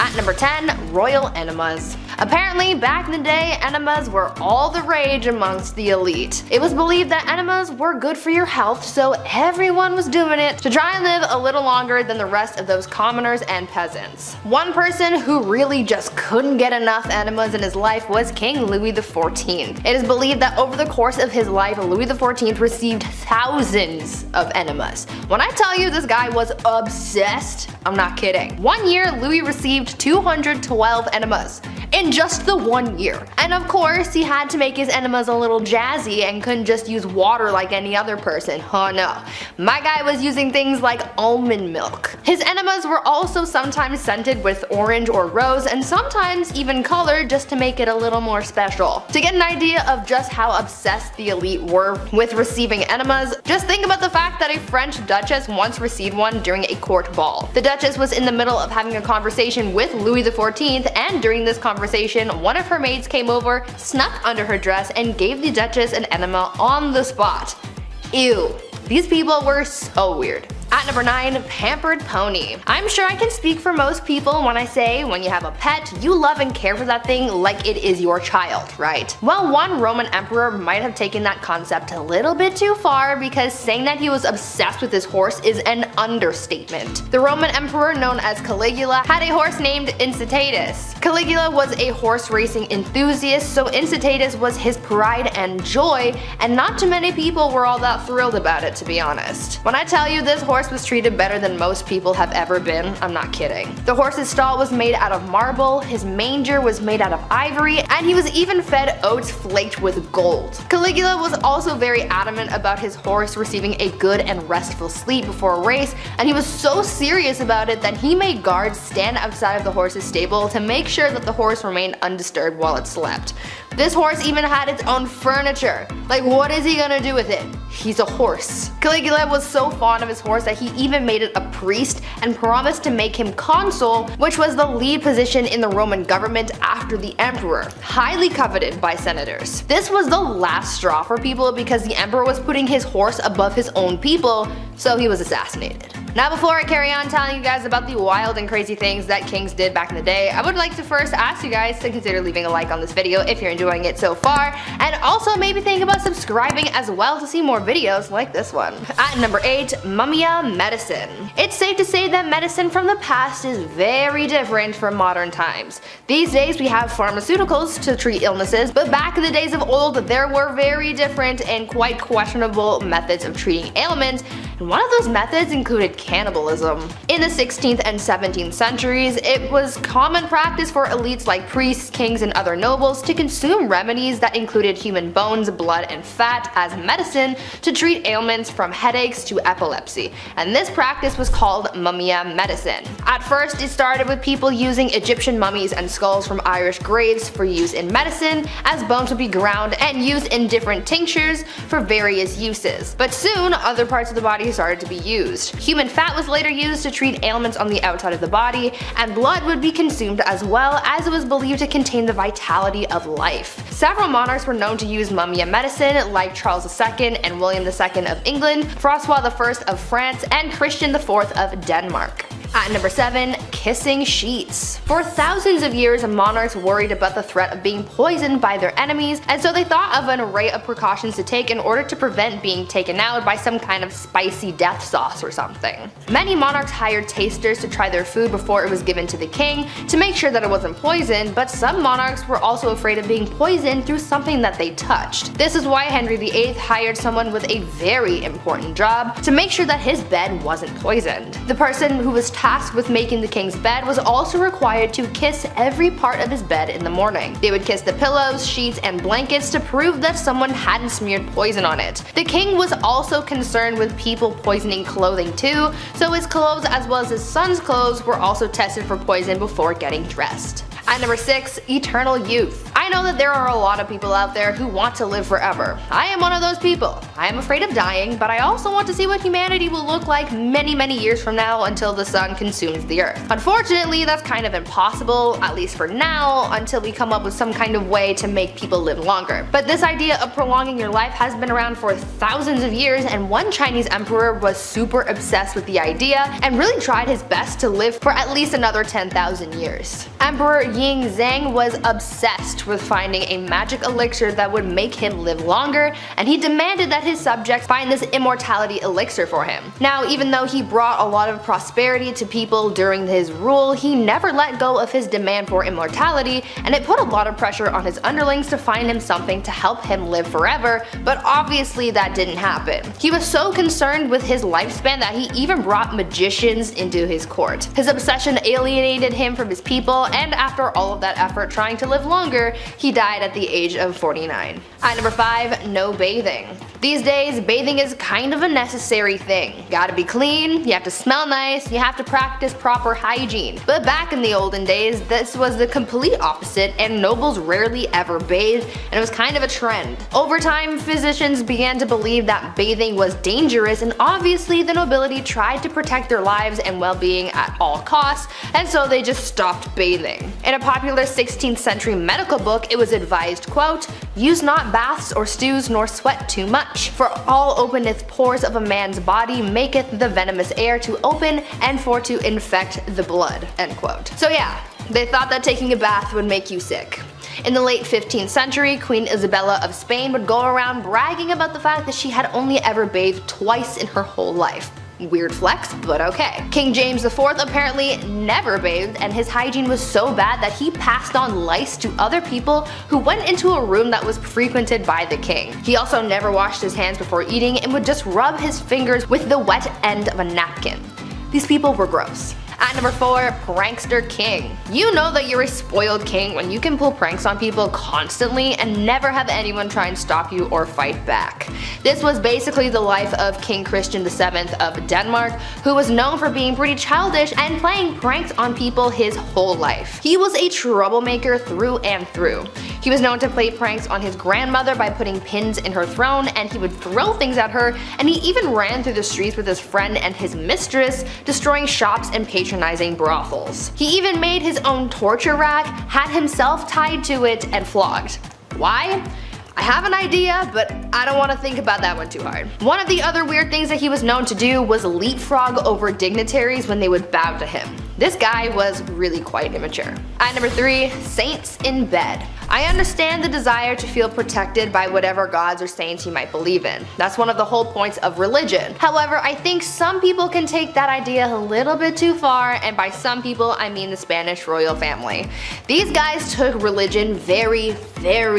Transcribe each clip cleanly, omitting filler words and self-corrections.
At number 10, royal enemas. Apparently, back in the day, enemas were all the rage amongst the elite. It was believed that enemas were good for your health, so everyone was doing it to try and live a little longer than the rest of those commoners and peasants. One person who really just couldn't get enough enemas in his life was King Louis XIV. It is believed that over the course of his life, Louis XIV received thousands of enemas. When I tell you this guy was obsessed, I'm not kidding. One year, Louis received 212 enemas. In just the 1 year. And of course, he had to make his enemas a little jazzy and couldn't just use water like any other person. Oh no. My guy was using things like almond milk. His enemas were also sometimes scented with orange or rose, and sometimes even colored just to make it a little more special. To get an idea of just how obsessed the elite were with receiving enemas, just think about the fact that a French duchess once received one during a court ball. The duchess was in the middle of having a conversation with Louis XIV, and during this conversation, one of her maids came over, snuck under her dress, and gave the duchess an enema on the spot. Ew. These people were so weird. At number 9, pampered pony. I'm sure I can speak for most people when I say when you have a pet, you love and care for that thing like it is your child, right? Well, one Roman emperor might have taken that concept a little bit too far, because saying that he was obsessed with his horse is an understatement. The Roman emperor known as Caligula had a horse named Incitatus. Caligula was a horse racing enthusiast, so Incitatus was his pride and joy, and not too many people were all that thrilled about it, to be honest. When I tell you this horse was treated better than most people have ever been, I'm not kidding. The horse's stall was made out of marble, his manger was made out of ivory, and he was even fed oats flaked with gold. Caligula was also very adamant about his horse receiving a good and restful sleep before a race, and he was so serious about it that he made guards stand outside of the horse's stable to make sure that the horse remained undisturbed while it slept. This horse even had its own furniture. Like, what is he gonna do with it? He's a horse. Caligula was so fond of his horse that he even made it a priest and promised to make him consul, which was the lead position in the Roman government after the emperor, highly coveted by senators. This was the last straw for people because the emperor was putting his horse above his own people, so he was assassinated. Now, before I carry on telling you guys about the wild and crazy things that kings did back in the day, I would like to first ask you guys to consider leaving a like on this video if you're enjoying it so far, and also maybe think about subscribing as well to see more videos like this one. At number 8, Mumia medicine. It's safe to say that medicine from the past is very different from modern times. These days we have pharmaceuticals to treat illnesses, but back in the days of old there were very different and quite questionable methods of treating ailments, and one of those methods included cannibalism. In the 16th and 17th centuries, it was common practice for elites like priests, kings, and other nobles to consume remedies that included human bones, blood, and fat as medicine to treat ailments from headaches to epilepsy, and this practice was called mumia medicine. At first, it started with people using Egyptian mummies and skulls from Irish graves for use in medicine, as bones would be ground and used in different tinctures for various uses. But soon, other parts of the body started to be used. Human fat was later used to treat ailments on the outside of the body, and blood would be consumed as well, as it was believed to contain the vitality of life. Several monarchs were known to use mumia medicine, like Charles II and William II of England, Francois I of France, and Christian IV of Denmark. At number 7, kissing sheets. For thousands of years, monarchs worried about the threat of being poisoned by their enemies, and so they thought of an array of precautions to take in order to prevent being taken out by some kind of spicy death sauce or something. Many monarchs hired tasters to try their food before it was given to the king to make sure that it wasn't poisoned, but some monarchs were also afraid of being poisoned through something that they touched. This is why Henry VIII hired someone with a very important job to make sure that his bed wasn't poisoned. The person who was tasked with making the king's bed was also required to kiss every part of his bed in the morning. They would kiss the pillows, sheets, and blankets to prove that someone hadn't smeared poison on it. The king was also concerned with people poisoning clothing too, so his clothes as well as his son's clothes were also tested for poison before getting dressed. At number 6, eternal youth. I know that there are a lot of people out there who want to live forever. I am one of those people. I am afraid of dying, but I also want to see what humanity will look like many years from now until the sun consumes the earth. Unfortunately, that's kind of impossible, at least for now, until we come up with some kind of way to make people live longer. But this idea of prolonging your life has been around for thousands of years, and one Chinese emperor was super obsessed with the idea and really tried his best to live for at least another 10,000 years. Emperor Ying Zhang was obsessed with finding a magic elixir that would make him live longer, and he demanded that his subjects find this immortality elixir for him. Now, even though he brought a lot of prosperity to people during his rule, he never let go of his demand for immortality, and it put a lot of pressure on his underlings to find him something to help him live forever, but obviously that didn't happen. He was so concerned with his lifespan that he even brought magicians into his court. His obsession alienated him from his people, and after all of that effort trying to live longer, he died at the age of 49. At number 5, no bathing. These days, bathing is kind of a necessary thing. Gotta be clean, you have to smell nice, you have to practice proper hygiene. But back in the olden days, this was the complete opposite, and nobles rarely ever bathed, and it was kind of a trend. Over time, physicians began to believe that bathing was dangerous, and obviously the nobility tried to protect their lives and well-being at all costs, and so they just stopped bathing. In a popular 16th century medical book, it was advised, quote, "Use not baths or stews nor sweat too much, for all openeth pores of a man's body maketh the venomous air to open and for to infect the blood," end quote. So yeah, they thought that taking a bath would make you sick. In the late 15th century, Queen Isabella of Spain would go around bragging about the fact that she had only ever bathed twice in her whole life. Weird flex, but okay. King James IV apparently never bathed, and his hygiene was so bad that he passed on lice to other people who went into a room that was frequented by the king. He also never washed his hands before eating and would just rub his fingers with the wet end of a napkin. These people were gross. At number 4, prankster king. You know that you're a spoiled king when you can pull pranks on people constantly and never have anyone try and stop you or fight back. This was basically the life of King Christian VII of Denmark, who was known for being pretty childish and playing pranks on people his whole life. He was a troublemaker through and through. He was known to play pranks on his grandmother by putting pins in her throne, and he would throw things at her, and he even ran through the streets with his friend and his mistress, destroying shops and patronizing brothels. He even made his own torture rack, had himself tied to it, and flogged. Why? I have an idea, but I don't want to think about that one too hard. One of the other weird things that he was known to do was leapfrog over dignitaries when they would bow to him. This guy was really quite immature. At number 3, saints in bed. I understand the desire to feel protected by whatever gods or saints you might believe in. That's one of the whole points of religion. However, I think some people can take that idea a little bit too far, and by some people I mean the Spanish royal family. These guys took religion very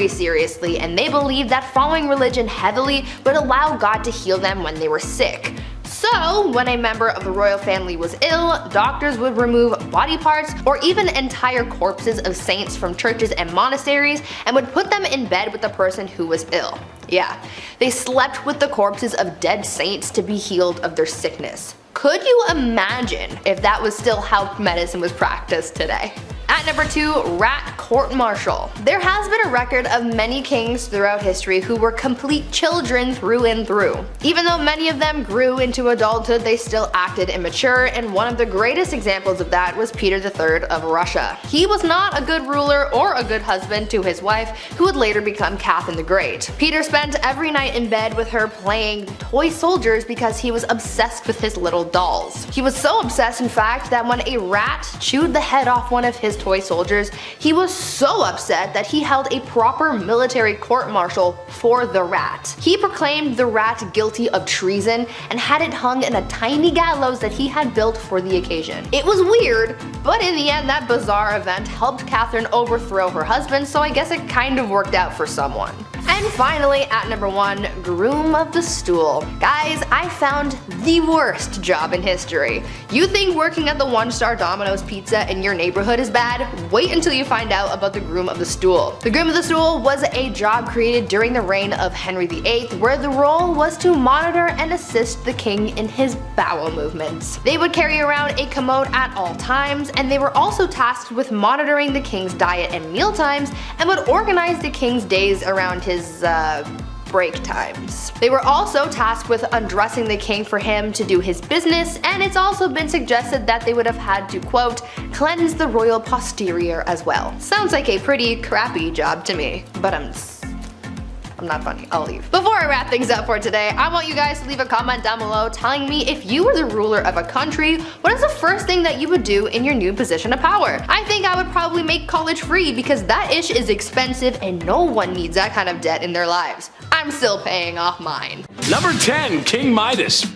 seriously, and they believed that following religion heavily would allow God to heal them when they were sick. So, when a member of the royal family was ill, doctors would remove body parts or even entire corpses of saints from churches and monasteries and would put them in bed with the person who was ill. Yeah, they slept with the corpses of dead saints to be healed of their sickness. Could you imagine if that was still how medicine was practiced today? At number 2, rat court-martial. There has been a record of many kings throughout history who were complete children through and through. Even though many of them grew into adulthood, they still acted immature, and one of the greatest examples of that was Peter III of Russia. He was not a good ruler or a good husband to his wife, who would later become Catherine the Great. Peter spent every night in bed with her playing toy soldiers because he was obsessed with his little dolls. He was so obsessed, in fact, that when a rat chewed the head off one of his toy soldiers, he was so upset that he held a proper military court-martial for the rat. He proclaimed the rat guilty of treason and had it hung in a tiny gallows that he had built for the occasion. It was weird, but in the end that bizarre event helped Catherine overthrow her husband, so I guess it kind of worked out for someone. And finally, at number 1, groom of the stool. Guys, I found the worst job in history. You think working at the 1-star Domino's Pizza in your neighborhood is bad? Wait until you find out about the groom of the stool. The groom of the stool was a job created during the reign of Henry VIII, where the role was to monitor and assist the king in his bowel movements. They would carry around a commode at all times, and they were also tasked with monitoring the king's diet and meal times, and would organize the king's days around his break times. They were also tasked with undressing the king for him to do his business, and it's also been suggested that they would have had to, quote, cleanse the royal posterior as well. Sounds like a pretty crappy job to me, but I'm not funny, I'll leave. Before I wrap things up for today, I want you guys to leave a comment down below telling me if you were the ruler of a country, what is the first thing that you would do in your new position of power? I think I would probably make college free because that ish is expensive and no one needs that kind of debt in their lives. I'm still paying off mine. Number 10, King Midas.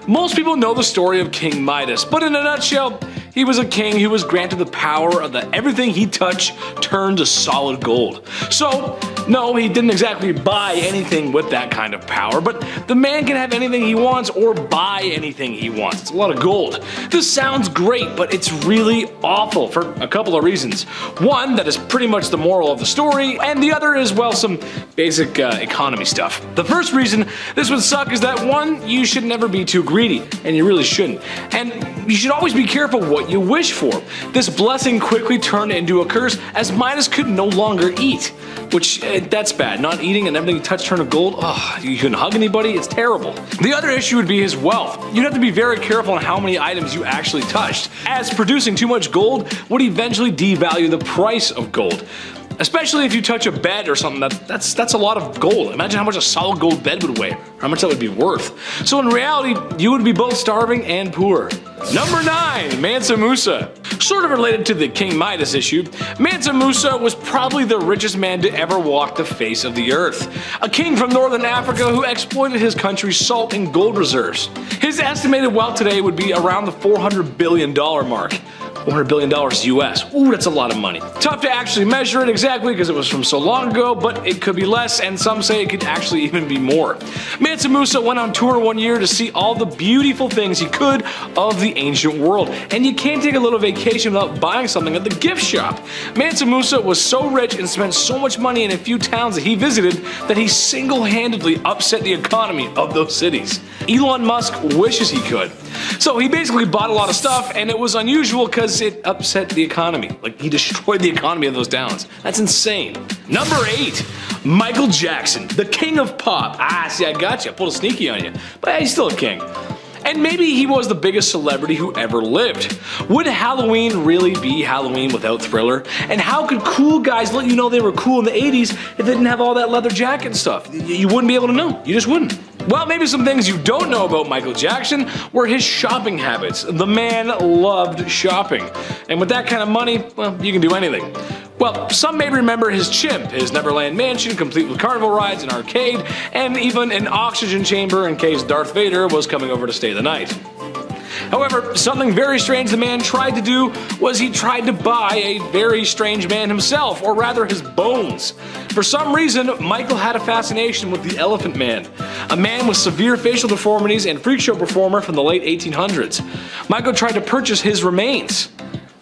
Most people know the story of King Midas, but in a nutshell, he was a king who was granted the power of everything he touched turned to solid gold. So, no, he didn't exactly buy anything with that kind of power, but the man can have anything he wants or buy anything he wants. It's a lot of gold. This sounds great, but it's really awful for a couple of reasons. One, that is pretty much the moral of the story, and the other is, well, some basic economy stuff. The first reason this would suck is that, one, you should never be too greedy, and you really shouldn't. And you should always be careful what you wish for. This blessing quickly turned into a curse as Midas could no longer eat. Which, that's bad. Not eating and everything you touch turned to gold. Ugh, you couldn't hug anybody, it's terrible. The other issue would be his wealth. You'd have to be very careful on how many items you actually touched, as producing too much gold would eventually devalue the price of gold. Especially if you touch a bed or something, that's a lot of gold. Imagine how much a solid gold bed would weigh, how much that would be worth. So in reality, you would be both starving and poor. Number 9, Mansa Musa. Sort of related to the King Midas issue, Mansa Musa was probably the richest man to ever walk the face of the earth. A king from northern Africa who exploited his country's salt and gold reserves. His estimated wealth today would be around the $400 billion mark. $400 billion US. Ooh, that's a lot of money. Tough to actually measure it exactly because it was from so long ago, but it could be less, and some say it could actually even be more. Mansa Musa went on tour one year to see all the beautiful things he could of the ancient world, and you can't take a little vacation without buying something at the gift shop. Mansa Musa was so rich and spent so much money in a few towns that he visited that he single-handedly upset the economy of those cities. Elon Musk wishes he could. So he basically bought a lot of stuff, and it was unusual because it upset the economy. Like, he destroyed the economy of those towns. That's insane. Number 8, Michael Jackson, the king of pop. Ah, see, I got you. I pulled a sneaky on you. But he's still a king. And maybe he was the biggest celebrity who ever lived. Would Halloween really be Halloween without Thriller? And how could cool guys let you know they were cool in the 80s if they didn't have all that leather jacket and stuff? You wouldn't be able to know. You just wouldn't. Well, maybe some things you don't know about Michael Jackson were his shopping habits. The man loved shopping. And with that kind of money, well, you can do anything. Well, some may remember his chimp, his Neverland mansion complete with carnival rides, an arcade, and even an oxygen chamber in case Darth Vader was coming over to stay the night. However, something very strange the man tried to do was he tried to buy a very strange man himself, or rather his bones. For some reason, Michael had a fascination with the Elephant Man, a man with severe facial deformities and freak show performer from the late 1800s. Michael tried to purchase his remains.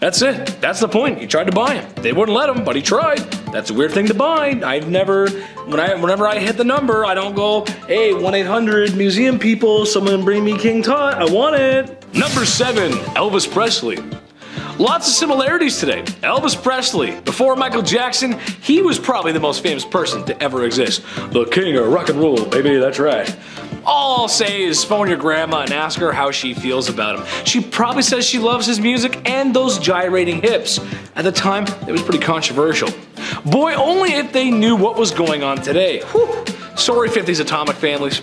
That's it. That's the point. He tried to buy him. They wouldn't let him, but he tried. That's a weird thing to buy. Whenever I hit the number, I don't go, hey, 1-800 museum people, someone bring me King Tut. I want it. Number 7, Elvis Presley. Lots of similarities today. Elvis Presley, before Michael Jackson, he was probably the most famous person to ever exist. The king of rock and roll, baby, that's right. All I'll say is phone your grandma and ask her how she feels about him. She probably says she loves his music and those gyrating hips. At the time, it was pretty controversial. Boy, only if they knew what was going on today. Whew. Sorry, 50s atomic families.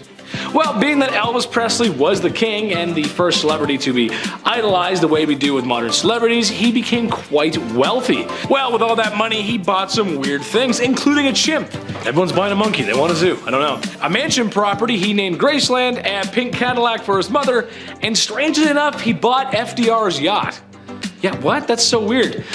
Well, being that Elvis Presley was the king and the first celebrity to be idolized the way we do with modern celebrities, he became quite wealthy. Well, with all that money, he bought some weird things, including a chimp. Everyone's buying a monkey, they want a zoo, I don't know. A mansion property he named Graceland, a pink Cadillac for his mother, and strangely enough, he bought FDR's yacht. Yeah, what? That's so weird.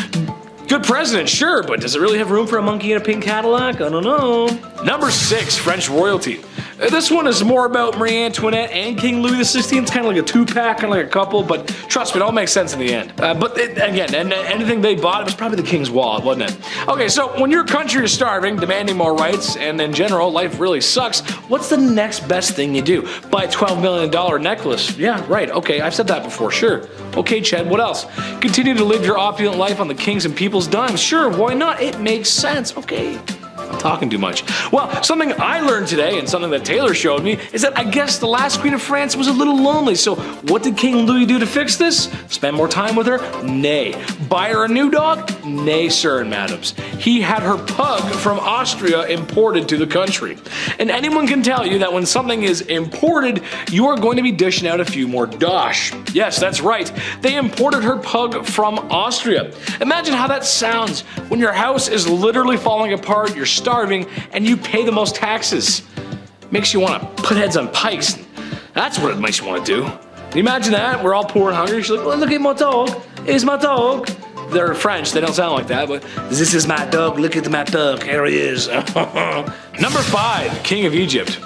Good president, sure, but does it really have room for a monkey in a pink Cadillac? I don't know. Number 6, French royalty. This one is more about Marie Antoinette and King Louis XVI. It's kind of like a two-pack, kind of like a couple, but trust me, it all makes sense in the end. Again, anything they bought, it was probably the king's wallet, wasn't it? Okay, so when your country is starving, demanding more rights, and in general, life really sucks, what's the next best thing you do? Buy a $12 million necklace. Yeah, right, okay, I've said that before, sure. Okay, Chad, what else? Continue to live your opulent life on the king's and people's dime. Sure, why not? It makes sense, okay. I'm talking too much. Well, something I learned today and something that Taylor showed me is that I guess the last queen of France was a little lonely. So what did King Louis do to fix this? Spend more time with her? Nay. Buy her a new dog? Nay, sir and madams. He had her pug from Austria imported to the country. And anyone can tell you that when something is imported, you are going to be dishing out a few more dosh. Yes, that's right. They imported her pug from Austria. Imagine how that sounds when your house is literally falling apart, you're starving, and you pay the most taxes. Makes you want to put heads on pikes. That's what it makes you want to do. Can you imagine that? We're all poor and hungry. She's like, oh, look at my dog. It's my dog. They're French. They don't sound like that, but this is my dog. Look at my dog. Here he is. Number 5, King of Egypt.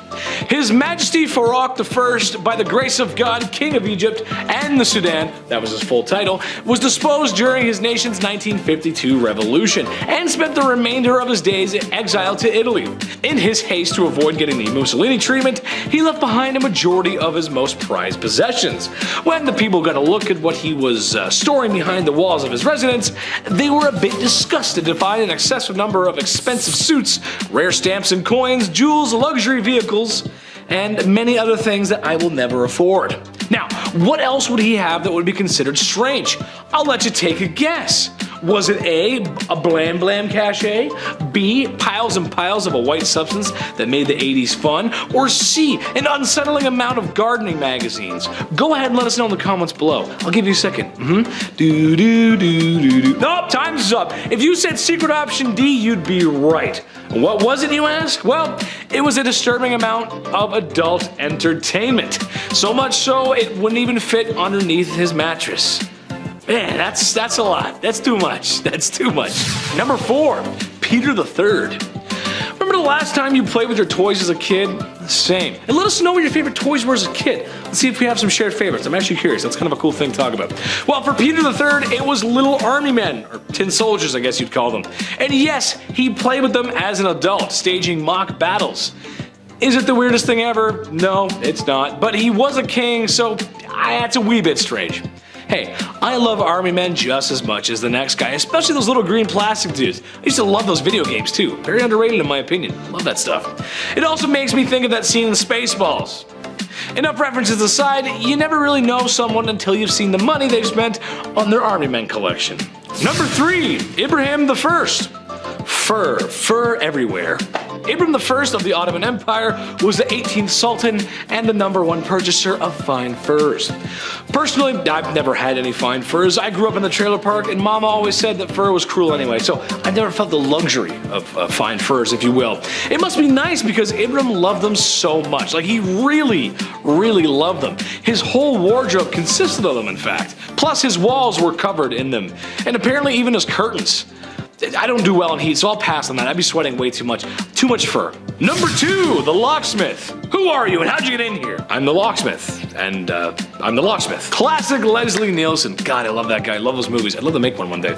His Majesty Farouk I, by the grace of God, King of Egypt and the Sudan, that was his full title, was disposed during his nation's 1952 revolution and spent the remainder of his days in exile to Italy. In his haste to avoid getting the Mussolini treatment, he left behind a majority of his most prized possessions. When the people got a look at what he was storing behind the walls of his residence, they were a bit disgusted to find an excessive number of expensive suits, rare stamps and coins, jewels, luxury vehicles, and many other things that I will never afford. Now, what else would he have that would be considered strange? I'll let you take a guess. Was it A, a blam blam cachet, B, piles and piles of a white substance that made the 80s fun, or C, an unsettling amount of gardening magazines? Go ahead and let us know in the comments below. I'll give you a second. Nope, time's up. If you said secret option D, you'd be right. What was it, you ask? Well, it was a disturbing amount of adult entertainment. So much so, it wouldn't even fit underneath his mattress. Man, that's a lot. That's too much. That's too much. Number 4, Peter III. Remember the last time you played with your toys as a kid? Same. And let us know what your favorite toys were as a kid. Let's see if we have some shared favorites. I'm actually curious. That's kind of a cool thing to talk about. Well, for Peter III, it was little army men, or tin soldiers, I guess you'd call them. And yes, he played with them as an adult, staging mock battles. Is it the weirdest thing ever? No, it's not. But he was a king, so that's a wee bit strange. Hey, I love army men just as much as the next guy, especially those little green plastic dudes. I used to love those video games too. Very underrated in my opinion. Love that stuff. It also makes me think of that scene in Spaceballs. Enough references aside, you never really know someone until you've seen the money they've spent on their army men collection. Number 3, Ibrahim I. Fur everywhere. Ibrahim I of the Ottoman Empire was the 18th Sultan and the #1 purchaser of fine furs. Personally, I've never had any fine furs. I grew up in the trailer park and Mama always said that fur was cruel anyway, so I've never felt the luxury of fine furs, if you will. It must be nice because Ibrahim loved them so much. Like, he really, really loved them. His whole wardrobe consisted of them, in fact. Plus, his walls were covered in them. And apparently even his curtains. I don't do well in heat, so I'll pass on that. I'd be sweating way too much. Too much fur. Number 2, the locksmith. Who are you and how'd you get in here? I'm the locksmith, and I'm the locksmith. Classic Leslie Nielsen. God, I love that guy. I love those movies. I'd love to make one day.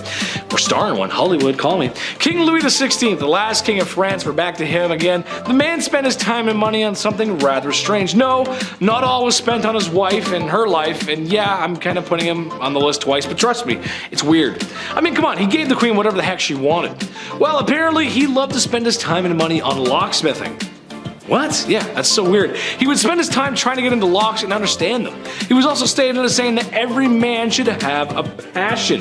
Or star in one. Hollywood, call me. King Louis XVI, the last king of France. We're back to him again. The man spent his time and money on something rather strange. No, not all was spent on his wife and her life, and yeah, I'm kind of putting him on the list twice, but trust me, it's weird. I mean, come on, he gave the queen whatever the heck she wanted. Well, apparently he loved to spend his time and money on locksmithing. What? Yeah, that's so weird. He would spend his time trying to get into locks and understand them. He was also stated as saying that every man should have a passion.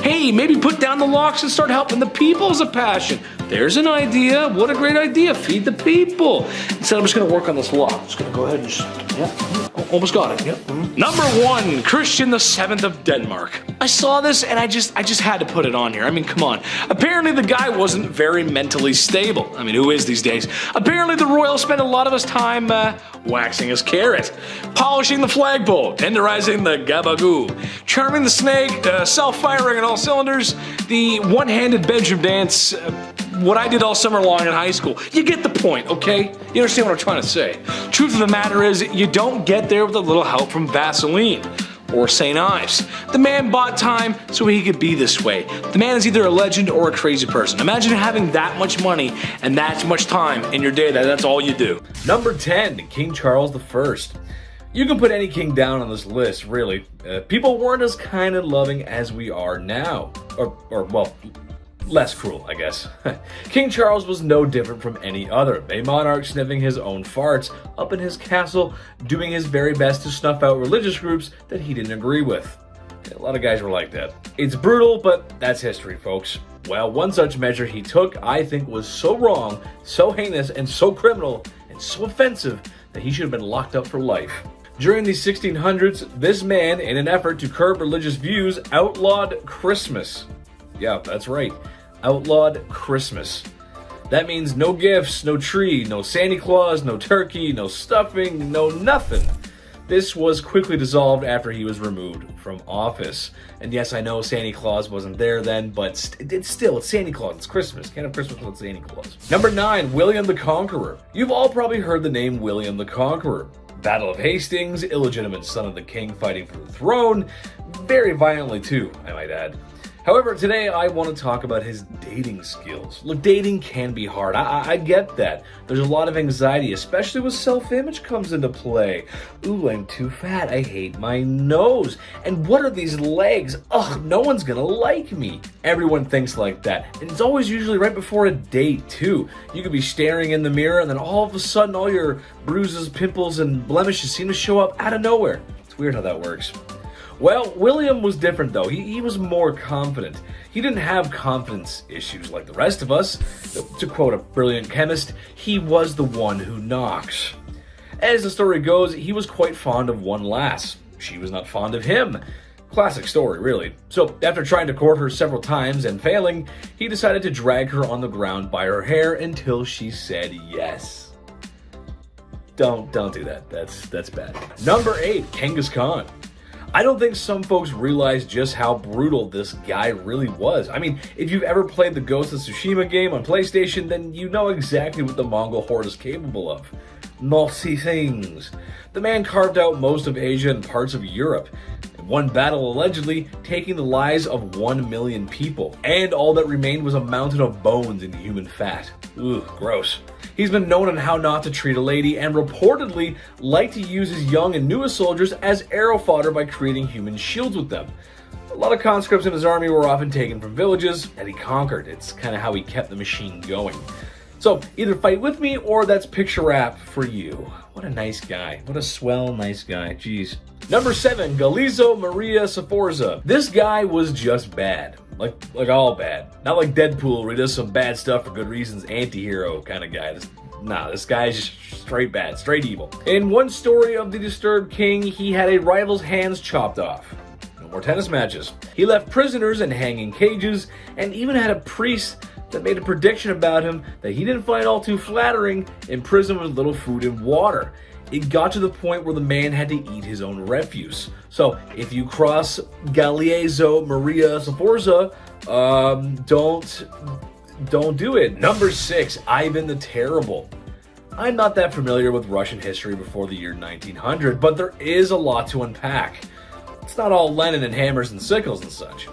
Hey, maybe put down the locks and start helping the people as a passion. There's an idea. What a great idea. Feed the people. Instead, I'm just going to work on this lock. I'm just going to go ahead and just, yeah. Oh, almost got it. Yep. Mm-hmm. Number 1, Christian VII of Denmark. I saw this and I just had to put it on here. I mean, come on. Apparently the guy wasn't very mentally stable. I mean, who is these days? Apparently the royal spent a lot of his time waxing his carrot, polishing the flagpole, tenderizing the gabagoo, charming the snake, self-firing on all cylinders, the one-handed bedroom dance, what I did all summer long in high school. You get the point, okay? You understand what I'm trying to say. Truth of the matter is, you don't get there with a little help from Vaseline or St. Ives. The man bought time so he could be this way. The man is either a legend or a crazy person. Imagine having that much money and that much time in your day that's all you do. Number 10, King Charles I. You can put any king down on this list, really. People weren't as kind and loving as we are now. Well, less cruel, I guess. King Charles was no different from any other, a monarch sniffing his own farts up in his castle, doing his very best to snuff out religious groups that he didn't agree with. A lot of guys were like that. It's brutal, but that's history, folks. Well, one such measure he took, I think, was so wrong, so heinous, and so criminal, and so offensive that he should have been locked up for life. During the 1600s, this man, in an effort to curb religious views, outlawed Christmas. Yeah, that's right. Outlawed Christmas. That means no gifts, no tree, no Santa Claus, no turkey, no stuffing, no nothing. This was quickly dissolved after he was removed from office. And yes, I know Santa Claus wasn't there then, but it's Santa Claus. It's Christmas. Can't have Christmas without Santa Claus. Number 9, William the Conqueror. You've all probably heard the name William the Conqueror. Battle of Hastings, illegitimate son of the king fighting for the throne. Very violently too, I might add. However, today I want to talk about his dating skills. Look, dating can be hard. I get that. There's a lot of anxiety, especially when self-image comes into play. Ooh, I'm too fat. I hate my nose. And what are these legs? Ugh, no one's gonna like me. Everyone thinks like that. And it's always usually right before a date, too. You could be staring in the mirror and then all of a sudden all your bruises, pimples, and blemishes seem to show up out of nowhere. It's weird how that works. Well, William was different though. He was more confident. He didn't have confidence issues like the rest of us. To quote a brilliant chemist, he was the one who knocks. As the story goes, he was quite fond of one lass. She was not fond of him. Classic story, really. So, after trying to court her several times and failing, he decided to drag her on the ground by her hair until she said yes. Don't do that. That's bad. Number 8, Genghis Khan. I don't think some folks realize just how brutal this guy really was. I mean, if you've ever played the Ghost of Tsushima game on PlayStation, then you know exactly what the Mongol horde is capable of. Naughty things. The man carved out most of Asia and parts of Europe. In one battle, allegedly, taking the lives of 1 million people. And all that remained was a mountain of bones and human fat. Ugh, gross. He's been known on how not to treat a lady and reportedly liked to use his young and newest soldiers as arrow fodder by creating human shields with them. A lot of conscripts in his army were often taken from villages that he conquered. It's kind of how he kept the machine going. So either fight with me or that's picture wrap for you. What a nice guy. What a swell nice guy. Jeez. Number 7, Galeazzo Maria Sforza. This guy was just bad. Like all bad. Not like Deadpool where he does some bad stuff for good reasons, anti-hero kind of guy. This guy is just straight bad, straight evil. In one story of the disturbed king, he had a rival's hands chopped off. No more tennis matches. He left prisoners in hanging cages and even had a priest that made a prediction about him that he didn't find all too flattering in prison with little food and water. It got to the point where the man had to eat his own refuse. So if you cross Galeazzo Maria Sforza, don't do it. Number 6, Ivan the Terrible. I'm not that familiar with Russian history before the year 1900, but there is a lot to unpack. It's not all Lenin and hammers and sickles and such.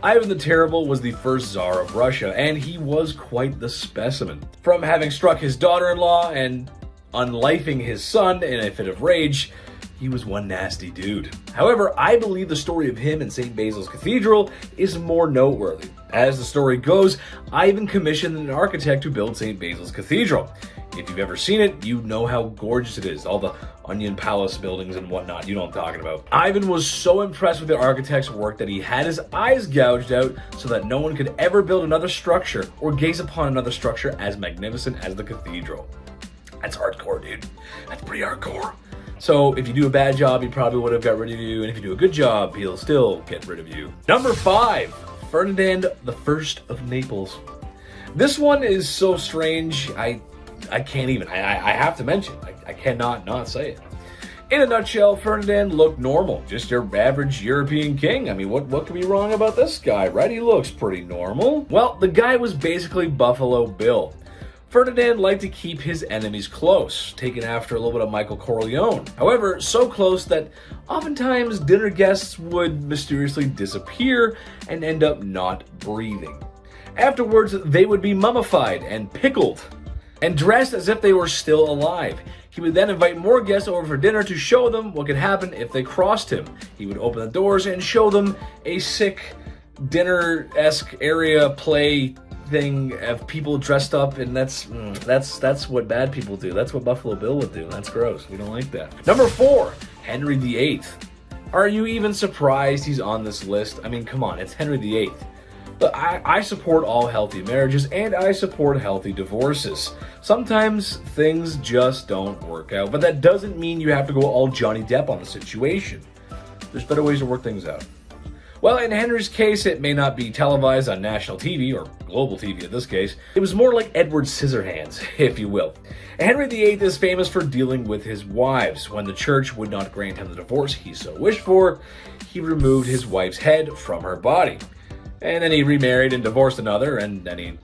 Ivan the Terrible was the first Tsar of Russia, and he was quite the specimen. From having struck his daughter-in-law and unlifing his son in a fit of rage, he was one nasty dude. However, I believe the story of him in St. Basil's Cathedral is more noteworthy. As the story goes, Ivan commissioned an architect to build St. Basil's Cathedral. If you've ever seen it, you know how gorgeous it is. All the onion palace buildings and whatnot, you know what I'm talking about. Ivan was so impressed with the architect's work that he had his eyes gouged out so that no one could ever build another structure or gaze upon another structure as magnificent as the cathedral. That's hardcore, dude. That's pretty hardcore. So if you do a bad job, he probably would have got rid of you, and if you do a good job, he'll still get rid of you. Number 5, Ferdinand I of Naples. This one is so strange, I can't even, I have to mention, I cannot not say it. In a nutshell, Ferdinand looked normal, just your average European king. I mean, what can be wrong about this guy, right? He looks pretty normal. Well, the guy was basically Buffalo Bill. Ferdinand liked to keep his enemies close, taking after a little bit of Michael Corleone. However, so close that oftentimes dinner guests would mysteriously disappear and end up not breathing. Afterwards, they would be mummified and pickled and dressed as if they were still alive. He would then invite more guests over for dinner to show them what could happen if they crossed him. He would open the doors and show them a sick dinner-esque area play thing of people dressed up, and that's what bad people do. That's what Buffalo Bill would do. That's gross. We don't like that. Number 4, Henry VIII. Are you even surprised he's on this list? I mean, come on, it's Henry VIII. But I support all healthy marriages, and I support healthy divorces. Sometimes things just don't work out, but that doesn't mean you have to go all Johnny Depp on the situation. There's better ways to work things out. Well, in Henry's case, it may not be televised on national TV, or global TV in this case. It was more like Edward Scissorhands, if you will. Henry VIII is famous for dealing with his wives. When the church would not grant him the divorce he so wished for, he removed his wife's head from her body. And then he remarried and divorced another, and then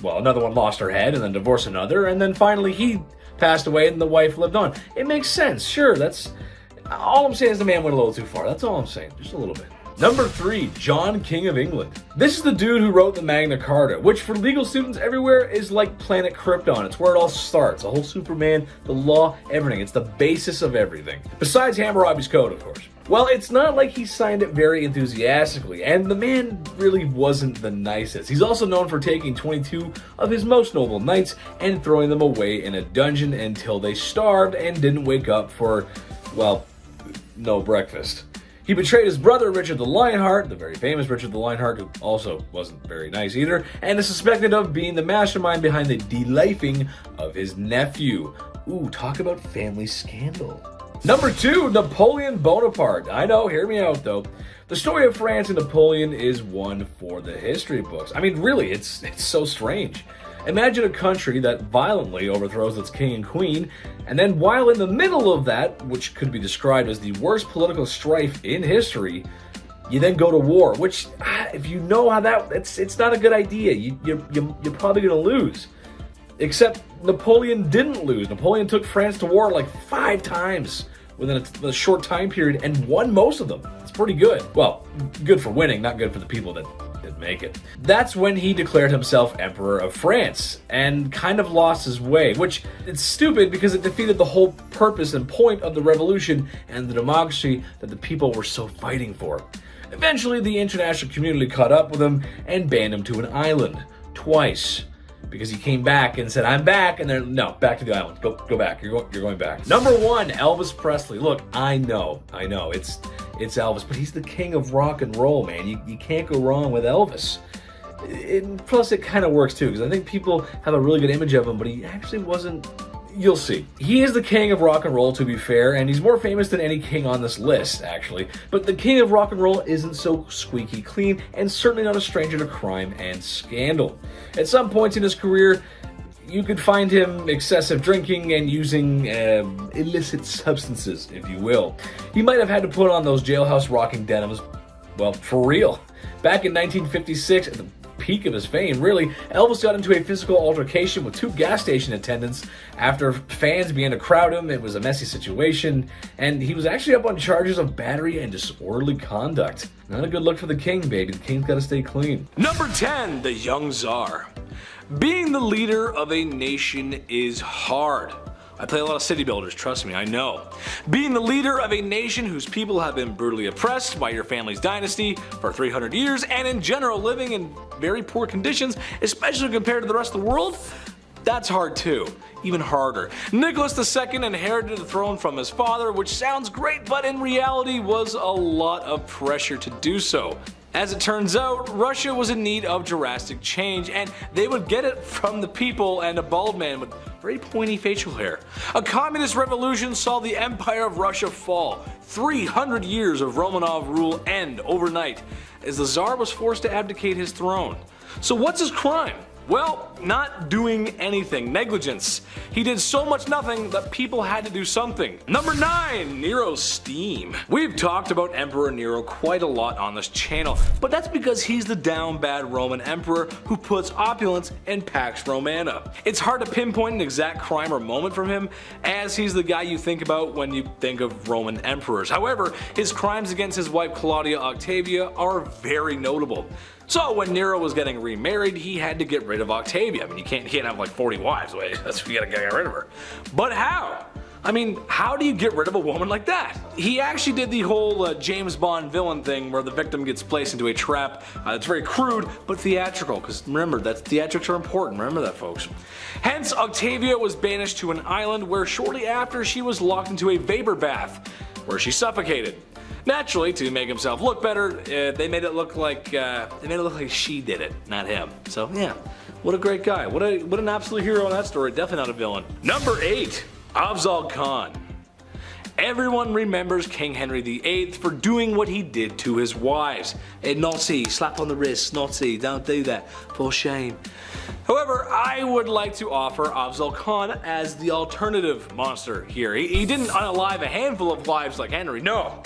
another one lost her head and then divorced another, and then finally he passed away and the wife lived on. It makes sense, sure, that's... All I'm saying is the man went a little too far, that's all I'm saying, just a little bit. Number 3, John, King of England. This is the dude who wrote the Magna Carta, which for legal students everywhere is like Planet Krypton. It's where it all starts, the whole Superman, the law, everything. It's the basis of everything. Besides Hammurabi's Code, of course. Well, it's not like he signed it very enthusiastically, and the man really wasn't the nicest. He's also known for taking 22 of his most noble knights and throwing them away in a dungeon until they starved and didn't wake up for, well, no breakfast. He betrayed his brother, Richard the Lionheart, the very famous Richard the Lionheart, who also wasn't very nice either, and is suspected of being the mastermind behind the de-lifing of his nephew. Ooh, talk about family scandal. Number 2, Napoleon Bonaparte. I know, hear me out though. The story of France and Napoleon is one for the history books. I mean, really, it's so strange. Imagine a country that violently overthrows its king and queen, and then while in the middle of that, which could be described as the worst political strife in history, you then go to war, which, if you know how it's not a good idea. You're probably going to lose. Except Napoleon didn't lose. Napoleon took France to war like 5 times within a short time period and won most of them. It's pretty good. Well, good for winning, not good for the people that didn't make it. That's when he declared himself Emperor of France and kind of lost his way, which it's stupid because it defeated the whole purpose and point of the revolution and the democracy that the people were so fighting for. Eventually, the international community caught up with him and banned him to an island twice. Because he came back and said, I'm back, and then, no, back to the island. Go back. You're going back. Number 1, Elvis Presley. Look, I know, it's Elvis, but he's the king of rock and roll, man. You can't go wrong with Elvis. Plus, it kind of works, too, because I think people have a really good image of him, but he actually wasn't... You'll see. He is the king of rock and roll, to be fair, and he's more famous than any king on this list, actually. But the king of rock and roll isn't so squeaky clean, and certainly not a stranger to crime and scandal. At some points in his career, you could find him excessive drinking and using illicit substances, if you will. He might have had to put on those jailhouse rocking denims, well, for real. Back in 1956, at the peak of his fame, really, Elvis got into a physical altercation with 2 gas station attendants after fans began to crowd him. It was a messy situation, and he was actually up on charges of battery and disorderly conduct. Not a good look for the king, baby. The king's got to stay clean. Number 10, the young czar. Being the leader of a nation is hard. I play a lot of city builders, trust me, I know. Being the leader of a nation whose people have been brutally oppressed by your family's dynasty for 300 years and in general living in very poor conditions, especially compared to the rest of the world, that's hard too. Even harder. Nicholas II inherited the throne from his father, which sounds great, but in reality was a lot of pressure to do so. As it turns out, Russia was in need of drastic change, and they would get it from the people and a bald man with very pointy facial hair. A communist revolution saw the Empire of Russia fall. 300 years of Romanov rule end overnight, as the Tsar was forced to abdicate his throne. So what's his crime? Well, not doing anything. Negligence. He did so much nothing that people had to do something. Number 9. Nero's steam. We've talked about Emperor Nero quite a lot on this channel, but that's because he's the down bad Roman emperor who puts opulence in Pax Romana. It's hard to pinpoint an exact crime or moment from him, as he's the guy you think about when you think of Roman emperors. However, his crimes against his wife Claudia Octavia are very notable. So when Nero was getting remarried, he had to get rid of Octavia. I mean, you can't have like 40 wives. That's you gotta get rid of her. But how? I mean, how do you get rid of a woman like that? He actually did the whole James Bond villain thing where the victim gets placed into a trap. It's very crude, but theatrical, because remember, that theatrics are important. Remember that, folks. Hence, Octavia was banished to an island where shortly after she was locked into a vapor bath, where she suffocated. Naturally, to make himself look better, they made it look like she did it, not him. So yeah, what a great guy. What an absolute hero in that story. Definitely not a villain. Number 8. Afzal Khan. Everyone remembers King Henry VIII for doing what he did to his wives. A Nazi, slap on the wrist, Nazi, don't do that, for shame. However, I would like to offer Afzal Khan as the alternative monster here. He didn't unalive a handful of wives like Henry, no.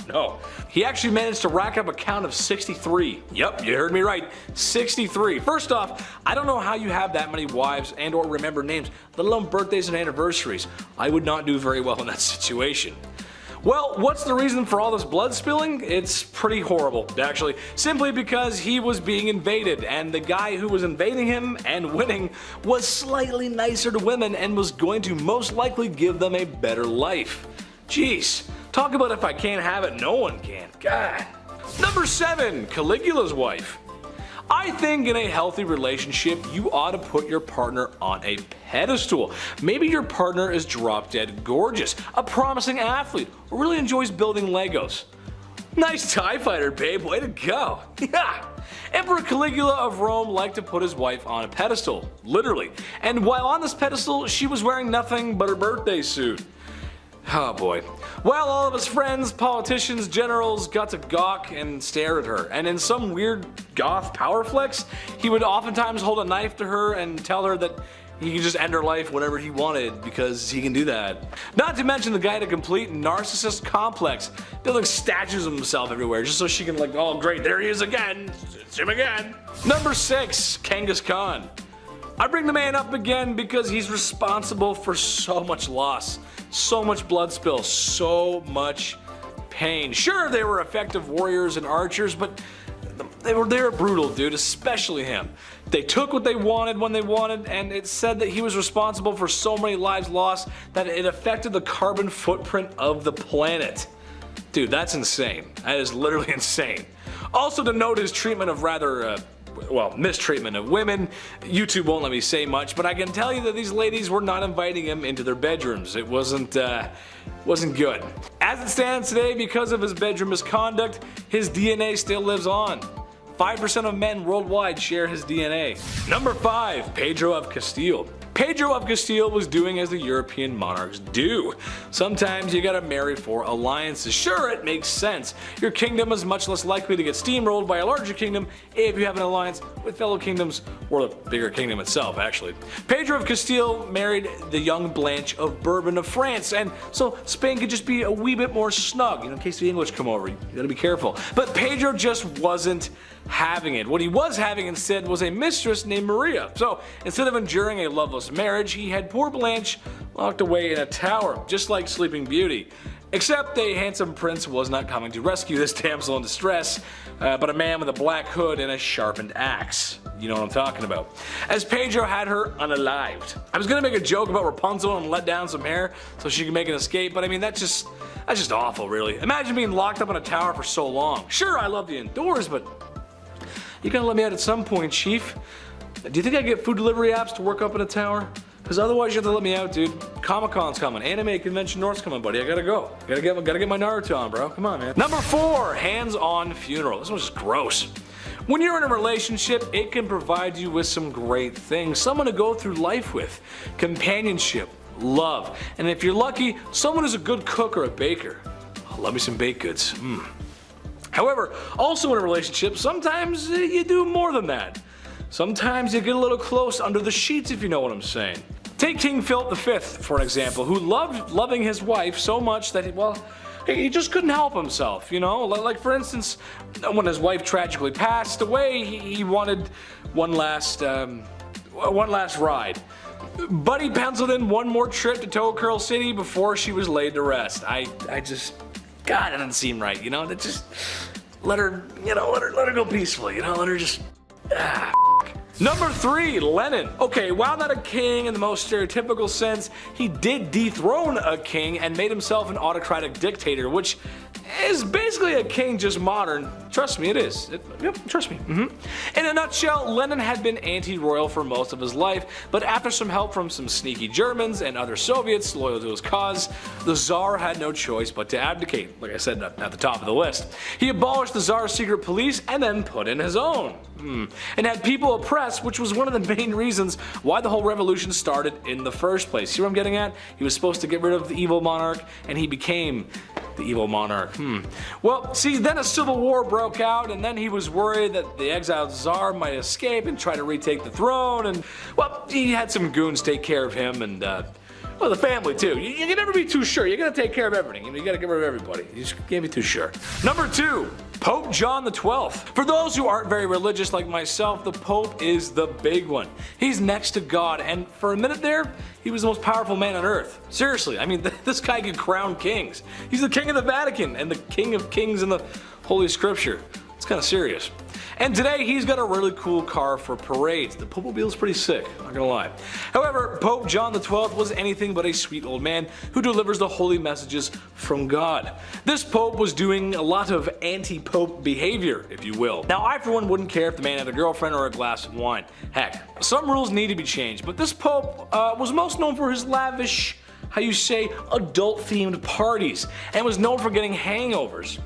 He actually managed to rack up a count of 63. Yep, you heard me right, 63. First off, I don't know how you have that many wives and or remember names, let alone birthdays and anniversaries. I would not do very well in that situation. Well, what's the reason for all this blood spilling? It's pretty horrible, actually. Simply because he was being invaded, and the guy who was invading him and winning was slightly nicer to women and was going to most likely give them a better life. Jeez, talk about if I can't have it, no one can. God. Number 7, Caligula's wife. I think in a healthy relationship, you ought to put your partner on a pedestal. Maybe your partner is drop dead gorgeous, a promising athlete, or really enjoys building Legos. Nice TIE fighter, babe, way to go. Yeah. Emperor Caligula of Rome liked to put his wife on a pedestal, literally. And while on this pedestal, she was wearing nothing but her birthday suit. Oh boy. Well, all of his friends, politicians, generals got to gawk and stare at her, and in some weird goth power flex, he would oftentimes hold a knife to her and tell her that he could just end her life whenever he wanted because he can do that. Not to mention the guy had a complete narcissist complex, building statues of himself everywhere just so she can like, oh great, there he is again, it's him again. Number 6, Genghis Khan. I bring the man up again because he's responsible for so much loss, so much blood spill, so much pain. Sure, they were effective warriors and archers, but they were brutal, dude, especially him. They took what they wanted when they wanted, and it said that he was responsible for so many lives lost that it affected the carbon footprint of the planet. Dude, that's insane. That is literally insane. Also to note his treatment of rather mistreatment of women. YouTube won't let me say much, but I can tell you that these ladies were not inviting him into their bedrooms. It wasn't good. As it stands today, because of his bedroom misconduct, his DNA still lives on. 5% of men worldwide share his DNA. Number 5, Pedro of Castile. Pedro of Castile was doing as the European monarchs do. Sometimes you gotta marry for alliances. Sure, it makes sense. Your kingdom is much less likely to get steamrolled by a larger kingdom if you have an alliance with fellow kingdoms, or the bigger kingdom itself, actually. Pedro of Castile married the young Blanche of Bourbon of France, and so Spain could just be a wee bit more snug, in case the English come over. You gotta be careful. But Pedro just wasn't having it. What he was having instead was a mistress named Maria. So instead of enduring a loveless marriage, he had poor Blanche locked away in a tower, just like Sleeping Beauty. Except a handsome prince was not coming to rescue this damsel in distress, but a man with a black hood and a sharpened axe. You know what I'm talking about. As Pedro had her unalived. I was gonna make a joke about Rapunzel and let down some hair so she could make an escape, but I mean that's just awful, really. Imagine being locked up in a tower for so long. Sure, I love the indoors, but you gotta let me out at some point, Chief. Do you think I get food delivery apps to work up in a tower? Because otherwise you have to let me out, dude. Comic-Con's coming. Anime Convention North's coming, buddy. I gotta go. Gotta get my Naruto on, bro. Come on, man. Number 4, hands-on funeral. This one's just gross. When you're in a relationship, it can provide you with some great things, someone to go through life with, companionship, love, and if you're lucky, someone who's a good cook or a baker. Oh, love me some baked goods. However, also in a relationship, sometimes you do more than that. Sometimes you get a little close under the sheets, if you know what I'm saying. Take King Philip V, for an example, who loved loving his wife so much that he just couldn't help himself, you know? Like for instance, when his wife tragically passed away, he wanted one last ride. But he penciled in one more trip to Toe Curl City before she was laid to rest. God, that doesn't seem right, you know? That just let her go peacefully, you know? Let her just. Number 3, Lenin. Okay, while not a king in the most stereotypical sense, he did dethrone a king and made himself an autocratic dictator, which is basically a king just modern. Trust me, it is. Yep, trust me. In a nutshell, Lenin had been anti-royal for most of his life, but after some help from some sneaky Germans and other Soviets loyal to his cause, the Tsar had no choice but to abdicate, like I said at the top of the list. He abolished the Tsar's secret police and then put in his own. And had people oppressed, which was one of the main reasons why the whole revolution started in the first place. See what I'm getting at? He was supposed to get rid of the evil monarch, and he became the evil monarch. Well, see, then a civil war broke out, and then he was worried that the exiled Tsar might escape and try to retake the throne, and, well, he had some goons take care of him, and, well, the family too. You can never be too sure. You gotta take care of everything. You gotta get rid of everybody. You just can't be too sure. Number 2, Pope John XII. For those who aren't very religious like myself, the Pope is the big one. He's next to God, and for a minute there, he was the most powerful man on earth. Seriously, I mean, this guy could crown kings. He's the king of the Vatican and the king of kings in the Holy Scripture. It's kind of serious. And today he's got a really cool car for parades. The Popemobile is pretty sick, not gonna lie. However, Pope John XII was anything but a sweet old man who delivers the holy messages from God. This Pope was doing a lot of anti-Pope behavior, if you will. Now I for one wouldn't care if the man had a girlfriend or a glass of wine. Heck, some rules need to be changed, but this Pope was most known for his lavish, adult-themed parties, and was known for getting hangovers.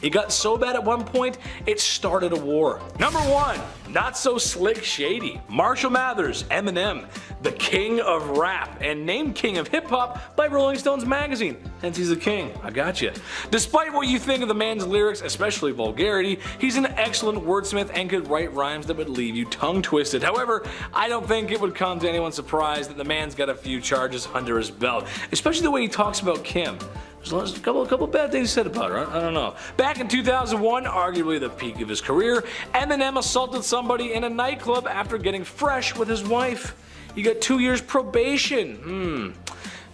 It got so bad at one point, it started a war. Number 1, not so slick shady. Marshall Mathers, Eminem, the king of rap, and named king of hip hop by Rolling Stones magazine. Hence he's the king, I gotcha. Despite what you think of the man's lyrics, especially vulgarity, he's an excellent wordsmith and could write rhymes that would leave you tongue twisted. However, I don't think it would come to anyone's surprise that the man's got a few charges under his belt, especially the way he talks about Kim. There's a couple bad things said about her, I don't know. Back in 2001, arguably the peak of his career, Eminem assaulted somebody in a nightclub after getting fresh with his wife. He got 2 years probation.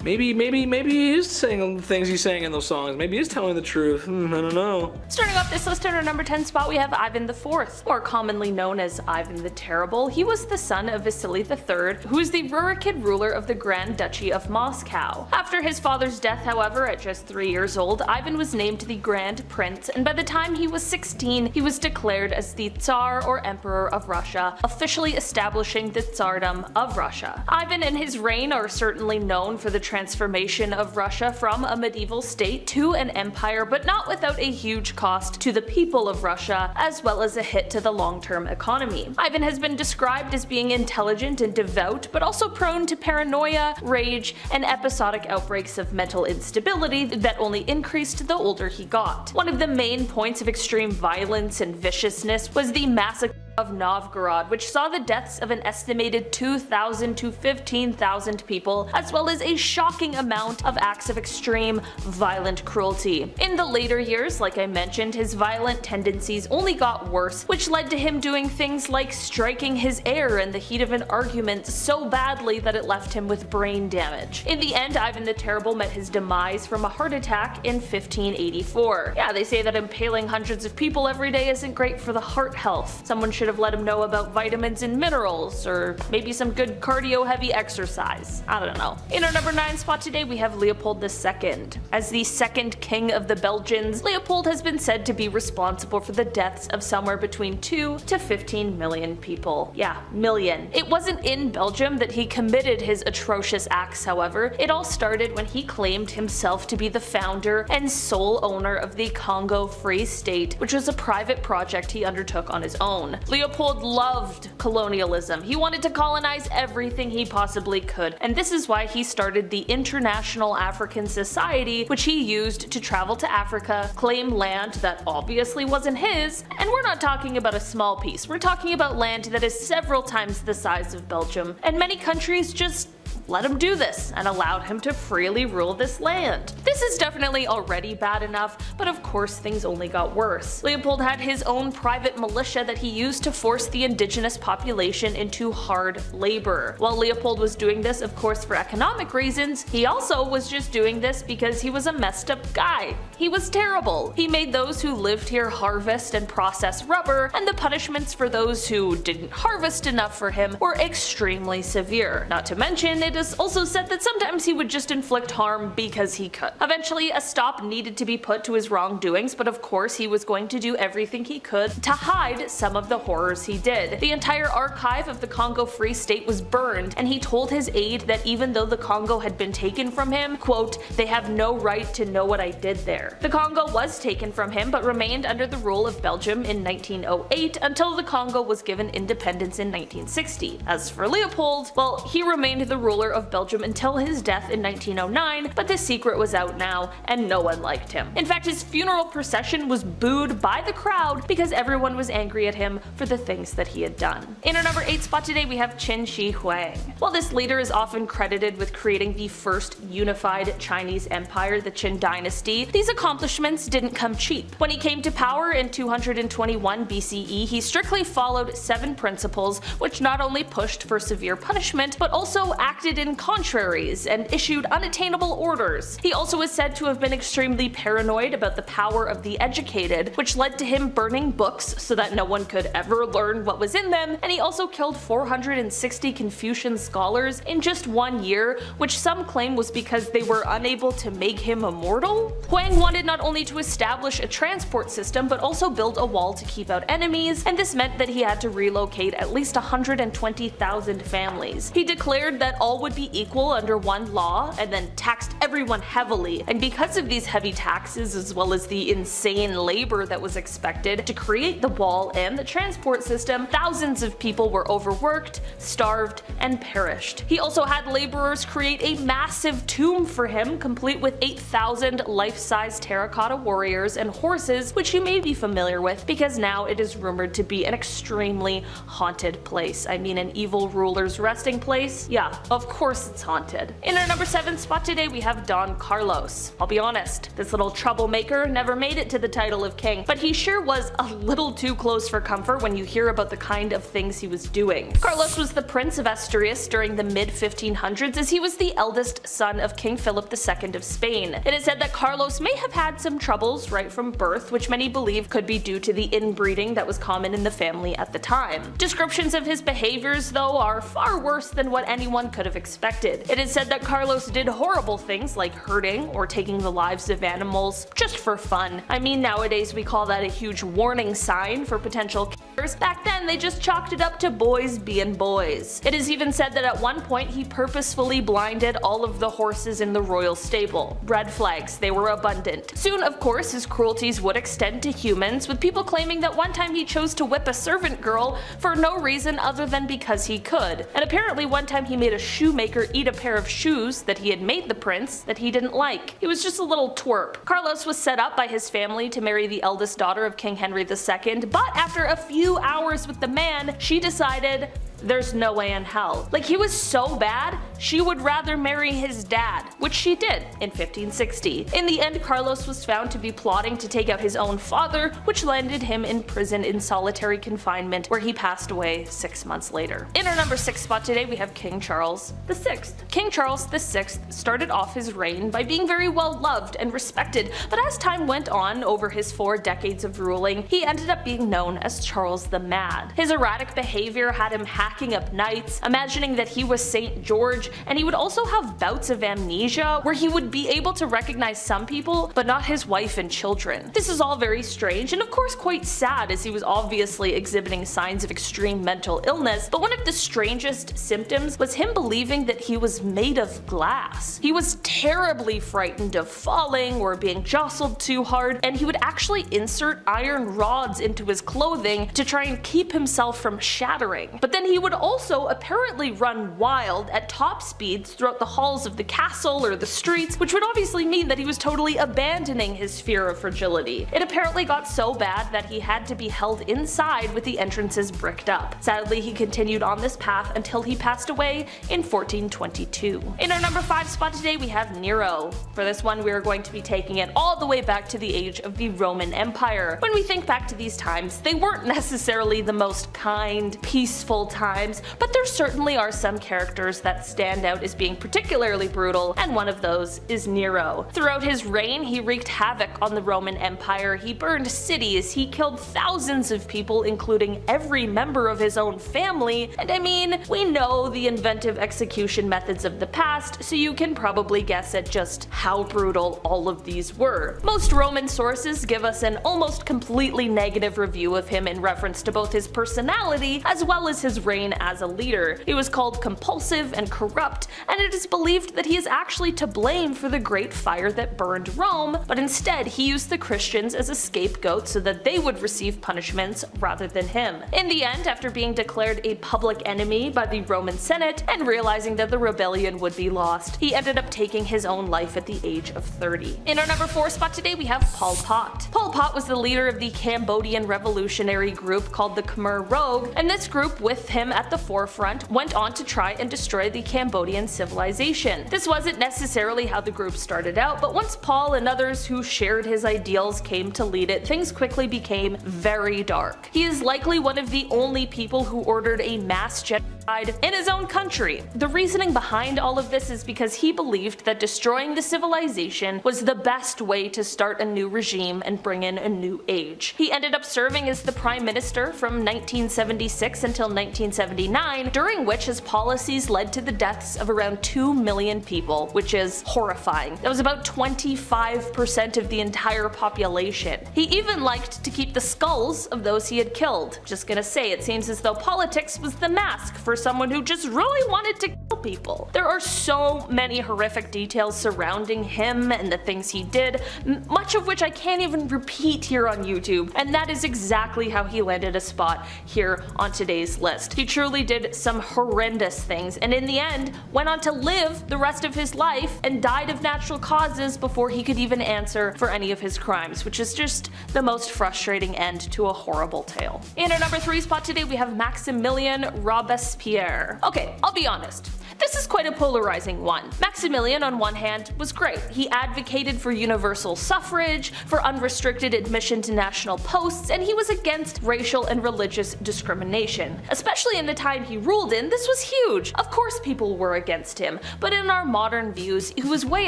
Maybe he is saying the things he's saying in those songs. Maybe he's telling the truth. I don't know. Starting off this list at our number 10 spot, we have Ivan IV, more commonly known as Ivan the Terrible. He was the son of Vasily III, who is the Rurikid ruler of the Grand Duchy of Moscow. After his father's death, however, at just 3 years old, Ivan was named the Grand Prince, and by the time he was 16, he was declared as the Tsar or Emperor of Russia, officially establishing the Tsardom of Russia. Ivan and his reign are certainly known for the transformation of Russia from a medieval state to an empire, but not without a huge cost to the people of Russia, as well as a hit to the long-term economy. Ivan has been described as being intelligent and devout, but also prone to paranoia, rage, and episodic outbreaks of mental instability that only increased the older he got. One of the main points of extreme violence and viciousness was the massacre of Novgorod, which saw the deaths of an estimated 2,000 to 15,000 people, as well as a shocking amount of acts of extreme, violent cruelty. In the later years, like I mentioned, his violent tendencies only got worse, which led to him doing things like striking his heir in the heat of an argument so badly that it left him with brain damage. In the end, Ivan the Terrible met his demise from a heart attack in 1584. Yeah, they say that impaling hundreds of people every day isn't great for the heart health. Someone should should have let him know about vitamins and minerals, or maybe some good cardio-heavy exercise. I don't know. In our number 9 spot today, we have Leopold II. As the second king of the Belgians, Leopold has been said to be responsible for the deaths of somewhere between 2 to 15 million people. Yeah, million. It wasn't in Belgium that he committed his atrocious acts, however. It all started when he claimed himself to be the founder and sole owner of the Congo Free State, which was a private project he undertook on his own. Leopold loved colonialism. He wanted to colonize everything he possibly could, and this is why he started the International African Society, which he used to travel to Africa, claim land that obviously wasn't his, and we're not talking about a small piece, we're talking about land that is several times the size of Belgium, and many countries just let him do this and allowed him to freely rule this land. This is definitely already bad enough, but of course things only got worse. Leopold had his own private militia that he used to force the indigenous population into hard labor. While Leopold was doing this, of course, for economic reasons, he also was just doing this because he was a messed up guy. He was terrible. He made those who lived here harvest and process rubber, and the punishments for those who didn't harvest enough for him were extremely severe. Not to mention, it is also said that sometimes he would just inflict harm because he could. Eventually, a stop needed to be put to his wrongdoings, but of course he was going to do everything he could to hide some of the horrors he did. The entire archive of the Congo Free State was burned, and he told his aide that even though the Congo had been taken from him, quote, "they have no right to know what I did there." The Congo was taken from him, but remained under the rule of Belgium in 1908 until the Congo was given independence in 1960. As for Leopold, well, he remained the ruler of Belgium until his death in 1909, but the secret was out now, and no one liked him. In fact, his funeral procession was booed by the crowd because everyone was angry at him for the things that he had done. In our number 8 spot today, we have Qin Shi Huang. While this leader is often credited with creating the first unified Chinese empire, the Qin dynasty, these accomplishments didn't come cheap. When he came to power in 221 BCE, he strictly followed 7 principles, which not only pushed for severe punishment, but also acted in contraries and issued unattainable orders. He also is said to have been extremely paranoid about the power of the educated, which led to him burning books so that no one could ever learn what was in them, and he also killed 460 Confucian scholars in just 1 year, which some claim was because they were unable to make him immortal. Huang wanted not only to establish a transport system, but also build a wall to keep out enemies, and this meant that he had to relocate at least 120,000 families. He declared that all would be equal under one law, and then taxed everyone heavily, and because of these heavy taxes as well as the insane labor that was expected to create the wall and the transport system, thousands of people were overworked, starved, and perished. He also had laborers create a massive tomb for him, complete with 8,000 life-size terracotta warriors and horses, which you may be familiar with because now it is rumored to be an extremely haunted place. I mean, an evil ruler's resting place? Yeah, of course it's haunted. In our number 7 spot today, we have Don Carlos. I'll be honest, this little troublemaker never made it to the title of king, but he sure was a little too close for comfort when you hear about the kind of things he was doing. Carlos was the Prince of Asturias during the mid-1500s, as he was the eldest son of King Philip II of Spain. It is said that Carlos may have had some troubles right from birth, which many believe could be due to the inbreeding that was common in the family at the time. Descriptions of his behaviors, though, are far worse than what anyone could have expected. It is said that Carlos did horrible things like hurting or taking the lives of animals just for fun. I mean, nowadays we call that a huge warning sign for potential killers. Back then they just chalked it up to boys being boys. It is even said that at one point he purposefully blinded all of the horses in the royal stable. Red flags, they were abundant. Soon, of course, his cruelties would extend to humans, with people claiming that one time he chose to whip a servant girl for no reason other than because he could. And apparently one time he made a shoemaker eat a pair of shoes that he had made the prince that he didn't like. He was just a little twerp. Carlos was set up by his family to marry the eldest daughter of King Henry II, but after a few hours with the man, she decided there's no way in hell. Like, he was so bad she would rather marry his dad, which she did in 1560. In the end, Carlos was found to be plotting to take out his own father, which landed him in prison in solitary confinement, where he passed away 6 months later. In our number 6 spot today, we have King Charles VI. King Charles VI started off his reign by being very well loved and respected, but as time went on over his 4 decades of ruling, he ended up being known as Charles the Mad. His erratic behavior had him hacking up knights, imagining that he was St. George, and he would also have bouts of amnesia where he would be able to recognize some people but not his wife and children. This is all very strange and of course quite sad, as he was obviously exhibiting signs of extreme mental illness, but one of the strangest symptoms was him believing that he was made of glass. He was terribly frightened of falling or being jostled too hard, and he would actually insert iron rods into his clothing to try and keep himself from shattering. But then he would also apparently run wild at top speeds throughout the halls of the castle or the streets, which would obviously mean that he was totally abandoning his fear of fragility. It apparently got so bad that he had to be held inside with the entrances bricked up. Sadly, he continued on this path until he passed away in 1422. In our number 5 spot today, we have Nero. For this one, we are going to be taking it all the way back to the age of the Roman Empire. When we think back to these times, they weren't necessarily the most kind, peaceful times, but there certainly are some characters that stand out as being particularly brutal, and one of those is Nero. Throughout his reign, he wreaked havoc on the Roman Empire. He burned cities, he killed thousands of people, including every member of his own family, and I mean, we know the inventive execution methods of the past, so you can probably guess at just how brutal all of these were. Most Roman sources give us an almost completely negative review of him in reference to both his personality as well as his reign as a leader. He was called compulsive and corrupt, and it is believed that he is actually to blame for the great fire that burned Rome, but instead he used the Christians as a scapegoat so that they would receive punishments rather than him. In the end, after being declared a public enemy by the Roman Senate and realizing that the rebellion would be lost, he ended up taking his own life at the age of 30. In our number 4 spot today, we have Pol Pot. Pol Pot was the leader of the Cambodian revolutionary group called the Khmer Rouge, and this group, with him at the forefront, went on to try and destroy the Cambodian civilization. This wasn't necessarily how the group started out, but once Paul and others who shared his ideals came to lead it, things quickly became very dark. He is likely one of the only people who ordered a mass genocide in his own country. The reasoning behind all of this is because he believed that destroying the civilization was the best way to start a new regime and bring in a new age. He ended up serving as the prime minister from 1976 until 1979, during which his policies led to the deaths of around 2 million people, which is horrifying. That was about 25% of the entire population. He even liked to keep the skulls of those he had killed. Just gonna say, it seems as though politics was the mask for someone who just really wanted to kill people. There are so many horrific details surrounding him and the things he did, much of which I can't even repeat here on YouTube, and that is exactly how he landed a spot here on today's list. He truly did some horrendous things, and in the end went on to live the rest of his life and died of natural causes before he could even answer for any of his crimes, which is just the most frustrating end to a horrible tale. In our number 3 spot today, we have Maximilien Robespierre. Okay, I'll be honest. This is quite a polarizing one. Maximilian, on one hand, was great. He advocated for universal suffrage, for unrestricted admission to national posts, and he was against racial and religious discrimination. Especially in the time he ruled in, this was huge. Of course people were against him, but in our modern views, he was way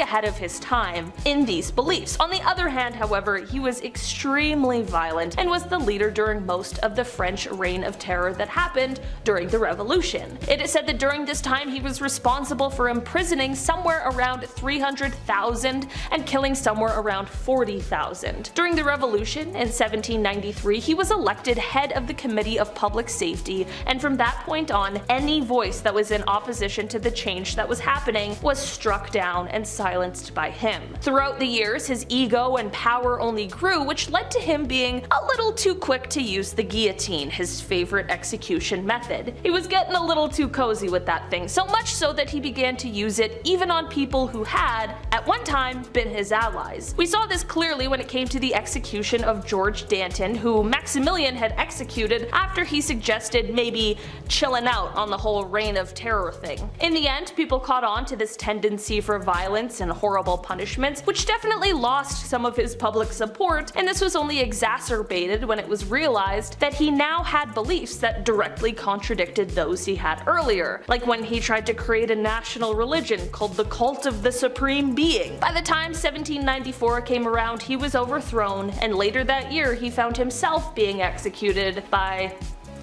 ahead of his time in these beliefs. On the other hand, however, he was extremely violent and was the leader during most of the French reign of terror that happened during the Revolution. It is said that during this time he was responsible for imprisoning somewhere around 300,000 and killing somewhere around 40,000. During the Revolution in 1793, he was elected head of the Committee of Public Safety, and from that point on, any voice that was in opposition to the change that was happening was struck down and silenced by him. Throughout the years, his ego and power only grew, which led to him being a little too quick to use the guillotine, his favorite execution method. He was getting a little too cozy with that thing, so much much so that he began to use it even on people who had, at one time, been his allies. We saw this clearly when it came to the execution of George Danton, who Maximilian had executed after he suggested maybe chilling out on the whole reign of terror thing. In the end, people caught on to this tendency for violence and horrible punishments, which definitely lost some of his public support, and this was only exacerbated when it was realized that he now had beliefs that directly contradicted those he had earlier, like when he tried to create a national religion called the Cult of the Supreme Being. By the time 1794 came around, he was overthrown, and later that year he found himself being executed by,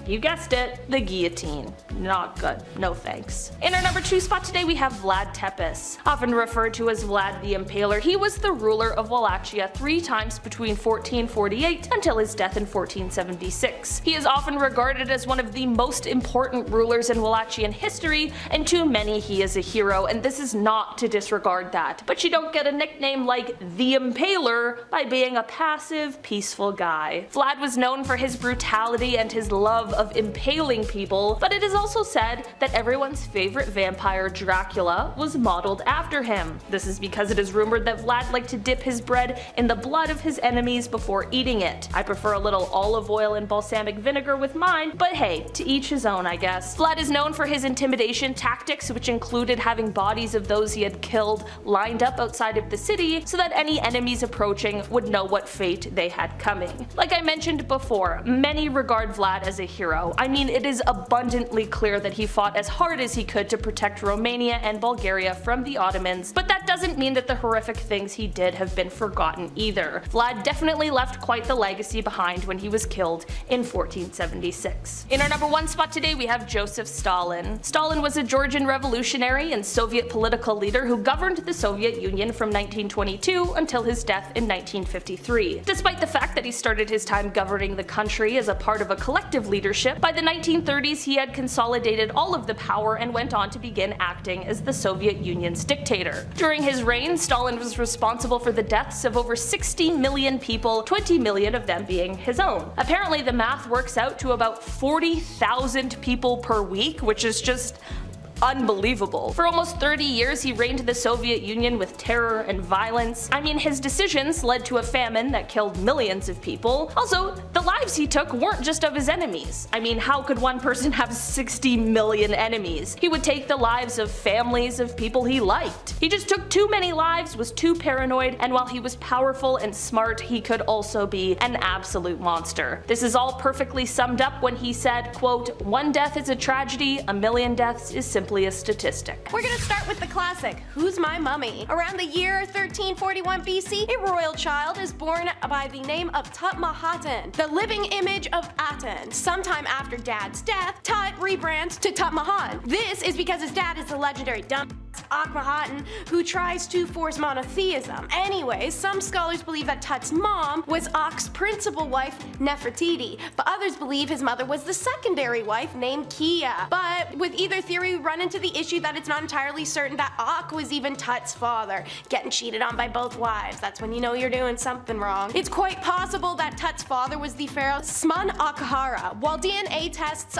you guessed it, the guillotine. Not good. No thanks. In our number 2 spot today we have Vlad Tepes. Often referred to as Vlad the Impaler, he was the ruler of Wallachia 3 times between 1448 until his death in 1476. He is often regarded as one of the most important rulers in Wallachian history, and to many he is a hero, and this is not to disregard that. But you don't get a nickname like the Impaler by being a passive, peaceful guy. Vlad was known for his brutality and his love of impaling people, but it is also said that everyone's favorite vampire, Dracula, was modeled after him. This is because it is rumored that Vlad liked to dip his bread in the blood of his enemies before eating it. I prefer a little olive oil and balsamic vinegar with mine, but hey, to each his own, I guess. Vlad is known for his intimidation tactics, which included having bodies of those he had killed lined up outside of the city so that any enemies approaching would know what fate they had coming. Like I mentioned before, many regard Vlad as a hero. I mean, it is abundantly clear that he fought as hard as he could to protect Romania and Bulgaria from the Ottomans, but that doesn't mean that the horrific things he did have been forgotten either. Vlad definitely left quite the legacy behind when he was killed in 1476. In our number 1 spot today we have Joseph Stalin. Stalin was a Georgian revolutionary and Soviet political leader who governed the Soviet Union from 1922 until his death in 1953. Despite the fact that he started his time governing the country as a part of a collective leadership, by the 1930s he had consolidated all of the power and went on to begin acting as the Soviet Union's dictator. During his reign, Stalin was responsible for the deaths of over 60 million people, 20 million of them being his own. Apparently the math works out to about 40,000 people per week, which is just unbelievable. For almost 30 years he reigned the Soviet Union with terror and violence. I mean, his decisions led to a famine that killed millions of people. Also, the lives he took weren't just of his enemies. I mean, how could one person have 60 million enemies? He would take the lives of families of people he liked. He just took too many lives, was too paranoid, and while he was powerful and smart, he could also be an absolute monster. This is all perfectly summed up when he said, quote, "One death is a tragedy, a million deaths is simply a statistic." We're gonna start with the classic, Who's My Mummy? Around the year 1341 BC, a royal child is born by the name of Tut-Mahatan, the living image of Aten. Sometime after Dad's death, Tut rebrands to Tut-Mahan. This is because his dad is the legendary dumb Akhenaten, who tries to force monotheism. Anyways, some scholars believe that Tut's mom was Ak's principal wife, Nefertiti, but others believe his mother was the secondary wife named Kia. But with either theory, we run into the issue that it's not entirely certain that Ak was even Tut's father. Getting cheated on by both wives, that's when you know you're doing something wrong. It's quite possible that Tut's father was the pharaoh Smun Akhara. While DNA tests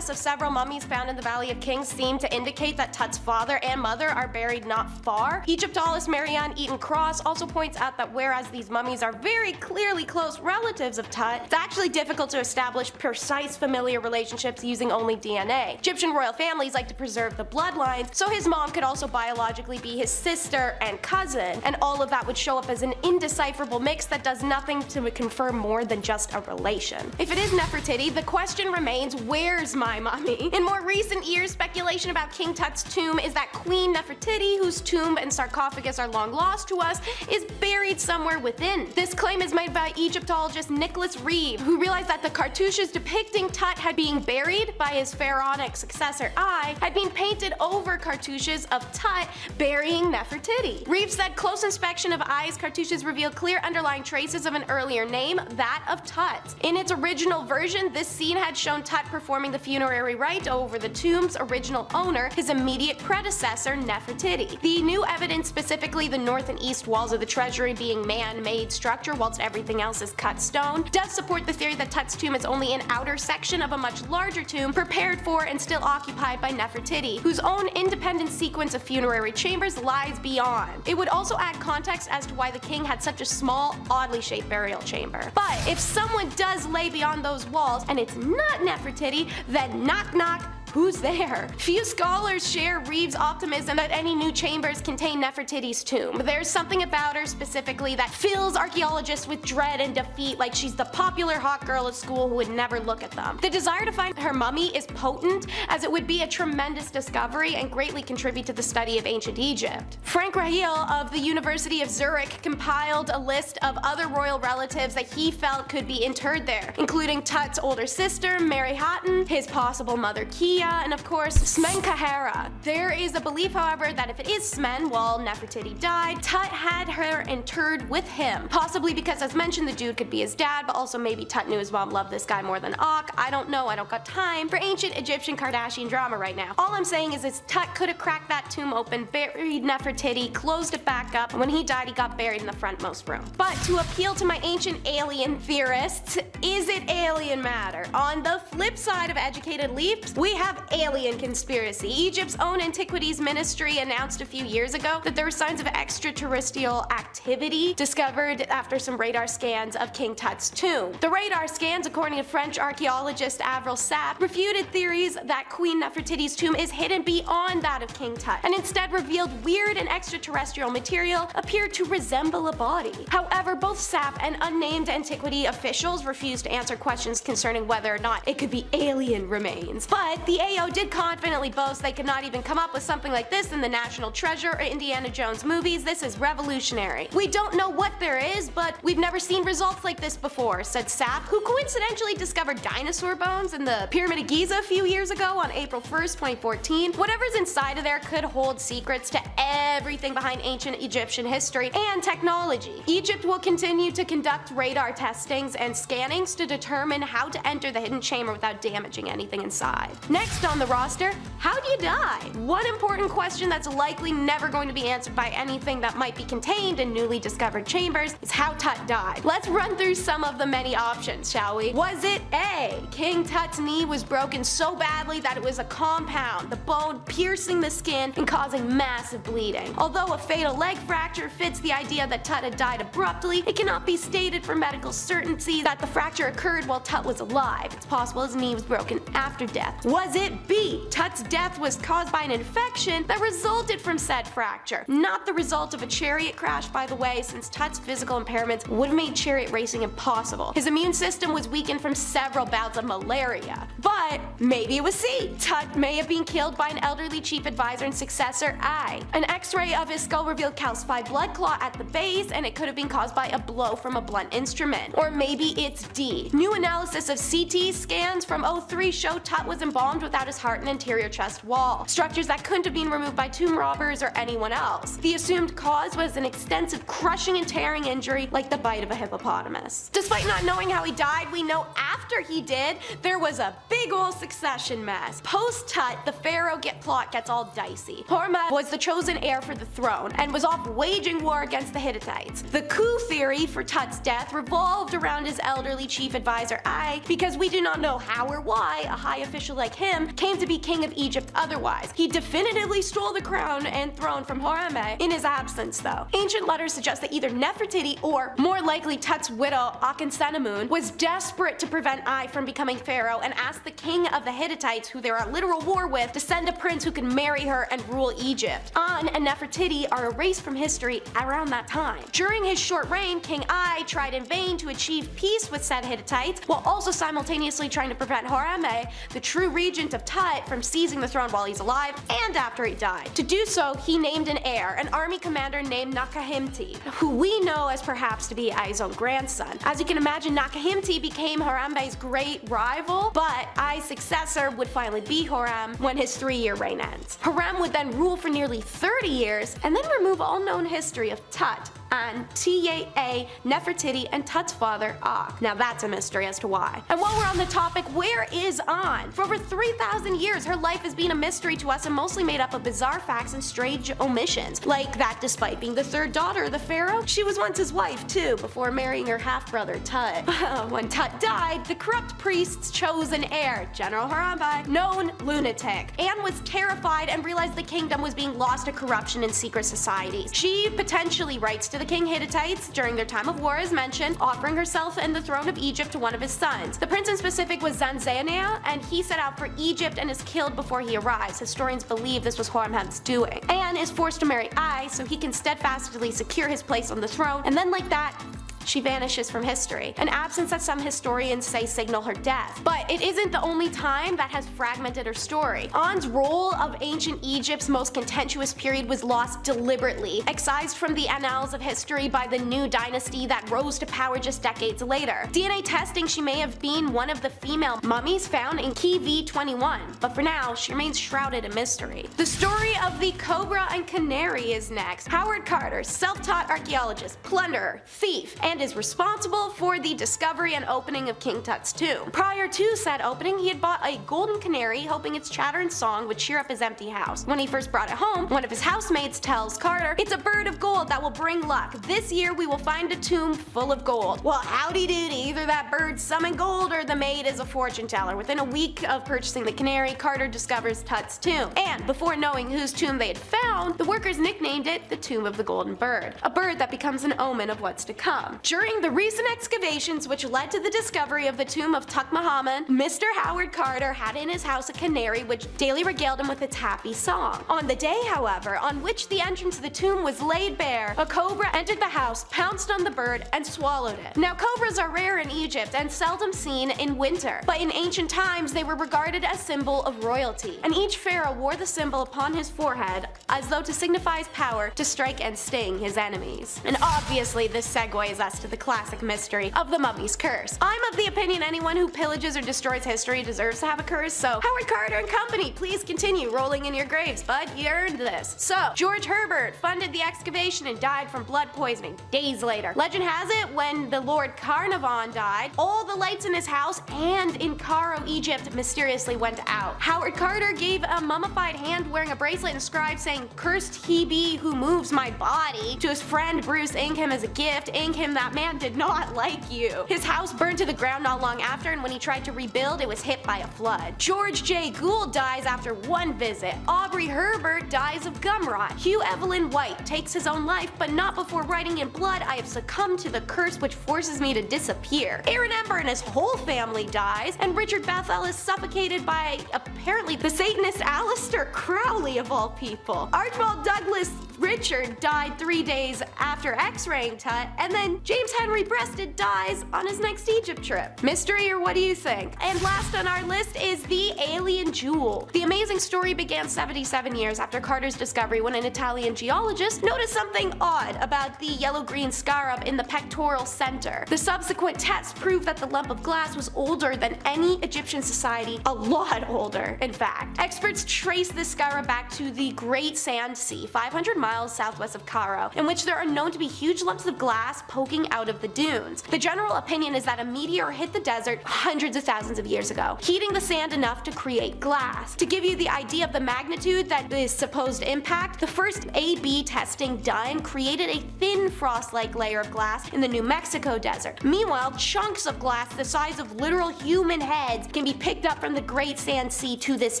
of several mummies found in the Valley of Kings seem to indicate that Tut's father and mother are buried not far, Egyptologist Marianne Eaton Cross also points out that whereas these mummies are very clearly close relatives of Tut, it's actually difficult to establish precise familiar relationships using only DNA. Egyptian royal families like to preserve the bloodlines, so his mom could also biologically be his sister and cousin, and all of that would show up as an indecipherable mix that does nothing to confirm more than just a relation. If it is Nefertiti, the question remains, where's my mummy? In more recent years, speculation about King Tut's tomb is that Queen Nefertiti, whose tomb and sarcophagus are long lost to us, is buried somewhere within. This claim is made by Egyptologist Nicholas Reeve, who realized that the cartouches depicting Tut had being buried by his pharaonic successor Ai had been painted over cartouches of Tut burying Nefertiti. Reeve said close inspection of Ai's cartouches revealed clear underlying traces of an earlier name, that of Tut. In its original version, this scene had shown Tut performing the funerary rite over the tomb's original owner, his immediate predecessor, Nefertiti. The new evidence, specifically the north and east walls of the treasury being man-made structure whilst everything else is cut stone, does support the theory that Tut's tomb is only an outer section of a much larger tomb prepared for and still occupied by Nefertiti, whose own independent sequence of funerary chambers lies beyond. It would also add context as to why the king had such a small, oddly shaped burial chamber. But if someone does lay beyond those walls and it's not Nefertiti, then knock knock, who's there? Few scholars share Reeves' optimism that any new chambers contain Nefertiti's tomb. There's something about her specifically that fills archaeologists with dread and defeat, like she's the popular hot girl at school who would never look at them. The desire to find her mummy is potent, as it would be a tremendous discovery and greatly contribute to the study of ancient Egypt. Frank Rahel of the University of Zurich compiled a list of other royal relatives that he felt could be interred there, including Tut's older sister, Mary Hatton, his possible mother Kia, and of course Smenkahera. There is a belief, however, that if it is Smen, while Nefertiti died, Tut had her interred with him. Possibly because, as mentioned, the dude could be his dad, but also maybe Tut knew his mom loved this guy more than Ak. I don't know, I don't got time for ancient Egyptian Kardashian drama right now. All I'm saying is Tut could have cracked that tomb open, buried Nefertiti, closed it back up, and when he died he got buried in the frontmost room. But to appeal to my ancient alien theorists, is it alien matter? On the flip side of educated leaps, we have alien conspiracy. Egypt's own antiquities ministry announced a few years ago that there were signs of extraterrestrial activity discovered after some radar scans of King Tut's tomb. The radar scans, according to French archaeologist Avril Sapp, refuted theories that Queen Nefertiti's tomb is hidden beyond that of King Tut, and instead revealed weird and extraterrestrial material appeared to resemble a body. However, both Sapp and unnamed antiquity officials refused to answer questions concerning whether or not it could be alien remains. But the AO did confidently boast they could not even come up with something like this in the National Treasure or Indiana Jones movies. This is revolutionary. We don't know what there is, but we've never seen results like this before, said Sapp, who coincidentally discovered dinosaur bones in the Pyramid of Giza a few years ago on April 1st, 2014. Whatever's inside of there could hold secrets to everything behind ancient Egyptian history and technology. Egypt will continue to conduct radar testings and scannings to determine how to enter the hidden chamber without damaging anything inside. Next on the roster, how do you die? One important question that's likely never going to be answered by anything that might be contained in newly discovered chambers is how Tut died. Let's run through some of the many options, shall we? Was it A, King Tut's knee was broken so badly that it was a compound, the bone piercing the skin and causing massive bleeding? Although a fatal leg fracture fits the idea that Tut had died abruptly, it cannot be stated for medical certainty that the fracture occurred while Tut was alive. It's possible his knee was broken after death. Was it B, Tut's death was caused by an infection that resulted from said fracture? Not the result of a chariot crash, by the way, since Tut's physical impairments would have made chariot racing impossible. His immune system was weakened from several bouts of malaria. But maybe it was C, Tut may have been killed by an elderly chief advisor and successor I. An x-ray of his skull revealed calcified blood clot at the base, and it could have been caused by a blow from a blunt instrument. Or maybe it's D. New analysis of CT scans from 03 show Tut was embalmed without his heart and anterior chest wall, structures that couldn't have been removed by tomb robbers or anyone else. The assumed cause was an extensive crushing and tearing injury like the bite of a hippopotamus. Despite not knowing how he died, we know after he did, there was a big ol' succession mess. Post Tut, the pharaoh plot gets all dicey. Horma was the chosen heir for the throne and was off waging war against the Hittites. The coup theory for Tut's death revolved around his elderly chief advisor Ai, because we do not know how or why a high official like him came to be king of Egypt otherwise. He definitively stole the crown and throne from Horeme in his absence though. Ancient letters suggest that either Nefertiti or, more likely, Tut's widow Akhenaten was desperate to prevent Ai from becoming pharaoh and asked the king of the Hittites, who they're at literal war with, to send a prince who could marry her and rule Egypt. An and Nefertiti are erased from history around that time. During his short reign, King Ai tried in vain to achieve peace with said Hittites, while also simultaneously trying to prevent Horeme, the true regent of Tut, from seizing the throne while he's alive and after he died. To do so, he named an heir, an army commander named Nakahimti, who we know as perhaps to be Ai's own grandson. As you can imagine, Nakahimti became Horeme's great rival, but Ai's successor would finally be Horem when his 3-year reign ends. Horem would then rule for nearly 30 years and then remove all known history of Tut and Taa, Nefertiti, and Tut's father, Akh. Now that's a mystery as to why. And while we're on the topic, where is An? For over 3,000 years, her life has been a mystery to us and mostly made up of bizarre facts and strange omissions. Like that despite being the third daughter of the pharaoh, she was once his wife too, before marrying her half-brother Tut. When Tut died, the corrupt priests chose an heir, General Harambe, known lunatic. Anne was terrified and realized the kingdom was being lost to corruption and secret societies. She potentially writes to the King Hittites during their time of war as mentioned, offering herself and the throne of Egypt to one of his sons. The prince in specific was Zanzanea, and he set out for Egypt and is killed before he arrives. Historians believe this was Horemheb's doing. Anne is forced to marry Ai so he can steadfastly secure his place on the throne, and then like that, she vanishes from history, an absence that some historians say signal her death. But it isn't the only time that has fragmented her story. An's role of ancient Egypt's most contentious period was lost deliberately, excised from the annals of history by the new dynasty that rose to power just decades later. DNA testing she may have been one of the female mummies found in Key V21, but for now, she remains shrouded in mystery. The story of the Cobra and Canary is next. Howard Carter, self-taught archaeologist, plunderer, thief, and is responsible for the discovery and opening of King Tut's tomb. Prior to said opening, he had bought a golden canary, hoping its chatter and song would cheer up his empty house. When he first brought it home, one of his housemates tells Carter, "It's a bird of gold that will bring luck. This year we will find a tomb full of gold." Well, howdy doody, either that bird summoned gold or the maid is a fortune teller. Within a week of purchasing the canary, Carter discovers Tut's tomb. And before knowing whose tomb they had found, the workers nicknamed it the Tomb of the Golden Bird, a bird that becomes an omen of what's to come. During the recent excavations which led to the discovery of the tomb of Tutankhamun, Mr. Howard Carter had in his house a canary which daily regaled him with its happy song. On the day, however, on which the entrance to the tomb was laid bare, a cobra entered the house, pounced on the bird, and swallowed it. Now, cobras are rare in Egypt and seldom seen in winter, but in ancient times they were regarded as symbol of royalty, and each pharaoh wore the symbol upon his forehead as though to signify his power to strike and sting his enemies. And obviously this segues us to the classic mystery of the mummy's curse. I'm of the opinion anyone who pillages or destroys history deserves to have a curse, so Howard Carter and company, please continue rolling in your graves, bud. You earned this. So, George Herbert funded the excavation and died from blood poisoning days later. Legend has it, when the Lord Carnarvon died, all the lights in his house and in Cairo, Egypt mysteriously went out. Howard Carter gave a mummified hand wearing a bracelet inscribed saying, "Cursed he be who moves my body," to his friend Bruce Ingham as a gift. Ingham, that man did not like you. His house burned to the ground not long after, and when he tried to rebuild, it was hit by a flood. George J. Gould dies after one visit. Aubrey Herbert dies of gum rot. Hugh Evelyn White takes his own life, but not before writing in blood, "I have succumbed to the curse which forces me to disappear." Aaron Ember and his whole family dies, and Richard Bethel is suffocated by apparently the Satanist Aleister Crowley of all people. Archibald Douglas Richard died 3 days after x-raying Tut, and then James Henry Breasted dies on his next Egypt trip. Mystery, or what do you think? And last on our list is the alien jewel. The amazing story began 77 years after Carter's discovery, when an Italian geologist noticed something odd about the yellow-green scarab in the pectoral center. The subsequent tests proved that the lump of glass was older than any Egyptian society, a lot older, in fact. Experts traced this scarab back to the Great Sand Sea, 500 miles southwest of Cairo, in which there are known to be huge lumps of glass poking out of the dunes. The general opinion is that a meteor hit the desert hundreds of thousands of years ago, heating the sand enough to create glass. To give you the idea of the magnitude that this supposed impact, the first A/B testing done created a thin frost-like layer of glass in the New Mexico desert. Meanwhile, chunks of glass the size of literal human heads can be picked up from the Great Sand Sea to this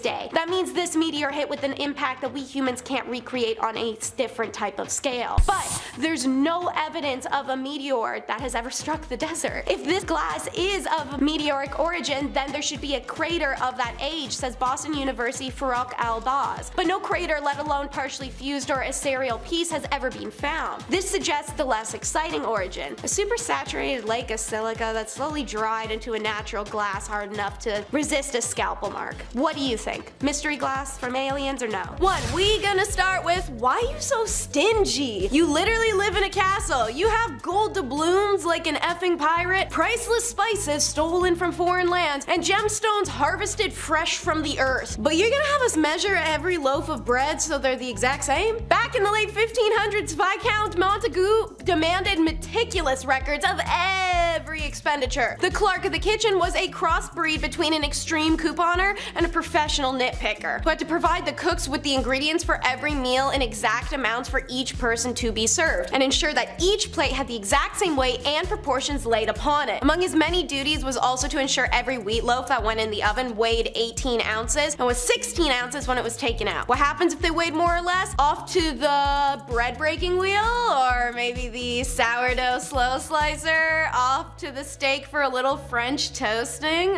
day. That means this meteor hit with an impact that we humans can't recreate on a different type of scale. But there's no evidence of a meteor that has ever struck the desert. If this glass is of meteoric origin, then there should be a crater of that age, says Boston University Farouk Al-Baz. But no crater, let alone partially fused or a serial piece, has ever been found. This suggests the less exciting origin, a supersaturated lake of silica that slowly dried into a natural glass hard enough to resist a scalpel mark. What do you think? Mystery glass from aliens or no? 1. We gonna start with, why are you so stingy? You literally live in a castle. You have gold doubloons like an effing pirate, priceless spices stolen from foreign lands, and gemstones harvested fresh from the earth. But you're gonna have us measure every loaf of bread so they're the exact same? Back in the late 1500s, Viscount Montagu demanded meticulous records of every expenditure. The clerk of the kitchen was a crossbreed between an extreme couponer and a professional nitpicker, who had to provide the cooks with the ingredients for every meal in exact amounts for each person to be served, and ensure that each plate had the exact same weight and proportions laid upon it. Among his many duties was also to ensure every wheat loaf that went in the oven weighed 18 ounces and was 16 ounces when it was taken out. What happens if they weighed more or less? Off to the bread breaking wheel, or maybe the sourdough slow slicer, off to the steak for a little French toasting,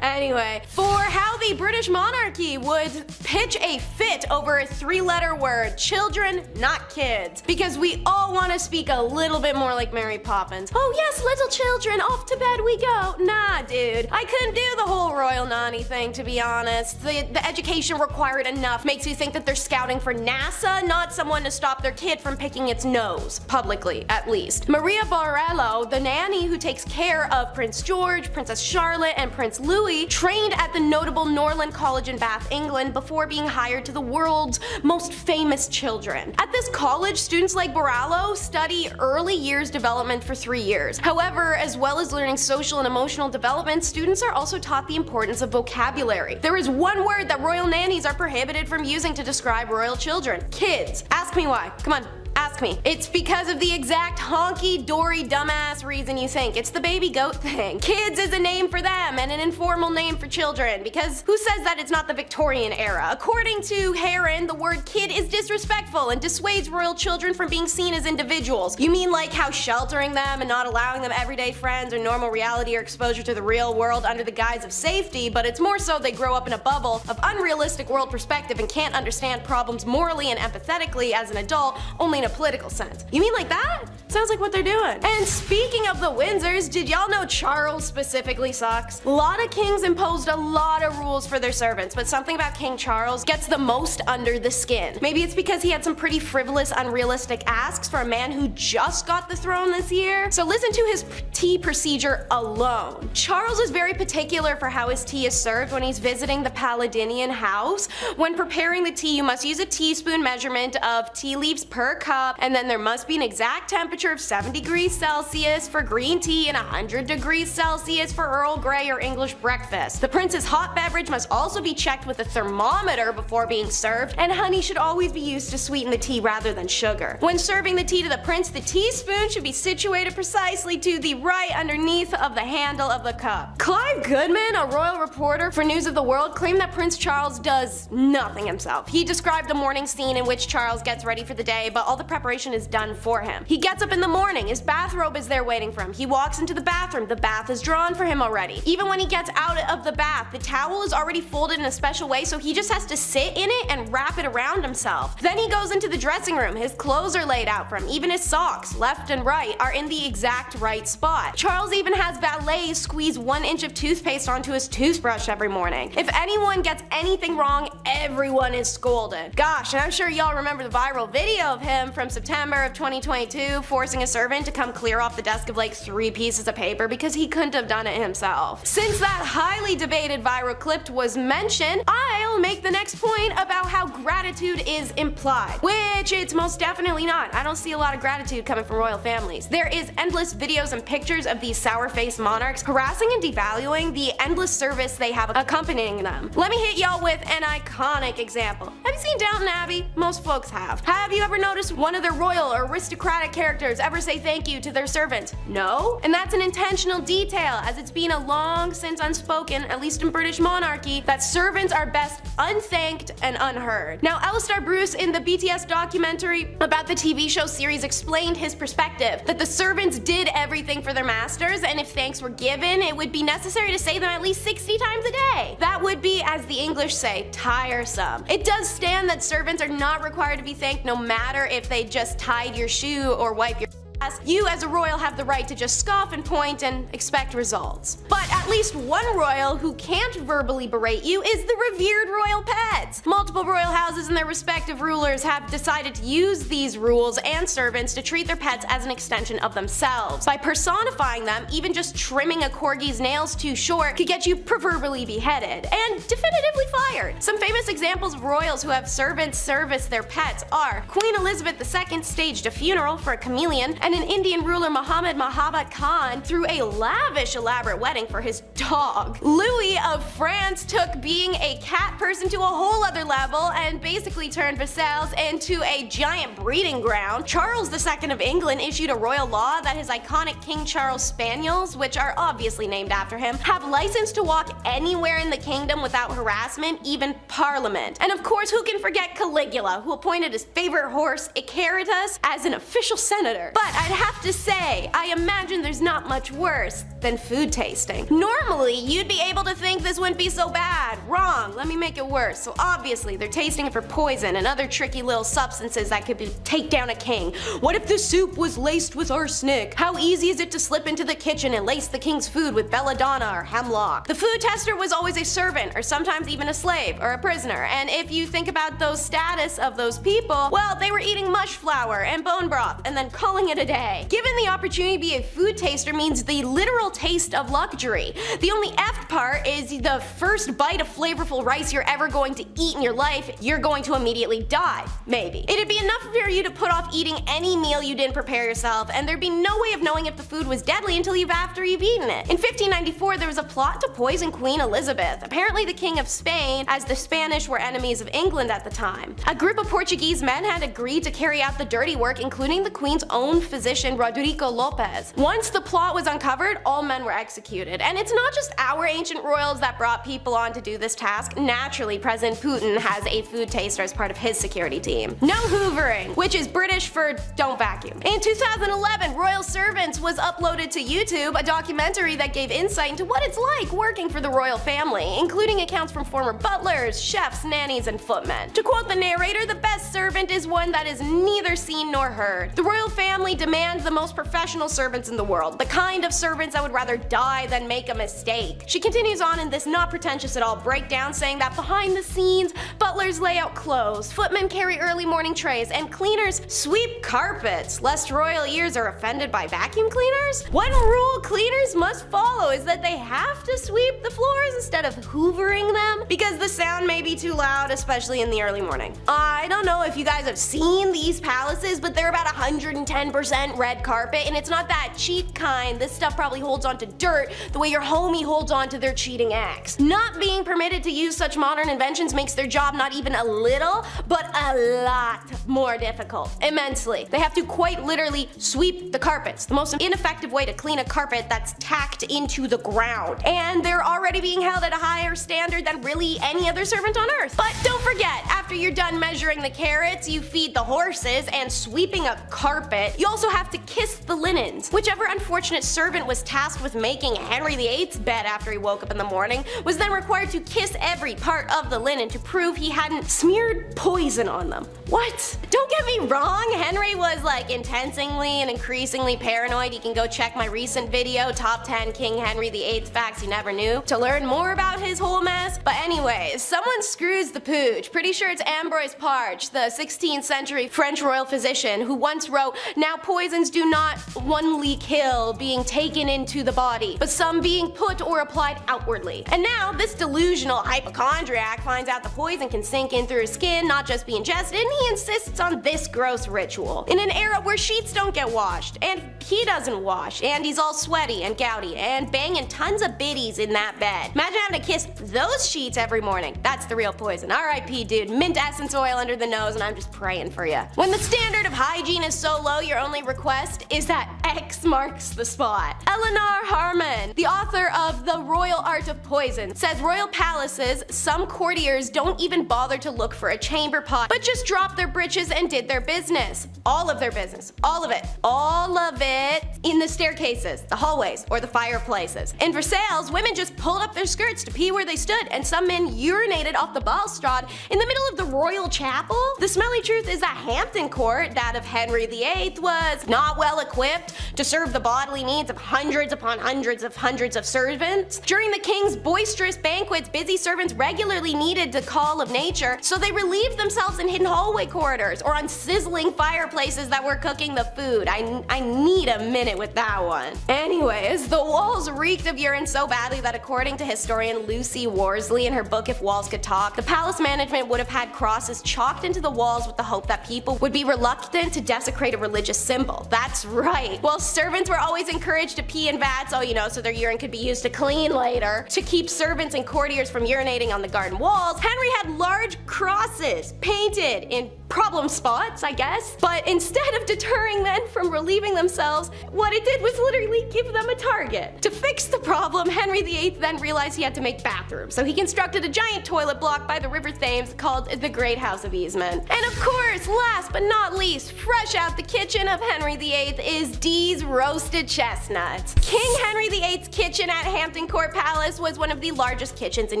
Anyway, for how the British monarchy would pitch a fit over a 3-letter word: children, not kids. Because we all want to speak a little bit more like Mary Poppins. Oh yes, little children, off to bed we go. Nah, dude, I couldn't do the whole royal nanny thing, to be honest. The education required enough makes you think that they're scouting for NASA, not someone to stop their kid from picking its nose. Publicly, at least. Maria Borello, the nanny who takes care of Prince George, Princess Charlotte, and Prince Louis, trained at the notable Norland College in Bath, England, before being hired to the world's most famous children. At this college, students like Borello study early years development for 3 years. However, as well as learning social and emotional development, students are also taught the importance of vocabulary. There is one word that royal nannies are prohibited from using to describe royal children: kids. Ask me why. Come on. Ask me. It's because of the exact honky-dory dumbass reason you think. It's the baby goat thing. Kids is a name for them and an informal name for children, because who says that it's not the Victorian era? According to Heron, the word kid is disrespectful and dissuades royal children from being seen as individuals. You mean like how sheltering them and not allowing them everyday friends or normal reality or exposure to the real world under the guise of safety, but it's more so they grow up in a bubble of unrealistic world perspective and can't understand problems morally and empathetically as an adult, only in a political sense. You mean like that? Sounds like what they're doing. And speaking of the Windsors, did y'all know Charles specifically sucks? A lot of kings imposed a lot of rules for their servants, but something about King Charles gets the most under the skin. Maybe it's because he had some pretty frivolous, unrealistic asks for a man who just got the throne this year. So listen to his tea procedure alone. Charles is very particular for how his tea is served when he's visiting the Paladinian house. When preparing the tea, you must use a teaspoon measurement of tea leaves per cup, and then there must be an exact temperature of 7 degrees Celsius for green tea and 100 degrees Celsius for Earl Grey or English breakfast. The prince's hot beverage must also be checked with a thermometer before being served, and honey should always be used to sweeten the tea rather than sugar. When serving the tea to the prince, the teaspoon should be situated precisely to the right underneath of the handle of the cup. Clive Goodman, a royal reporter for News of the World, claimed that Prince Charles does nothing himself. He described the morning scene in which Charles gets ready for the day, but all the preparation is done for him. He gets up in the morning, his bathrobe is there waiting for him. He walks into the bathroom, the bath is drawn for him already. Even when he gets out of the bath, the towel is already folded in a special way, so he just has to sit in it and wrap it around himself. Then he goes into the dressing room, his clothes are laid out for him, even his socks, left and right, are in the exact right spot. Charles even has valets squeeze 1 inch of toothpaste onto his toothbrush every morning. If anyone gets anything wrong, everyone is scolded. Gosh, and I'm sure y'all remember the viral video of him from September of 2022 forcing a servant to come clear off the desk of like 3 pieces of paper because he couldn't have done it himself. Since that highly debated viral clip was mentioned, I'll make the next point about how gratitude is implied, which it's most definitely not. I don't see a lot of gratitude coming from royal families. There is endless videos and pictures of these sour-faced monarchs harassing and devaluing the endless service they have accompanying them. Let me hit y'all with an iconic example. Have you seen Downton Abbey? Most folks have. Have you ever noticed one of their royal or aristocratic characters ever say thank you to their servant? No? And that's an intentional detail, as it's been a long since unspoken, at least in British monarchy, that servants are best unthanked and unheard. Now, Alistair Bruce in the BTS documentary about the TV show series explained his perspective, that the servants did everything for their masters, and if thanks were given, it would be necessary to say them at least 60 times a day. That would be, as the English say, tiresome. It does stand that servants are not required to be thanked no matter if they just tied your shoe or wipe your ass. You as a royal have the right to just scoff and point and expect results. But at least one royal who can't verbally berate you is the revered royal pets. Multiple multiple royal houses and their respective rulers have decided to use these rules and servants to treat their pets as an extension of themselves. By personifying them, even just trimming a corgi's nails too short could get you proverbially beheaded and definitively fired. Some famous examples of royals who have servants service their pets are Queen Elizabeth II staged a funeral for a chameleon, and an Indian ruler Muhammad Mahabat Khan threw a lavish elaborate wedding for his dog. Louis of France took being a cat person to a whole other level and basically turned Versailles into a giant breeding ground. Charles II of England issued a royal law that his iconic King Charles Spaniels, which are obviously named after him, have license to walk anywhere in the kingdom without harassment, even Parliament. And of course, who can forget Caligula, who appointed his favorite horse, Icarus, as an official senator. But I'd have to say, I imagine there's not much worse than food tasting. Normally, you'd be able to think this wouldn't be so bad. Wrong, let me make it worse. So obviously, they're tasting it for poison and other tricky little substances that could take down a king. What if the soup was laced with arsenic? How easy is it to slip into the kitchen and lace the king's food with belladonna or hemlock? The food tester was always a servant, or sometimes even a slave, or a prisoner, and if you think about those status of those people, well, they were eating mush flour and bone broth and then calling it a day. Given the opportunity to be a food taster means the literal taste of luxury. The only F part is the first bite of flavorful rice you're ever going to eat in your life, you're going to immediately die. Maybe. It'd be enough for you to put off eating any meal you didn't prepare yourself, and there'd be no way of knowing if the food was deadly until after you've eaten it. In 1594, there was a plot to poison Queen Elizabeth, apparently the King of Spain, as the Spanish were enemies of England at the time. A group of Portuguese men had agreed to carry out the dirty work, including the Queen's own physician, Rodrigo Lopez. Once the plot was uncovered, all men were executed. And it's not just our ancient royals that brought people on to do this task. Naturally, President Putin has a food taster as part of his security team. No hoovering, which is British for don't vacuum. In 2011, Royal Servants was uploaded to YouTube, a documentary that gave insight into what it's like working for the royal family, including accounts from former butlers, chefs, nannies, and footmen. To quote the narrator, the best servant is one that is neither seen nor heard. The royal family demands the most professional servants in the world, the kind of servants that would rather die than make a mistake. She continues on in this not pretentious at all breakdown, saying that behind the scenes, butlers lay out clothes, footmen carry early morning trays, and cleaners sweep carpets, lest royal ears are offended by vacuum cleaners. One rule cleaners must follow is that they have to sweep the floors instead of hoovering them, because the sound may be too loud, especially in the early morning. I don't know if you guys have seen these palaces, but they're about 110% red carpet, and it's not that cheap kind. This stuff probably holds on to dirt the way your homie holds on to their cheating ex. Not being permitted to use such modern inventions makes their job not even a little, but a lot more difficult. Immensely. They have to quite literally sweep the carpets, the most ineffective way to clean a carpet that's tacked into the ground. And they're already being held at a higher standard than really any other servant on earth. But don't forget, after you're done measuring the carrots, you feed the horses, and sweeping a carpet, you also have to kiss the linens. Whichever unfortunate servant was tasked with making Henry VIII's bed after he woke up in the morning was then required to kiss every part of the linen to prove he hadn't smeared poison on them. What? Don't get me wrong, Henry was like intensely and increasingly paranoid. You can go check my recent video, Top 10 King Henry VIII Facts You Never Knew, to learn more about his whole mess. But anyways, someone screws the pooch. Pretty sure it's Ambroise Parge, the 16th century French royal physician, who once wrote, "Now poisons do not only kill being taken into the body, but some being put or applied outwardly." And now this delusional hypochondriac finds out the poison can sink in through his skin, not just be ingested, and he insists on this gross ritual. In an era where sheets don't get washed, and he doesn't wash, and he's all sweaty and gouty, and banging tons of biddies in that bed. Imagine having to kiss those sheets every morning. That's the real poison. RIP, dude. Mint essence oil under the nose, and I'm just praying for you. When the standard of hygiene is so low, your only request is that X marks the spot. Eleanor Harmon, the author of The Royal Art of Poison, says royal palaces, some courtiers don't even bother to look for a chamber pot, but just dropped their britches and did their business. All of their business. All of it. All of it in the staircases, the hallways, or the fireplaces. In Versailles, women just pulled up their skirts to pee where they stood, and some men urinated off the balustrade in the middle of the royal chapel? The smelly truth is that Hampton Court, that of Henry VIII, was not well equipped to serve the bodily needs of hundreds upon hundreds of servants. During the king's boisterous banquets, busy servants regularly needed the call of nature, so they relieved themselves in hidden hallway corridors or on sizzling fireplaces that were cooking the food. I need a minute with that one. Anyways, the walls reeked of urine so badly that according to historian Lucy Worsley in her book If Walls Could Talk, the palace management would have had crosses chalked into the walls with the hope that people would be reluctant to desecrate a religious symbol. That's right. Well, servants were always encouraged to pee in vats, so their urine could be used to clean later. To keep servants and courtiers from urinating on the garden walls, Henry had large crosses painted in problem spots, I guess. But instead of deterring men from relieving themselves, what it did was literally give them a target. To fix the problem, Henry VIII then realized he had to make bathrooms, so he constructed a giant toilet block by the River Thames called the Great House of Easement. And of course, last but not least, fresh out the kitchen of Henry VIII is Dee's roasted chestnuts. King Henry VIII's kitchen at Hampton Court Palace was one of the largest kitchens in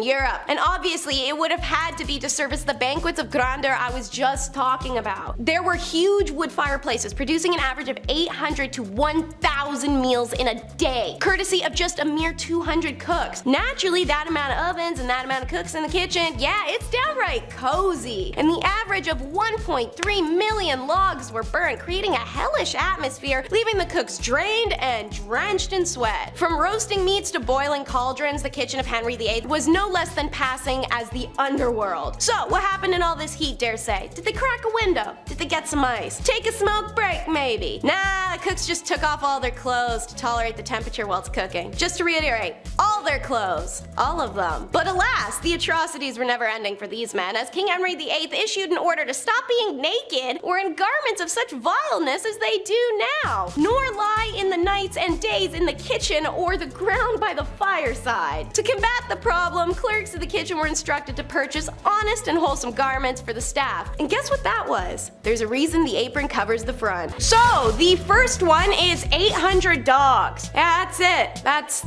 Europe, and obviously it would have had to be to service the banquets of grandeur I was just talking about. There were huge wood fireplaces producing an average of 800 to 1,000 meals in a day, courtesy of just a mere 200 cooks. Naturally, that amount of ovens and that amount of cooks in the kitchen, yeah, it's downright cozy. And the average of 1.3 million logs were burned, creating a hellish atmosphere, leaving the cooks drained and drenched in sweat. From roasting meats to boiling cauldrons, the kitchen of Henry VIII was no less than passing as the underworld. So, what happened in all this heat, dare say? Did they crack a window? Did they get some ice? Take a smoke break, maybe? Nah, the cooks just took off all their clothes to tolerate the temperature while it's cooking. Just to reiterate, all their clothes. All of them. But alas, the atrocities were never ending for these men, as King Henry VIII issued an order to stop being naked or in garments of such vileness as they do now, nor lie in the nights and days in the kitchen or the ground by the fireside. To combat the problem, clerks of the kitchen were instructed to purchase honest and wholesome garments for the staff. And guess what that was? There's a reason the apron covers the front. So, the first one is 800 dogs. Yeah, that's it.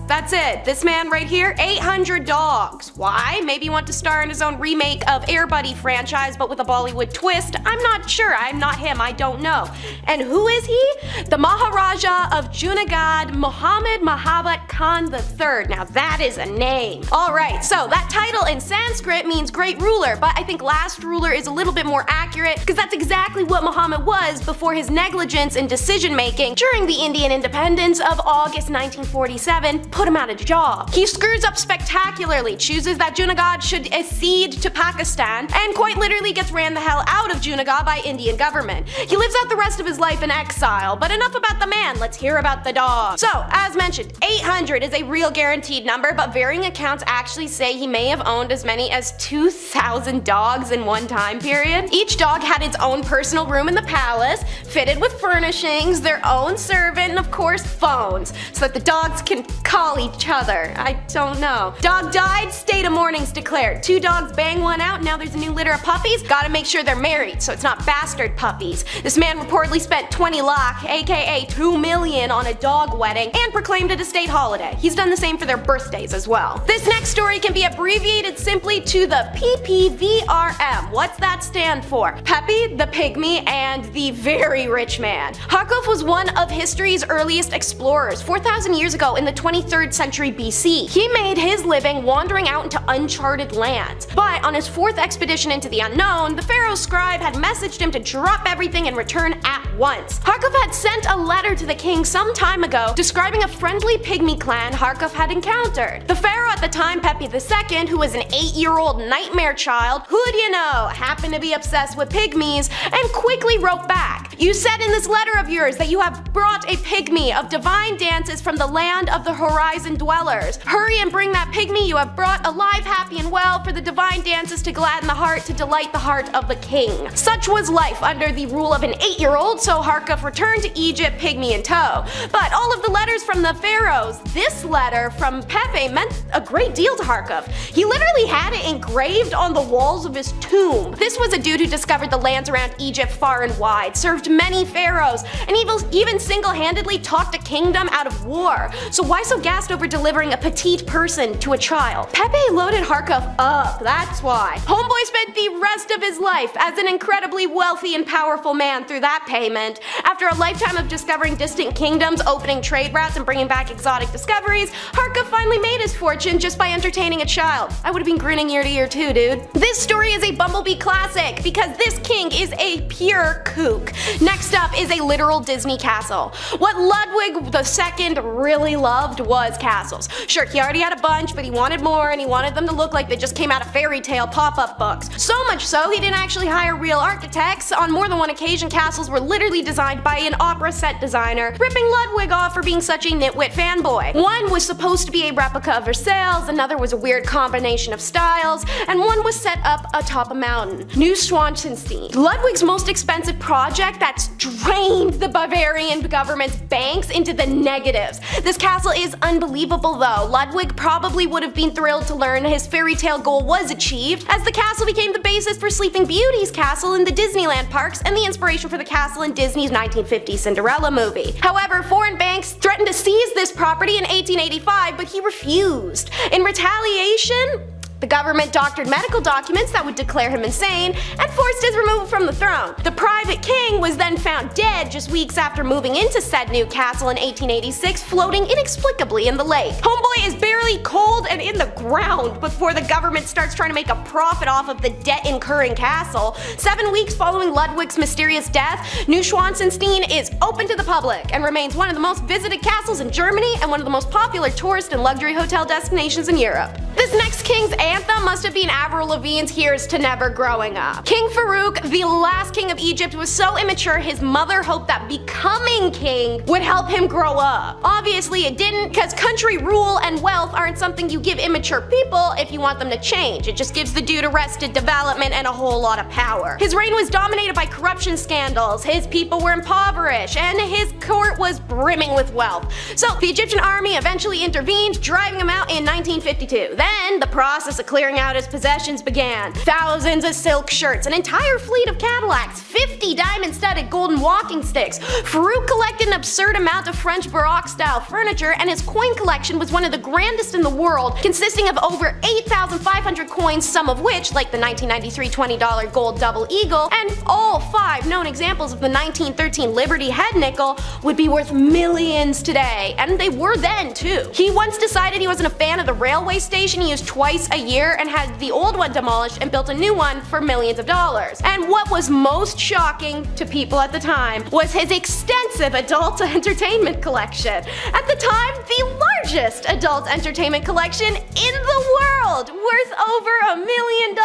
That's it. This man right here, 800 dogs. Why? Maybe he wanted to star in his own remake of Air Buddy franchise, but with a Bollywood twist. I'm not sure. I'm not him. I don't know. And who is he? The Maharaja of Junagadh, Muhammad Mahabat Khan III. Now that is a name. Alright, so that title in Sanskrit means great ruler, but I think last ruler is a little bit more accurate because that's exactly what Muhammad was before his negligence in decision making during the Indian independence of August 1947 put him out of job. He screws up spectacularly, chooses that Junagadh should accede to Pakistan, and quite literally gets ran the hell out of Junagadh by Indian government. He lives out the rest of his life in exile, but enough about the man, let's hear about the dog. So, as mentioned, 800 is a real guaranteed number, but varying accounts actually say he may have owned as many as 2,000 dogs in one time period. Each dog had its own personal room in the palace, fitted with furnishings, their own servant, and of course phones, so that the dogs can call each other. I don't know. Dog died, state of mourning's declared. 2 dogs bang one out, now there's a new litter of puppies. Gotta make sure they're married, so it's not bastard puppies. This man reportedly spent 20 lakh, aka 2 million, on a dog wedding and proclaimed it a state holiday. He's done the same for their birthdays as well. This next story can be abbreviated simply to the PPVRM. What's that stand for? Pepe, the Pygmy, and the Very Rich Man. Harkov was one of history's earliest explorers. 4,000 years ago in the 23rd century BC, he made his living wandering out into uncharted lands. But on his 4th expedition into the unknown, the pharaoh's scribe had messaged him to drop everything and return at once. Harkov had sent a letter to the king some time ago describing a friendly pygmy clan Harkov had encountered. The pharaoh at the time, Pepe II, who was an 8-year-old nightmare child, who'd you know, happened to be obsessed with pygmies, and quickly wrote back. You said in this letter of yours that you have brought a pygmy of divine dances from the land of the horizon dwellers. Hurry and bring that pygmy you have brought alive, happy, and well for the divine dances to gladden the heart, to delight the heart of the king. Such was life under the rule of an 8-year-old, so Harkov returned to Egypt, pygmy in tow. But all of the letters from the pharaohs, this letter from Pepe meant a great deal to Harkov. He literally had it engraved on the walls of his tomb. This was a dude who discovered the lands around Egypt far and wide, served removed many pharaohs, and even single-handedly talked a kingdom out of war. So why so gassed over delivering a petite person to a child? Pepe loaded Harkov up, that's why. Homeboy spent the rest of his life as an incredibly wealthy and powerful man through that payment. After a lifetime of discovering distant kingdoms, opening trade routes, and bringing back exotic discoveries, Harkov finally made his fortune just by entertaining a child. I would've been grinning ear to ear too, dude. This story is a BumbleBee classic because this king is a pure kook. Next up is a literal Disney castle. What Ludwig II really loved was castles. Sure, he already had a bunch, but he wanted more, and he wanted them to look like they just came out of fairy tale pop-up books. So much so, he didn't actually hire real architects. On more than one occasion, castles were literally designed by an opera set designer, ripping Ludwig off for being such a nitwit fanboy. One was supposed to be a replica of Versailles, another was a weird combination of styles, and one was set up atop a mountain. Neuschwanstein, Ludwig's most expensive project that's drained the Bavarian government's banks into the negatives. This castle is unbelievable though. Ludwig probably would have been thrilled to learn his fairy tale goal was achieved, as the castle became the basis for Sleeping Beauty's castle in the Disneyland parks and the inspiration for the castle in Disney's 1950 Cinderella movie. However, foreign banks threatened to seize this property in 1885, but he refused. In retaliation, the government doctored medical documents that would declare him insane and forced his removal from the throne. The private king was then found dead just weeks after moving into said new castle in 1886, floating inexplicably in the lake. Homeboy is barely cold and in the ground before the government starts trying to make a profit off of the debt-incurring castle. 7 weeks following Ludwig's mysterious death, Neuschwanstein is open to the public and remains one of the most visited castles in Germany and one of the most popular tourist and luxury hotel destinations in Europe. This next king's anthem must have been Avril Lavigne's Here's to Never growing up. King Farouk, the last king of Egypt, was so immature his mother hoped that becoming king would help him grow up. Obviously it didn't, because country rule and wealth aren't something you give immature people if you want them to change. It just gives the dude arrested development and a whole lot of power. His reign was dominated by corruption scandals, his people were impoverished, and his court was brimming with wealth. So the Egyptian army eventually intervened, driving him out in 1952. Then the process of clearing out his possessions began. Thousands of silk shirts, an entire fleet of Cadillacs, 50 diamond-studded golden walking sticks. Farouk collected an absurd amount of French Baroque-style furniture, and his coin collection was one of the grandest in the world, consisting of over 8,500 coins, some of which, like the 1993 $20 gold double eagle, and all 5 known examples of the 1913 Liberty head nickel, would be worth millions today, and they were then too. He once decided he wasn't a fan of the railway station he used twice a year and had the old one demolished and built a new one for millions of dollars. And what was most shocking to people at the time was his extensive adult entertainment collection. At the time, the largest adult entertainment collection in the world, worth over $1 million.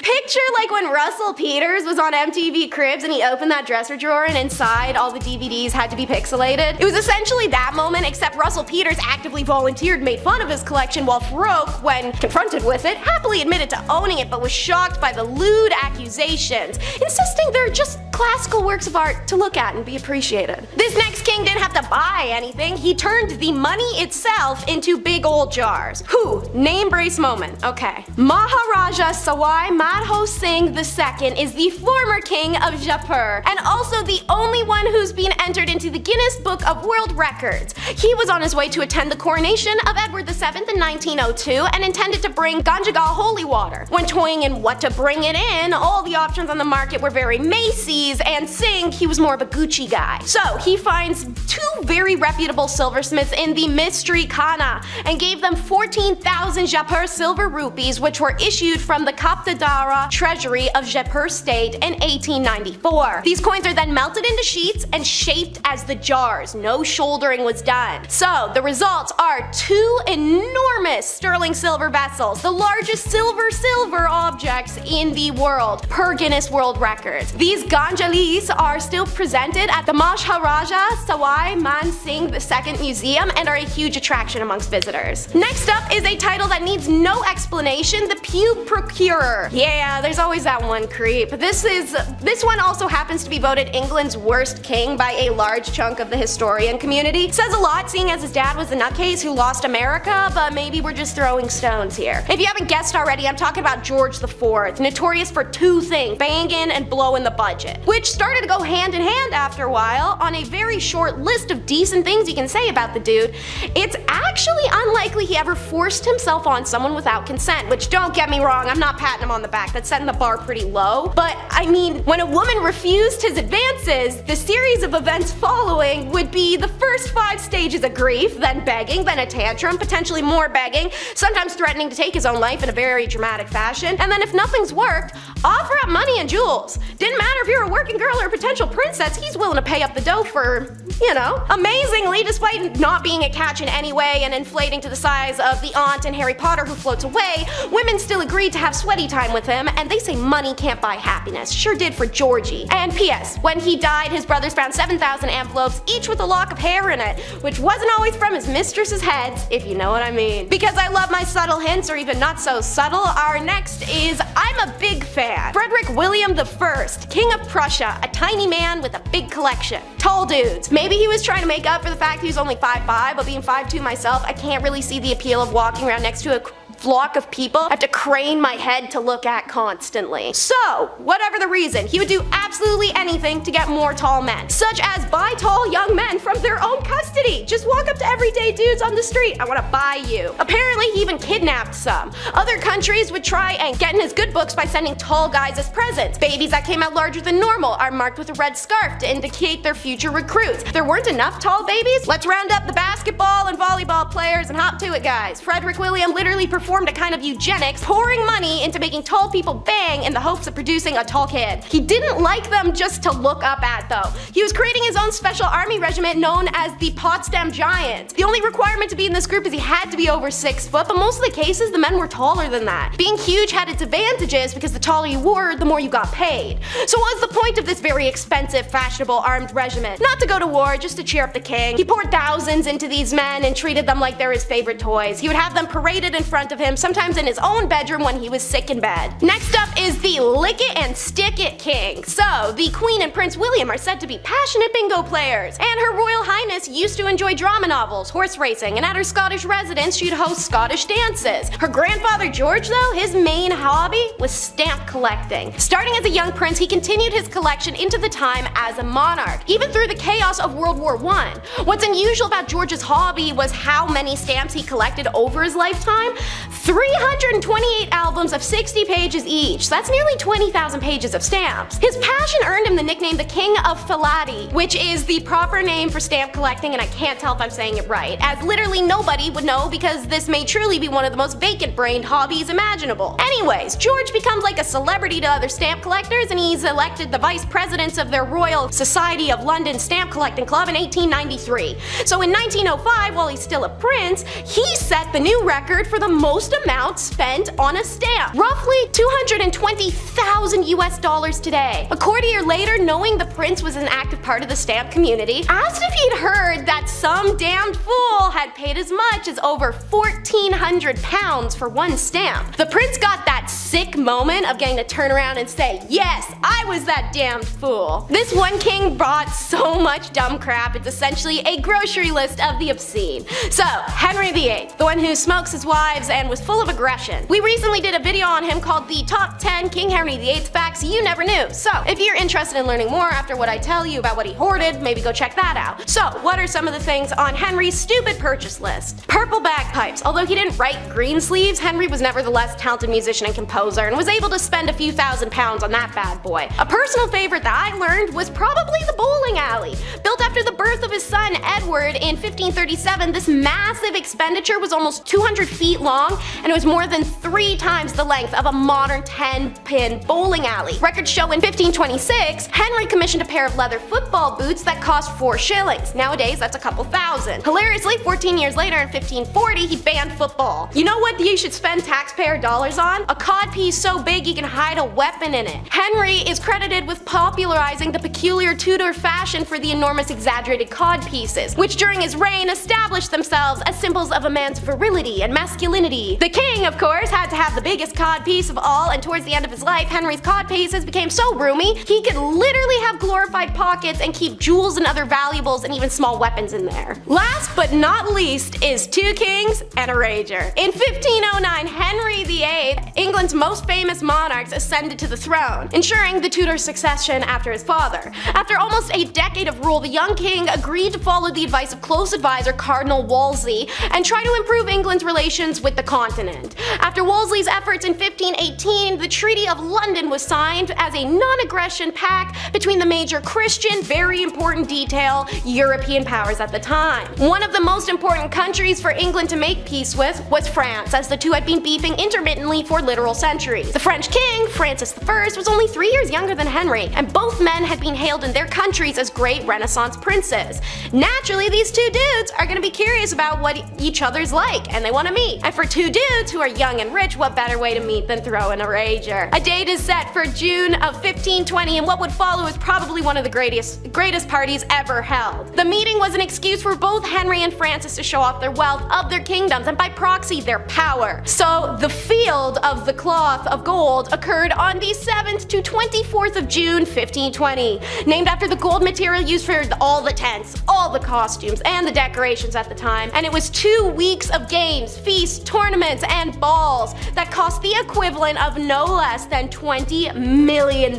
Picture like when Russell Peters was on MTV Cribs and he opened that dresser drawer and inside all the DVDs had to be pixelated. It was essentially that moment, except Russell Peters actively volunteered, made fun of his collection, while Farouk, when confronted with it, happily admitted to owning it but was shocked by the lewd accusations, insisting they're just classical works of art to look at and be appreciated. This next king didn't have to buy anything, he turned the money itself into big old jars. Whew, name brace moment, okay. Maharaja Sawai Madho Singh II is the former king of Jaipur, and also the only one who's been entered into the Guinness Book of World Records. He was on his way to attend the coronation of Edward VII in 1902 and intended to bring Ganjagal holy water. When toying in what to bring it in, all the options on the market were very Macy's, and Singh, he was more of a Gucci guy. So he finds 2 very reputable silversmiths in the mystery Khana and gave them 14,000 Jaipur silver rupees, which were issued from the Kaptadara treasury of Jaipur state in 1894. These coins are then melted into sheets and shaped as the jars. No shouldering was done. So the results are 2 enormous sterling silver vessels, the largest silver objects in the world, per Guinness World Records. These Ganjalis are still presented at the Maharaja Sawai Man Singh II Museum and are a huge attraction amongst visitors. Next up is a title that needs no explanation, the Pube Procurer. Yeah, there's always that one creep. This one also happens to be voted England's worst king by a large chunk of the historian community. Says a lot, seeing as his dad was the nutcase who lost America, but maybe we're just throwing stones here. If you haven't guessed already, I'm talking about George IV, notorious for 2 things, banging and blowing the budget. which started to go hand in hand after a while. On a very short list of decent things you can say about the dude, it's actually unlikely he ever forced himself on someone without consent, which, don't get me wrong, I'm not patting him on the back, that's setting the bar pretty low. But I mean, when a woman refused his advances, the series of events following would be the first 5 stages of grief, then begging, then a tantrum, potentially more begging, sometimes threatening to take his own life in a very dramatic fashion, and then if nothing's worked, offer up money and jewels. Didn't matter if you're a working girl or a potential princess, he's willing to pay up the dough for, you know. Amazingly, despite not being a catch in any way and inflating to the size of the aunt in Harry Potter who floats away, women still agreed to have sweaty time with him, and they say money can't buy happiness. Sure did for Georgie. And P.S. when he died, his brothers found 7,000 envelopes, each with a lock of hair in it, which wasn't always from his mistress's heads, if you know what I mean. Because I love my subtle hints, or even not so subtle, our next is I'm a big fan. Frederick William I, King of Prussia, a tiny man with a big collection. Tall dudes. Maybe he was trying to make up for the fact he was only 5'5", but being 5'2" myself, I can't really see the appeal of walking around next to a flock of people I have to crane my head to look at constantly. So, whatever the reason, he would do absolutely anything to get more tall men, such as buy tall young men from their own custody. Just walk up to everyday dudes on the street, I want to buy you. Apparently he even kidnapped some. Other countries would try and get in his good books by sending tall guys as presents. Babies that came out larger than normal are marked with a red scarf to indicate their future recruits. There weren't enough tall babies? Let's round up the basketball and volleyball players and hop to it, guys. Frederick William literally performed a kind of eugenics, pouring money into making tall people bang in the hopes of producing a tall kid. He didn't like them just to look up at, though. He was creating his own special army regiment known as the Potsdam Giants. The only requirement to be in this group is he had to be over 6 foot, but most of the cases the men were taller than that. Being huge had its advantages because the taller you were, the more you got paid. So what was the point of this very expensive, fashionable armed regiment? Not to go to war, just to cheer up the king. He poured thousands into these men and treated them like they're his favorite toys. He would have them paraded in front of him, sometimes in his own bedroom when he was sick in bed. Next up is the Lick It and Stick It King. So, the Queen and Prince William are said to be passionate bingo players, and Her Royal Highness used to enjoy drama novels, horse racing, and at her Scottish residence she'd host Scottish dances. Her grandfather George, though, his main hobby was stamp collecting. Starting as a young prince, he continued his collection into the time as a monarch, even through the chaos of World War I. What's unusual about George's hobby was how many stamps he collected over his lifetime. 328 albums of 60 pages each, so that's nearly 20,000 pages of stamps. His passion earned him the nickname the King of Philately, which is the proper name for stamp collecting, and I can't tell if I'm saying it right, as literally nobody would know because this may truly be one of the most vacant-brained hobbies imaginable. Anyways, George becomes like a celebrity to other stamp collectors, and he's elected the vice president of their Royal Society of London Stamp Collecting Club in 1893. So in 1905, while he's still a prince, he set the new record for the most amount spent on a stamp, roughly $220,000 US today. A quarter year later, knowing the prince was an active part of the stamp community, asked if he'd heard that some damned fool had paid as much as over 1,400 pounds for one stamp. The prince got that sick moment of getting to turn around and say, yes, I was that damned fool. This one king bought so much dumb crap, it's essentially a grocery list of the obscene. So, Henry VIII, the one who smokes his wives and was full of aggression. We recently did a video on him called the Top 10 King Henry VIII Facts You Never Knew. So, if you're interested in learning more after what I tell you about what he hoarded, maybe go check that out. So, what are some of the things on Henry's stupid purchase list? Purple bagpipes. Although he didn't write Greensleeves, Henry was nevertheless a talented musician and composer and was able to spend a few £1,000s on that bad boy. A personal favorite that I learned was probably the bowling alley. Built after the birth of his son Edward in 1537, this massive expenditure was almost 200 feet long, and it was more than 3 times the length of a modern 10-pin bowling alley. Records show in 1526, Henry commissioned a pair of leather football boots that cost 4 shillings. Nowadays, that's a couple thousand. Hilariously, 14 years later in 1540, he banned football. You know what you should spend taxpayer dollars on? A codpiece so big you can hide a weapon in it. Henry is credited with popularizing the peculiar Tudor fashion for the enormous exaggerated cod pieces, which during his reign established themselves as symbols of a man's virility and masculinity. The king, of course, had to have the biggest cod piece of all, and towards the end of his life, Henry's cod pieces became so roomy, he could literally have glorified pockets and keep jewels and other valuables and even small weapons in there. Last but not least is two kings and a rager. In 1509, Henry VIII, England's most famous monarchs, ascended to the throne, ensuring the Tudor succession after his father. After almost a decade of rule, the young king agreed to follow the advice of close advisor Cardinal Wolsey and try to improve England's relations with the continent. After Wolsey's efforts in 1518, the Treaty of London was signed as a non-aggression pact between the major Christian, very important detail, European powers at the time. One of the most important countries for England to make peace with was France, as the two had been beefing intermittently for literal centuries. The French king, Francis I, was only 3 years younger than Henry, and both men had been hailed in their countries as great Renaissance princes. Naturally, these two dudes are gonna be curious about what each other's like, and they want to meet. And for two dudes who are young and rich, what better way to meet than throw in a rager? A date is set for June of 1520, and what would follow is probably one of the greatest parties ever held. The meeting was an excuse for both Henry and Francis to show off their wealth of their kingdoms, and by proxy, their power. So the Field of the Cloth of Gold occurred on the 7th to 24th of June 1520, named after the gold material used for all the tents, all the costumes, and the decorations at the time, and it was 2 weeks of games, feasts, tournaments, and balls that cost the equivalent of no less than $20 million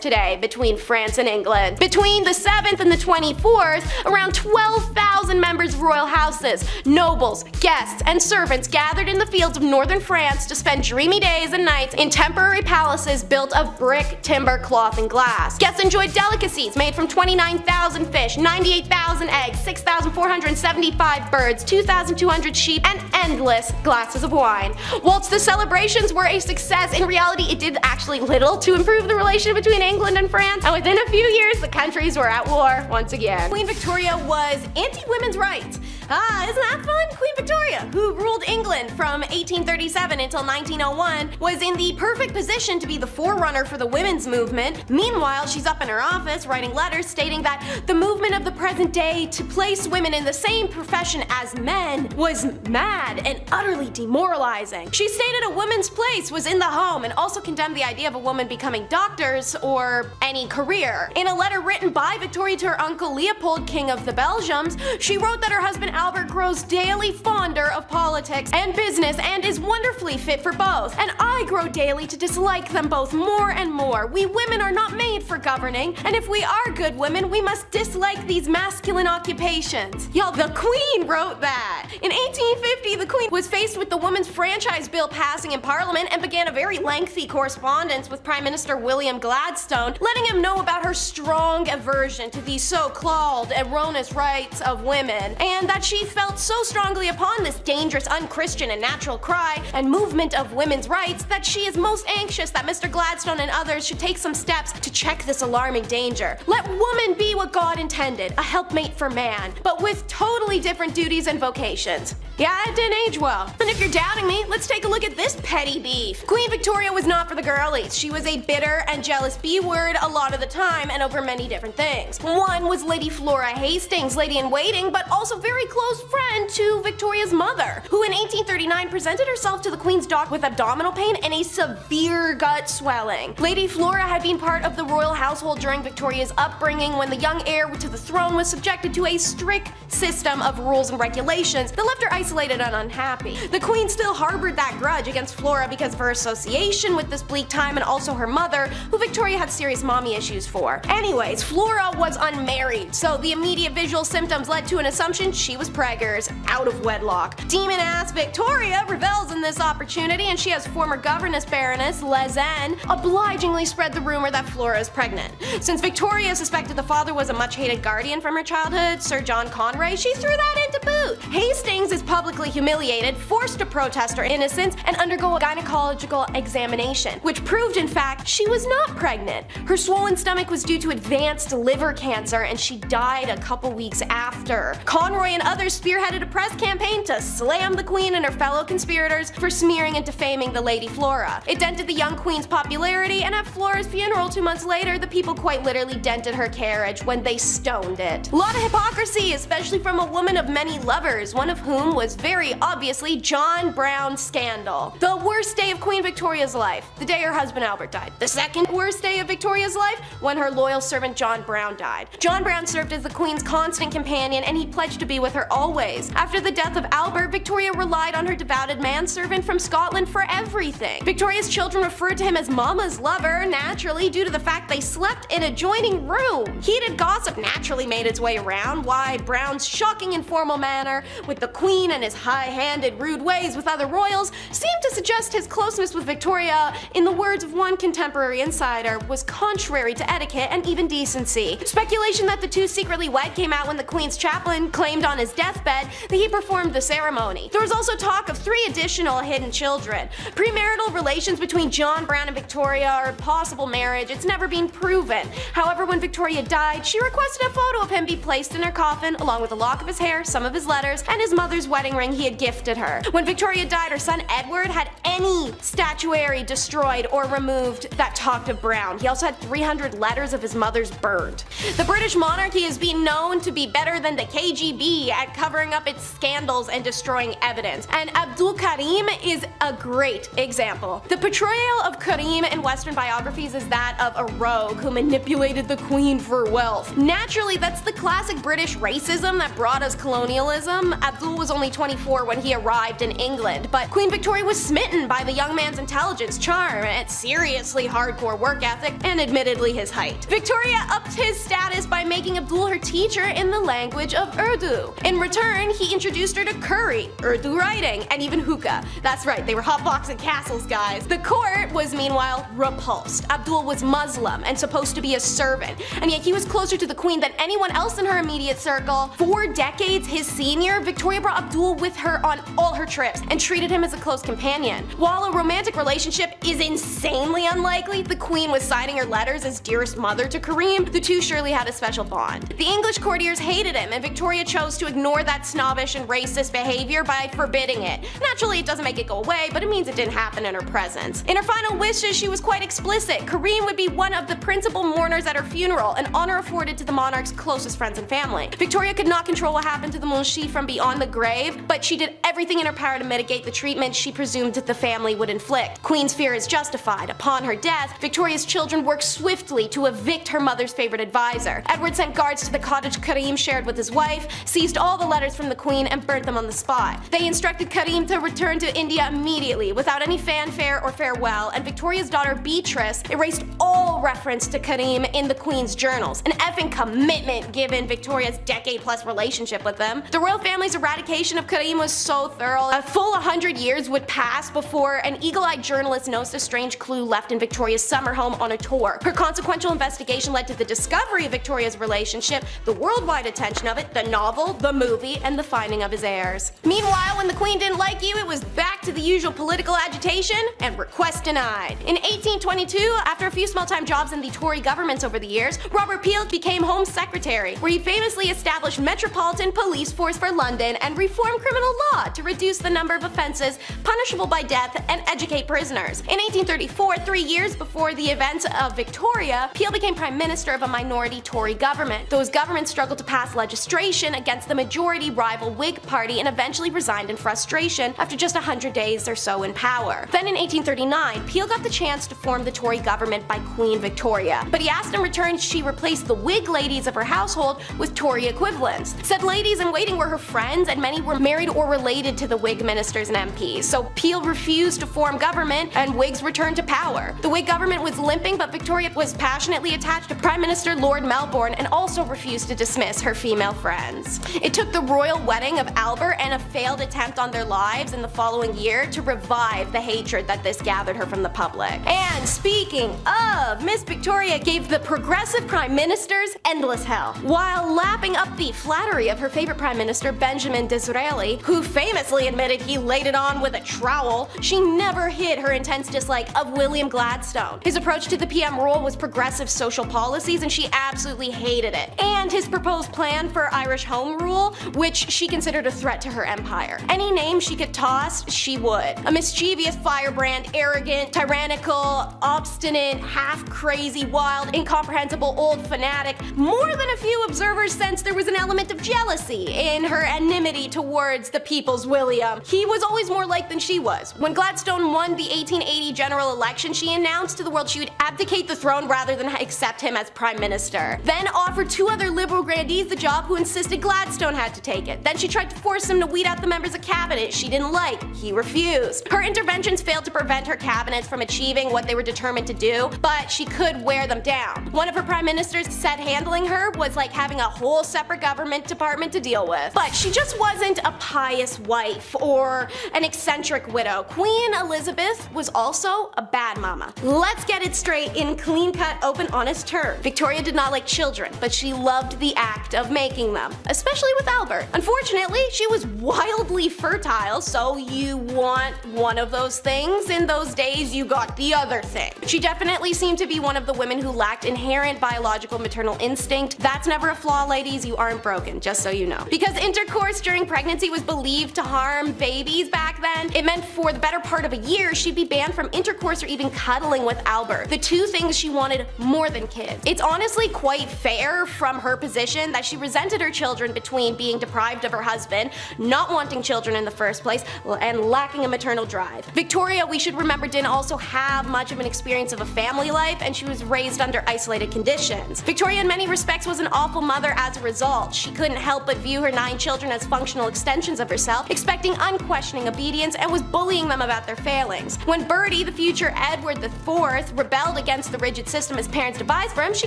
today between France and England. Between the 7th and the 24th, around 12,000 members of royal houses, nobles, guests, and servants gathered in the fields of northern France to spend dreamy days and nights in temporary palaces built of brick, timber, cloth, and glass. Guests enjoyed delicacies made from 29,000 fish, 98,000 eggs, 6,475 birds, 2,200 sheep, and endless glasses of wine. Whilst the celebrations were a success, in reality it did actually little to improve the relation between England and France, and within a few years the countries were at war once again. Queen Victoria was anti-women's rights. Isn't that fun? Queen Victoria, who ruled England from 1837 until 1901, was in the perfect position to be the forerunner for the women's movement. Meanwhile, she's up in her office writing letters stating that the movement of the present day to place women in the same profession as men was mad and utterly demoralizing. She stated a woman's place was in the home and also condemned the idea of a woman becoming doctors or any career. In a letter written by Victoria to her uncle Leopold, King of the Belgians, she wrote that her husband Albert grows daily fonder of politics and business and is wonderfully fit for both, and I grow daily to dislike them both more and more. We women are not made for governing, and if we are good women, we must dislike these masculine occupations. Y'all, the Queen wrote that! In 1850, the Queen was faced with the Women's Franchise Bill passing in Parliament and began a very lengthy correspondence with Prime Minister William Gladstone, letting him know about her strong aversion to these so-called erroneous rights of women, and that she felt so strongly upon this dangerous, unchristian, and natural cry and movement of women's rights that she is most anxious that Mr. Gladstone and others should take some steps to check this alarming danger. Let woman be what God intended, a helpmate for man, but with totally different duties and vocations. Yeah, it didn't age well. And if you're doubting me, let's take a look at this petty beef. Queen Victoria was not for the girlies. She was a bitter and jealous B-word a lot of the time and over many different things. One was Lady Flora Hastings, lady-in-waiting, but also very close friend to Victoria's mother, who in 1839 presented herself to the Queen's dock with abdominal pain and a severe gut swelling. Lady Flora had been part of the royal household during Victoria's upbringing when the young heir to the throne was subjected to a strict system of rules and regulations that left her isolated and unhappy. The Queen still harbored that grudge against Flora because of her association with this bleak time and also her mother, who Victoria had serious mommy issues for. Anyways, Flora was unmarried, so the immediate visual symptoms led to an assumption she was preggers, out of wedlock. Demon-ass Victoria revels in this opportunity, and she has former governess Baroness Lezen obligingly spread the rumor that Flora is pregnant. Since Victoria suspected the father was a much-hated guardian from her childhood, Sir John Conway, she threw that into boot. Hastings is publicly humiliated, forced to protest her innocence and undergo a gynecological examination, which proved in fact she was not pregnant. Her swollen stomach was due to advanced liver cancer and she died a couple weeks after. Conroy and others spearheaded a press campaign to slam the Queen and her fellow conspirators for smearing and defaming the Lady Flora. It dented the young Queen's popularity, and at Flora's funeral 2 months later, the people quite literally dented her carriage when they stoned it. A lot of hypocrisy, especially from a woman of many lovers, one of whom was very obviously John Brown's scandal. The worst day of Queen Victoria's life, the day her husband Albert died. The second worst day of Victoria's life, when her loyal servant John Brown died. John Brown served as the Queen's constant companion, and he pledged to be with her always. After the death of Albert, Victoria relied on her devoted manservant from Scotland for everything. Victoria's children referred to him as Mama's lover, naturally due to the fact they slept in adjoining rooms. Heated gossip naturally made its way around why Brown's shocking informal manner with the Queen and his high-handed rude ways with other royals seemed to suggest his closeness with Victoria, in the words of one contemporary insider, was contrary to etiquette and even decency. Speculation that the two secretly wed came out when the Queen's chaplain claimed on his deathbed that he performed the ceremony. There was also talk of 3 additional hidden children. Premarital relations between John Brown and Victoria, or a possible marriage, it's never been proven. However, when Victoria died, she requested a photo of him be placed in her coffin, along with a lock of his hair, some of his letters, and his mother's wedding ring he had gifted her. When Victoria died, her son Edward had any statuary destroyed or removed that talked of Brown. He also had 300 letters of his mother's burned. The British monarchy has been known to be better than the KGB at covering up its scandals and destroying evidence, and Abdul Karim is a great example. The portrayal of Karim in Western biographies is that of a rogue who manipulated the Queen for wealth. Naturally, that's the classic British racism that brought us colonialism. Abdul was only 24 when he arrived in England, but Queen Victoria was smitten by the young man's intelligence, charm, and seriously hardcore work ethic, and admittedly his height. Victoria upped his status by making Abdul her teacher in the language of Urdu. In return, he introduced her to curry, Urdu writing, and even hookah. That's right, they were hotboxing castles, guys. The court was meanwhile repulsed. Abdul was Muslim and supposed to be a servant, and yet he was closer to the Queen than anyone else in her immediate circle. 4 decades his senior, Victoria brought Abdul with her on all her trips and treated him as a close companion. While a romantic relationship is insanely unlikely, the Queen was signing her letters as dearest mother to Karim. The two surely had a special bond. The English courtiers hated him, and Victoria chose to ignore that snobbish and racist behavior by forbidding it. Naturally, it doesn't make it go away, but it means it didn't happen in her presence. In her final wishes, she was quite explicit. Karim would be one of the principal mourners at her funeral, an honor afforded to the monarch's closest friends and family. Victoria could not control what happened to the Monarchy from beyond the grave, but she did everything in her power to mitigate the treatment she presumed that the family would inflict. Queen's fear is justified. Upon her death, Victoria's children worked swiftly to evict her mother's favorite advisor. Edward sent guards to the cottage Karim shared with his wife, seized all the letters from the Queen, and burnt them on the spot. They instructed Karim to return to India immediately, without any fanfare or farewell, and Victoria's daughter Beatrice erased all reference to Karim in the Queen's journals. An effing commitment given Victoria's decade-plus relationship with them. The royal family's eradication of Karim was so thorough, a full 100 years would pass before an eagle-eyed journalist noticed a strange clue left in Victoria's summer home on a tour. Her consequential investigation led to the discovery of Victoria's relationship, the worldwide attention of it, the novel, the movie, and the finding of his heirs. Meanwhile, when the Queen didn't like you, it was back to the usual political agitation and request denied. In 1822, after a few small-time jobs in the Tory governments over the years, Robert Peel became Home Secretary, where he famously established Metropolitan Police Force for London and reformed criminal law to reduce the number of offences punishable by death and educate prisoners. In 1834, 3 years before the events of Victoria, Peel became Prime Minister of a minority Tory government. Those governments struggled to pass legislation against the majority rival Whig Party and eventually resigned in frustration after just 100 days or so in power. Then in 1839, Peel got the chance to form the Tory government by Queen Victoria, but he asked in return she replace the Whig ladies of her household with Tory equivalents. Said ladies in waiting were her friends, and many were married or related to the Whig ministers and MPs, so Peel refused to form government and Whigs returned to power. The Whig government was limping, but Victoria was passionately attached to Prime Minister Lord Melbourne and also refused to dismiss her female friends. It took the royal wedding of Albert and a failed attempt on their lives in the following year to revive the hatred that this gathered her from the public. And speaking of, Miss Victoria gave the progressive prime ministers endless hell, while lapping up the flattery of her favorite prime minister Benjamin Disraeli Disraeli, who famously admitted he laid it on with a trowel, she never hid her intense dislike of William Gladstone. His approach to the PM role was progressive social policies, and she absolutely hated it. And his proposed plan for Irish Home Rule, which she considered a threat to her empire. Any name she could toss, she would. A mischievous firebrand, arrogant, tyrannical, obstinate, half-crazy, wild, incomprehensible old fanatic. More than a few observers sensed there was an element of jealousy in her enmity towards the people's William. He was always more liked than she was. When Gladstone won the 1880 general election, she announced to the world she would abdicate the throne rather than accept him as prime minister. Then offered two other liberal grandees the job who insisted Gladstone had to take it. Then she tried to force him to weed out the members of cabinet she didn't like. He refused. Her interventions failed to prevent her cabinets from achieving what they were determined to do, but she could wear them down. One of her prime ministers said handling her was like having a whole separate government department to deal with. But she just wasn't a pious wife or an eccentric widow. Queen Elizabeth was also a bad mama. Let's get it straight in clean-cut, open, honest terms. Victoria did not like children, but she loved the act of making them, especially with Albert. Unfortunately, she was wildly fertile, so you want one of those things. In those days, you got the other thing. She definitely seemed to be one of the women who lacked inherent biological maternal instinct. That's never a flaw, ladies. You aren't broken, just so you know. Because intercourse during pregnancy was believed to harm babies back then, it meant for the better part of a year she'd be banned from intercourse or even cuddling with Albert, the two things she wanted more than kids. It's honestly quite fair from her position that she resented her children between being deprived of her husband, not wanting children in the first place, and lacking a maternal drive. Victoria, we should remember, didn't also have much of an experience of a family life, and she was raised under isolated conditions. Victoria in many respects was an awful mother as a result. She couldn't help but view her 9 children as functional extensions of herself, expecting unquestioning obedience, and was bullying them about their failings. When Bertie, the future Edward IV, rebelled against the rigid system his parents devised for him, she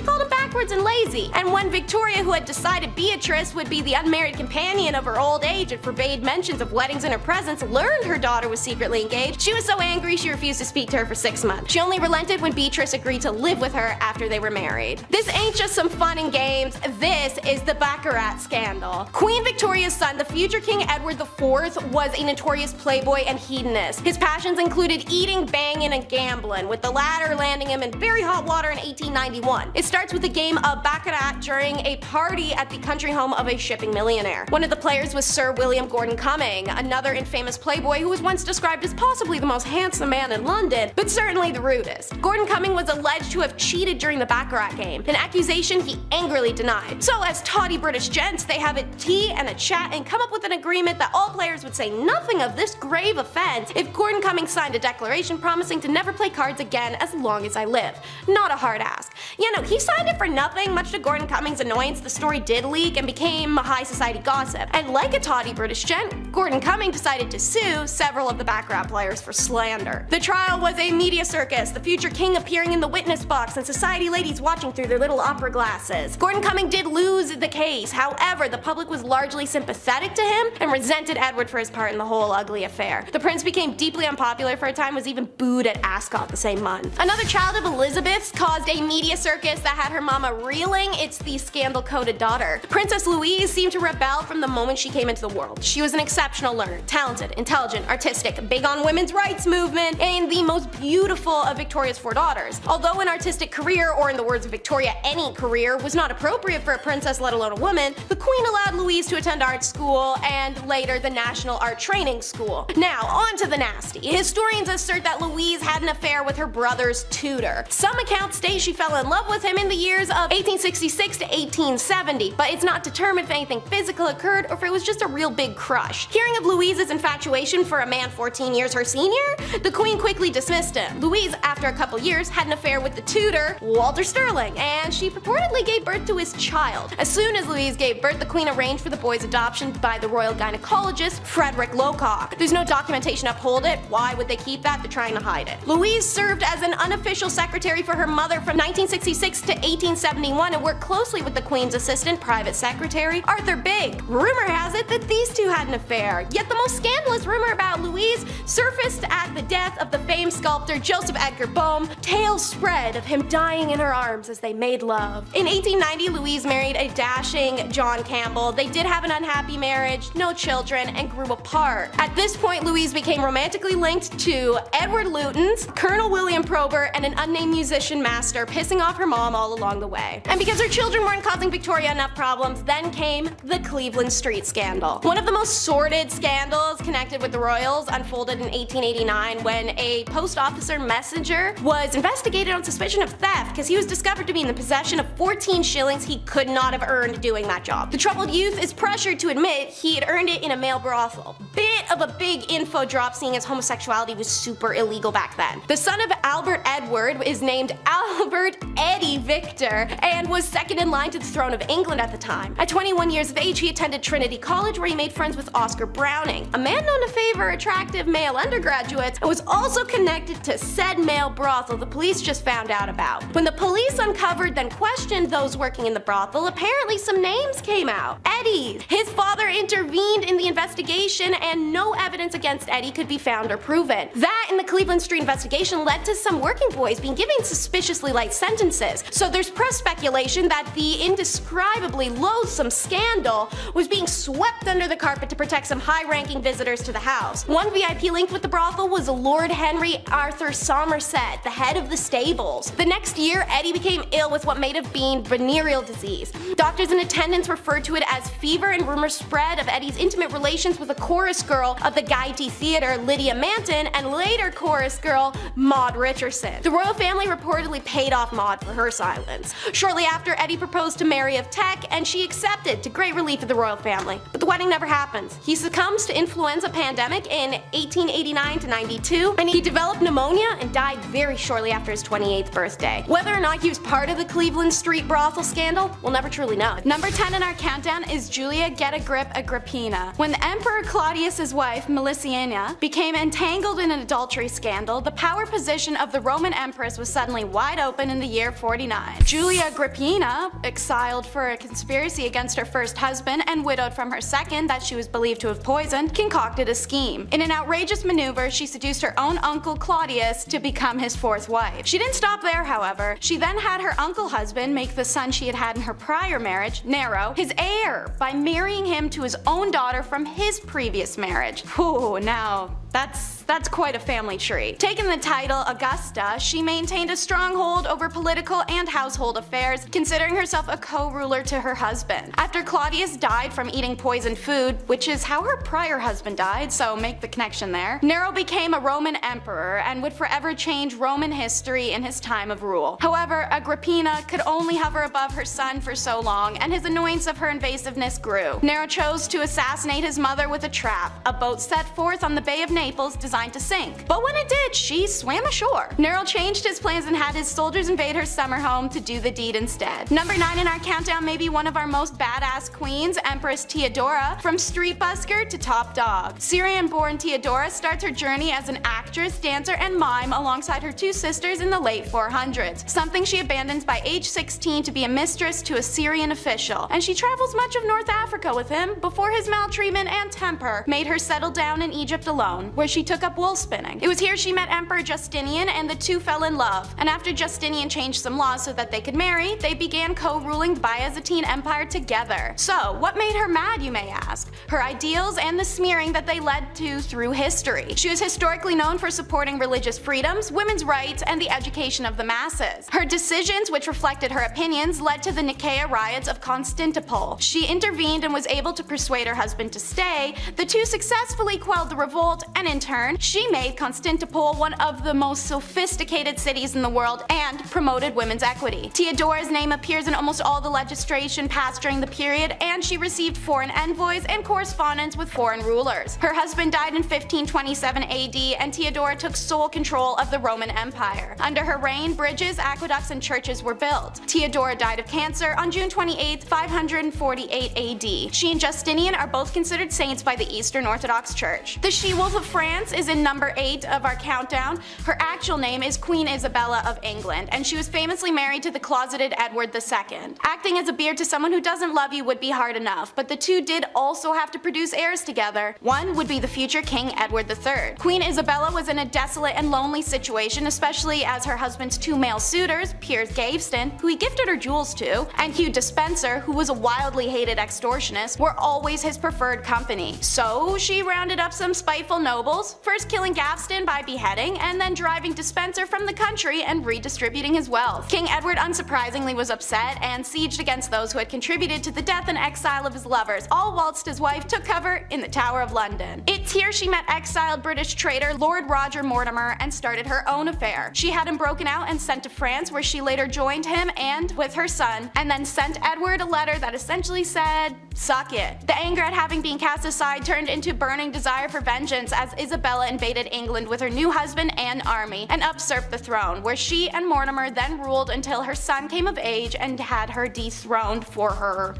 called him backwards and lazy. And when Victoria, who had decided Beatrice would be the unmarried companion of her old age and forbade mentions of weddings in her presence, learned her daughter was secretly engaged, she was so angry she refused to speak to her for 6 months. She only relented when Beatrice agreed to live with her after they were married. This ain't just some fun and games, this is the Baccarat scandal. Queen Victoria's son, the future King Edward IV, was a notorious playboy and hedonist. His passions included eating, banging, and gambling, with the latter landing him in very hot water in 1891. It starts with a game of Baccarat during a party at the country home of a shipping millionaire. One of the players was Sir William Gordon Cumming, another infamous playboy who was once described as possibly the most handsome man in London, but certainly the rudest. Gordon Cumming was alleged to have cheated during the Baccarat game, an accusation he angrily denied. So as tawdy British gents, they have a tea and a chat and come up with an agreement that all players would say nothing of this grave offense if Gordon Cumming signed a declaration promising to never play cards again as long as I live. Not a hard ask. You know, he signed it for nothing. Much to Gordon Cumming's annoyance, the story did leak and became high society gossip. And like a tawdy British gent, Gordon Cumming decided to sue several of the Baccarat players for slander. The trial was a media circus, the future king appearing in the witness box and society ladies watching through their little opera glasses. Gordon Cumming did lose the case. However, the public was largely sympathetic to him and resented Edward for his part in the whole ugly affair. The prince became deeply unpopular for a time, was even booed at Ascot the same month. Another child of Elizabeth's caused a media circus that had her mama reeling. It's the scandal-coated daughter. Princess Louise seemed to rebel from the moment she came into the world. She was an exceptional learner, talented, intelligent, artistic, big on women's rights movement, and the most beautiful of Victoria's 4 daughters. Although an artistic career, or in the words of Victoria, any career, was not appropriate for a princess, let alone a woman, the queen allowed Louise to attend art school and later the National Art Training School. Now, on to the nasty. Historians assert that Louise had an affair with her brother's tutor. Some accounts state she fell in love with him in the years of 1866 to 1870, but it's not determined if anything physical occurred or if it was just a real big crush. Hearing of Louise's infatuation for a man 14 years her senior, the queen quickly dismissed him. Louise, after a couple years, had an affair with the tutor, Walter Sterling, and she purportedly gave birth to his child. As soon as Louise gave birth, the queen arranged for the boy's adoption by the royal gynecologist, Frederick Locock. There's no documentation to uphold it. Why would they keep that? They're trying to hide it. Louise served as an unofficial secretary for her mother from 1966 to 1871 and worked closely with the queen's assistant, private secretary, Arthur Bigg. Rumor has it that these two had an affair, yet the most scandalous rumor about Louise surfaced at the death of the famed sculptor Joseph Edgar Bohm. Tales spread of him dying in her arms as they made love. In 1890, Louise married a dashing John Campbell. They did have an unhappy marriage. marriage, no children, and grew apart. At this point, Louise became romantically linked to Edward Lutyens, Colonel William Probert, and an unnamed musician master, pissing off her mom all along the way. And because her children weren't causing Victoria enough problems, then came the Cleveland Street scandal. One of the most sordid scandals connected with the royals unfolded in 1889 when a post officer messenger was investigated on suspicion of theft because he was discovered to be in the possession of 14 shillings he could not have earned doing that job. The troubled youth is pressured to admit he had earned it in a male brothel. Bit of a big info drop, seeing as homosexuality was super illegal back then. The son of Albert Edward is named Albert Eddie Victor and was second in line to the throne of England at the time. At 21 years of age, he attended Trinity College, where he made friends with Oscar Browning, a man known to favor attractive male undergraduates, and was also connected to said male brothel the police just found out about. When the police uncovered then questioned those working in the brothel, apparently some names came out. Eddie. His father intervened in the investigation and no evidence against Eddie could be found or proven. That and the Cleveland Street investigation led to some working boys being given suspiciously light sentences. So there's press speculation that the indescribably loathsome scandal was being swept under the carpet to protect some high-ranking visitors to the house. One VIP linked with the brothel was Lord Henry Arthur Somerset, the head of the stables. The next year, Eddie became ill with what may have been venereal disease. Doctors in attendance referred to it as fever, and rumors spread of Eddie's intimate relations with a chorus girl of the Gaiety Theatre, Lydia Manton, and later chorus girl Maud Richardson. The royal family reportedly paid off Maud for her silence. Shortly after, Eddie proposed to Mary of Teck, and she accepted, to great relief of the royal family. But the wedding never happens. He succumbs to influenza pandemic in 1889 to 92, and he developed pneumonia and died very shortly after his 28th birthday. Whether or not he was part of the Cleveland Street brothel scandal, we'll never truly know. Number 10 in our countdown is Julia Get a Grip Agrippina. When the Emperor Claudius's wife, Melissina, became entangled in an adultery scandal, the power position of the Roman Empress was suddenly wide open in the year 49. Julia Agrippina, exiled for a conspiracy against her first husband and widowed from her second that she was believed to have poisoned, concocted a scheme. In an outrageous maneuver, she seduced her own uncle Claudius to become his fourth wife. She didn't stop there, however. She then had her uncle husband make the son she had had in her prior marriage, Nero, his heir by marrying him to his own daughter from his previous marriage. Whew, now that's quite a family tree. Taking the title Augusta, she maintained a stronghold over political and household affairs, considering herself a co-ruler to her husband. After Claudius died from eating poisoned food, which is how her prior husband died, so make the connection there, Nero became a Roman emperor and would forever change Roman history in his time of rule. However, Agrippina could only hover above her son for so long, and his annoyance of her invasiveness grew. Nero chose to assassinate his mother with a trap, a boat set forth on the Bay of Naples designed to sink. But when it did, she swam ashore. Nero changed his plans and had his soldiers invade her summer home to do the deed instead. Number 9 in our countdown may be one of our most badass queens, Empress Theodora, from street busker to top dog. Syrian-born Theodora starts her journey as an actress, dancer, and mime alongside her two sisters in the late 400s, something she abandons by age 16 to be a mistress to a Syrian official, and she travels much of North Africa with him before his maltreatment and temper made her settle down in Egypt alone, where she took up wool spinning. It was here she met Emperor Justinian, and the two fell in love. And after Justinian changed some laws so that they could marry, they began co-ruling the Byzantine Empire together. So, what made her mad, you may ask? Her ideals and the smearing that they led to through history. She was historically known for supporting religious freedoms, women's rights, and the education of the masses. Her decisions, which reflected her opinions, led to the Nicaea riots of Constantinople. She intervened and was able to persuade her husband to stay. The two successfully quelled the revolt, and in turn, she made Constantinople one of the most sophisticated cities in the world and promoted women's equity. Theodora's name appears in almost all the legislation passed during the period, and she received foreign envoys and correspondence with foreign rulers. Her husband died in 1527 AD, and Theodora took sole control of the Roman Empire. Under her reign, bridges, aqueducts, and churches were built. Theodora died of cancer on June 28, 548 AD. She and Justinian are both considered saints by the Eastern Orthodox Church. The she-wolf of France is in number 8 of our countdown. Her actual name is Queen Isabella of England, and she was famously married to the closeted Edward II. Acting as a beard to someone who doesn't love you would be hard enough, but the two did also have to produce heirs together. One would be the future King Edward III. Queen Isabella was in a desolate and lonely situation, especially as her husband's two male suitors, Piers Gaveston, who he gifted her jewels to, and Hugh Despenser, who was a wildly hated extortionist, were always his preferred company. So she rounded up some spiteful nobles, first killing Gaveston by beheading, and then driving Despenser from the country and redistributing his wealth. King Edward unsurprisingly was upset and sieged against those who had contributed to the death and exile of his lovers, all whilst his wife took cover in the Tower of London. It's here she met exiled British traitor Lord Roger Mortimer and started her own affair. She had him broken out and sent to France, where she later joined him and with her son, and then sent Edward a letter that essentially said, "Suck it." The anger at having been cast aside turned into burning desire for vengeance as Isabella invaded England with her new husband and army and usurped the throne, where she and Mortimer then ruled until her son came of age and had her dethroned for her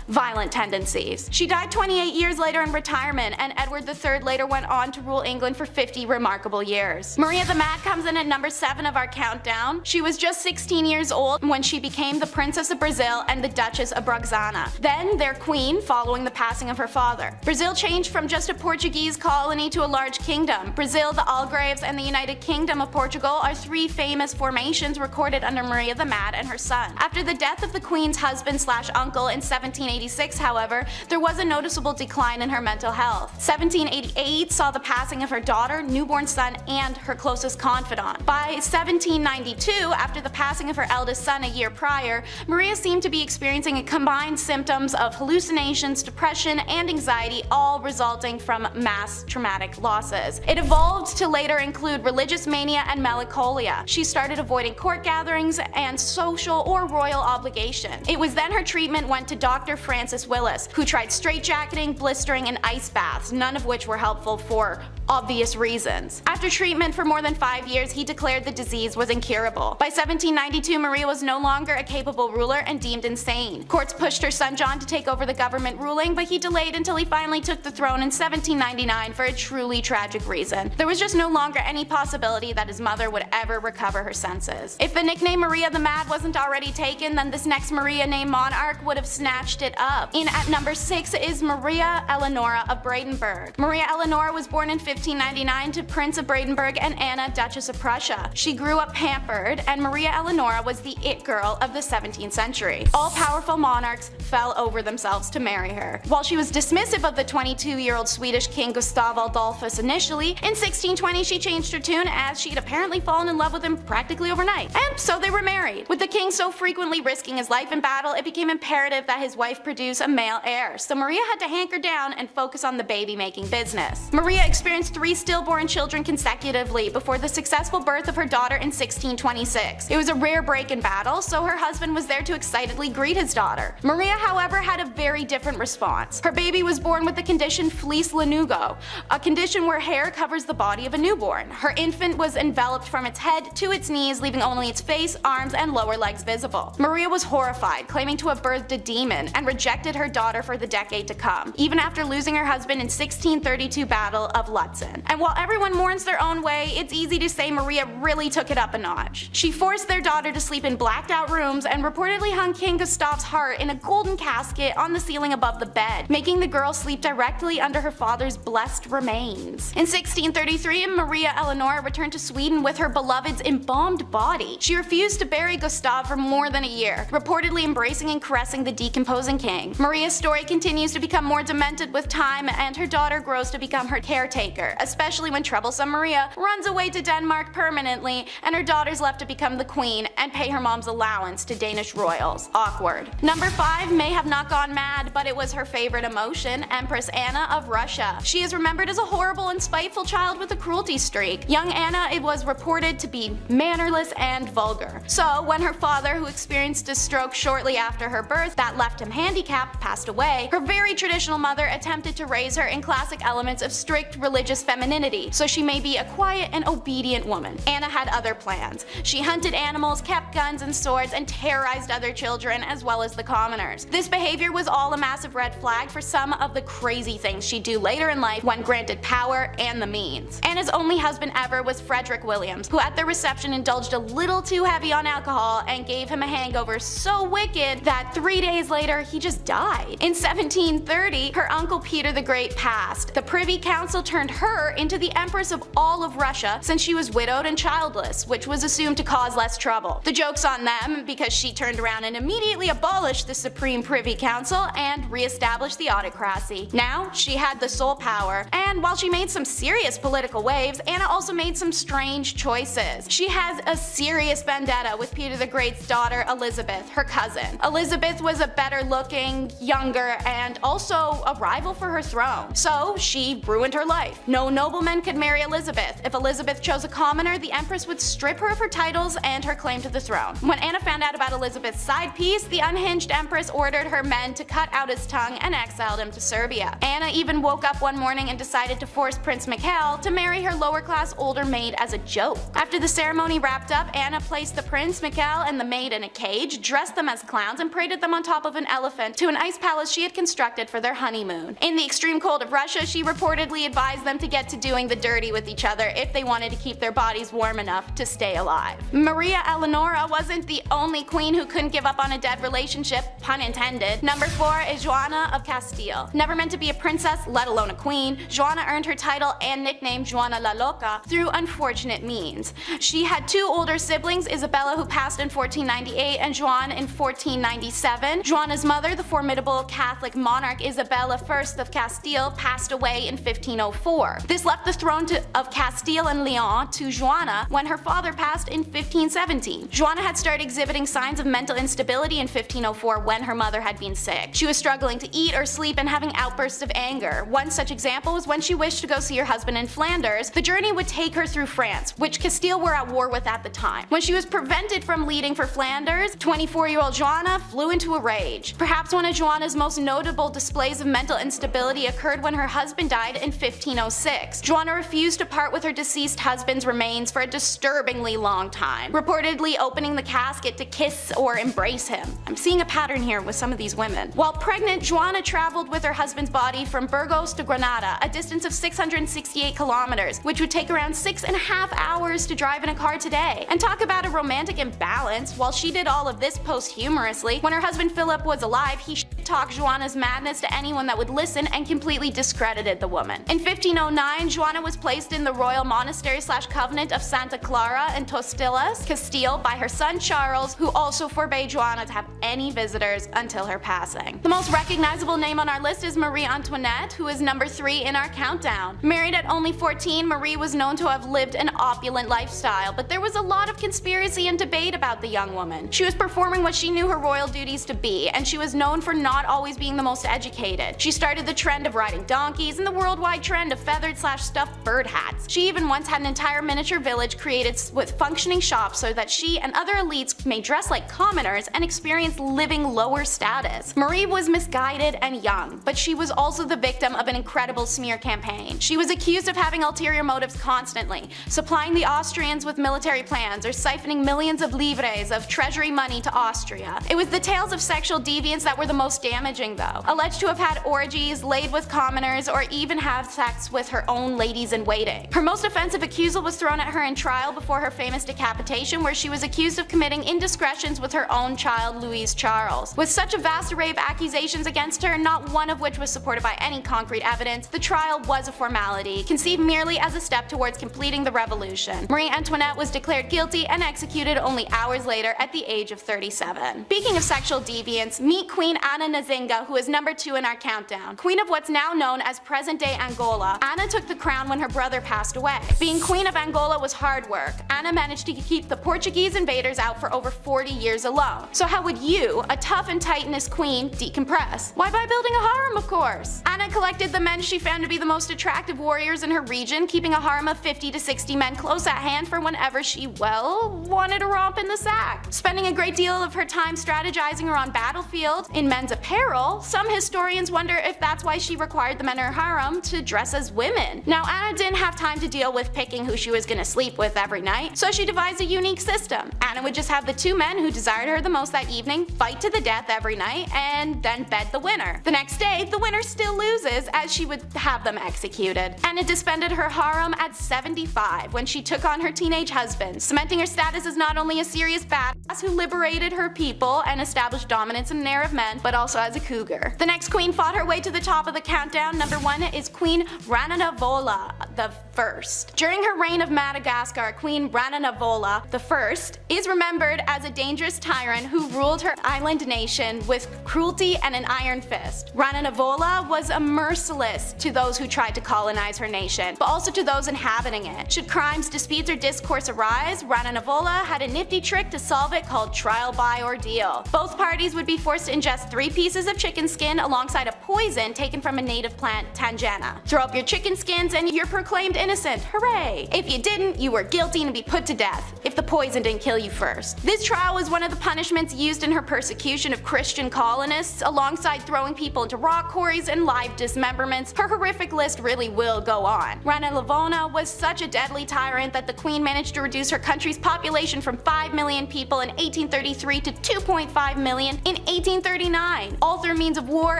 violent tendencies. She died 28 years later in retirement, and Edward III later went on to rule England for 50 remarkable years. Maria the Mad comes in at number 7 of our countdown. She was just 16 years old when she became the Princess of Brazil and the Duchess of Braganza, then their queen following the passing of her father. Brazil changed from just a Portuguese colony to a large kingdom. Brazil, the Algarves, and the United Kingdom of Portugal are 3 famous formations recorded under Maria the Mad and her son. After the death of the queen's husband/uncle in 1786, however, there was a noticeable decline in her mental health. 1788 saw the passing of her daughter, newborn son, and her closest confidant. By 1792, after the passing of her eldest son a year prior, Maria seemed to be experiencing combined symptoms of hallucinations, depression, and anxiety, all resulting from mass traumatic losses. It evolved to later include religious mania and melancholia. She started avoiding court gatherings and social or royal obligation. It was then her treatment went to Dr. Francis Willis, who tried straitjacketing, blistering, and ice baths, none of which were helpful for obvious reasons. After treatment for more than 5 years, he declared the disease was incurable. By 1792, Maria was no longer a capable ruler and deemed insane. Courts pushed her son John to take over the government ruling, but he delayed until he finally took the throne in 1799 for a truly tragic reason. There was just no longer any possibility that his mother would ever recover her senses. If the nickname Maria the Mad wasn't already taken, then this next Maria named monarch would have snatched it up. In at number 6 is Maria Eleonora of Brandenburg. Maria Eleonora was born in 1599 to Prince of Brandenburg and Anna, Duchess of Prussia. She grew up pampered, and Maria Eleonora was the it girl of the 17th century. All powerful monarchs fell over themselves to marry her. While she was dismissive of the 22-year-old Swedish king Gustav Adolphus initially, in 1620 she changed her tune as she'd apparently fallen in love with him practically overnight. And so they were married. With the king so frequently risking his life in battle, it became imperative that his wife produce a male heir, so Maria had to hanker down and focus on the baby-making business. Maria experienced 3 stillborn children consecutively before the successful birth of her daughter in 1626. It was a rare break in battle, so her husband was there to excitedly greet his daughter. Maria, however, had a very different response. Her baby was born with the condition fleece lanugo, a condition where hair covers the body of a newborn. Her infant was enveloped from its head to its knees, leaving only its face, arms, and lower legs visible. Maria was horrified, claiming to have birthed a demon, and rejected her daughter for the decade to come, even after losing her husband in 1632 Battle of Lutzen. And while everyone mourns their own way, it's easy to say Maria really took it up a notch. She forced their daughter to sleep in blacked out rooms and reportedly hung King Gustav's heart in a golden casket on the ceiling above the bed, making the girl sleep directly under her father's blessed remains. In 1633, Maria Eleonora returned to Sweden with her beloved's embalmed body. She refused to bury Gustav for more than a year, reportedly embracing and caressing the decomposing king. Maria's story continues to become more demented with time, and her daughter grows to become her caretaker, especially when troublesome Maria runs away to Denmark permanently and her daughter's left to become the queen and pay her mom's allowance to Danish royals. Awkward. Number 5 may have not gone mad, but it was her favorite emotion, Empress Anna of Russia. She is remembered as a horrible and spiteful child with a cruelty streak. Young Anna, it was reported to be mannerless and vulgar. So when her father, who experienced a stroke shortly after her birth that left him handicapped, passed away, her very traditional mother attempted to raise her in classic elements of strict religious femininity, so she may be a quiet and obedient woman. Anna had other plans. She hunted animals, kept guns and swords, and terrorized other children as well as the commoners. This behavior was all a massive red flag for some of the crazy things she'd do later in life when granted power and the means. Anna's only husband ever was Frederick Williams, who at their reception indulged a little too heavy on alcohol and gave him a hangover so wicked that 3 days later he just died. In 1730, her uncle Peter the Great passed. The Privy Council turned her into the Empress of all of Russia since she was widowed and childless, which was assumed to cause less trouble. The joke's on them because she turned around and immediately abolished the Supreme Privy Council and re-established the autocracy. Now, she had the sole power, and while she made some serious political waves, Anna also made some strange choices. She has a serious vendetta with Peter the Great's daughter Elizabeth, her cousin. Elizabeth was a better looking, younger, and also a rival for her throne. So she ruined her life. No nobleman could marry Elizabeth. If Elizabeth chose a commoner, the Empress would strip her of her titles and her claim to the throne. When Anna found out about Elizabeth's side piece, the unhinged Empress ordered her men to cut out his tongue and exiled him to Serbia. Anna even woke up one morning and decided to force Prince Mikhail to marry her lower-class older maid as a joke. After the ceremony wrapped up, Anna placed the Prince, Mikhail, and the maid in a cage, dressed them as clowns, and paraded them on top of an elephant to an ice palace she had constructed for their honeymoon. In the extreme cold of Russia, she reportedly advised them to get to doing the dirty with each other if they wanted to keep their bodies warm enough to stay alive. Maria Eleonora wasn't the only queen who couldn't give up on a dead relationship, pun intended. Number 4 is Joanna of Castile. Never meant to be a princess, let alone a queen, Joanna earned her title and nickname Joanna la Loca through unfortunate means. She had 2 older siblings, Isabella, who passed in 1498, and Joan in 1497. Joanna's mother, the formidable Catholic monarch Isabella I of Castile, passed away in 1504. This left the throne of Castile and Leon to Joanna when her father passed in 1517. Joanna had started exhibiting signs of mental instability in 1504 when her mother had been sick. She was struggling to eat or sleep and having outbursts of anger. One such example was when she wished to go see her husband in Flanders. The journey would take her through France, which Castile were at war with at the time. When she was prevented from leaving for Flanders, 24-year-old Joanna flew into a rage. Perhaps one of Joanna's most notable displays of mental instability occurred when her husband died in 1506. Joanna refused to part with her deceased husband's remains for a disturbingly long time, reportedly opening the casket to kiss or embrace him. I'm seeing a pattern here with some of these women. While pregnant, Joanna traveled with her husband's body from Burgos to Granada, a distance of 668 kilometers, which would take around 6.5 hours to drive in a car today. And talk about a romantic imbalance. While she did all of this posthumously, when her husband Philip was alive, he talked Joanna's madness to anyone that would listen and completely discredited the woman. In 1509, Joanna was placed in the royal monastery/convent of Santa Clara in Tostillas, Castile, by her son Charles, who also forbade Joanna to have any visitors until her passing. The most recognizable name on our list is Marie Antoinette, who is number 3 in our countdown. Married at only 14, Marie was known to have lived an opulent lifestyle, but there was a lot of conspiracy and debate about the young woman. She was performing what she knew her royal duties to be, and she was known for not always being the most educated. She started the trend of riding donkeys and the worldwide trend of feathered/stuffed bird hats. She even once had an entire miniature village created with functioning shops so that she and other elites may dress like commoners and experience living lower status. Marie was misguided and young, but she was also the victim of an incredible smear campaign. She was accused of having ulterior motives constantly, supplying the Austrians with military plans or siphoning millions of livres of treasury money to Austria. It was the tales of sexual deviance that were the most damaging though, alleged to have had orgies, laid with commoners, or even have sex with her own ladies-in-waiting. Her most offensive accusal was thrown at her in trial before her famous decapitation, where she was accused of committing indiscretions with her own child, Louise Charles. With such a vast array of accusations against her, not one of which was supported by any concrete evidence, the trial was a formality, conceived merely as a step towards completing the revolution. Marie Antoinette was declared guilty and executed only hours later at the age of 37. Speaking of sexual deviance, meet Queen Anna Nzinga, who is number 2 in our countdown. Queen of what's now known as present-day Angola, Anna took the crown when her brother passed away. Being Queen of Angola was hard work. Anna managed to keep the Portuguese invaders out for over 40 years alone. So how would you, a tough and titanous queen, decompress? Why, by building a harem, of course. Anna collected the men she found to be the most attractive warriors in her region, keeping a harem of 50 to 60 men close at hand for whenever she, well, wanted a romp in the sack. Spending a great deal of her time strategizing around battlefield in men's apparel, some historians wonder if that's why she required the men in her harem to dress as women. Now, Anna didn't have time to deal with picking who she was gonna sleep with every night, so she devised a unique system. Anna would just have the 2 men who desired her the most that evening fight to the death every night and then bed the winner. The next day, the winner still loses, as she would have them executed. Anna disbanded her harem at 75 when she took on her teenage husband, cementing her status as not only a serious badass who liberated her people and established dominance in an era of men, but also as a cougar. The next queen fought her way to the top of the countdown. Number 1 is Queen Rananavola the First. During her reign of Madagascar, Queen Rananavola the First is remembered as a dangerous tyrant who ruled her island nation with cruelty and an iron fist. Rananavola was a merciless to those who tried to colonize her nation, but also to those inhabiting it. Should crimes, disputes, or discourse arise, Rananavola had a nifty trick to solve it called trial by ordeal. Both parties would be forced to ingest 3 pieces of chicken skin alongside a poison taken from a native plant, Tangana. Throw up your chicken skins and you're proclaimed innocent. Hooray! If you didn't, you were guilty and be put to death, if the poison didn't kill you first. This trial was one of the punishments used in her persecution of Christian colonists, alongside throwing people into rock quarries and live dismemberments. Her horrific list really will go on. Rananavola was such a deadly tyrant that the queen managed to reduce her country's population from 5 million people in 1833 to 2.5 million in 1839, all through means of war,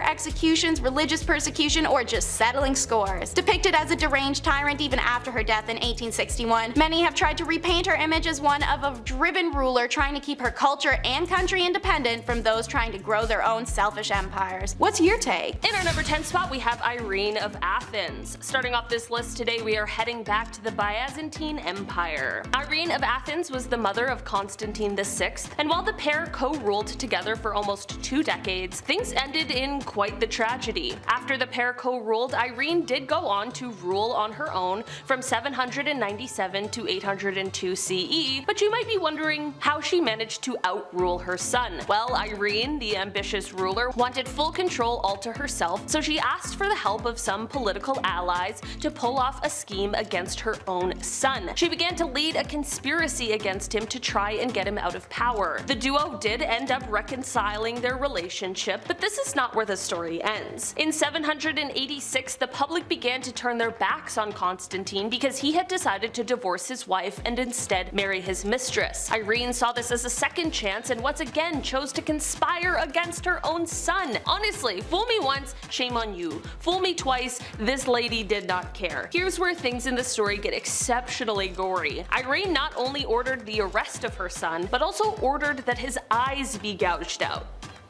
executions, religious persecution, or just settling scores. Depicted as a deranged tyrant even after her death in 1861, many have tried to repaint her image as one of a driven ruler trying to keep her culture and country independent from those trying to grow their own selfish empires. What's your take? In our number 10 spot, we have Irene of Athens. Starting off this list today, we are heading back to the Byzantine Empire. Irene of Athens was the mother of Constantine VI, and while the pair co-ruled together for almost 2 decades, things ended in quite the tragedy. After the pair co-ruled, Irene did go on to rule on her own from 797 to 802 CE, but you might be wondering how she managed to outrule her son. Well, Irene, the ambitious ruler, wanted full control all to herself, so she asked for the help of some political allies to pull off a scheme against her own son. She began to lead a conspiracy against him to try and get him out of power. The duo did end up reconciling their relationship, but this is not where the story ends. In 786, the public began to turn their backs on Constantine because he had decided to divorce his wife and instead marry his mistress. Irene saw this as a second chance and once again chose to conspire against her own son. Honestly, fool me once, shame on you. Fool me twice, this lady did not care. Here's where things in the story get exceptionally gory. Irene not only ordered the arrest of her son, but also ordered that his eyes be gouged out.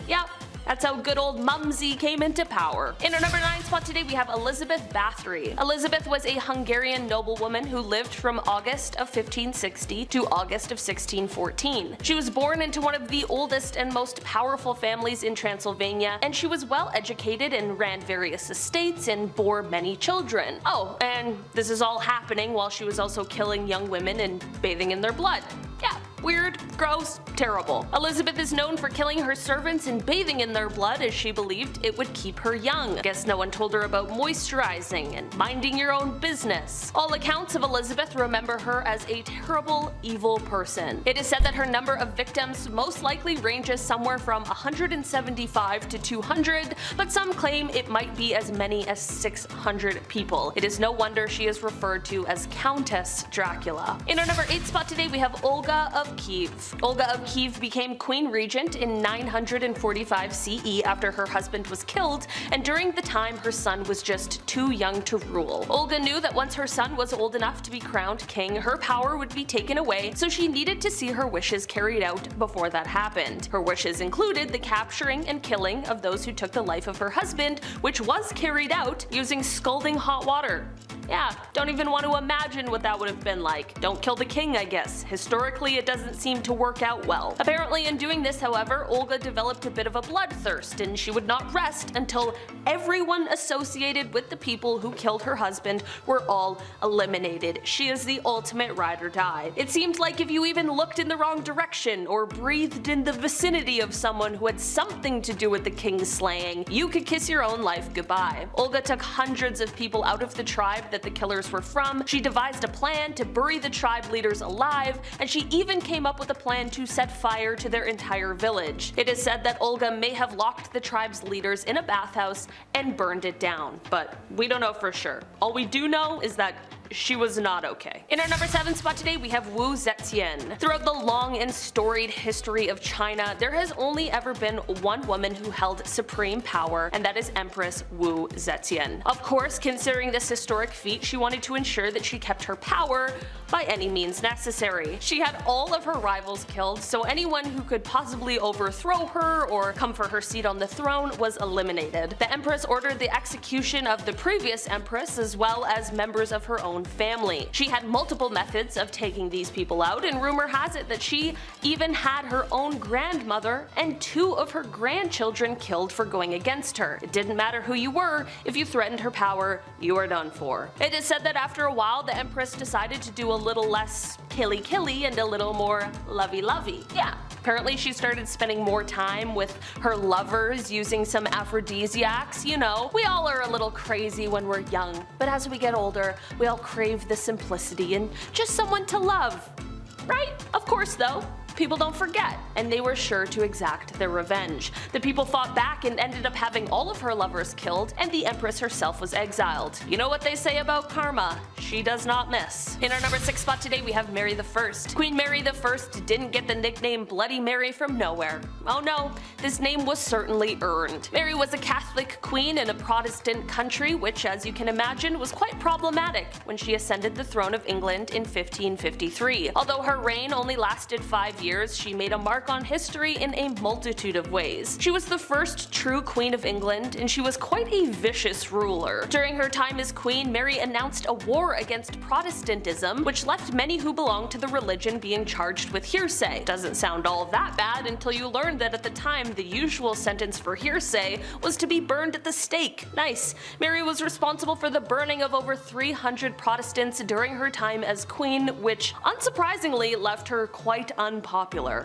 Yep. That's how good old Mumsy came into power. In our number 9 spot today, we have Elizabeth Bathory. Elizabeth was a Hungarian noblewoman who lived from August of 1560 to August of 1614. She was born into one of the oldest and most powerful families in Transylvania, and she was well educated and ran various estates and bore many children. Oh, and this is all happening while she was also killing young women and bathing in their blood. Yeah, weird, gross, terrible. Elizabeth is known for killing her servants and bathing in their blood as she believed it would keep her young. Guess no one told her about moisturizing and minding your own business. All accounts of Elizabeth remember her as a terrible, evil person. It is said that her number of victims most likely ranges somewhere from 175 to 200, but some claim it might be as many as 600 people. It is no wonder she is referred to as Countess Dracula. In our number 8 spot today, we have Olga of Kiev. Olga of Kiev became queen regent in 945 CE after her husband was killed, and during the time her son was just too young to rule. Olga knew that once her son was old enough to be crowned king, her power would be taken away, so she needed to see her wishes carried out before that happened. Her wishes included the capturing and killing of those who took the life of her husband, which was carried out using scalding hot water. Yeah, don't even want to imagine what that would have been like. Don't kill the king, I guess. Historically, it doesn't seem to work out well. Apparently, in doing this, however, Olga developed a bit of a bloodthirst, and she would not rest until everyone associated with the people who killed her husband were all eliminated. She is the ultimate ride or die. It seemed like if you even looked in the wrong direction or breathed in the vicinity of someone who had something to do with the king's slaying, you could kiss your own life goodbye. Olga took hundreds of people out of the tribe that the killers were from. She devised a plan to bury the tribe leaders alive, and she even came up with a plan to set fire to their entire village. It is said that Olga may have locked the tribe's leaders in a bathhouse and burned it down, but we don't know for sure. All we do know is that she was not okay. In our number 7 spot today, we have Wu Zetian. Throughout the long and storied history of China, there has only ever been one woman who held supreme power, and that is Empress Wu Zetian. Of course, considering this historic feat, she wanted to ensure that she kept her power by any means necessary. She had all of her rivals killed, so anyone who could possibly overthrow her or come for her seat on the throne was eliminated. The Empress ordered the execution of the previous Empress as well as members of her own family. She had multiple methods of taking these people out, and rumor has it that she even had her own grandmother and 2 of her grandchildren killed for going against her. It didn't matter who you were, if you threatened her power, you were done for. It is said that after a while, the Empress decided to do a little less killy and a little more lovey. Yeah. Apparently she started spending more time with her lovers, using some aphrodisiacs. You know, we all are a little crazy when we're young, but as we get older, we all crave the simplicity and just someone to love. Right? Of course though. People don't forget, and they were sure to exact their revenge. The people fought back and ended up having all of her lovers killed, and the Empress herself was exiled. You know what they say about karma? She does not miss. In our number 6 spot today, we have Mary I. Queen Mary I didn't get the nickname Bloody Mary from nowhere. Oh no, this name was certainly earned. Mary was a Catholic queen in a Protestant country, which, as you can imagine, was quite problematic when she ascended the throne of England in 1553. Although her reign only lasted 5 years, she made a mark on history in a multitude of ways. She was the first true Queen of England, and she was quite a vicious ruler. During her time as queen, Mary announced a war against Protestantism, which left many who belonged to the religion being charged with heresy. Doesn't sound all that bad until you learn that at the time the usual sentence for heresy was to be burned at the stake. Nice. Mary was responsible for the burning of over 300 Protestants during her time as queen, which unsurprisingly left her quite unpopular.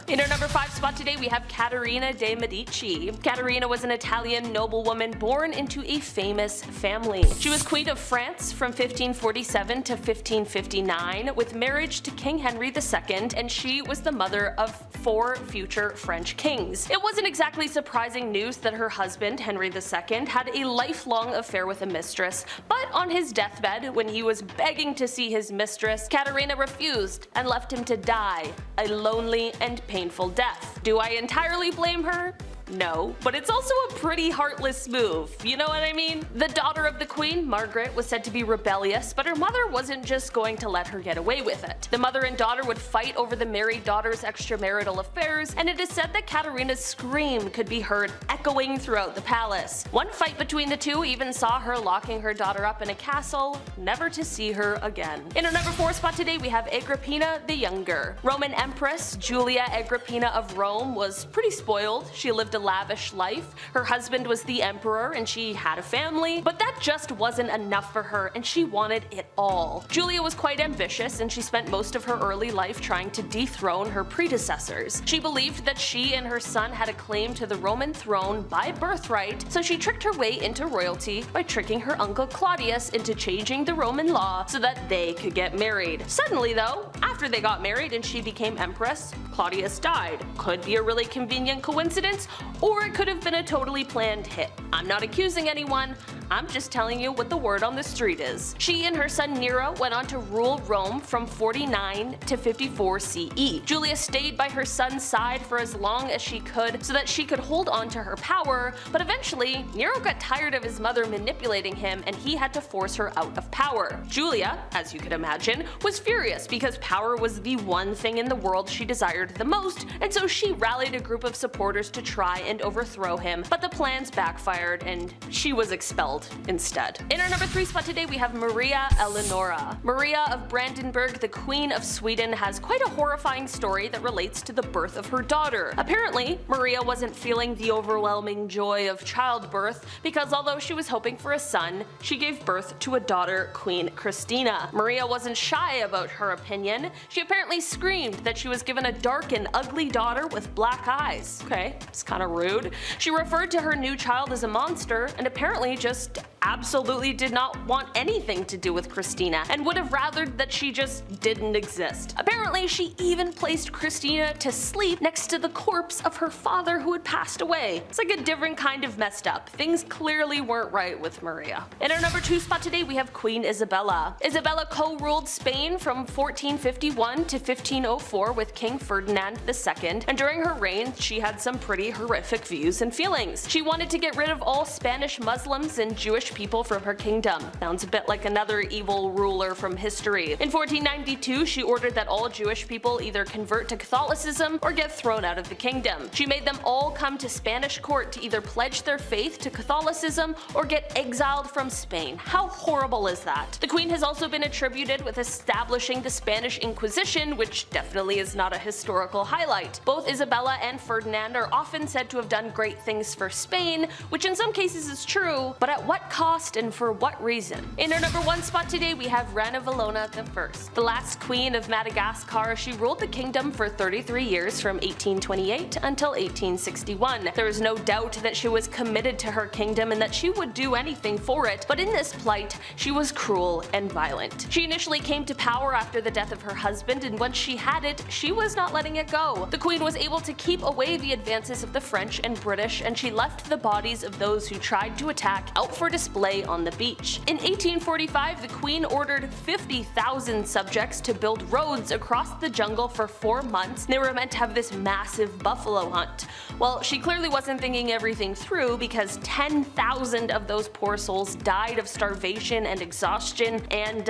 In our number 5 spot today, we have Caterina de' Medici. Caterina was an Italian noblewoman born into a famous family. She was Queen of France from 1547 to 1559, with marriage to King Henry II, and she was the mother of 4 future French kings. It wasn't exactly surprising news that her husband, Henry II, had a lifelong affair with a mistress, but on his deathbed, when he was begging to see his mistress, Caterina refused and left him to die a lonely and painful death. Do I entirely blame her? No, but it's also a pretty heartless move, you know what I mean? The daughter of the queen, Margaret, was said to be rebellious, but her mother wasn't just going to let her get away with it. The mother and daughter would fight over the married daughter's extramarital affairs, and it is said that Caterina's scream could be heard echoing throughout the palace. One fight between the two even saw her locking her daughter up in a castle, never to see her again. In our number 4 spot today, we have Agrippina the Younger. Roman Empress Julia Agrippina of Rome was pretty spoiled. She lived a lavish life. Her husband was the emperor and she had a family, but that just wasn't enough for her and she wanted it all. Julia was quite ambitious and she spent most of her early life trying to dethrone her predecessors. She believed that she and her son had a claim to the Roman throne by birthright, so she tricked her way into royalty by tricking her uncle Claudius into changing the Roman law so that they could get married. Suddenly though, after they got married and she became empress, Claudius died. Could be a really convenient coincidence, or it could have been a totally planned hit. I'm not accusing anyone, I'm just telling you what the word on the street is. She and her son Nero went on to rule Rome from 49 to 54 CE. Julia stayed by her son's side for as long as she could so that she could hold on to her power, but eventually Nero got tired of his mother manipulating him and he had to force her out of power. Julia, as you could imagine, was furious because power was the one thing in the world she desired the most, and so she rallied a group of supporters to try and overthrow him, but the plans backfired and she was expelled instead. In our number 3 spot today, we have Maria Eleonora. Maria of Brandenburg, the Queen of Sweden, has quite a horrifying story that relates to the birth of her daughter. Apparently, Maria wasn't feeling the overwhelming joy of childbirth because although she was hoping for a son, she gave birth to a daughter, Queen Christina. Maria wasn't shy about her opinion. She apparently screamed that she was given a dark and ugly daughter with black eyes. Okay, it's kind of rude. She referred to her new child as a monster and apparently just just absolutely did not want anything to do with Christina and would have rathered that she just didn't exist. Apparently, she even placed Christina to sleep next to the corpse of her father who had passed away. It's like a different kind of messed up. Things clearly weren't right with Maria. In our number 2 spot today, we have Queen Isabella. Isabella co-ruled Spain from 1451 to 1504 with King Ferdinand II, and during her reign, she had some pretty horrific views and feelings. She wanted to get rid of all Spanish Muslims and Jewish people from her kingdom. Sounds a bit like another evil ruler from history. In 1492, she ordered that all Jewish people either convert to Catholicism or get thrown out of the kingdom. She made them all come to Spanish court to either pledge their faith to Catholicism or get exiled from Spain. How horrible is that? The Queen has also been attributed with establishing the Spanish Inquisition, which definitely is not a historical highlight. Both Isabella and Ferdinand are often said to have done great things for Spain, which in some cases is true, but at what cost and for what reason? In our number 1 spot today, we have Rana Vallona I, the last queen of Madagascar. She ruled the kingdom for 33 years from 1828 until 1861. There is no doubt that she was committed to her kingdom and that she would do anything for it, but in this plight, she was cruel and violent. She initially came to power after the death of her husband, and once she had it, she was not letting it go. The queen was able to keep away the advances of the French and British, and she left the bodies of those who tried to attack out for display on the beach. In 1845, the queen ordered 50,000 subjects to build roads across the jungle for 4 months. They were meant to have this massive buffalo hunt. Well, she clearly wasn't thinking everything through, because 10,000 of those poor souls died of starvation and exhaustion, and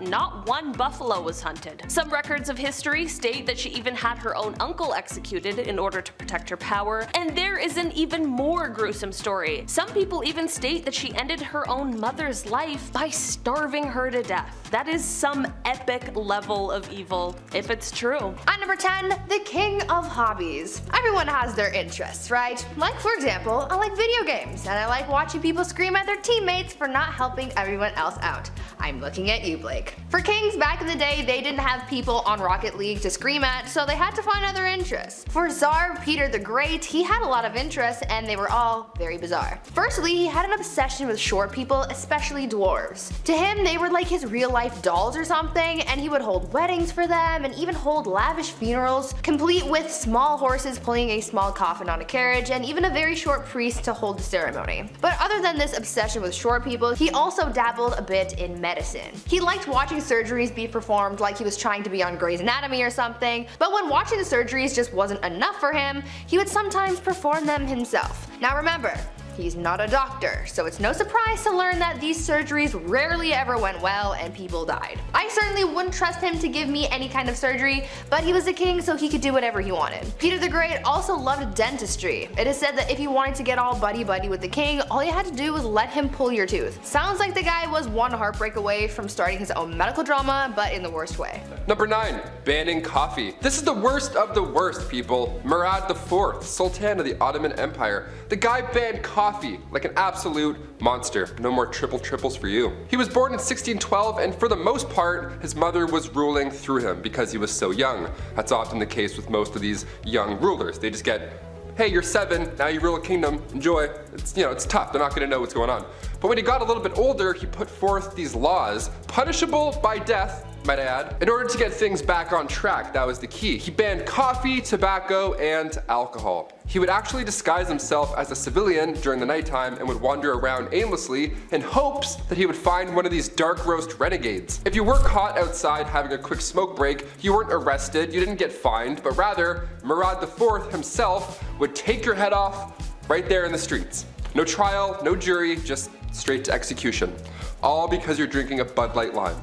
not one buffalo was hunted. Some records of history state that she even had her own uncle executed in order to protect her power, and there is an even more gruesome story. Some people even state that she ended her own mother's life by starving her to death. That is some epic level of evil, if it's true. At number 10, the king of hobbies. Everyone has their interests, right? Like, for example, I like video games, and I like watching people scream at their teammates for not helping everyone else out. I'm looking at you, Blake. For kings back in the day, they didn't have people on Rocket League to scream at, so they had to find other interests. For Tsar Peter the Great, he had a lot of interests, and they were all very bizarre. Firstly, he had an obsession with short people, especially dwarves. To him, they were like his real-life dolls or something, and he would hold weddings for them and even hold lavish funerals, complete with small horses pulling a small coffin on a carriage, and even a very short priest to hold the ceremony. But other than this obsession with short people, he also dabbled a bit in medicine. He liked watching surgeries be performed like he was trying to be on Grey's Anatomy or something, but when watching the surgeries just wasn't enough for him, he would sometimes perform them himself. Now remember, he's not a doctor, so it's no surprise to learn that these surgeries rarely ever went well and people died. I certainly wouldn't trust him to give me any kind of surgery, but he was a king, so he could do whatever he wanted. Peter the Great also loved dentistry. It is said that if you wanted to get all buddy-buddy with the king, all you had to do was let him pull your tooth. Sounds like the guy was one heartbreak away from starting his own medical drama, but in the worst way. Number 9. Banning coffee. This is the worst of the worst, people. Murad IV, Sultan of the Ottoman Empire. The guy banned coffee like an absolute monster. No more triples for you. He was born in 1612, and for the most part, his mother was ruling through him because he was so young. That's often the case with most of these young rulers. They just get, hey, you're 7, now you rule a kingdom, enjoy. It's tough, they're not gonna know what's going on. But when he got a little bit older, he put forth these laws, punishable by death, might I add, in order to get things back on track. That was the key. He banned coffee, tobacco, and alcohol. He would actually disguise himself as a civilian during the nighttime and would wander around aimlessly in hopes that he would find one of these dark roast renegades. If you were caught outside having a quick smoke break, you weren't arrested, you didn't get fined, but rather, Murad IV himself would take your head off right there in the streets. No trial, no jury, just straight to execution. All because you're drinking a Bud Light Lime.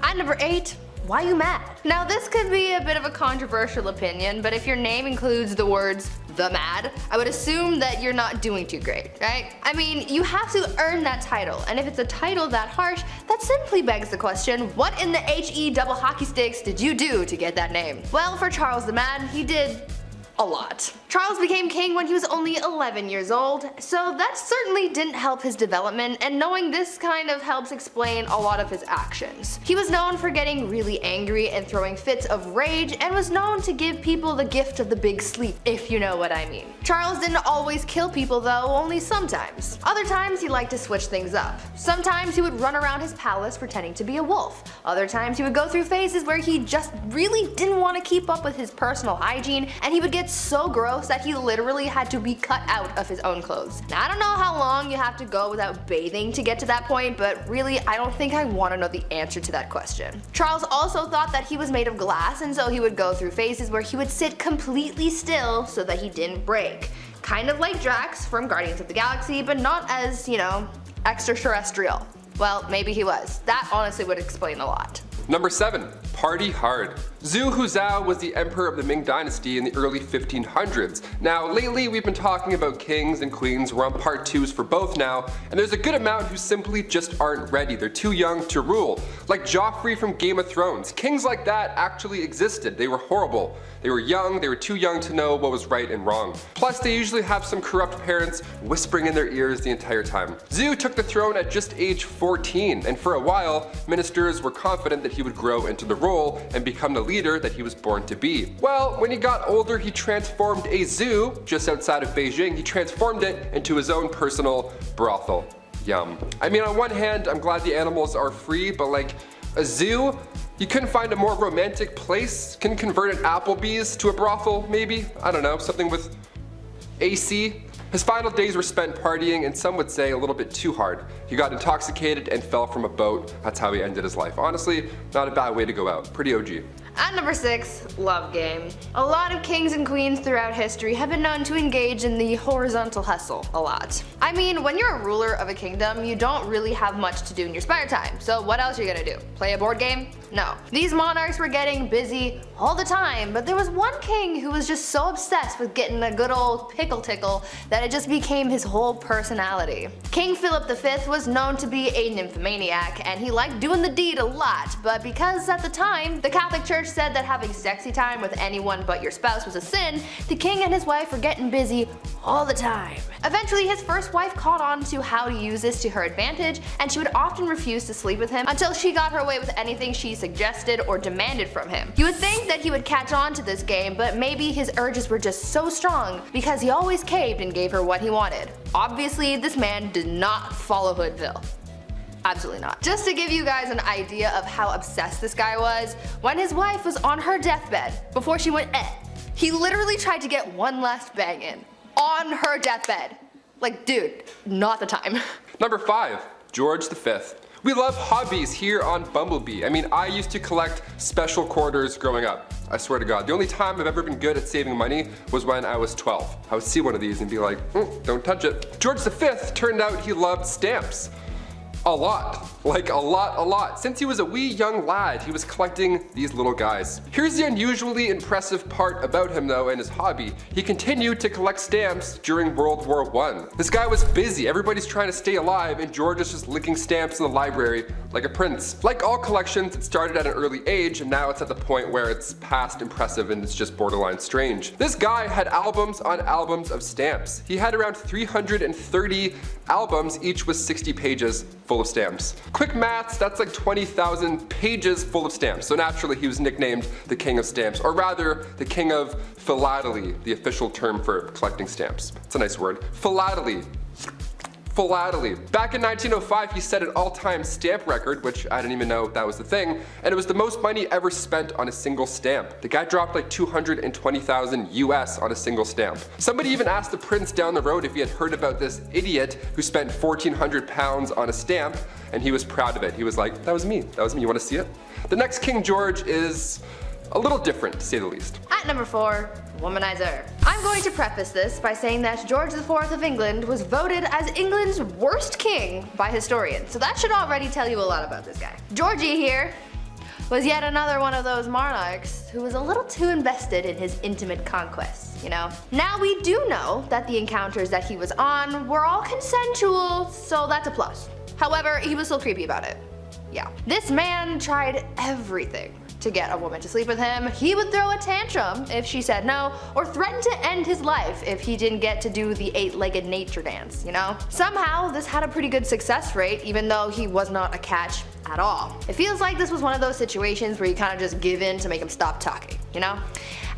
At number 8, why you mad? Now this could be a bit of a controversial opinion, but if your name includes the words the mad, I would assume that you're not doing too great, right? I mean, you have to earn that title, and if it's a title that harsh, that simply begs the question, what in the HE double hockey sticks did you do to get that name? Well, for Charles the Mad, he did a lot. Charles became king when he was only 11 years old, so that certainly didn't help his development, and knowing this kind of helps explain a lot of his actions. He was known for getting really angry and throwing fits of rage, and was known to give people the gift of the big sleep, if you know what I mean. Charles didn't always kill people though, only sometimes. Other times he liked to switch things up. Sometimes he would run around his palace pretending to be a wolf. Other times he would go through phases where he just really didn't want to keep up with his personal hygiene, and he would get so gross that he literally had to be cut out of his own clothes. Now I don't know how long you have to go without bathing to get to that point, but really I don't think I want to know the answer to that question. Charles also thought that he was made of glass, and so he would go through phases where he would sit completely still so that he didn't break. Kind of like Drax from Guardians of the Galaxy, but not as, you know, extraterrestrial. Well, maybe he was. That honestly would explain a lot. Number 7. Party hard. Zhu Huzhou was the emperor of the Ming Dynasty in the early 1500s. Now, lately we've been talking about kings and queens. We're on part 2s for both now, and there's a good amount who simply just aren't ready. They're too young to rule. Like Joffrey from Game of Thrones. Kings like that actually existed. They were horrible. They were young, they were too young to know what was right and wrong. Plus, they usually have some corrupt parents whispering in their ears the entire time. Zhu took the throne at just age 14, and for a while, ministers were confident that he would grow into the role and become the leader that he was born to be. Well, when he got older, he transformed a zoo just outside of Beijing. He transformed it into his own personal brothel. Yum. I mean, on one hand, I'm glad the animals are free, but like, a zoo? You couldn't find a more romantic place? Can convert an Applebee's to a brothel, maybe? I don't know, something with AC? His final days were spent partying, and some would say a little bit too hard. He got intoxicated and fell from a boat. That's how he ended his life. Honestly, not a bad way to go out. Pretty OG. At number 6, love game. A lot of kings and queens throughout history have been known to engage in the horizontal hustle a lot. I mean, when you're a ruler of a kingdom, you don't really have much to do in your spare time, so what else are you gonna do? Play a board game? No. These monarchs were getting busy all the time, but there was one king who was just so obsessed with getting a good old pickle tickle that it just became his whole personality. King Philip V was known to be a nymphomaniac, and he liked doing the deed a lot, but because at the time, the Catholic Church said that having sexy time with anyone but your spouse was a sin, the king and his wife were getting busy all the time. Eventually, his first wife caught on to how to use this to her advantage, and she would often refuse to sleep with him until she got her way with anything she suggested or demanded from him. You would think that he would catch on to this game, but maybe his urges were just so strong because he always caved and gave her what he wanted. Obviously, this man did not follow Hoodville. Absolutely not. Just to give you guys an idea of how obsessed this guy was, when his wife was on her deathbed, before she went he literally tried to get one last bang in. On her deathbed. Like, dude, not the time. Number 5. George V. We love hobbies here on BumbleBee. I mean, I used to collect special quarters growing up. I swear to God. The only time I've ever been good at saving money was when I was 12. I would see one of these and be like, don't touch it. George V turned out he loved stamps. A lot. Like a lot. Since he was a wee young lad, he was collecting these little guys. Here's the unusually impressive part about him though and his hobby. He continued to collect stamps during World War I. This guy was busy, everybody's trying to stay alive, and George is just licking stamps in the library like a prince. Like all collections, it started at an early age, and now it's at the point where it's past impressive and it's just borderline strange. This guy had albums on albums of stamps. He had around 330 albums, each with 60 pages full of stamps. Quick maths, that's like 20,000 pages full of stamps. So naturally he was nicknamed the King of Stamps, or rather the King of Philately, the official term for collecting stamps. It's a nice word. Philately. Philately. Back in 1905, he set an all-time stamp record, which I didn't even know that was the thing, and it was the most money ever spent on a single stamp. The guy dropped like 220,000 US on a single stamp. Somebody even asked the prince down the road if he had heard about this idiot who spent 1,400 pounds on a stamp, and he was proud of it. He was like, that was me, you wanna see it? The next King George is a little different, to say the least. At number 4, womanizer. I'm going to preface this by saying that George IV of England was voted as England's worst king by historians, so that should already tell you a lot about this guy. Georgie here was yet another one of those monarchs who was a little too invested in his intimate conquests, you know? Now we do know that the encounters that he was on were all consensual, so that's a plus. However, he was still creepy about it. Yeah. This man tried everything to get a woman to sleep with him, he would throw a tantrum if she said no, or threaten to end his life if he didn't get to do the 8-legged nature dance, you know? Somehow, this had a pretty good success rate, even though he was not a catch at all. It feels like this was one of those situations where you kind of just give in to make him stop talking, you know?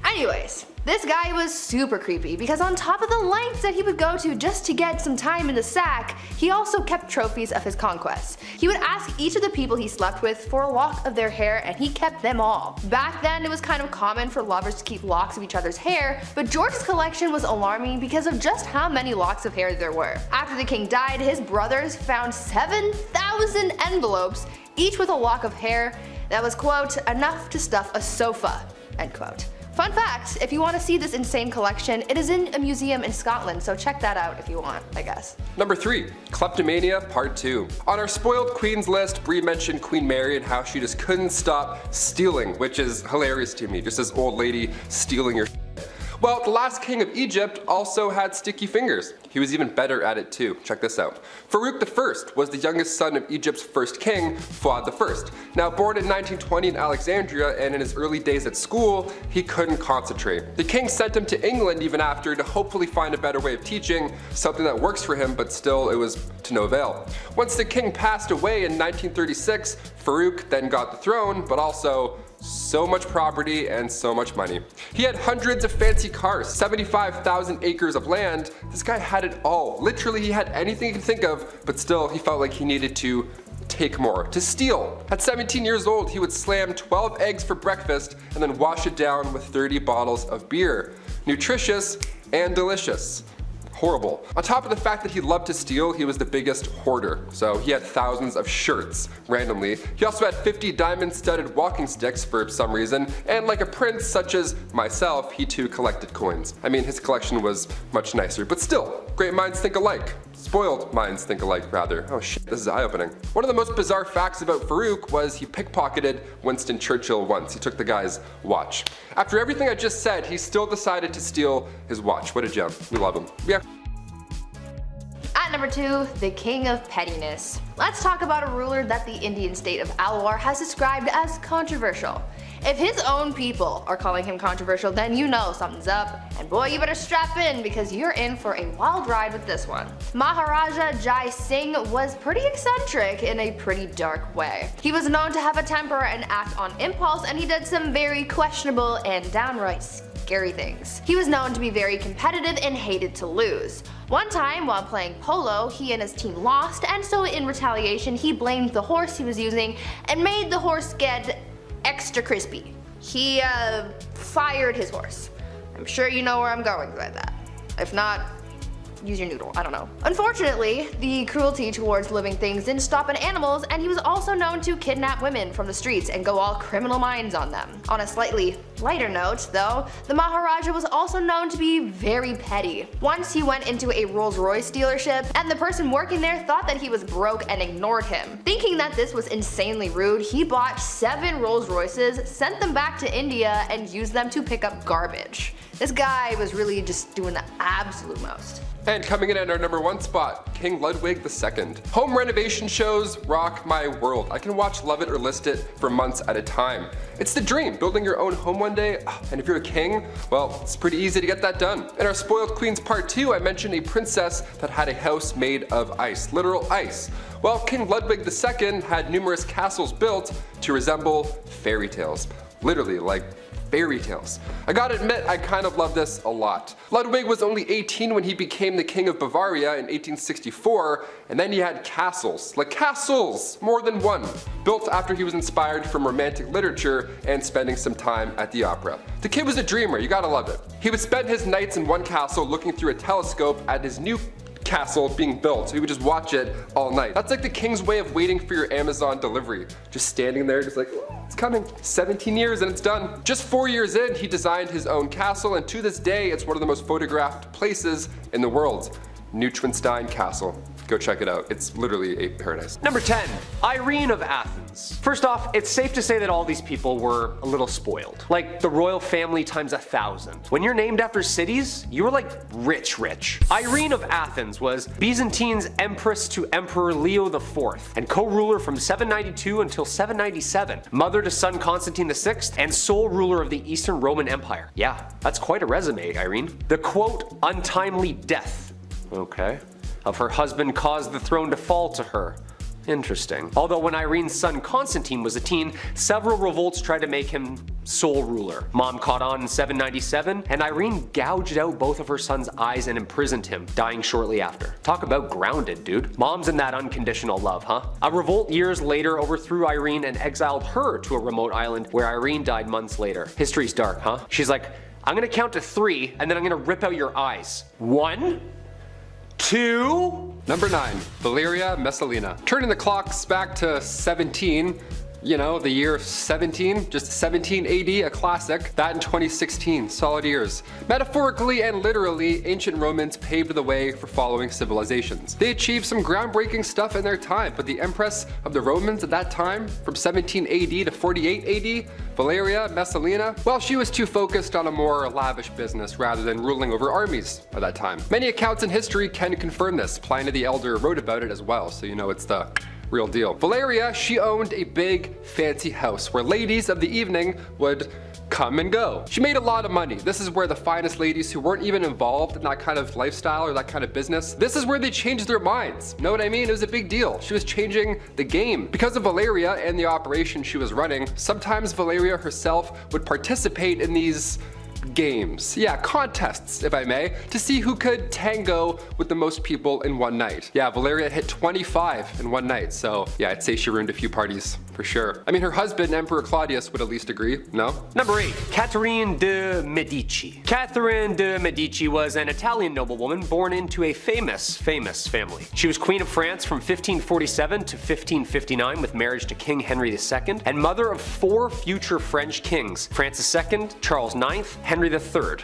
Anyways, this guy was super creepy because on top of the lengths that he would go to just to get some time in the sack, he also kept trophies of his conquests. He would ask each of the people he slept with for a lock of their hair, and he kept them all. Back then, it was kind of common for lovers to keep locks of each other's hair, but George's collection was alarming because of just how many locks of hair there were. After the king died, his brothers found 7,000 envelopes, each with a lock of hair that was, quote, enough to stuff a sofa, end quote. Fun fact, if you want to see this insane collection, it is in a museum in Scotland, so check that out if you want, I guess. Number 3, Kleptomania Part 2. On our spoiled queens list, Brie mentioned Queen Mary and how she just couldn't stop stealing, which is hilarious to me, just this old lady stealing your shit. Well, the last king of Egypt also had sticky fingers. He was even better at it too. Check this out. Farouk I was the youngest son of Egypt's first king, Fuad I. Now born in 1920 in Alexandria, and in his early days at school, he couldn't concentrate. The king sent him to England even after to hopefully find a better way of teaching, something that works for him, but still it was to no avail. Once the king passed away in 1936, Farouk then got the throne, but also so much property and so much money. He had hundreds of fancy cars, 75,000 acres of land. This guy had it all. Literally, he had anything he could think of, but still he felt like he needed to take more, to steal. At 17 years old, he would slam 12 eggs for breakfast and then wash it down with 30 bottles of beer. Nutritious and delicious. Horrible. On top of the fact that he loved to steal, he was the biggest hoarder. So he had thousands of shirts, randomly. He also had 50 diamond-studded walking sticks for some reason, and like a prince such as myself, he too collected coins. I mean, his collection was much nicer, but still, great minds think alike. Spoiled minds think alike, rather. Oh shit, this is eye-opening. One of the most bizarre facts about Farouk was he pickpocketed Winston Churchill once. He took the guy's watch. After everything I just said, he still decided to steal his watch. What a gem. We love him. Yeah. At number 2, the king of pettiness. Let's talk about a ruler that the Indian state of Alwar has described as controversial. If his own people are calling him controversial, then you know something's up, and boy, you better strap in because you're in for a wild ride with this one. Maharaja Jai Singh was pretty eccentric in a pretty dark way. He was known to have a temper and act on impulse, and he did some very questionable and downright scary things. He was known to be very competitive and hated to lose. One time while playing polo, he and his team lost, and so in retaliation he blamed the horse he was using and made the horse get extra crispy. He fired his horse. I'm sure you know where I'm going with that. If not, use your noodle, I don't know. Unfortunately, the cruelty towards living things didn't stop at animals, and he was also known to kidnap women from the streets and go all criminal minds on them. On a slightly lighter note, though, the Maharaja was also known to be very petty. Once he went into a Rolls-Royce dealership, and the person working there thought that he was broke and ignored him. Thinking that this was insanely rude, he bought 7 Rolls-Royces, sent them back to India, and used them to pick up garbage. This guy was really just doing the absolute most. And coming in at our number 1 spot, King Ludwig II. Home renovation shows rock my world. I can watch Love It or List It for months at a time. It's the dream, building your own home one day, and if you're a king, well, it's pretty easy to get that done. In our Spoiled Queens Part 2, I mentioned a princess that had a house made of ice, literal ice. Well, King Ludwig II had numerous castles built to resemble fairy tales. Literally, like fairy tales. I gotta admit, I kind of love this a lot. Ludwig was only 18 when he became the King of Bavaria in 1864, and then he had castles, like castles, more than one, built after he was inspired from romantic literature and spending some time at the opera. The kid was a dreamer, you gotta love it. He would spend his nights in one castle looking through a telescope at his new castle being built, so he would just watch it all night. That's like the king's way of waiting for your Amazon delivery. Just standing there, just like, oh, it's coming. 17 years and it's done. Just 4 years in, he designed his own castle, and to this day, it's one of the most photographed places in the world. Neuschwanstein Castle. Go check it out. It's literally a paradise. Number 10, Irene of Athens. First off, it's safe to say that all these people were a little spoiled. Like the royal family times 1,000. When you're named after cities, you were like rich. Irene of Athens was Byzantine's empress to Emperor Leo IV and co-ruler from 792 until 797, mother to son Constantine VI, and sole ruler of the Eastern Roman Empire. Yeah, that's quite a resume, Irene. The quote, untimely death, okay, of her husband caused the throne to fall to her. Interesting. Although when Irene's son Constantine was a teen, several revolts tried to make him sole ruler. Mom caught on in 797, and Irene gouged out both of her son's eyes and imprisoned him, dying shortly after. Talk about grounded, dude. Mom's in that unconditional love, huh? A revolt years later overthrew Irene and exiled her to a remote island where Irene died months later. History's dark, huh? She's like, I'm gonna count to 3, and then I'm gonna rip out your eyes. 1, 2... Number 9, Valeria Messalina. Turning the clocks back to 17, you know, the year 17, just 17 AD, a classic. That in 2016, solid years. Metaphorically and literally, ancient Romans paved the way for following civilizations. They achieved some groundbreaking stuff in their time, but the empress of the Romans at that time, from 17 AD to 48 AD, Valeria Messalina, well, she was too focused on a more lavish business rather than ruling over armies at that time. Many accounts in history can confirm this. Pliny the Elder wrote about it as well, so you know it's the real deal. Valeria, she owned a big, fancy house where ladies of the evening would come and go. She made a lot of money. This is where the finest ladies who weren't even involved in that kind of lifestyle or that kind of business, this is where they changed their minds. Know what I mean? It was a big deal. She was changing the game. Because of Valeria and the operation she was running, sometimes Valeria herself would participate in these games. Yeah, contests, if I may, to see who could tango with the most people in one night. Yeah, Valeria hit 25 in one night, so yeah, I'd say she ruined a few parties, for sure. I mean, her husband, Emperor Claudius, would at least agree, no? Number 8, Catherine de Medici. Catherine de Medici was an Italian noblewoman born into a famous family. She was Queen of France from 1547 to 1559 with marriage to King Henry II, and mother of 4 future French kings, Francis II, Charles IX, Henry III.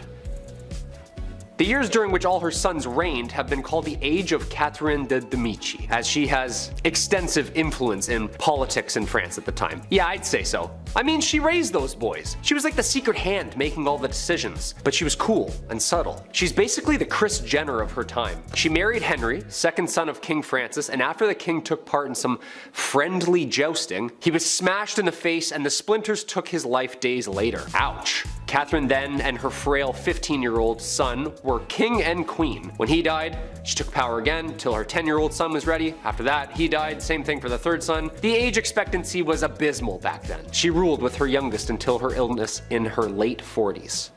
The years during which all her sons reigned have been called the Age of Catherine de Medici, as she has extensive influence in politics in France at the time. Yeah, I'd say so. I mean, she raised those boys. She was like the secret hand making all the decisions, but she was cool and subtle. She's basically the Kris Jenner of her time. She married Henry, second son of King Francis, and after the king took part in some friendly jousting, he was smashed in the face and the splinters took his life days later. Ouch. Catherine then and her frail 15-year-old son were king and queen. When he died, she took power again till her 10-year-old son was ready. After that, he died, same thing for the third son. The age expectancy was abysmal back then. She ruled with her youngest until her illness in her late 40s.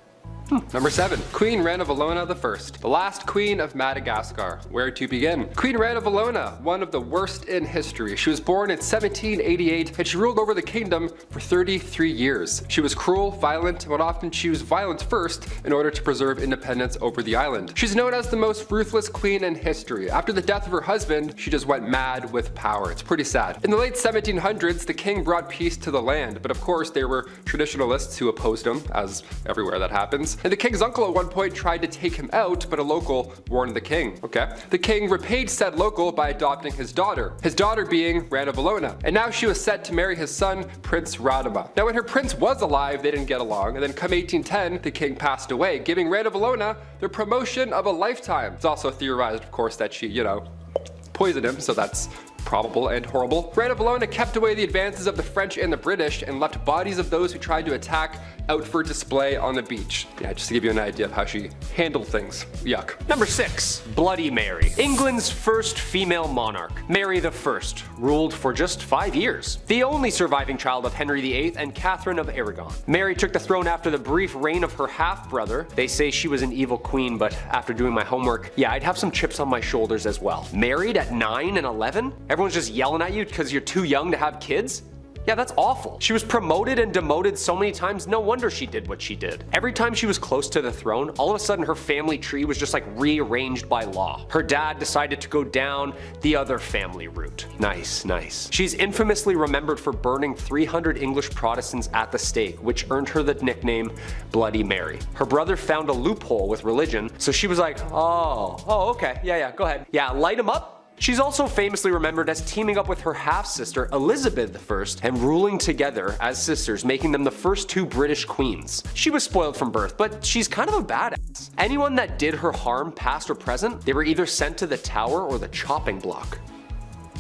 Number 7, Queen Ranavalona I, the last queen of Madagascar. Where to begin? Queen Ranavalona, one of the worst in history. She was born in 1788 and she ruled over the kingdom for 33 years. She was cruel, violent, and would often choose violence first in order to preserve independence over the island. She's known as the most ruthless queen in history. After the death of her husband, she just went mad with power. It's pretty sad. In the late 1700s, the king brought peace to the land, but of course there were traditionalists who opposed him, as everywhere that happens. And the king's uncle at one point tried to take him out, but a local warned the king. Okay. The king repaid said local by adopting his daughter being Ranavalona. And now she was set to marry his son, Prince Radama. Now when her prince was alive, they didn't get along, and then come 1810, the king passed away, giving Ranavalona the promotion of a lifetime. It's also theorized, of course, that she, poisoned him, so that's probable and horrible. Ranavalona kept away the advances of the French and the British and left bodies of those who tried to attack out for display on the beach. Yeah, just to give you an idea of how she handled things. Yuck. Number 6, Bloody Mary. England's first female monarch, Mary I, ruled for just 5 years. The only surviving child of Henry VIII and Catherine of Aragon. Mary took the throne after the brief reign of her half-brother. They say she was an evil queen, but after doing my homework, yeah, I'd have some chips on my shoulders as well. Married at 9 and 11? Everyone's just yelling at you because you're too young to have kids? Yeah, that's awful. She was promoted and demoted so many times, no wonder she did what she did. Every time she was close to the throne, all of a sudden her family tree was just like rearranged by law. Her dad decided to go down the other family route. Nice, nice. She's infamously remembered for burning 300 English Protestants at the stake, which earned her the nickname Bloody Mary. Her brother found a loophole with religion, so she was like, oh, okay, yeah, go ahead. Yeah, light him up. She's also famously remembered as teaming up with her half-sister Elizabeth I and ruling together as sisters, making them the first 2 British queens. She was spoiled from birth, but she's kind of a badass. Anyone that did her harm, past or present, they were either sent to the Tower or the chopping block.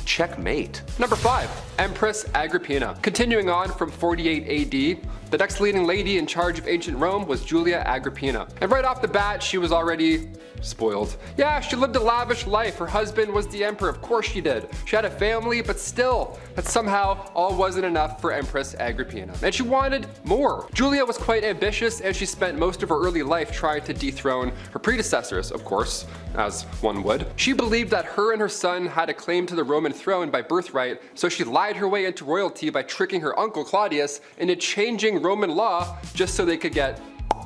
Checkmate. Number 5. Empress Agrippina. Continuing on from 48 AD, the next leading lady in charge of ancient Rome was Julia Agrippina. And right off the bat, she was already spoiled. Yeah, she lived a lavish life. Her husband was the emperor, of course she did. She had a family, but still, that somehow all wasn't enough for Empress Agrippina. And she wanted more. Julia was quite ambitious, and she spent most of her early life trying to dethrone her predecessors, of course, as one would. She believed that her and her son had a claim to the Roman throne by birthright, so she lied her way into royalty by tricking her uncle Claudius into changing Roman law just so they could get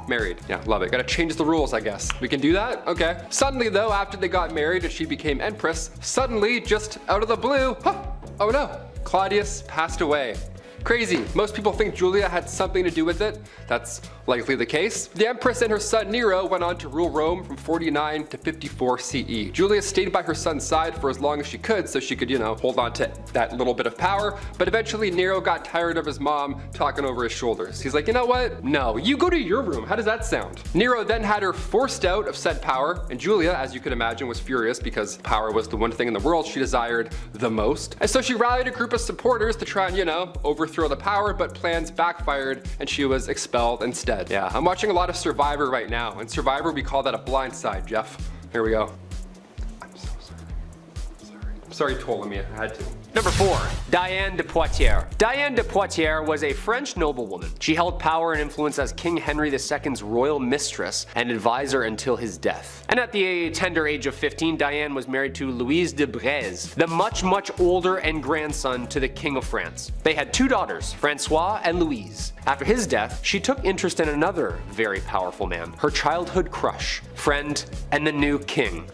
married. Yeah, love it. Gotta change the rules, I guess. We can do that? Okay. Suddenly though, after they got married and she became empress, suddenly, just out of the blue, oh no, Claudius passed away. Crazy. Most people think Julia had something to do with it. That's likely the case. The Empress and her son Nero went on to rule Rome from 49 to 54 CE. Julia stayed by her son's side for as long as she could so she could, hold on to that little bit of power, but eventually Nero got tired of his mom talking over his shoulders. He's like, you know what? No, you go to your room. How does that sound? Nero then had her forced out of said power, and Julia, as you could imagine, was furious because power was the one thing in the world she desired the most. And so she rallied a group of supporters to try and, overthrow the power, but plans backfired and she was expelled instead. Yeah, I'm watching a lot of Survivor right now. In Survivor, we call that a blind side, Jeff. Here we go. I'm so sorry. I'm sorry, Ptolemy, I had to. Number 4. Diane de Poitiers. Diane de Poitiers was a French noblewoman. She held power and influence as King Henry II's royal mistress and advisor until his death. And at the tender age of 15, Diane was married to Louise de Breze, the much older and grandson to the King of France. They had 2 daughters, Francois and Louise. After his death, she took interest in another very powerful man, her childhood crush, friend, and the new king.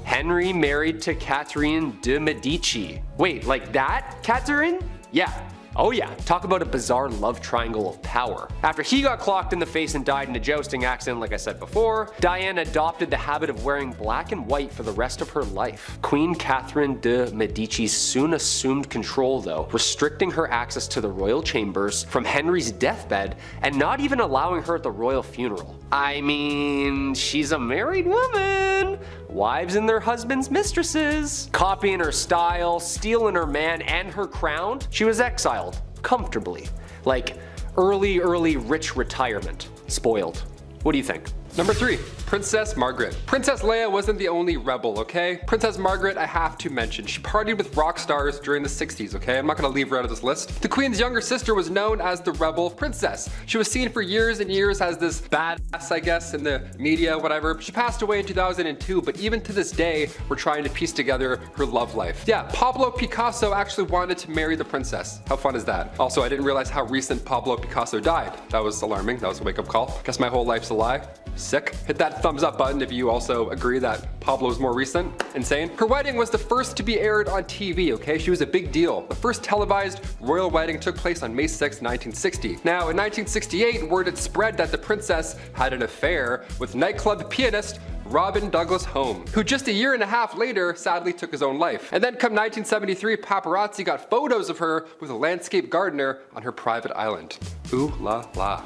Henry married to Catherine de Medici. Wait, like that? Catherine? Yeah. Oh yeah, talk about a bizarre love triangle of power. After he got clocked in the face and died in a jousting accident like I said before, Diane adopted the habit of wearing black and white for the rest of her life. Queen Catherine de Medici soon assumed control though, restricting her access to the royal chambers from Henry's deathbed and not even allowing her at the royal funeral. I mean, she's a married woman. Wives and their husbands' mistresses. Copying her style, stealing her man and her crown, she was exiled, comfortably. Like, early rich retirement. Spoiled. What do you think? Number 3. Princess Margaret. Princess Leia wasn't the only rebel, okay? Princess Margaret, I have to mention, she partied with rock stars during the 60s, okay? I'm not gonna leave her out of this list. The Queen's younger sister was known as the rebel princess. She was seen for years and years as this badass, I guess, in the media, whatever. She passed away in 2002, but even to this day, we're trying to piece together her love life. Yeah, Pablo Picasso actually wanted to marry the princess. How fun is that? Also, I didn't realize how recent Pablo Picasso died. That was alarming. That was a wake-up call. Guess my whole life's a lie. Sick. Hit that thumbs up button if you also agree that Pablo's more recent. Insane. Her wedding was the first to be aired on TV, okay? She was a big deal. The first televised royal wedding took place on May 6, 1960. Now, in 1968, word had spread that the princess had an affair with nightclub pianist Robin Douglas Home, who just a year and a half later sadly took his own life. And then come 1973, paparazzi got photos of her with a landscape gardener on her private island. Ooh la la.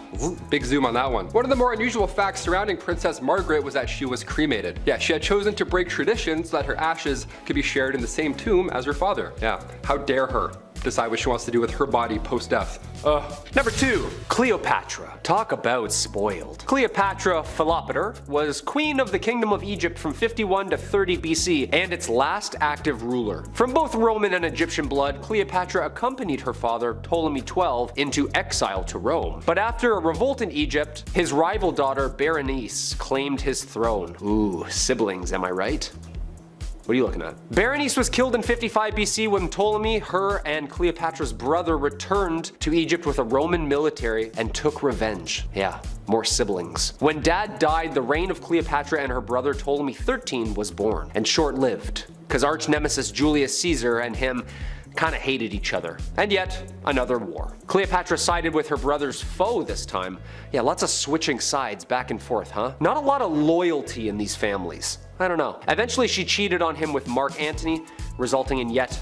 Big zoom on that one. One of the more unusual facts surrounding Princess Margaret was that she was cremated. Yeah, she had chosen to break tradition so that her ashes could be shared in the same tomb as her father. Yeah, how dare her decide what she wants to do with her body post-death. Number 2. Cleopatra. Talk about spoiled. Cleopatra Philopator was queen of the Kingdom of Egypt from 51 to 30 BC and its last active ruler. From both Roman and Egyptian blood, Cleopatra accompanied her father Ptolemy XII into exile to Rome. But after a revolt in Egypt, his rival daughter Berenice claimed his throne. Ooh, siblings, am I right? What are you looking at? Berenice was killed in 55 BC when Ptolemy, her, and Cleopatra's brother returned to Egypt with a Roman military and took revenge. Yeah, more siblings. When Dad died, the reign of Cleopatra and her brother Ptolemy XIII was born, and short-lived, because arch nemesis Julius Caesar and him kinda hated each other. And yet, another war. Cleopatra sided with her brother's foe this time. Yeah, lots of switching sides back and forth, huh? Not a lot of loyalty in these families. I don't know. Eventually she cheated on him with Mark Antony, resulting in yet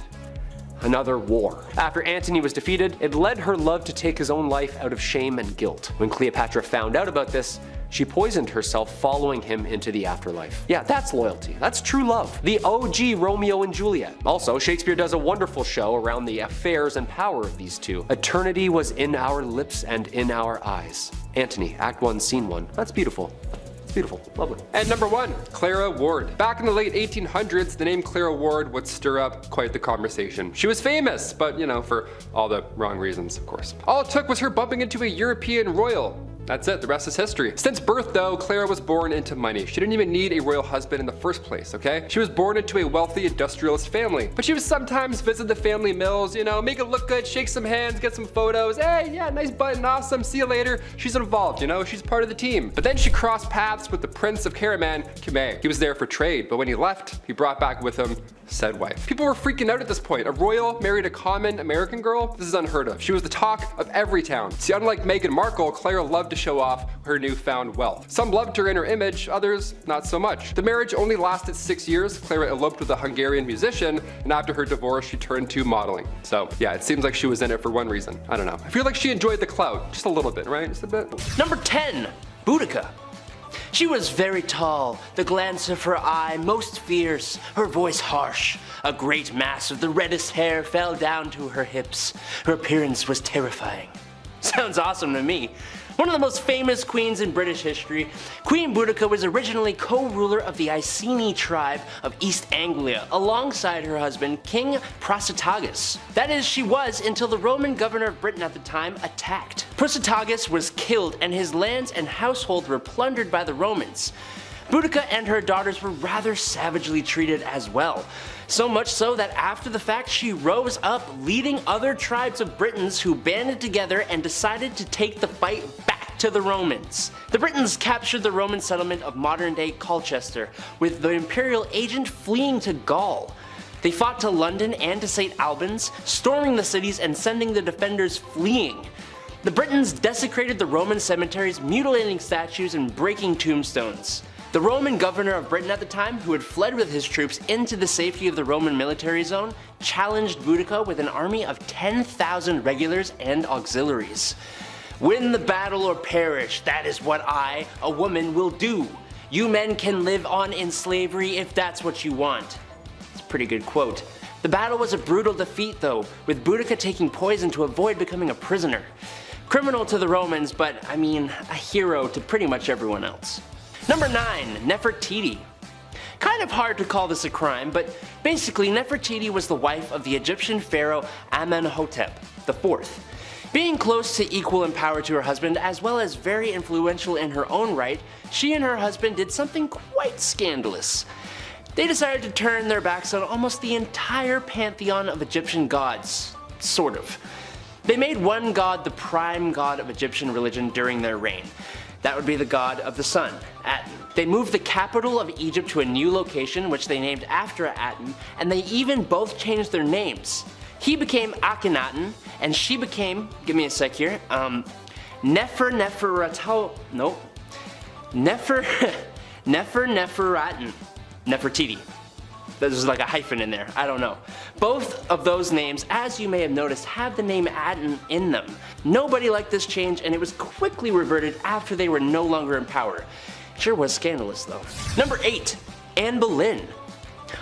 another war. After Antony was defeated, it led her love to take his own life out of shame and guilt. When Cleopatra found out about this, she poisoned herself, following him into the afterlife. Yeah, that's loyalty. That's true love. The OG Romeo and Juliet. Also, Shakespeare does a wonderful show around the affairs and power of these two. Eternity was in our lips and in our eyes. Antony, Act 1, Scene 1. That's beautiful. Beautiful, lovely. And number 1, Clara Ward. Back in the late 1800s, the name Clara Ward would stir up quite the conversation. She was famous, but you know, for all the wrong reasons, of course. All it took was her bumping into a European royal. That's it, the rest is history. Since birth though, Clara was born into money. She didn't even need a royal husband in the first place, okay? She was born into a wealthy industrialist family. But she would sometimes visit the family mills, you know, make it look good, shake some hands, get some photos. Hey, yeah, nice button, awesome, see you later. She's involved, you know, she's part of the team. But then she crossed paths with the Prince of Karaman, Kime. He was there for trade, but when he left, he brought back with him said wife. People were freaking out at this point. A royal married a common American girl? This is unheard of. She was the talk of every town. See, unlike Meghan Markle, Clara loved to show off her newfound wealth. Some loved her in her image, others not so much. The marriage only lasted 6 years. Clara eloped with a Hungarian musician, and after her divorce, she turned to modeling. So yeah, it seems like she was in it for one reason. I don't know. I feel like she enjoyed the clout, just a little bit, right? Just a bit. Number 10, Boudica. She was very tall, the glance of her eye most fierce, her voice harsh. A great mass of the reddest hair fell down to her hips. Her appearance was terrifying. Sounds awesome to me. One of the most famous queens in British history, Queen Boudica was originally co-ruler of the Iceni tribe of East Anglia, alongside her husband, King Prasutagus. That is, she was until the Roman governor of Britain at the time attacked. Prasutagus was killed and his lands and household were plundered by the Romans. Boudica and her daughters were rather savagely treated as well. So much so that after the fact she rose up, leading other tribes of Britons who banded together and decided to take the fight back to the Romans. The Britons captured the Roman settlement of modern-day Colchester, with the imperial agent fleeing to Gaul. They fought to London and to St. Albans, storming the cities and sending the defenders fleeing. The Britons desecrated the Roman cemeteries, mutilating statues and breaking tombstones. The Roman governor of Britain at the time, who had fled with his troops into the safety of the Roman military zone, challenged Boudica with an army of 10,000 regulars and auxiliaries. Win the battle or perish, that is what I, a woman, will do. You men can live on in slavery if that's what you want. It's a pretty good quote. The battle was a brutal defeat though, with Boudica taking poison to avoid becoming a prisoner. Criminal to the Romans, but I mean, a hero to pretty much everyone else. Number 9, Nefertiti. Kind of hard to call this a crime, but basically Nefertiti was the wife of the Egyptian pharaoh Amenhotep IV. Being close to equal in power to her husband, as well as very influential in her own right, she and her husband did something quite scandalous. They decided to turn their backs on almost the entire pantheon of Egyptian gods. Sort of. They made one god the prime god of Egyptian religion during their reign. That would be the god of the sun, Aten. They moved the capital of Egypt to a new location, which they named after Aten, and they even both changed their names. He became Akhenaten, and she became, give me a sec here, Nefertiti. There's like a hyphen in there, I don't know. Both of those names, as you may have noticed, have the name Aten in them. Nobody liked this change and it was quickly reverted after they were no longer in power. Sure was scandalous though. Number 8, Anne Boleyn.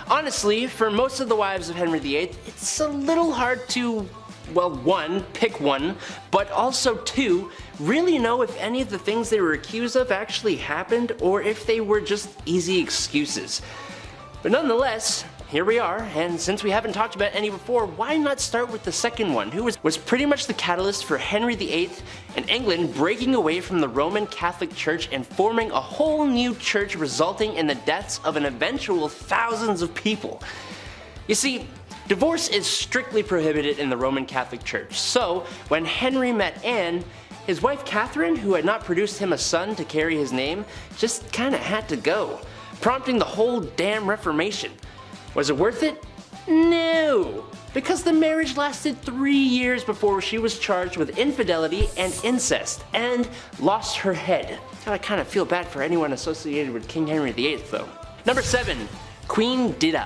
Honestly, for most of the wives of Henry VIII, it's a little hard to, well, 1, pick one, but also 2, really know if any of the things they were accused of actually happened or if they were just easy excuses. But nonetheless, here we are, and since we haven't talked about any before, why not start with the second one, who was pretty much the catalyst for Henry VIII and England breaking away from the Roman Catholic Church and forming a whole new church, resulting in the deaths of an eventual thousands of people. You see, divorce is strictly prohibited in the Roman Catholic Church, so when Henry met Anne, his wife Catherine, who had not produced him a son to carry his name, just kinda had to go, prompting the whole damn Reformation. Was it worth it? No, because the marriage lasted 3 years before she was charged with infidelity and incest, and lost her head. I kinda feel bad for anyone associated with King Henry VIII though. Number 7. Queen Dida.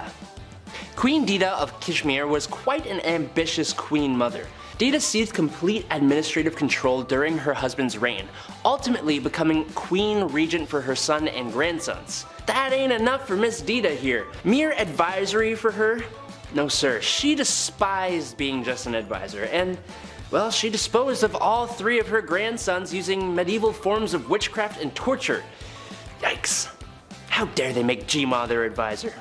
Queen Dida of Kashmir was quite an ambitious queen mother. Dida seized complete administrative control during her husband's reign, ultimately becoming queen regent for her son and grandsons. That ain't enough for Miss Dida here. Mere advisory for her? No sir, she despised being just an advisor, and well, she disposed of all 3 of her grandsons using medieval forms of witchcraft and torture. Yikes. How dare they make Gma their advisor?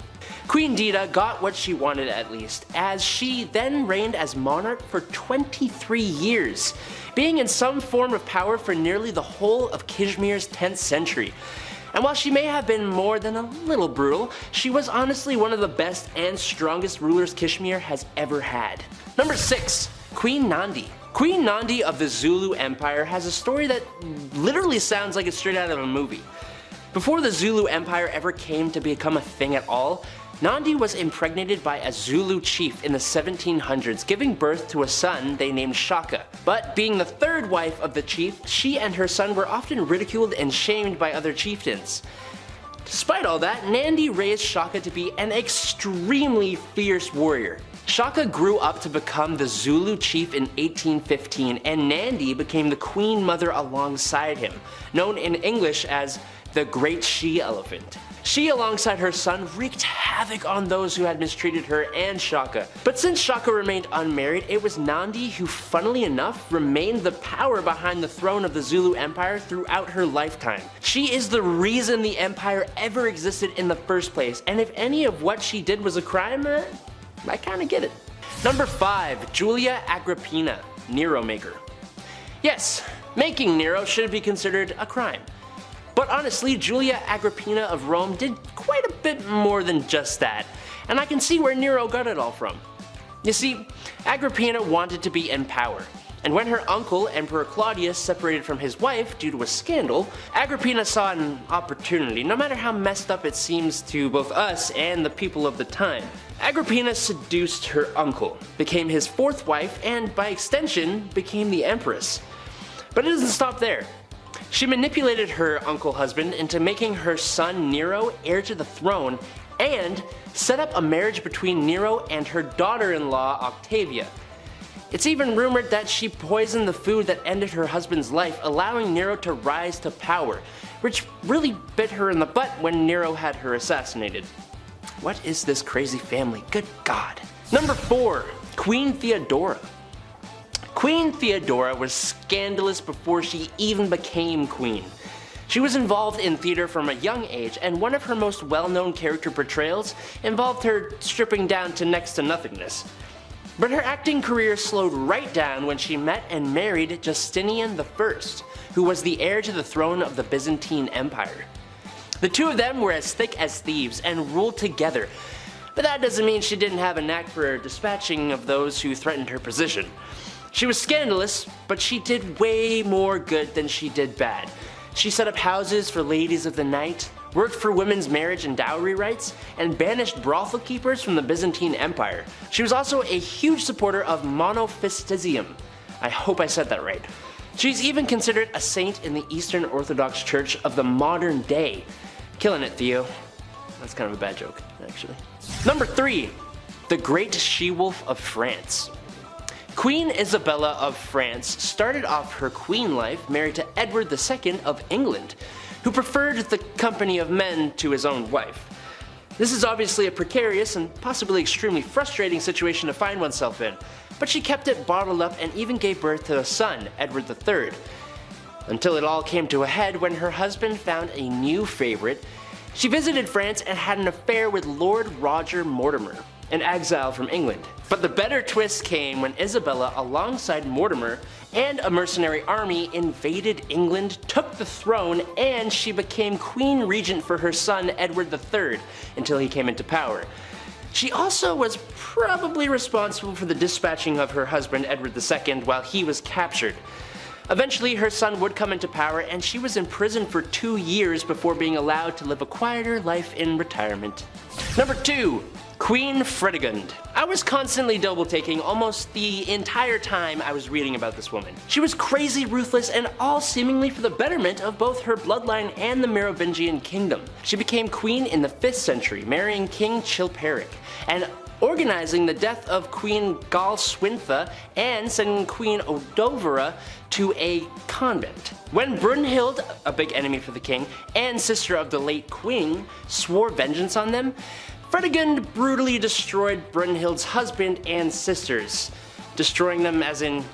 Queen Dida got what she wanted at least, as she then reigned as monarch for 23 years, being in some form of power for nearly the whole of Kashmir's 10th century. And while she may have been more than a little brutal, she was honestly one of the best and strongest rulers Kashmir has ever had. Number 6. Queen Nandi. Queen Nandi of the Zulu Empire has a story that literally sounds like it's straight out of a movie. Before the Zulu Empire ever came to become a thing at all, Nandi was impregnated by a Zulu chief in the 1700s, giving birth to a son they named Shaka. But being the 3rd wife of the chief, she and her son were often ridiculed and shamed by other chieftains. Despite all that, Nandi raised Shaka to be an extremely fierce warrior. Shaka grew up to become the Zulu chief in 1815, and Nandi became the queen mother alongside him, known in English as the Great She-Elephant. She, alongside her son, wreaked havoc on those who had mistreated her and Shaka. But since Shaka remained unmarried, it was Nandi who, funnily enough, remained the power behind the throne of the Zulu Empire throughout her lifetime. She is the reason the empire ever existed in the first place, and if any of what she did was a crime, I kinda get it. Number 5. Julia Agrippina, Nero maker. Yes, making Nero should be considered a crime. But honestly, Julia Agrippina of Rome did quite a bit more than just that, and I can see where Nero got it all from. You see, Agrippina wanted to be in power, and when her uncle, Emperor Claudius, separated from his wife due to a scandal, Agrippina saw an opportunity, no matter how messed up it seems to both us and the people of the time. Agrippina seduced her uncle, became his 4th wife, and by extension, became the empress. But it doesn't stop there. She manipulated her uncle husband into making her son Nero heir to the throne, and set up a marriage between Nero and her daughter-in-law Octavia. It's even rumored that she poisoned the food that ended her husband's life, allowing Nero to rise to power, which really bit her in the butt when Nero had her assassinated. What is this crazy family? Good God. Number 4. Queen Theodora. Queen Theodora was scandalous before she even became queen. She was involved in theater from a young age, and one of her most well-known character portrayals involved her stripping down to next to nothingness. But her acting career slowed right down when she met and married Justinian I, who was the heir to the throne of the Byzantine Empire. The two of them were as thick as thieves and ruled together, but that doesn't mean she didn't have a knack for dispatching of those who threatened her position. She was scandalous, but she did way more good than she did bad. She set up houses for ladies of the night, worked for women's marriage and dowry rights, and banished brothel keepers from the Byzantine Empire. She was also a huge supporter of monophysitism. I hope I said that right. She's even considered a saint in the Eastern Orthodox Church of the modern day. Killing it, Theo. That's kind of a bad joke, actually. Number 3. The Great She-Wolf of France. Queen Isabella of France started off her queen life married to Edward II of England, who preferred the company of men to his own wife. This is obviously a precarious and possibly extremely frustrating situation to find oneself in, but she kept it bottled up and even gave birth to a son, Edward III. Until it all came to a head when her husband found a new favorite, She visited France and had an affair with Lord Roger Mortimer, an exile from England. But the better twist came when Isabella, alongside Mortimer and a mercenary army, invaded England, took the throne, and she became Queen Regent for her son Edward III until he came into power. She also was probably responsible for the dispatching of her husband Edward II while he was captured. Eventually her son would come into power, and she was imprisoned for 2 years before being allowed to live a quieter life in retirement. Number 2. Queen Fredegund. I was constantly double-taking almost the entire time I was reading about this woman. She was crazy ruthless, and all seemingly for the betterment of both her bloodline and the Merovingian kingdom. She became queen in the 5th century, marrying King Chilperic, and organizing the death of Queen Galswintha and sending Queen Odovera to a convent. When Brunhild, a big enemy for the king, and sister of the late queen, swore vengeance on them, Fredegund brutally destroyed Brunhild's husband and sisters, destroying them as in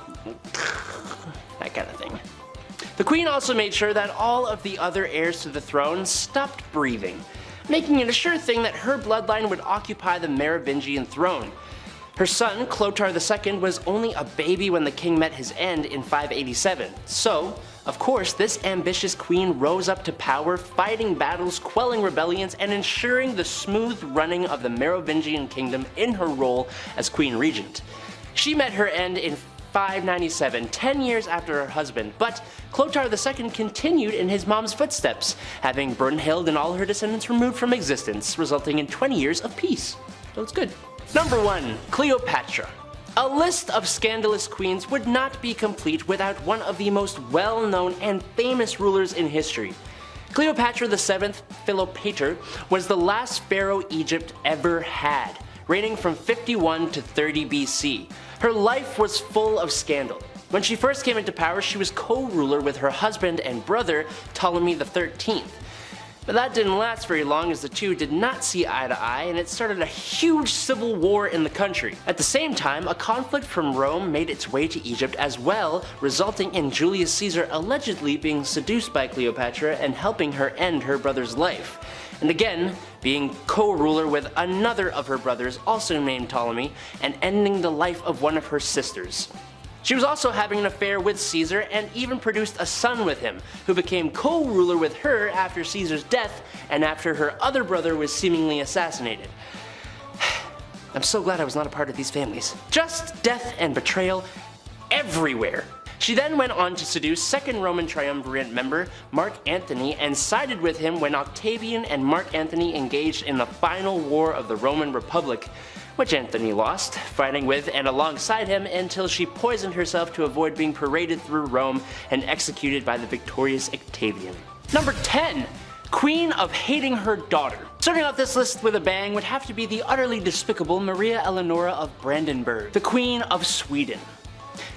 that kind of thing. The queen also made sure that all of the other heirs to the throne stopped breathing, making it a sure thing that her bloodline would occupy the Merovingian throne. Her son, Clotaire II, was only a baby when the king met his end in 587, so, of course, this ambitious queen rose up to power, fighting battles, quelling rebellions, and ensuring the smooth running of the Merovingian kingdom in her role as Queen Regent. She met her end in 597, 10 years after her husband, but Clotaire II continued in his mom's footsteps, having Brunhild and all her descendants removed from existence, resulting in 20 years of peace. So it's good. Number 1. Cleopatra. A list of scandalous queens would not be complete without one of the most well-known and famous rulers in history. Cleopatra VII Philopator was the last pharaoh Egypt ever had, reigning from 51 to 30 BC. Her life was full of scandal. When she first came into power, she was co-ruler with her husband and brother, Ptolemy XIII. But that didn't last very long, as the two did not see eye to eye, and it started a huge civil war in the country. At the same time, a conflict from Rome made its way to Egypt as well, resulting in Julius Caesar allegedly being seduced by Cleopatra and helping her end her brother's life. And again, being co-ruler with another of her brothers, also named Ptolemy, and ending the life of one of her sisters. She was also having an affair with Caesar and even produced a son with him, who became co-ruler with her after Caesar's death and after her other brother was seemingly assassinated. I'm so glad I was not a part of these families. Just death and betrayal everywhere. She then went on to seduce second Roman Triumvirate member Mark Antony and sided with him when Octavian and Mark Antony engaged in the final war of the Roman Republic, which Antony lost, fighting with and alongside him until she poisoned herself to avoid being paraded through Rome and executed by the victorious Octavian. Number 10. Queen of hating her daughter. Starting off this list with a bang would have to be the utterly despicable Maria Eleonora of Brandenburg, the Queen of Sweden.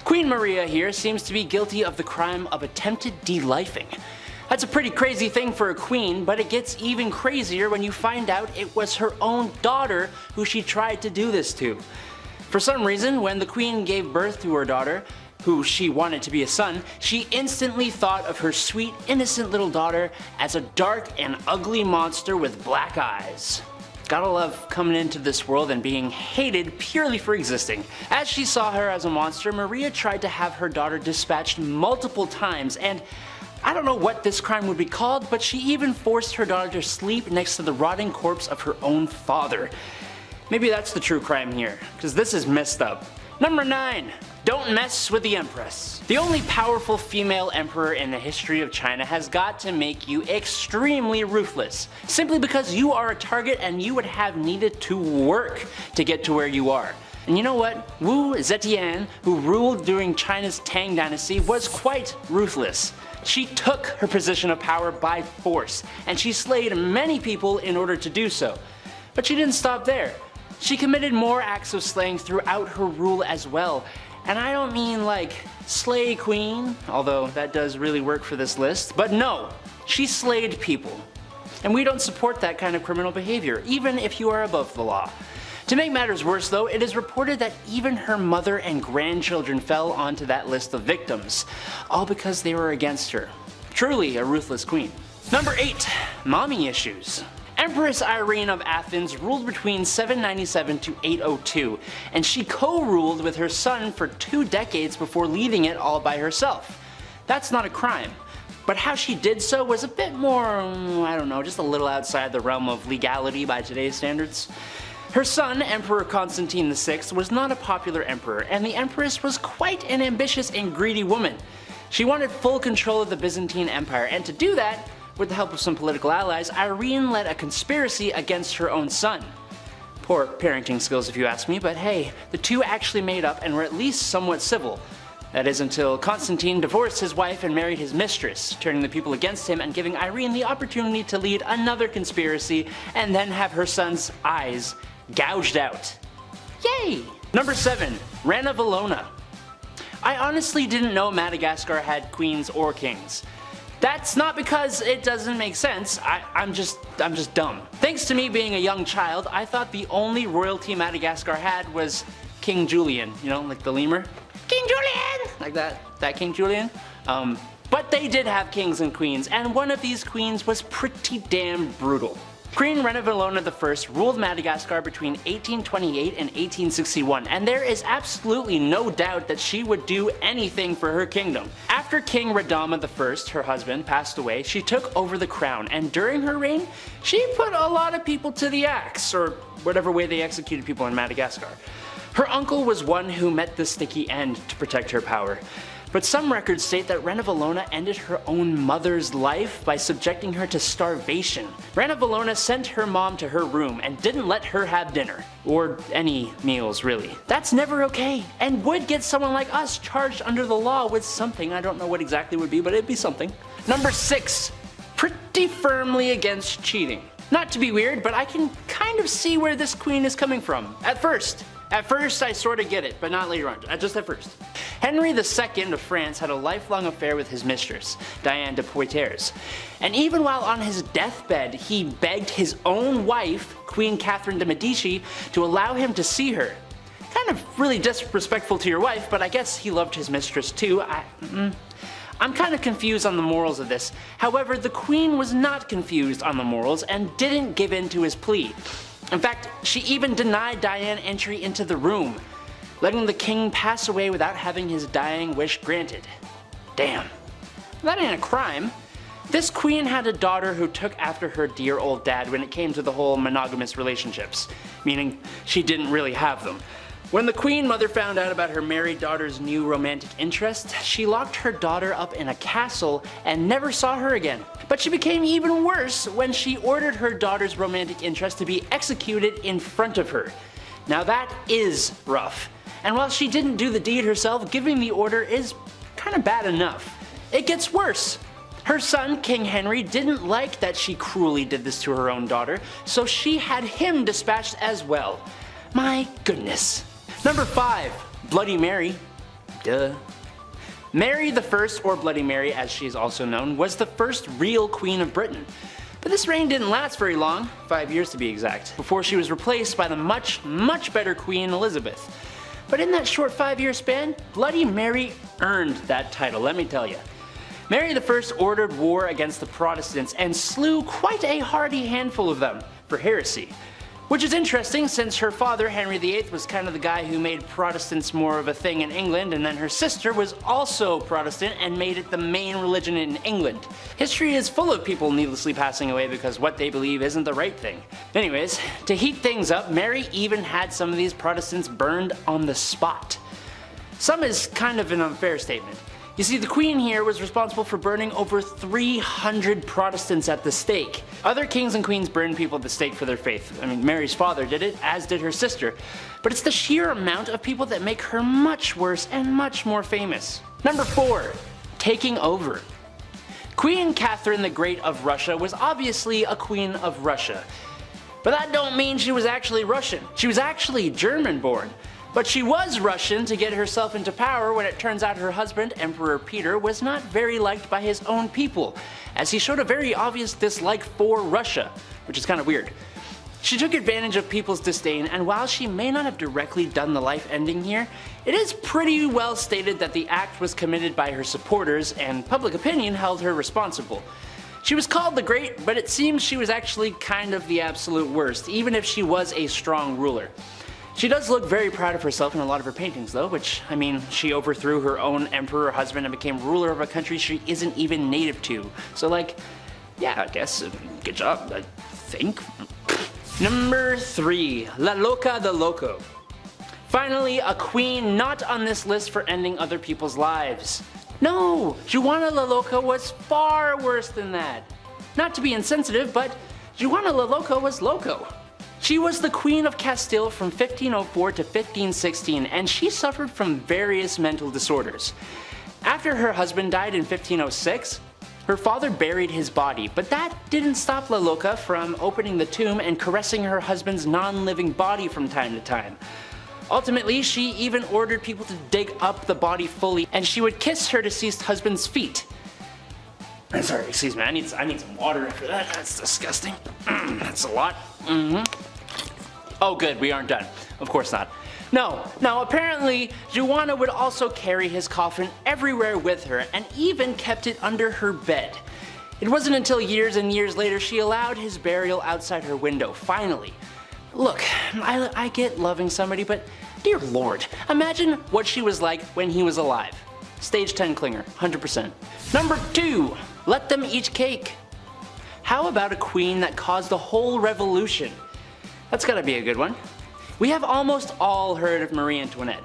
Queen Maria here seems to be guilty of the crime of attempted delifing. That's a pretty crazy thing for a queen, but it gets even crazier when you find out it was her own daughter who she tried to do this to. For some reason, when the queen gave birth to her daughter, who she wanted to be a son, she instantly thought of her sweet, innocent little daughter as a dark and ugly monster with black eyes. Gotta love coming into this world and being hated purely for existing. As she saw her as a monster, Maria tried to have her daughter dispatched multiple times, and I don't know what this crime would be called, but she even forced her daughter to sleep next to the rotting corpse of her own father. Maybe that's the true crime here, because this is messed up. Number 9. Don't mess with the Empress. The only powerful female emperor in the history of China has got to make you extremely ruthless, simply because you are a target and you would have needed to work to get to where you are. And you know what? Wu Zetian, who ruled during China's Tang Dynasty, was quite ruthless. She took her position of power by force, and she slayed many people in order to do so. But she didn't stop there. She committed more acts of slaying throughout her rule as well. And I don't mean like slay queen, although that does really work for this list, but no, she slayed people. And we don't support that kind of criminal behavior, even if you are above the law. To make matters worse though, it is reported that even her mother and grandchildren fell onto that list of victims, all because they were against her. Truly a ruthless queen. Number 8. Mommy issues. Empress Irene of Athens ruled between 797 to 802, and she co-ruled with her son for 2 decades before leaving it all by herself. That's not a crime, but how she did so was a bit more, I don't know, just a little outside the realm of legality by today's standards. Her son, Emperor Constantine VI, was not a popular emperor, and the empress was quite an ambitious and greedy woman. She wanted full control of the Byzantine Empire, and to do that, with the help of some political allies, Irene led a conspiracy against her own son. Poor parenting skills if you ask me, but hey, the two actually made up and were at least somewhat civil. That is until Constantine divorced his wife and married his mistress, turning the people against him and giving Irene the opportunity to lead another conspiracy and then have her son's eyes gouged out. Yay! Number 7. Rana Valona. I honestly didn't know Madagascar had queens or kings. That's not because it doesn't make sense, I'm just dumb. Thanks to me being a young child, I thought the only royalty Madagascar had was King Julian, you know, like the lemur. King Julian! Like that King Julian. But they did have kings and queens, and one of these queens was pretty damn brutal. Queen Rana Valona I ruled Madagascar between 1828 and 1861, and there is absolutely no doubt that she would do anything for her kingdom. After King Radama I, her husband, passed away, she took over the crown, and during her reign, she put a lot of people to the axe, or whatever way they executed people in Madagascar. Her uncle was one who met the sticky end to protect her power. But some records state that Rana Valona ended her own mother's life by subjecting her to starvation. Rana Valona sent her mom to her room and didn't let her have dinner. Or any meals, really. That's never okay, and would get someone like us charged under the law with something. I don't know what exactly would be, but it'd be something. Number 6. Pretty firmly against cheating. Not to be weird, but I can kind of see where this queen is coming from. At first I sort of get it, but not later on, just at first. Henry II of France had a lifelong affair with his mistress, Diane de Poitiers, and even while on his deathbed, he begged his own wife, Queen Catherine de Medici, to allow him to see her. Kind of really disrespectful to your wife, but I guess he loved his mistress too. I'm kind of confused on the morals of this. However, the queen was not confused on the morals and didn't give in to his plea. In fact, she even denied Diane entry into the room, letting the king pass away without having his dying wish granted. Damn. That ain't a crime. This queen had a daughter who took after her dear old dad when it came to the whole monogamous relationships, meaning she didn't really have them. When the queen mother found out about her married daughter's new romantic interest, she locked her daughter up in a castle and never saw her again. But she became even worse when she ordered her daughter's romantic interest to be executed in front of her. Now that is rough. And while she didn't do the deed herself, giving the order is kind of bad enough. It gets worse. Her son, King Henry, didn't like that she cruelly did this to her own daughter, so she had him dispatched as well. My goodness. Number 5. Bloody Mary. Duh. Mary I, or Bloody Mary as she's also known, was the first real queen of Britain. But this reign didn't last very long, 5 years to be exact, before she was replaced by the much better Queen Elizabeth. But in that short 5-year span, Bloody Mary earned that title, let me tell you. Mary I ordered war against the Protestants and slew quite a hearty handful of them for heresy. Which is interesting since her father, Henry VIII, was kind of the guy who made Protestants more of a thing in England, and then her sister was also Protestant and made it the main religion in England. History is full of people needlessly passing away because what they believe isn't the right thing. Anyways, to heat things up, Mary even had some of these Protestants burned on the spot. Some is kind of an unfair statement. You see, the Queen here was responsible for burning over 300 Protestants at the stake. Other kings and queens burned people at the stake for their faith. I mean, Mary's father did it, as did her sister. But it's the sheer amount of people that make her much worse and much more famous. Number 4. Taking over. Queen Catherine the Great of Russia was obviously a queen of Russia. But that don't mean she was actually Russian. She was actually German-born. But she was Russian to get herself into power when it turns out her husband, Emperor Peter, was not very liked by his own people, as he showed a very obvious dislike for Russia, which is kind of weird. She took advantage of people's disdain, and while she may not have directly done the life ending here, it is pretty well stated that the act was committed by her supporters and public opinion held her responsible. She was called the Great, but it seems she was actually kind of the absolute worst, even if she was a strong ruler. She does look very proud of herself in a lot of her paintings though, which, I mean, she overthrew her own emperor husband and became ruler of a country she isn't even native to. So like, yeah, I guess, good job, I think. Number 3, La Loca de Loco. Finally, a queen not on this list for ending other people's lives. No, Juana La Loca was far worse than that. Not to be insensitive, but Juana La Loca was loco. She was the Queen of Castile from 1504 to 1516, and she suffered from various mental disorders. After her husband died in 1506, her father buried his body, but that didn't stop La Loca from opening the tomb and caressing her husband's non-living body from time to time. Ultimately, she even ordered people to dig up the body fully, and she would kiss her deceased husband's feet. Sorry, excuse me, I need some water after that. That's disgusting. That's a lot. Oh good, we aren't done. Of course not. No, apparently, Juana would also carry his coffin everywhere with her and even kept it under her bed. It wasn't until years and years later she allowed his burial outside her window, finally. Look, I get loving somebody, but dear lord, imagine what she was like when he was alive. Stage 10 clinger, 100%. Number 2, let them eat cake. How about a queen that caused a whole revolution? That's gotta be a good one. We have almost all heard of Marie Antoinette.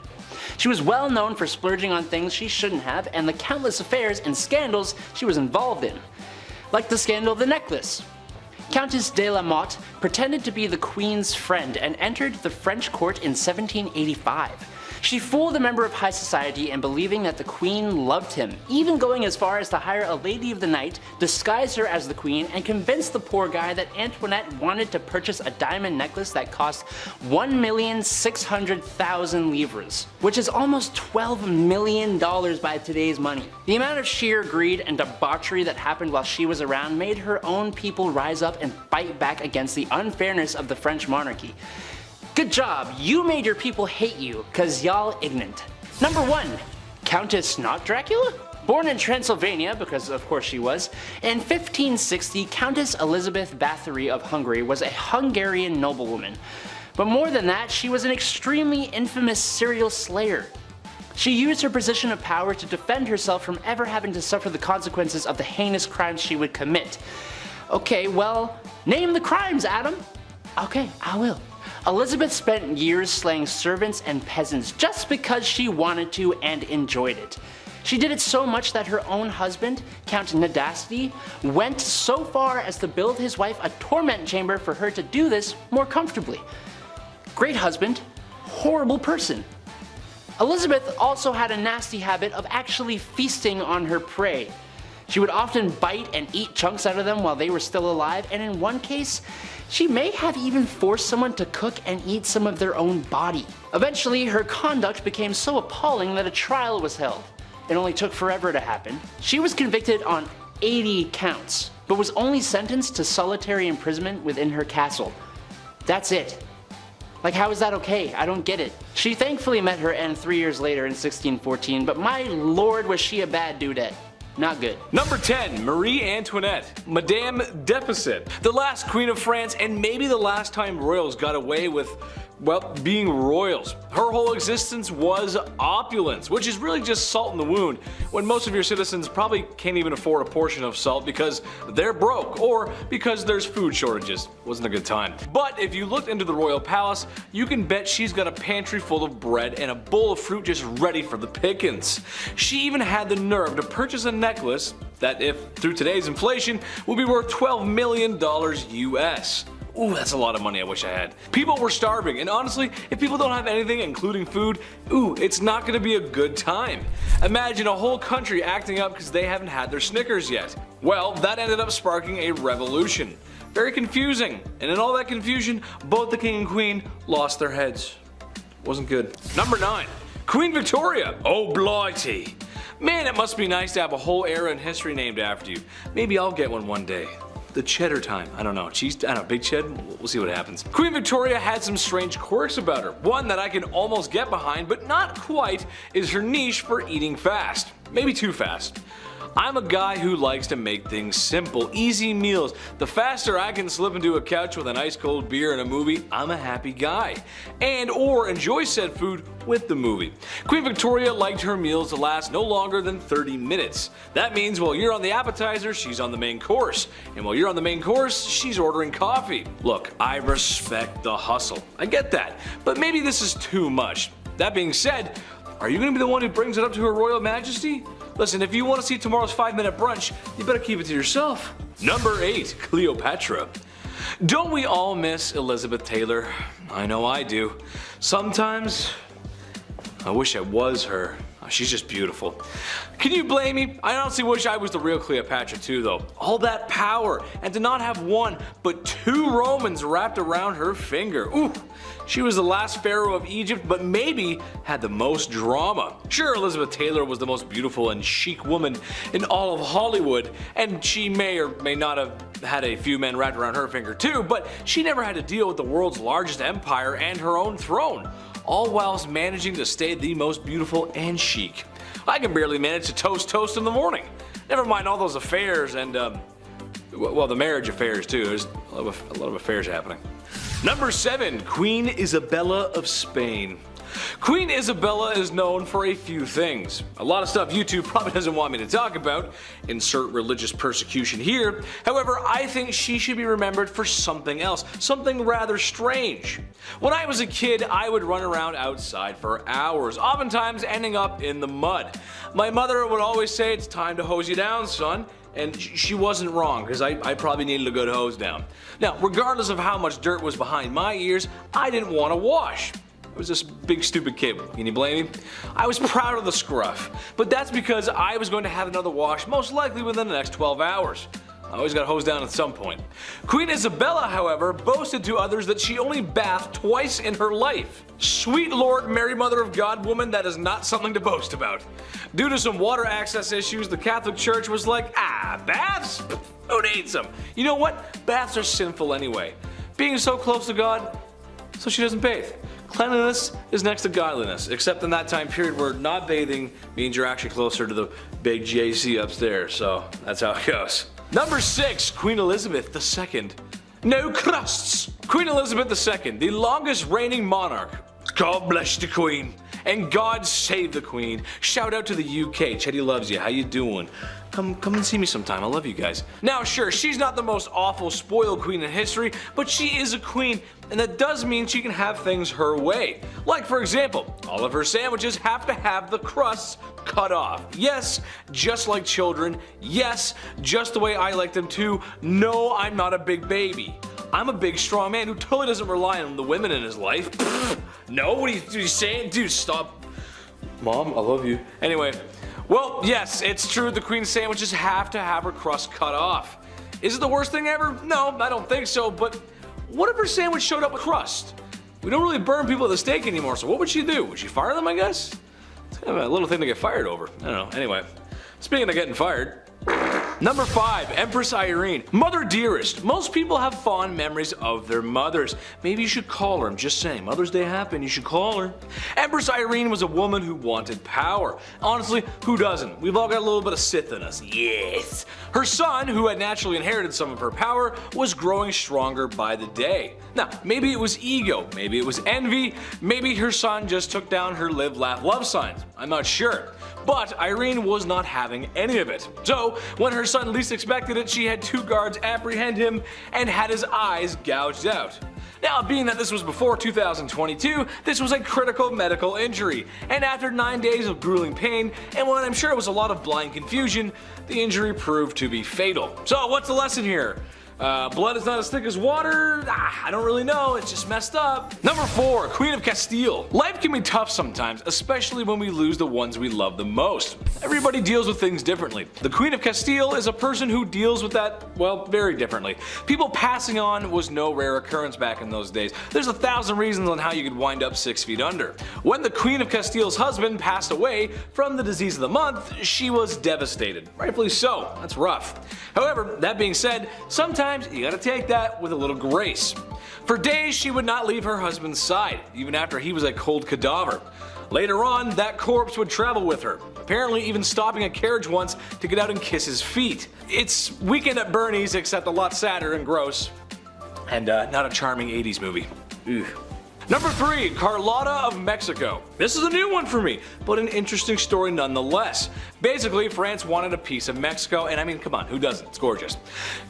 She was well known for splurging on things she shouldn't have and the countless affairs and scandals she was involved in. Like the scandal of the necklace. Countess de la Motte pretended to be the queen's friend and entered the French court in 1785. She fooled a member of high society in believing that the queen loved him, even going as far as to hire a lady of the night, disguise her as the queen, and convince the poor guy that Antoinette wanted to purchase a diamond necklace that cost 1,600,000 livres, which is almost $12 million by today's money. The amount of sheer greed and debauchery that happened while she was around made her own people rise up and fight back against the unfairness of the French monarchy. Good job, you made your people hate you, cause y'all ignorant. Number 1, Countess not Dracula? Born in Transylvania, because of course she was, in 1560 Countess Elizabeth Bathory of Hungary was a Hungarian noblewoman. But more than that, she was an extremely infamous serial slayer. She used her position of power to defend herself from ever having to suffer the consequences of the heinous crimes she would commit. Okay, well, name the crimes, Adam. Okay, I will. Elizabeth spent years slaying servants and peasants just because she wanted to and enjoyed it. She did it so much that her own husband, Count Nadasti, went so far as to build his wife a torment chamber for her to do this more comfortably. Great husband, horrible person. Elizabeth also had a nasty habit of actually feasting on her prey. She would often bite and eat chunks out of them while they were still alive, and in one case, she may have even forced someone to cook and eat some of their own body. Eventually, her conduct became so appalling that a trial was held. It only took forever to happen. She was convicted on 80 counts, but was only sentenced to solitary imprisonment within her castle. That's it. Like, how is that okay? I don't get it. She thankfully met her end 3 years later in 1614, but my lord was she a bad dudette. Not good. Number 10, Marie Antoinette, Madame Deficit, the last queen of France and maybe the last time royals got away with, well, being royals. Her whole existence was opulence, which is really just salt in the wound when most of your citizens probably can't even afford a portion of salt because they're broke or because there's food shortages. Wasn't a good time. But if you looked into the royal palace, you can bet she's got a pantry full of bread and a bowl of fruit just ready for the pickings. She even had the nerve to purchase a necklace that, if through today's inflation, will be worth $12 million US. Ooh, that's a lot of money I wish I had. People were starving, and honestly, if people don't have anything including food, ooh, it's not gonna be a good time. Imagine a whole country acting up because they haven't had their Snickers yet. Well, that ended up sparking a revolution. Very confusing, and in all that confusion, both the king and queen lost their heads. Wasn't good. Number 9, Queen Victoria. Oh blighty. Man, it must be nice to have a whole era in history named after you. Maybe I'll get one day. The cheddar time. I don't know. Cheese, I don't know, big ched? We'll see what happens. Queen Victoria had some strange quirks about her. One that I can almost get behind, but not quite, is her niche for eating fast. Maybe too fast. I'm a guy who likes to make things simple, easy meals. The faster I can slip into a couch with an ice cold beer and a movie, I'm a happy guy. And or enjoy said food with the movie. Queen Victoria liked her meals to last no longer than 30 minutes. That means while you're on the appetizer, she's on the main course. And while you're on the main course, she's ordering coffee. Look, I respect the hustle. I get that. But maybe this is too much. That being said, are you going to be the one who brings it up to Her Royal Majesty? Listen, if you want to see tomorrow's 5-minute brunch, you better keep it to yourself. Number 8. Cleopatra. Don't we all miss Elizabeth Taylor? I know I do. Sometimes I wish I was her. She's just beautiful. Can you blame me? I honestly wish I was the real Cleopatra too though. All that power, and to not have one, but 2 Romans wrapped around her finger. Ooh, she was the last pharaoh of Egypt, but maybe had the most drama. Sure, Elizabeth Taylor was the most beautiful and chic woman in all of Hollywood, and she may or may not have had a few men wrapped around her finger too, but she never had to deal with the world's largest empire and her own throne, all whilst managing to stay the most beautiful and chic. I can barely manage to toast in the morning. Never mind all those affairs and, well, the marriage affairs too. There's a lot of affairs happening. Number 7. Queen Isabella of Spain. Queen Isabella is known for a few things. A lot of stuff YouTube probably doesn't want me to talk about. Insert religious persecution here. However, I think she should be remembered for something else. Something rather strange. When I was a kid, I would run around outside for hours, oftentimes ending up in the mud. My mother would always say, "It's time to hose you down, son." And she wasn't wrong, because I probably needed a good hose down. Now, regardless of how much dirt was behind my ears, I didn't want to wash. I was this big stupid kid. Can you blame me? I was proud of the scruff, but that's because I was going to have another wash most likely within the next 12 hours. I always got hosed down at some point. Queen Isabella, however, boasted to others that she only bathed twice in her life. Sweet Lord Mary Mother of God woman, that is not something to boast about. Due to some water access issues, the Catholic Church was like, baths? Who needs them? You know what? Baths are sinful anyway. Being so close to God, so she doesn't bathe. Cleanliness is next to godliness, except in that time period where not bathing means you're actually closer to the big JC upstairs, so that's how it goes. Number 6. Queen Elizabeth II. No crusts! Queen Elizabeth II, the longest reigning monarch. God bless the Queen, and God save the Queen. Shout out to the UK. Chetty loves you. How you doing? Come and see me sometime. I love you guys. Now sure, she's not the most awful spoiled queen in history, but she is a queen, and that does mean she can have things her way. Like for example, all of her sandwiches have to have the crusts cut off. Yes, just like children. Yes, just the way I like them too. No, I'm not a big baby. I'm a big strong man who totally doesn't rely on the women in his life. No, what are you saying? Dude, stop. Mom, I love you. Anyway. Well, yes, it's true the Queen's sandwiches have to have her crust cut off. Is it the worst thing ever? No, I don't think so, but what if her sandwich showed up with crust? We don't really burn people at the stake anymore, so what would she do? Would she fire them, I guess? It's kind of a little thing to get fired over. I don't know. Anyway, speaking of getting fired. Number 5. Empress Irene. Mother dearest. Most people have fond memories of their mothers. Maybe you should call her. I'm just saying. Mother's Day happened. You should call her. Empress Irene was a woman who wanted power. Honestly, who doesn't? We've all got a little bit of Sith in us. Yes. Her son, who had naturally inherited some of her power, was growing stronger by the day. Now, maybe it was ego. Maybe it was envy. Maybe her son just took down her live, laugh, love signs. I'm not sure. But Irene was not having any of it. So, when her son least expected it, she had 2 guards apprehend him and had his eyes gouged out. Now, being that this was before 2022, this was a critical medical injury, and after 9 days of grueling pain, and when I'm sure it was a lot of blind confusion, the injury proved to be fatal. So, what's the lesson here? Blood is not as thick as water? I don't really know, it's just messed up. Number 4, Queen of Castile. Life can be tough sometimes, especially when we lose the ones we love the most. Everybody deals with things differently. The Queen of Castile is a person who deals with that, well, very differently. People passing on was no rare occurrence back in those days. There's 1,000 reasons on how you could wind up 6 feet under. When the Queen of Castile's husband passed away from the disease of the month, she was devastated. Rightfully so, that's rough. However, that being said, sometimes sometimes you gotta take that with a little grace. For days she would not leave her husband's side, even after he was a cold cadaver. Later on, that corpse would travel with her, apparently even stopping a carriage once to get out and kiss his feet. It's Weekend at Bernie's, except a lot sadder and gross. And not a charming 80s movie. Ugh. Number 3, Carlotta of Mexico. This is a new one for me, but an interesting story nonetheless. Basically, France wanted a piece of Mexico, and I mean, come on, who doesn't? It's gorgeous.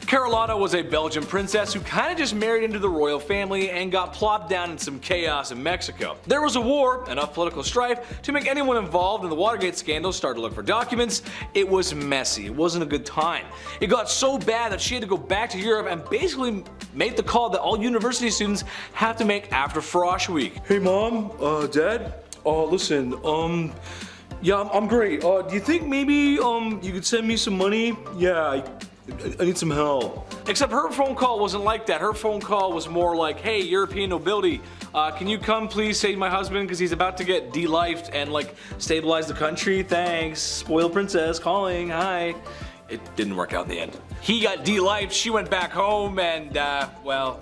Carlotta was a Belgian princess who kind of just married into the royal family and got plopped down in some chaos in Mexico. There was a war, enough political strife to make anyone involved in the Watergate scandal start to look for documents. It was messy. It wasn't a good time. It got so bad that she had to go back to Europe and basically make the call that all university students have to make after Frosh Week. Hey mom, dad, listen, yeah, I'm great. Do you think maybe you could send me some money? Yeah, I need some help. Except her phone call wasn't like that. Her phone call was more like, hey, European nobility, can you come please save my husband because he's about to get de-lifed and like stabilize the country? Thanks. Spoiled princess calling. Hi. It didn't work out in the end. He got de-lifed, she went back home, and well,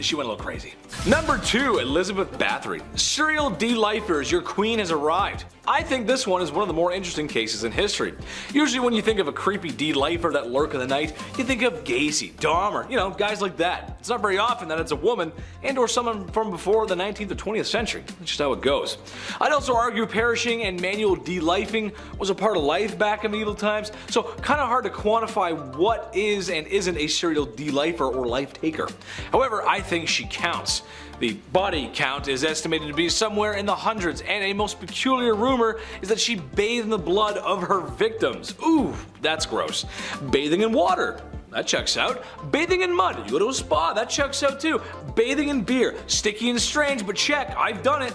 she went a little crazy. Number 2, Elizabeth Bathory. Serial de-lifers, your queen has arrived. I think this one is one of the more interesting cases in history. Usually when you think of a creepy de-lifer that lurk in the night, you think of Gacy, Dahmer, you know, guys like that. It's not very often that it's a woman and or someone from before the 19th or 20th century. That's just how it goes. I'd also argue perishing and manual de-lifing was a part of life back in medieval times, so kind of hard to quantify what is and isn't a serial de-lifer or life taker. However, I think she counts. The body count is estimated to be somewhere in the hundreds, and a most peculiar rumor is that she bathed in the blood of her victims. Ooh, that's gross. Bathing in water. That checks out. Bathing in mud. You go to a spa. That checks out too. Bathing in beer. Sticky and strange, but check. I've done it.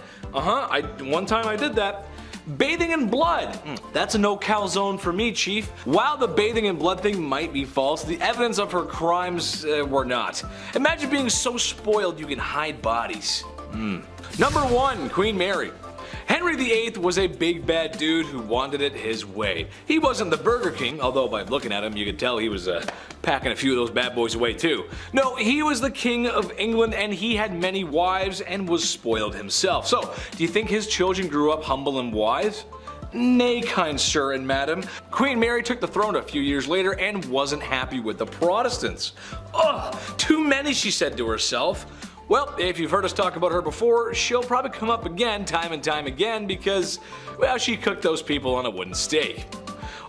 One time I did that. Bathing in blood. That's a no calzone for me, chief. While the bathing in blood thing might be false, the evidence of her crimes were not. Imagine being so spoiled you can hide bodies. Number 1, Queen Mary. Henry VIII was a big bad dude who wanted it his way. He wasn't the Burger King, although by looking at him you could tell he was packing a few of those bad boys away too. No, he was the King of England and he had many wives and was spoiled himself. So, do you think his children grew up humble and wise? Nay, kind sir and madam. Queen Mary took the throne a few years later and wasn't happy with the Protestants. Ugh, too many, she said to herself. Well, if you've heard us talk about her before, she'll probably come up again time and time again because, well, she cooked those people on a wooden stake.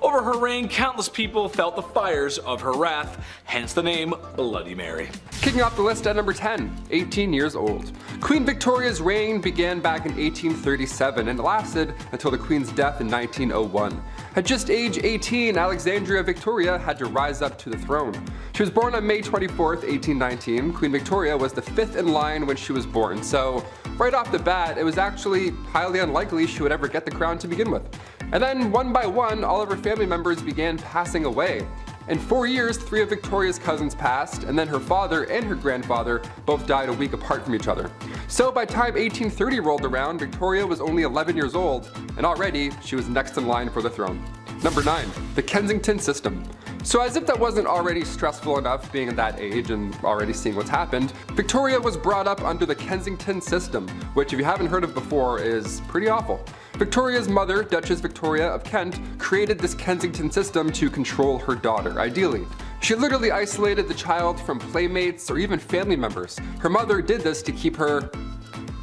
Over her reign, countless people felt the fires of her wrath, hence the name Bloody Mary. Kicking off the list at number 10, 18 years old. Queen Victoria's reign began back in 1837 and lasted until the Queen's death in 1901. At just age 18, Alexandria Victoria had to rise up to the throne. She was born on May 24th, 1819. Queen Victoria was the 5th in line when she was born, so right off the bat, it was actually highly unlikely she would ever get the crown to begin with. And then, one by one, all of her family members began passing away. In 4 years, 3 of Victoria's cousins passed, and then her father and her grandfather both died a week apart from each other. So by the time 1830 rolled around, Victoria was only 11 years old, and already she was next in line for the throne. Number 9, the Kensington system. So as if that wasn't already stressful enough being at that age and already seeing what's happened, Victoria was brought up under the Kensington system, which if you haven't heard of before is pretty awful. Victoria's mother, Duchess Victoria of Kent, created this Kensington system to control her daughter, ideally. She literally isolated the child from playmates or even family members. Her mother did this to keep her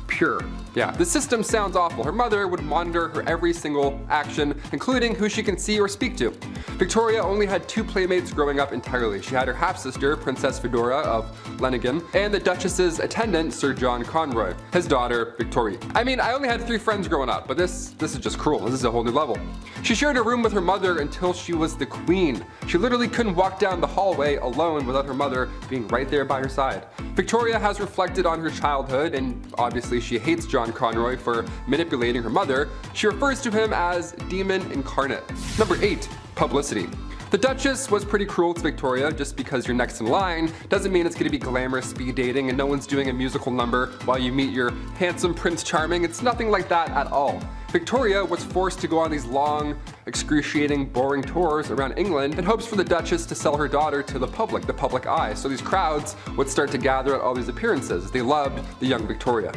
pure. Yeah, the system sounds awful. Her mother would monitor her every single action, including who she can see or speak to. Victoria only had 2 playmates growing up entirely. She had her half-sister, Princess Fedora of Lenigan, and the Duchess's attendant, Sir John Conroy, his daughter, Victoria. I mean, I only had 3 friends growing up, but this is just cruel. This is a whole new level. She shared a room with her mother until she was the queen. She literally couldn't walk down the hallway alone without her mother being right there by her side. Victoria has reflected on her childhood, and obviously she hates John Conroy for manipulating her mother. She refers to him as demon incarnate. Number 8, publicity. The Duchess was pretty cruel to Victoria. Just because you're next in line doesn't mean it's going to be glamorous speed dating and no one's doing a musical number while you meet your handsome Prince Charming. It's nothing like that at all. Victoria was forced to go on these long, excruciating, boring tours around England in hopes for the Duchess to sell her daughter to the public eye. So these crowds would start to gather at all these appearances. They loved the young Victoria.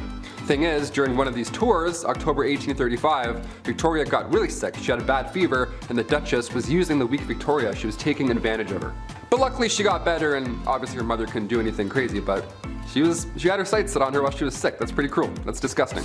Thing is, during one of these tours, October 1835, Victoria got really sick. She had a bad fever, and the Duchess was using the weak Victoria. She was taking advantage of her. But luckily she got better, and obviously her mother couldn't do anything crazy, but she had her sights set on her while she was sick. That's pretty cruel. That's disgusting.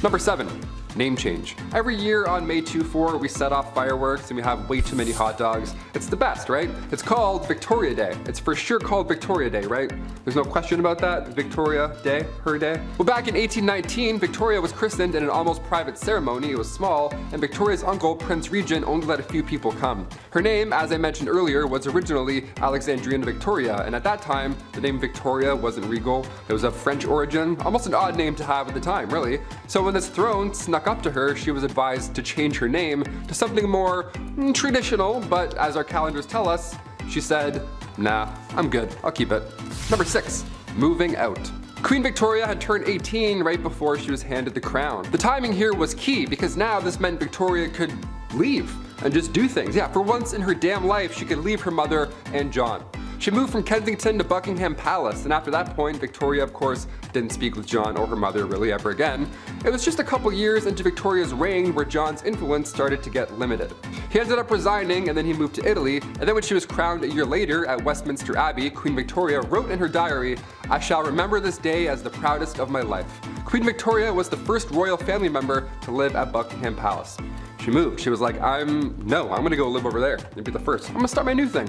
Number 7. Name change. Every year on May 24, we set off fireworks and we have way too many hot dogs. It's the best, right? It's called Victoria Day. It's for sure called Victoria Day, right? There's no question about that. Victoria Day, her day. Well, back in 1819, Victoria was christened in an almost private ceremony. It was small, and Victoria's uncle, Prince Regent, only let a few people come. Her name, as I mentioned earlier, was originally Alexandrina Victoria, and at that time, the name Victoria wasn't regal. It was of French origin, almost an odd name to have at the time, really. So when this throne snuck up to her, she was advised to change her name to something more traditional, but as our calendars tell us, she said, nah, I'm good, I'll keep it. Number 6, moving out. Queen Victoria had turned 18 right before she was handed the crown. The timing here was key because now this meant Victoria could leave and just do things. Yeah, for once in her damn life, she could leave her mother and John. She moved from Kensington to Buckingham Palace, and after that point, Victoria, of course, didn't speak with John or her mother really ever again. It was just a couple years into Victoria's reign where John's influence started to get limited. He ended up resigning, and then he moved to Italy, and then when she was crowned a year later at Westminster Abbey, Queen Victoria wrote in her diary, "I shall remember this day as the proudest of my life." Queen Victoria was the first royal family member to live at Buckingham Palace. She moved. She was like, I'm gonna go live over there and be the first. I'm gonna start my new thing.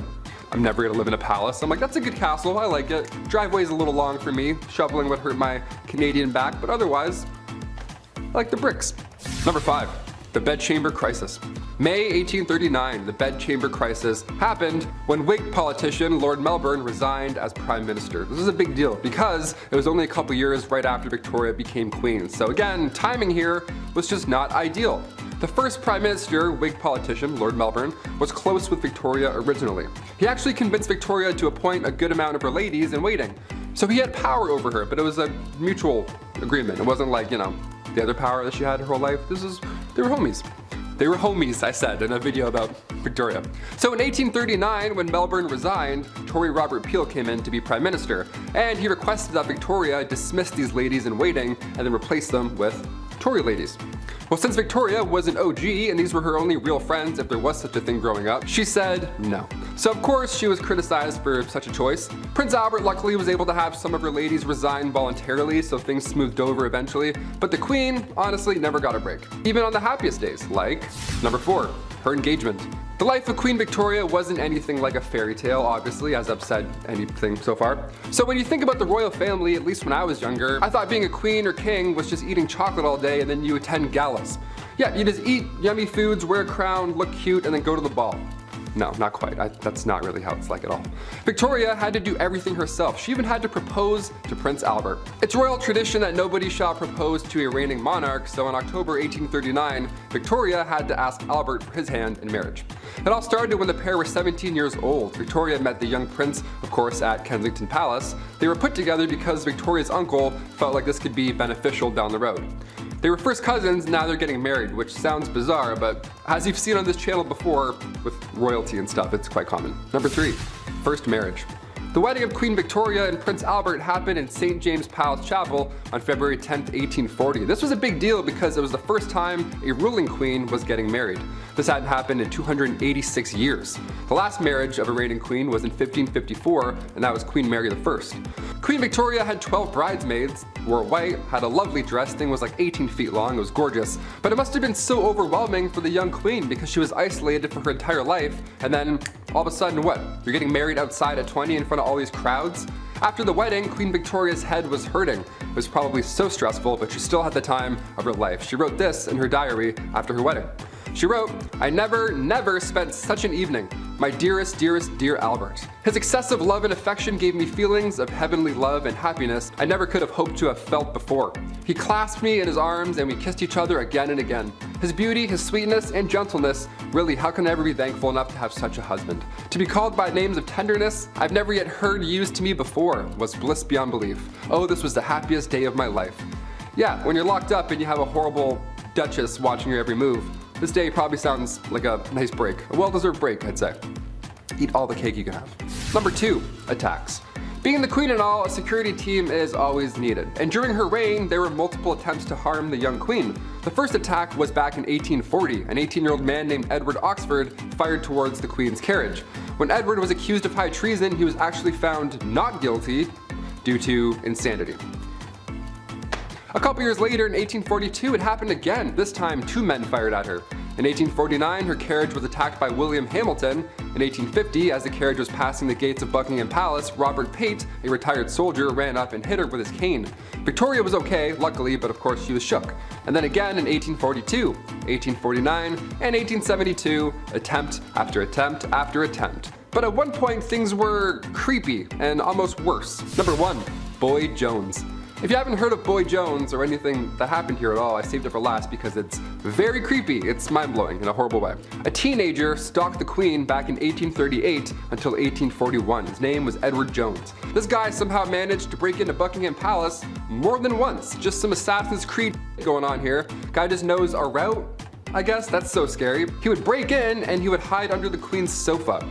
I'm never gonna live in a palace. I'm like, that's a good castle, I like it. Driveway's a little long for me. Shoveling would hurt my Canadian back, but otherwise, I like the bricks. Number 5, the bedchamber crisis. May 1839, the bedchamber crisis happened when Whig politician Lord Melbourne resigned as Prime Minister. This is a big deal because it was only a couple years right after Victoria became Queen. So again, timing here was just not ideal. The first Prime Minister, Whig politician, Lord Melbourne, was close with Victoria originally. He actually convinced Victoria to appoint a good amount of her ladies in waiting. So he had power over her, but it was a mutual agreement. It wasn't like, the other power that she had her whole life. They were homies. They were homies, I said in a video about Victoria. So in 1839, when Melbourne resigned, Tory Robert Peel came in to be Prime Minister, and he requested that Victoria dismiss these ladies in waiting and then replace them with Tory ladies. Well, since Victoria was an OG and these were her only real friends if there was such a thing growing up, she said no. So of course she was criticized for such a choice. Prince Albert luckily was able to have some of her ladies resign voluntarily, so things smoothed over eventually, but the Queen honestly never got a break, even on the happiest days, like number 4, her engagement. The life of Queen Victoria wasn't anything like a fairy tale, obviously, as I've said anything so far. So when you think about the royal family, at least when I was younger, I thought being a queen or king was just eating chocolate all day and then you attend galas. Yeah, you just eat yummy foods, wear a crown, look cute, and then go to the ball. No, not quite. That's not really how it's like at all. Victoria had to do everything herself. She even had to propose to Prince Albert. It's royal tradition that nobody shall propose to a reigning monarch, so in October 1839, Victoria had to ask Albert for his hand in marriage. It all started when the pair were 17 years old. Victoria met the young prince, of course, at Kensington Palace. They were put together because Victoria's uncle felt like this could be beneficial down the road. They were first cousins, now they're getting married, which sounds bizarre, but as you've seen on this channel before, with royalty and stuff, it's quite common. Number 3, first marriage. The wedding of Queen Victoria and Prince Albert happened in St. James Palace Chapel on February 10th, 1840. This was a big deal because it was the first time a ruling queen was getting married. This hadn't happened in 286 years. The last marriage of a reigning queen was in 1554, and that was Queen Mary I. Queen Victoria had 12 bridesmaids, wore white, had a lovely dress, thing was like 18 feet long, it was gorgeous. But it must have been so overwhelming for the young queen because she was isolated for her entire life, and then all of a sudden what? You're getting married outside at 20 in front of all these crowds? After the wedding, Queen Victoria's head was hurting. It was probably so stressful, but she still had the time of her life. She wrote this in her diary after her wedding. She wrote, "I never spent such an evening. My dearest, dear Albert. His excessive love and affection gave me feelings of heavenly love and happiness I never could have hoped to have felt before. He clasped me in his arms and we kissed each other again and again. His beauty, his sweetness, and gentleness, really, how can I ever be thankful enough to have such a husband? To be called by names of tenderness I've never yet heard used to me before was bliss beyond belief. Oh, this was the happiest day of my life." Yeah, when you're locked up and you have a horrible Duchess watching your every move. This day probably sounds like a nice break. A well-deserved break, I'd say. Eat all the cake you can have. Number 2, attacks. Being the queen and all, a security team is always needed. And during her reign, there were multiple attempts to harm the young queen. The first attack was back in 1840. An 18-year-old man named Edward Oxford fired towards the queen's carriage. When Edward was accused of high treason, he was actually found not guilty due to insanity. A couple years later, in 1842, it happened again. This time, 2 men fired at her. In 1849, her carriage was attacked by William Hamilton. In 1850, as the carriage was passing the gates of Buckingham Palace, Robert Pate, a retired soldier, ran up and hit her with his cane. Victoria was okay, luckily, but of course she was shook. And then again in 1842, 1849, and 1872, attempt after attempt after attempt. But at one point, things were creepy and almost worse. Number 1, Boy Jones. If you haven't heard of Boy Jones or anything that happened here at all, I saved it for last because it's very creepy. It's mind-blowing in a horrible way. A teenager stalked the queen back in 1838 until 1841. His name was Edward Jones. This guy somehow managed to break into Buckingham Palace more than once. Just some Assassin's Creed going on here. Guy just knows our route, I guess. That's so scary. He would break in and he would hide under the queen's sofa.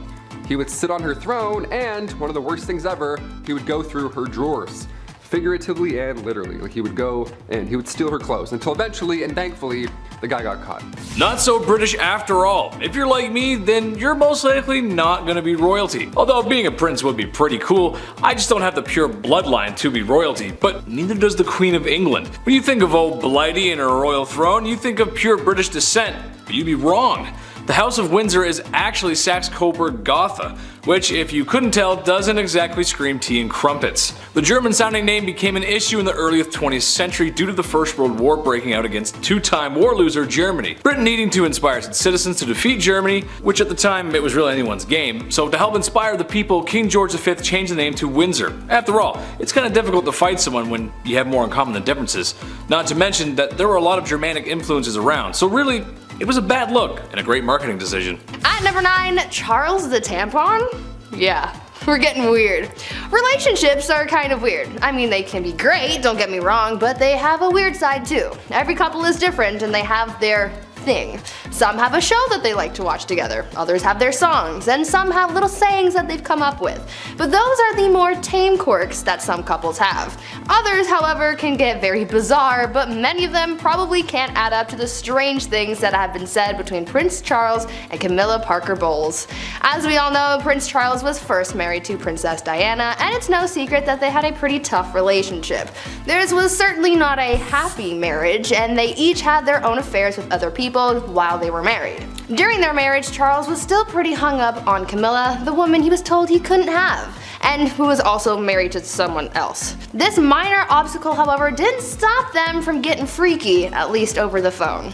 He would sit on her throne, and one of the worst things ever, he would go through her drawers. Figuratively and literally. Like, he would go and he would steal her clothes until eventually and thankfully the guy got caught. Not so British after all. If you're like me, then you're most likely not gonna be royalty. Although being a prince would be pretty cool, I just don't have the pure bloodline to be royalty, but neither does the Queen of England. When you think of old Blighty and her royal throne, you think of pure British descent, but you'd be wrong. The House of Windsor is actually Saxe-Coburg-Gotha, which, if you couldn't tell, doesn't exactly scream tea and crumpets. The German-sounding name became an issue in the early 20th century due to the First World War breaking out against 2-time war loser Germany. Britain needing to inspire its citizens to defeat Germany, which at the time it was really anyone's game, so to help inspire the people, King George V changed the name to Windsor. After all, it's kind of difficult to fight someone when you have more in common than differences. Not to mention that there were a lot of Germanic influences around, so really, it was a bad look and a great marketing decision. At number 9, Charles the Tampon? Yeah, we're getting weird. Relationships are kind of weird. I mean, they can be great, don't get me wrong, but they have a weird side too. Every couple is different and they have their thing. Some have a show that they like to watch together, others have their songs, and some have little sayings that they've come up with. But those are the more tame quirks that some couples have. Others, however, can get very bizarre, but many of them probably can't add up to the strange things that have been said between Prince Charles and Camilla Parker Bowles. As we all know, Prince Charles was first married to Princess Diana, and it's no secret that they had a pretty tough relationship. Theirs was certainly not a happy marriage, and they each had their own affairs with other people while they were married. During their marriage, Charles was still pretty hung up on Camilla, the woman he was told he couldn't have, and who was also married to someone else. This minor obstacle, however, didn't stop them from getting freaky, at least over the phone.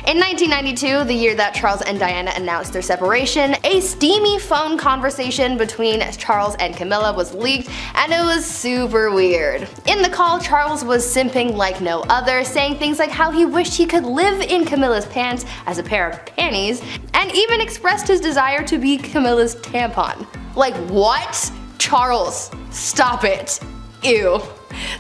In 1992, the year that Charles and Diana announced their separation, a steamy phone conversation between Charles and Camilla was leaked, and it was super weird. In the call, Charles was simping like no other, saying things like how he wished he could live in Camilla's pants as a pair of panties, and even expressed his desire to be Camilla's tampon. Like, what? Charles, stop it. Ew.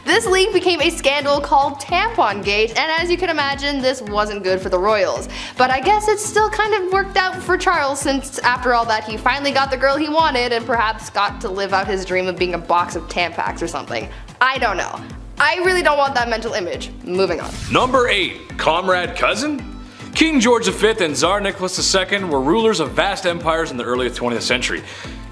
This leak became a scandal called Tampon Gate, and as you can imagine, this wasn't good for the royals. But I guess it still kind of worked out for Charles, since after all that he finally got the girl he wanted and perhaps got to live out his dream of being a box of Tampax or something. I don't know. I really don't want that mental image. Moving on. Number 8. Comrade Cousin? King George V and Tsar Nicholas II were rulers of vast empires in the early 20th century.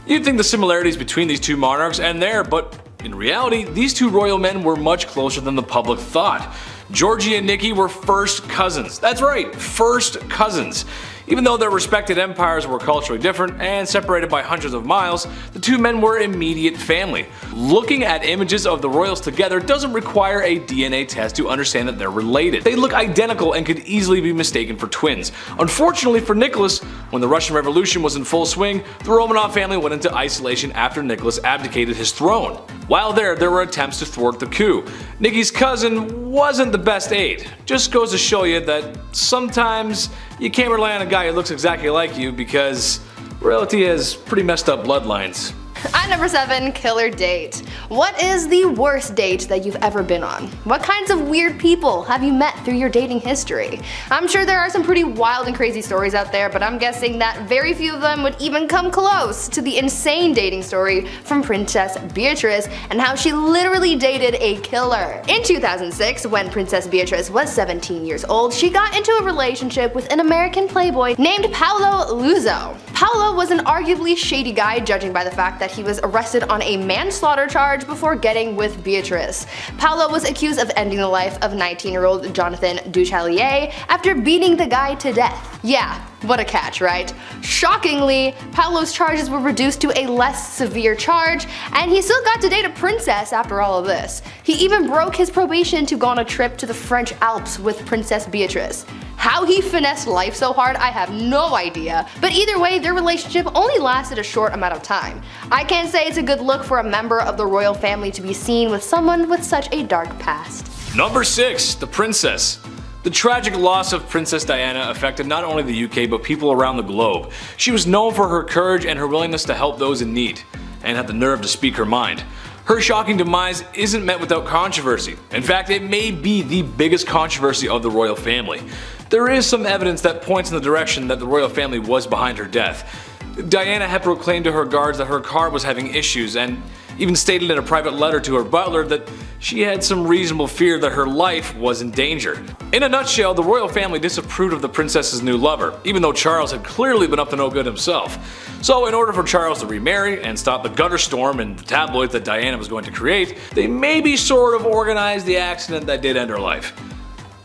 You'd think the similarities between these two monarchs end there, but in reality, these two royal men were much closer than the public thought. Georgie and Nikki were first cousins. That's right, first cousins. Even though their respected empires were culturally different and separated by hundreds of miles, the two men were immediate family. Looking at images of the royals together doesn't require a DNA test to understand that they're related. They look identical and could easily be mistaken for twins. Unfortunately for Nicholas, when the Russian Revolution was in full swing, the Romanov family went into isolation after Nicholas abdicated his throne. While there were attempts to thwart the coup. Nikki's cousin wasn't the best aid. Just goes to show you that sometimes you can't rely on a guy who looks exactly like you because royalty has pretty messed up bloodlines. At number 7, killer date. What is the worst date that you've ever been on? What kinds of weird people have you met through your dating history? I'm sure there are some pretty wild and crazy stories out there, but I'm guessing that very few of them would even come close to the insane dating story from Princess Beatrice and how she literally dated a killer. In 2006, when Princess Beatrice was 17 years old, she got into a relationship with an American playboy named Paolo Luzzo. Paolo was an arguably shady guy, judging by the fact that he was arrested on a manslaughter charge before getting with Beatrice. Paolo was accused of ending the life of 19-year-old Jonathan Duchalier after beating the guy to death. Yeah, what a catch, right? Shockingly, Paolo's charges were reduced to a less severe charge, and he still got to date a princess after all of this. He even broke his probation to go on a trip to the French Alps with Princess Beatrice. How he finessed life so hard, I have no idea, but either way, their relationship only lasted a short amount of time. I can't say it's a good look for a member of the royal family to be seen with someone with such a dark past. Number 6, the princess. The tragic loss of Princess Diana affected not only the UK but people around the globe. She was known for her courage and her willingness to help those in need, and had the nerve to speak her mind. Her shocking demise isn't met without controversy. In fact, it may be the biggest controversy of the royal family. There is some evidence that points in the direction that the royal family was behind her death. Diana had proclaimed to her guards that her car was having issues, and even stated in a private letter to her butler that she had some reasonable fear that her life was in danger. In a nutshell, the royal family disapproved of the princess's new lover, even though Charles had clearly been up to no good himself. So in order for Charles to remarry and stop the gutter storm and the tabloids that Diana was going to create, they maybe sort of organized the accident that did end her life.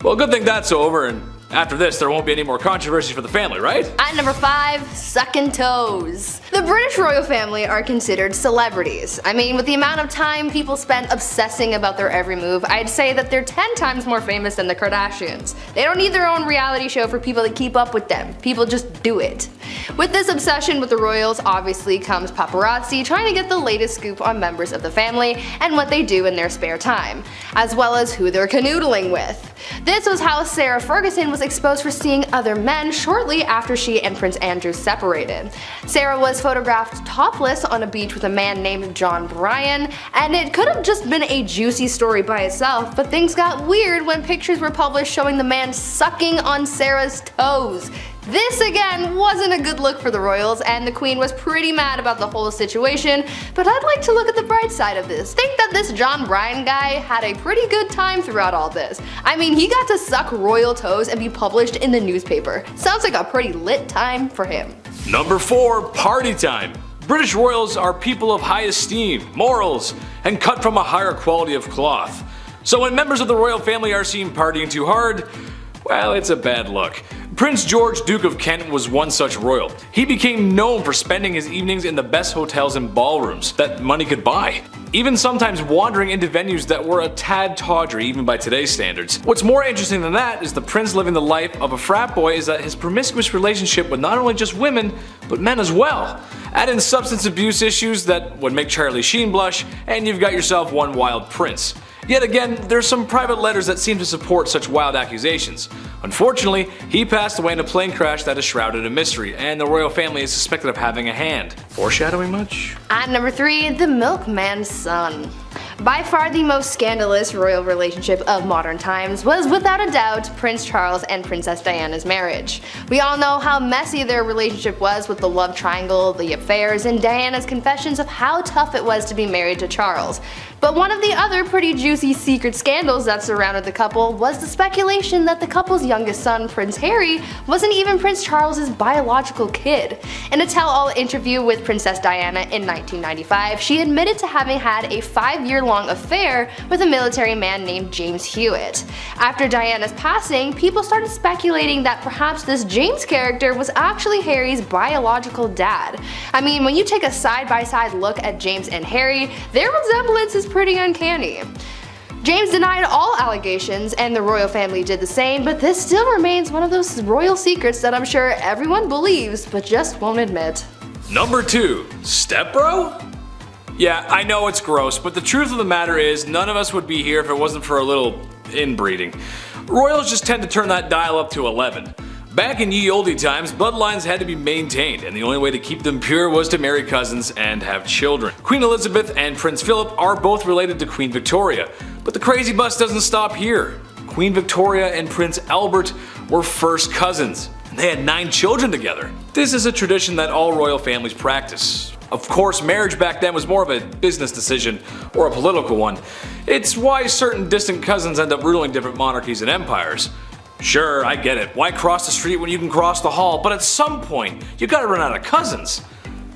Well, good thing that's over, and after this, there won't be any more controversy for the family, right? At number 5, sucking toes. The British royal family are considered celebrities. I mean, with the amount of time people spend obsessing about their every move, I'd say that they're 10 times more famous than the Kardashians. They don't need their own reality show for people to keep up with them. People just do it. With this obsession with the royals, obviously comes paparazzi trying to get the latest scoop on members of the family and what they do in their spare time, as well as who they're canoodling with. This was how Sarah Ferguson was exposed for seeing other men shortly after she and Prince Andrew separated. Sarah was photographed topless on a beach with a man named John Bryan, and it could have just been a juicy story by itself, but things got weird when pictures were published showing the man sucking on Sarah's toes. This again wasn't a good look for the royals, and the queen was pretty mad about the whole situation, but I'd like to look at the bright side of this. Think that this John Bryan guy had a pretty good time throughout all this. I mean, he got to suck royal toes and be published in the newspaper. Sounds like a pretty lit time for him. Number 4, party time. British royals are people of high esteem, morals, and cut from a higher quality of cloth. So when members of the royal family are seen partying too hard, well, it's a bad look. Prince George, Duke of Kent, was one such royal. He became known for spending his evenings in the best hotels and ballrooms that money could buy, even sometimes wandering into venues that were a tad tawdry even by today's standards. What's more interesting than that is the prince living the life of a frat boy is that his promiscuous relationship with not only just women, but men as well. Add in substance abuse issues that would make Charlie Sheen blush, and you've got yourself one wild prince. Yet again, there's some private letters that seem to support such wild accusations. Unfortunately, he passed away in a plane crash that is shrouded in mystery, and the royal family is suspected of having a hand. Foreshadowing much? At number 3, the milkman's son. By far the most scandalous royal relationship of modern times was without a doubt Prince Charles and Princess Diana's marriage. We all know how messy their relationship was with the love triangle, the affairs, and Diana's confessions of how tough it was to be married to Charles. But one of the other pretty juicy secret scandals that surrounded the couple was the speculation that the couple's youngest son, Prince Harry, wasn't even Prince Charles's biological kid. In a tell-all interview with Princess Diana in 1995, she admitted to having had a 5-year-long affair with a military man named James Hewitt. After Diana's passing, people started speculating that perhaps this James character was actually Harry's biological dad. I mean, when you take a side-by-side look at James and Harry, their resemblance is pretty uncanny. James denied all allegations, and the royal family did the same, but this still remains one of those royal secrets that I'm sure everyone believes but just won't admit. Number 2, stepbro? Yeah, I know it's gross, but the truth of the matter is none of us would be here if it wasn't for a little inbreeding. Royals just tend to turn that dial up to 11. Back in ye olde times, bloodlines had to be maintained, and the only way to keep them pure was to marry cousins and have children. Queen Elizabeth and Prince Philip are both related to Queen Victoria, but the crazy bus doesn't stop here. Queen Victoria and Prince Albert were first cousins, and they had 9 children together. This is a tradition that all royal families practice. Of course, marriage back then was more of a business decision or a political one. It's why certain distant cousins end up ruling different monarchies and empires. Sure, I get it. Why cross the street when you can cross the hall? But at some point, you gotta run out of cousins.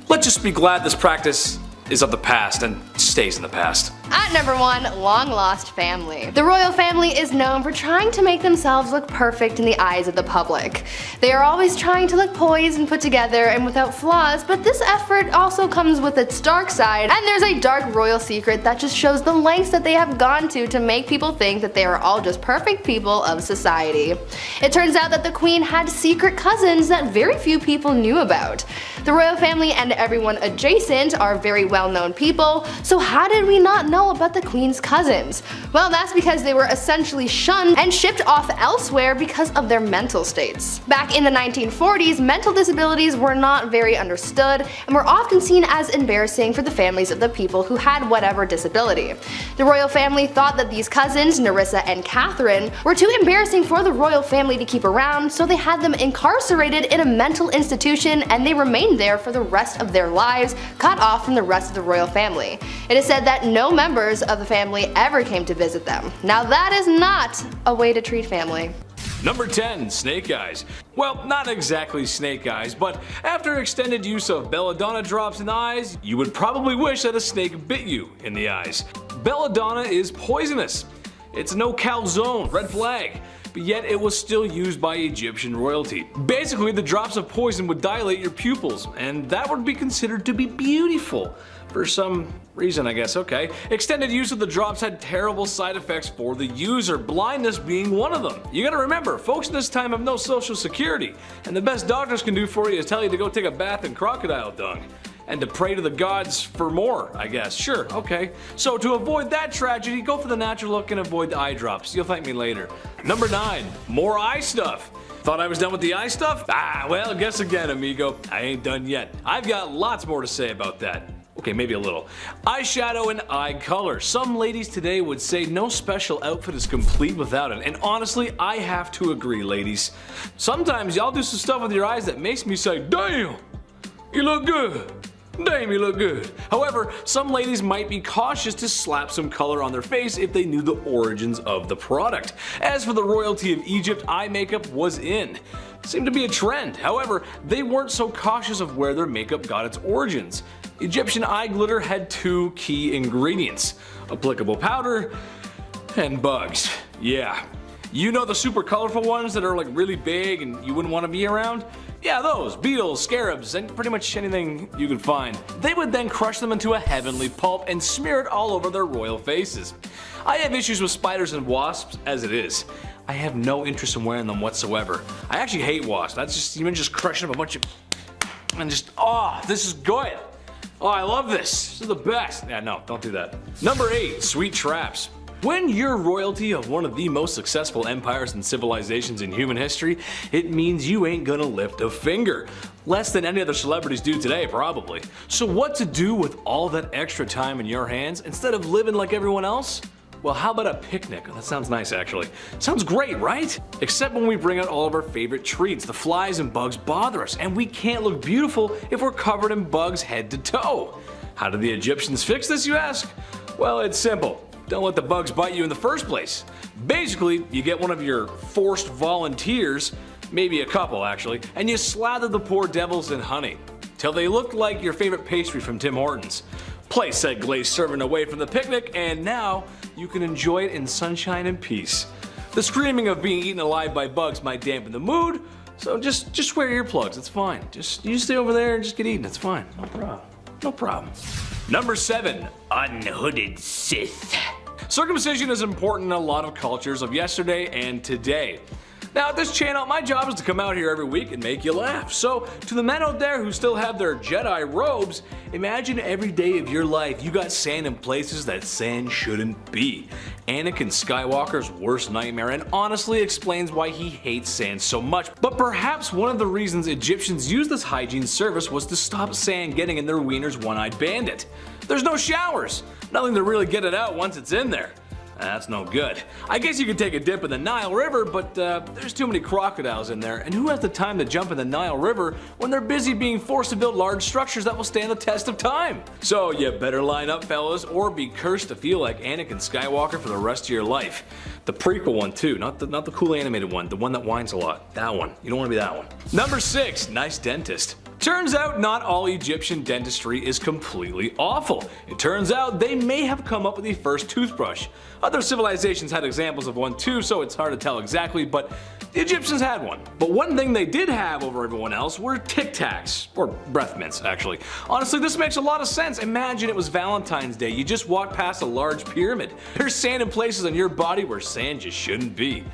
Let's just be glad this practice is of the past and stays in the past. At number 1, long lost family. The royal family is known for trying to make themselves look perfect in the eyes of the public. They are always trying to look poised and put together and without flaws, but this effort also comes with its dark side, and there's a dark royal secret that just shows the lengths that they have gone to make people think that they are all just perfect people of society. It turns out that the queen had secret cousins that very few people knew about. The royal family and everyone adjacent are very well-known people, so how did we not know about the queen's cousins? Well, that's because they were essentially shunned and shipped off elsewhere because of their mental states. Back in the 1940s, mental disabilities were not very understood and were often seen as embarrassing for the families of the people who had whatever disability. The royal family thought that these cousins, Nerissa and Catherine, were too embarrassing for the royal family to keep around, so they had them incarcerated in a mental institution and they remained there for the rest of their lives, cut off from the rest of the royal family. It is said that no members of the family ever came to visit them. Now that is not a way to treat family. Number 10, snake eyes. Well, not exactly snake eyes, but after extended use of belladonna drops in the eyes, you would probably wish that a snake bit you in the eyes. Belladonna is poisonous. It's a no-cal zone, red flag. But yet it was still used by Egyptian royalty. Basically, the drops of poison would dilate your pupils, and that would be considered to be beautiful. For some reason, I guess, okay. Extended use of the drops had terrible side effects for the user, blindness being one of them. You gotta remember, folks in this time have no social security, and the best doctors can do for you is tell you to go take a bath in crocodile dung. And to pray to the gods for more, I guess. Sure, okay. So to avoid that tragedy, go for the natural look and avoid the eye drops. You'll thank me later. Number 9, more eye stuff. Thought I was done with the eye stuff? Well, guess again, amigo. I ain't done yet. I've got lots more to say about that. Okay, maybe a little. Eyeshadow and eye color. Some ladies today would say no special outfit is complete without it, and honestly, I have to agree, ladies. Sometimes y'all do some stuff with your eyes that makes me say, damn, you look good. Damn, you look good. However, some ladies might be cautious to slap some color on their face if they knew the origins of the product. As for the royalty of Egypt, eye makeup was in. Seemed to be a trend. However, they weren't so cautious of where their makeup got its origins. Egyptian eye glitter had 2 key ingredients: applicable powder and bugs. Yeah. You know the super colorful ones that are like really big and you wouldn't want to be around? Yeah, those. Beetles, scarabs, and pretty much anything you could find. They would then crush them into a heavenly pulp and smear it all over their royal faces. I have issues with spiders and wasps as it is. I have no interest in wearing them whatsoever. I actually hate wasps. That's just, even just crushing up a bunch of, and just, oh, this is good. Oh, I love this. This is the best. Yeah, no, don't do that. Number 8, sweet traps. When you're royalty of one of the most successful empires and civilizations in human history, it means you ain't gonna lift a finger. Less than any other celebrities do today, probably. So what to do with all that extra time in your hands instead of living like everyone else? Well, how about a picnic? That sounds nice, actually. Sounds great, right? Except when we bring out all of our favorite treats, the flies and bugs bother us, and we can't look beautiful if we're covered in bugs head to toe. How did the Egyptians fix this, you ask? Well, it's simple. Don't let the bugs bite you in the first place. Basically, you get one of your forced volunteers, maybe a couple actually, and you slather the poor devils in honey, till they look like your favorite pastry from Tim Hortons. Place said glazed serving away from the picnic, and now you can enjoy it in sunshine and peace. The screaming of being eaten alive by bugs might dampen the mood, so just wear earplugs, it's fine. You stay over there and just get eaten, it's fine, no problem. No problem. Number 7, unhooded Sith. Circumcision is important in a lot of cultures of yesterday and today. Now at this channel, my job is to come out here every week and make you laugh. So to the men out there who still have their Jedi robes, imagine every day of your life you got sand in places that sand shouldn't be. Anakin Skywalker's worst nightmare, and honestly explains why he hates sand so much. But perhaps one of the reasons Egyptians used this hygiene service was to stop sand getting in their wiener's one-eyed bandit. There's no showers, nothing to really get it out once it's in there. That's no good. I guess you could take a dip in the Nile River, but there's too many crocodiles in there, and who has the time to jump in the Nile River when they're busy being forced to build large structures that will stand the test of time? So you better line up, fellas, or be cursed to feel like Anakin Skywalker for the rest of your life. The prequel one too, not the cool animated one, the one that whines a lot. That one. You don't want to be that one. Number 6, nice dentist. Turns out not all Egyptian dentistry is completely awful. It turns out they may have come up with the first toothbrush. Other civilizations had examples of one too, so it's hard to tell exactly, but the Egyptians had one. But one thing they did have over everyone else were Tic Tacs, or breath mints actually. Honestly, this makes a lot of sense. Imagine it was Valentine's Day, you just walked past a large pyramid. There's sand in places on your body where sand just shouldn't be.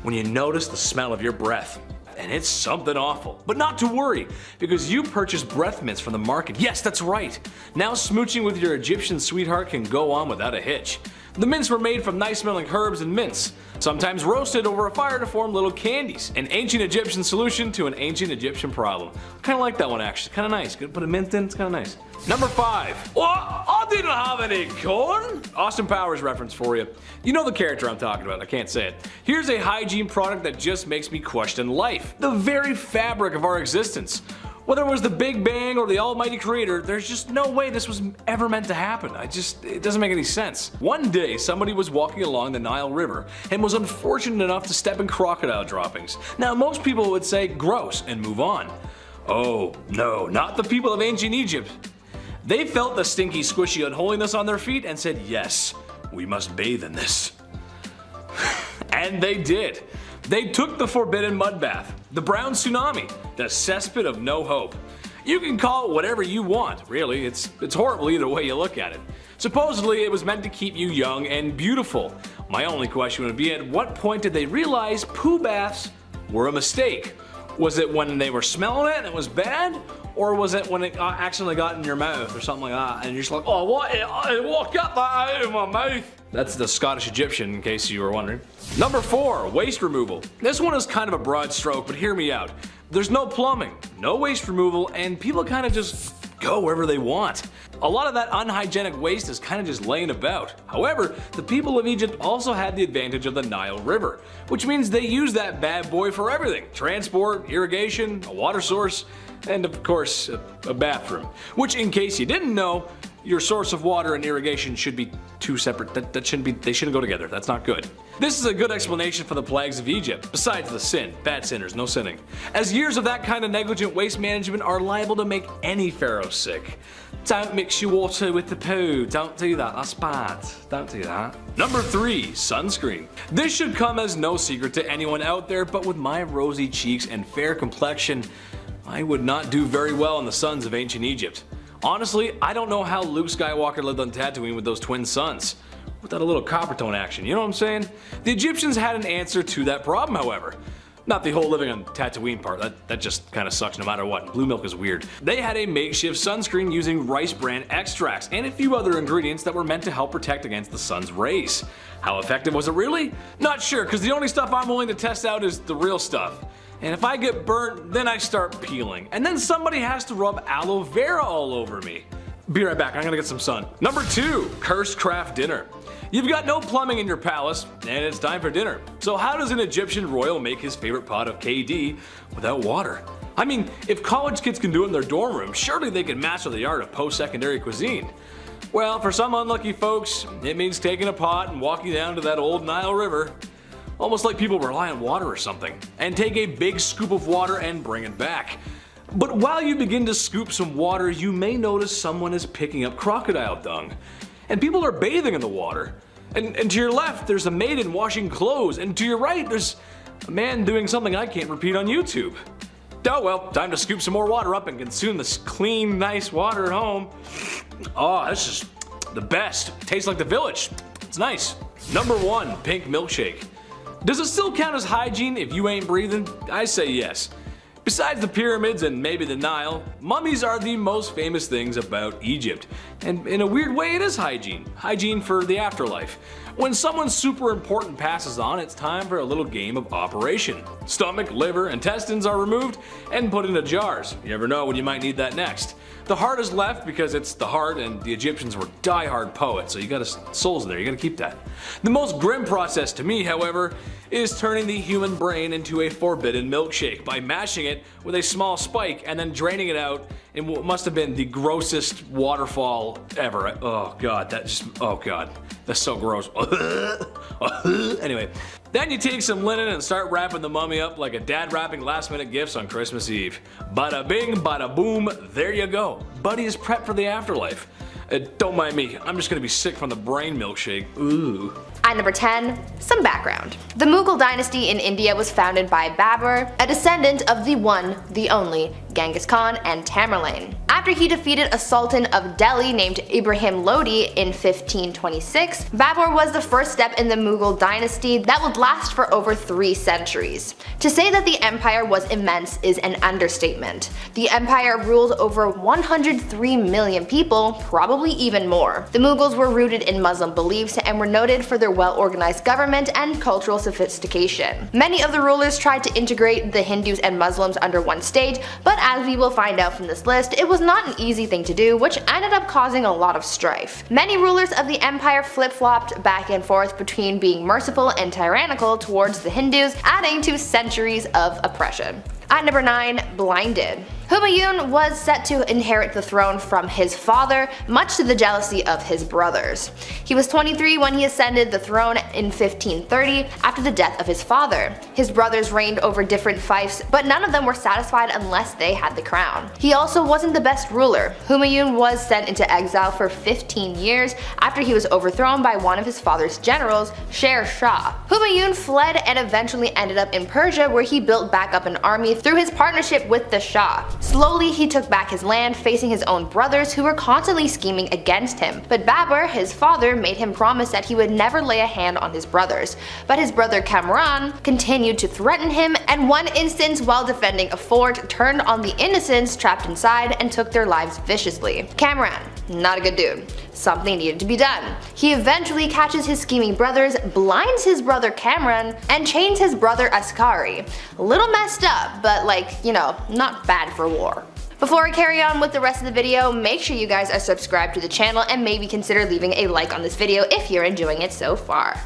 When you notice the smell of your breath, and it's something awful. But not to worry, because you purchased breath mints from the market. Yes, that's right. Now smooching with your Egyptian sweetheart can go on without a hitch. The mints were made from nice smelling herbs and mints, sometimes roasted over a fire to form little candies. An ancient Egyptian solution to an ancient Egyptian problem. Kinda like that one actually, kinda nice. Gonna put a mint in, it's kinda nice. Number 5. What? I didn't have any corn! Austin Powers reference for you. You know the character I'm talking about, I can't say it. Here's a hygiene product that just makes me question life. The very fabric of our existence. Whether it was the Big Bang or the almighty creator, there's just no way this was ever meant to happen. It doesn't make any sense. One day, somebody was walking along the Nile River and was unfortunate enough to step in crocodile droppings. Now, most people would say gross and move on. Oh, no, not the people of ancient Egypt. They felt the stinky, squishy unholiness on their feet and said, yes, we must bathe in this. And they did. They took the forbidden mud bath, the brown tsunami, the cesspit of no hope. You can call it whatever you want, really. It's horrible either way you look at it. Supposedly it was meant to keep you young and beautiful. My only question would be, at what point did they realize poo baths were a mistake? Was it when they were smelling it and it was bad? Or was it when it accidentally got in your mouth or something like that and you're just like, oh what got that out of my mouth? That's the Scottish Egyptian, in case you were wondering. Number 4, waste removal. This one is kind of a broad stroke, but hear me out. There's no plumbing, no waste removal, and people kind of just go wherever they want. A lot of that unhygienic waste is kind of just laying about. However, the people of Egypt also had the advantage of the Nile River, which means they use that bad boy for everything. Transport, irrigation, a water source, and of course, a bathroom. Which, in case you didn't know, your source of water and irrigation should be two separate. They shouldn't go together. That's not good. This is a good explanation for the plagues of Egypt, besides the sin. Bad sinners, no sinning. As years of that kind of negligent waste management are liable to make any pharaoh sick. Don't mix your water with the poo. Don't do that. That's bad. Don't do that. Number 3, sunscreen. This should come as no secret to anyone out there, but with my rosy cheeks and fair complexion, I would not do very well in the suns of ancient Egypt. Honestly, I don't know how Luke Skywalker lived on Tatooine with those twin suns. Without a little copper tone action, you know what I'm saying? The Egyptians had an answer to that problem, however. Not the whole living on Tatooine part, that just kinda sucks no matter what. Blue milk is weird. They had a makeshift sunscreen using rice bran extracts and a few other ingredients that were meant to help protect against the sun's rays. How effective was it really? Not sure, because the only stuff I'm willing to test out is the real stuff. And if I get burnt, then I start peeling. And then somebody has to rub aloe vera all over me. Be right back, I'm gonna get some sun. Number 2, cursed craft dinner. You've got no plumbing in your palace, and it's time for dinner. So how does an Egyptian royal make his favorite pot of KD without water? I mean, if college kids can do it in their dorm room, surely they can master the art of post-secondary cuisine. Well, for some unlucky folks, it means taking a pot and walking down to that old Nile River. Almost like people rely on water or something, and take a big scoop of water and bring it back. But while you begin to scoop some water, you may notice someone is picking up crocodile dung. And people are bathing in the water. And to your left, there's a maiden washing clothes, and to your right, there's a man doing something I can't repeat on YouTube. Oh well, time to scoop some more water up and consume this clean, nice water at home. Oh, that's just the best. Tastes like the village. It's nice. Number 1, pink milkshake. Does it still count as hygiene if you ain't breathing? I say yes. Besides the pyramids and maybe the Nile, mummies are the most famous things about Egypt. And in a weird way it is hygiene. Hygiene for the afterlife. When someone super important passes on, it's time for a little game of operation. Stomach, liver, intestines are removed and put into jars. You never know when you might need that next. The heart is left because it's the heart, and the Egyptians were die-hard poets, so you gotta souls there, you gotta keep that. The most grim process to me, however, is turning the human brain into a forbidden milkshake by mashing it with a small spike and then draining it out in what must have been the grossest waterfall ever. Oh god, oh god, that's so gross. Anyway, then you take some linen and start wrapping the mummy up like a dad wrapping last minute gifts on Christmas Eve. Bada bing, bada boom, there you go. Buddy is prepped for the afterlife. Don't mind me, I'm just gonna be sick from the brain milkshake. Ooh. At number 10, some background. The Mughal dynasty in India was founded by Babur, a descendant of the one, the only, Genghis Khan and Tamerlane. After he defeated a sultan of Delhi named Ibrahim Lodi in 1526, Babur was the first step in the Mughal dynasty that would last for over 3 centuries. To say that the empire was immense is an understatement. The empire ruled over 103 million people, probably even more. The Mughals were rooted in Muslim beliefs and were noted for their well-organized government and cultural sophistication. Many of the rulers tried to integrate the Hindus and Muslims under one state, but as we will find out from this list, it was not an easy thing to do, which ended up causing a lot of strife. Many rulers of the empire flip-flopped back and forth between being merciful and tyrannical towards the Hindus, adding to centuries of oppression. At number 9, blinded. Humayun was set to inherit the throne from his father, much to the jealousy of his brothers. He was 23 when he ascended the throne in 1530 after the death of his father. His brothers reigned over different fiefs, but none of them were satisfied unless they had the crown. He also wasn't the best ruler. Humayun was sent into exile for 15 years after he was overthrown by one of his father's generals, Sher Shah. Humayun fled and eventually ended up in Persia, where he built back up an army through his partnership with the Shah. Slowly he took back his land, facing his own brothers who were constantly scheming against him. But Babur, his father, made him promise that he would never lay a hand on his brothers. But his brother Kamran continued to threaten him, and one instance while defending a fort turned on the innocents trapped inside and took their lives viciously. Kamran, not a good dude. Something needed to be done. He eventually catches his scheming brothers, blinds his brother Kamran, and chains his brother Askari. A little messed up, but not bad for war. Before I carry on with the rest of the video, make sure you guys are subscribed to the channel and maybe consider leaving a like on this video if you're enjoying it so far.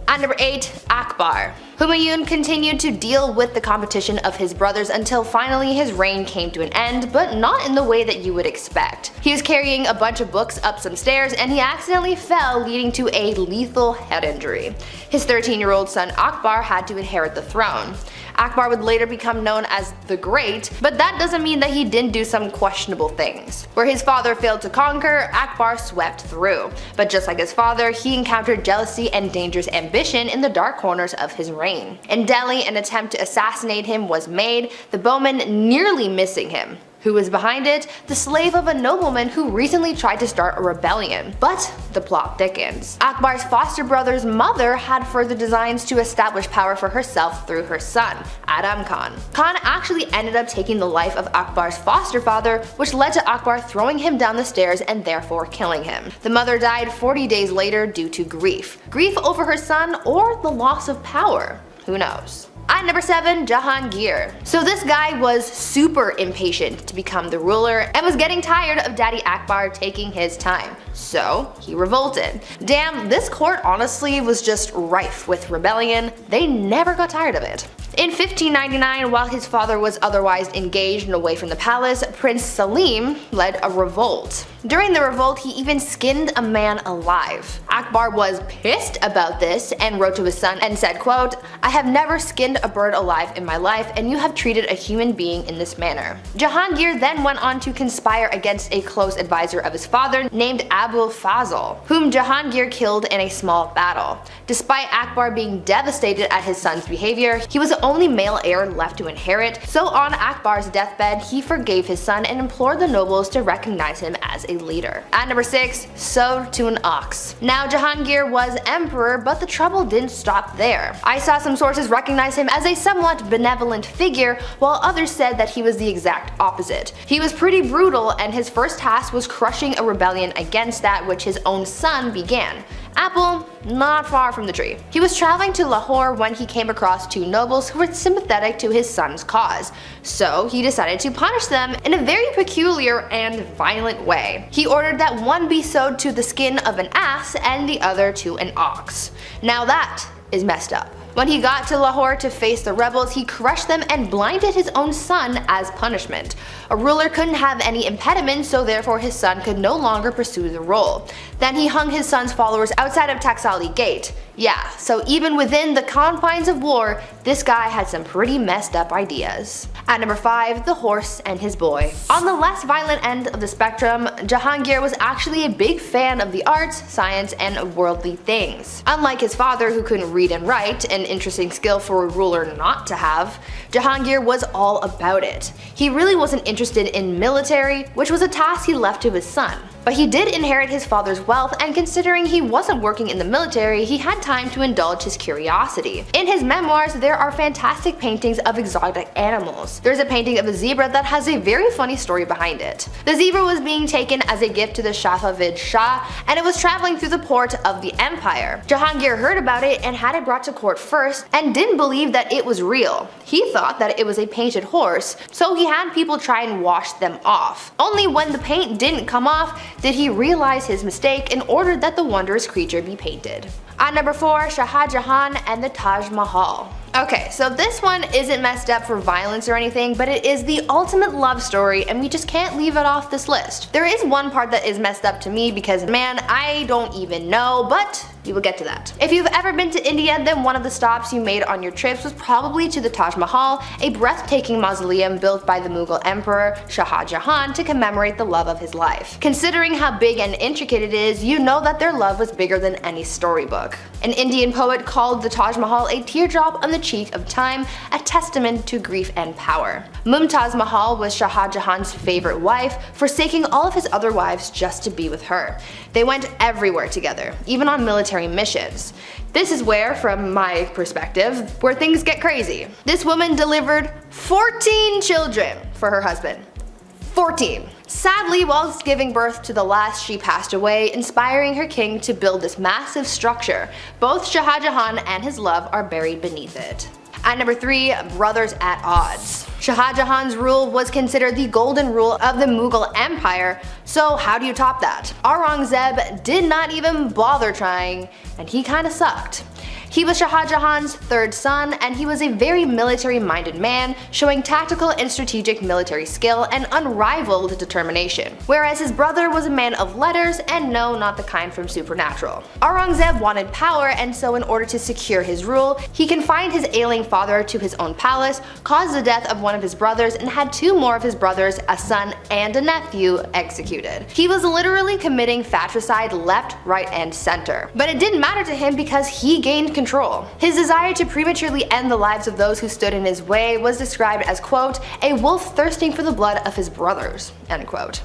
At number 8, Akbar. Humayun continued to deal with the competition of his brothers until finally his reign came to an end, but not in the way that you would expect. He was carrying a bunch of books up some stairs and he accidentally fell, leading to a lethal head injury. His 13-year-old son Akbar had to inherit the throne. Akbar would later become known as the Great, but that doesn't mean that he didn't do some questionable things. Where his father failed to conquer, Akbar swept through. But just like his father, he encountered jealousy and dangerous ambition in the dark corners of his reign. In Delhi, an attempt to assassinate him was made, the bowman nearly missing him. Who was behind it? The slave of a nobleman who recently tried to start a rebellion. But the plot thickens. Akbar's foster brother's mother had further designs to establish power for herself through her son, Adam Khan. Khan actually ended up taking the life of Akbar's foster father, which led to Akbar throwing him down the stairs and therefore killing him. The mother died 40 days later due to grief. Grief over her son or the loss of power? Who knows? At number 7, Jahangir. So this guy was super impatient to become the ruler and was getting tired of Daddy Akbar taking his time. So he revolted. Damn, this court honestly was just rife with rebellion. They never got tired of it. In 1599, while his father was otherwise engaged and away from the palace, Prince Salim led a revolt. During the revolt, he even skinned a man alive. Akbar was pissed about this and wrote to his son and said, quote, "I have never skinned a bird alive in my life, and you have treated a human being in this manner." Jahangir then went on to conspire against a close advisor of his father named Abul Fazl, whom Jahangir killed in a small battle. Despite Akbar being devastated at his son's behavior, he was only male heir left to inherit, so on Akbar's deathbed, he forgave his son and implored the nobles to recognize him as a leader. At number 6, sewed to an ox. Now Jahangir was emperor, but the trouble didn't stop there. I saw some sources recognize him as a somewhat benevolent figure, while others said that he was the exact opposite. He was pretty brutal, and his first task was crushing a rebellion against that which his own son began. Apple, not far from the tree. He was traveling to Lahore when he came across two nobles who were sympathetic to his son's cause, so he decided to punish them in a very peculiar and violent way. He ordered that one be sewed to the skin of an ass and the other to an ox. Now that is messed up. When he got to Lahore to face the rebels, he crushed them and blinded his own son as punishment. A ruler couldn't have any impediment, so therefore his son could no longer pursue the role. Then he hung his son's followers outside of Taxali Gate. Yeah, so even within the confines of war, this guy had some pretty messed up ideas. At number 5, the horse and his boy. On the less violent end of the spectrum, Jahangir was actually a big fan of the arts, science, and worldly things. Unlike his father, who couldn't read and write, an interesting skill for a ruler not to have, Jahangir was all about it. He really wasn't interested in military, which was a task he left to his son. But he did inherit his father's wealth, and considering he wasn't working in the military, he had time to indulge his curiosity. In his memoirs, there are fantastic paintings of exotic animals. There's a painting of a zebra that has a very funny story behind it. The zebra was being taken as a gift to the Safavid Shah, and it was traveling through the port of the empire. Jahangir heard about it and had it brought to court first, and didn't believe that it was real. He thought that it was a painted horse, so he had people try and wash them off. Only when the paint didn't come off did he realize his mistake and ordered that the wondrous creature be painted. At number 4, Shah Jahan and the Taj Mahal. Okay, so this one isn't messed up for violence or anything, but it is the ultimate love story, and we just can't leave it off this list. There is one part that is messed up to me because, man, I don't even know, but we will get to that. If you've ever been to India, then one of the stops you made on your trips was probably to the Taj Mahal, a breathtaking mausoleum built by the Mughal Emperor Shah Jahan to commemorate the love of his life. Considering how big and intricate it is, you know that their love was bigger than any storybook. An Indian poet called the Taj Mahal a teardrop on the cheek of time, a testament to grief and power. Mumtaz Mahal was Shah Jahan's favorite wife, forsaking all of his other wives just to be with her. They went everywhere together, even on military missions. This is where, from my perspective, where things get crazy. This woman delivered 14 children for her husband. 14. Sadly, whilst giving birth to the last, she passed away, inspiring her king to build this massive structure. Both Shah Jahan and his love are buried beneath it. At number 3, brothers at odds. Shah Jahan's rule was considered the golden rule of the Mughal Empire, so how do you top that? Aurangzeb did not even bother trying, and he kinda sucked. He was Shah Jahan's third son, and he was a very military-minded man, showing tactical and strategic military skill and unrivaled determination. Whereas his brother was a man of letters, and no, not the kind from Supernatural. Aurangzeb wanted power, and so in order to secure his rule, he confined his ailing father to his own palace, caused the death of one of his brothers, and had two more of his brothers, a son and a nephew, executed. He was literally committing fratricide left, right, and center. But it didn't matter to him because he gained control. His desire to prematurely end the lives of those who stood in his way was described as, quote, a wolf thirsting for the blood of his brothers, end quote.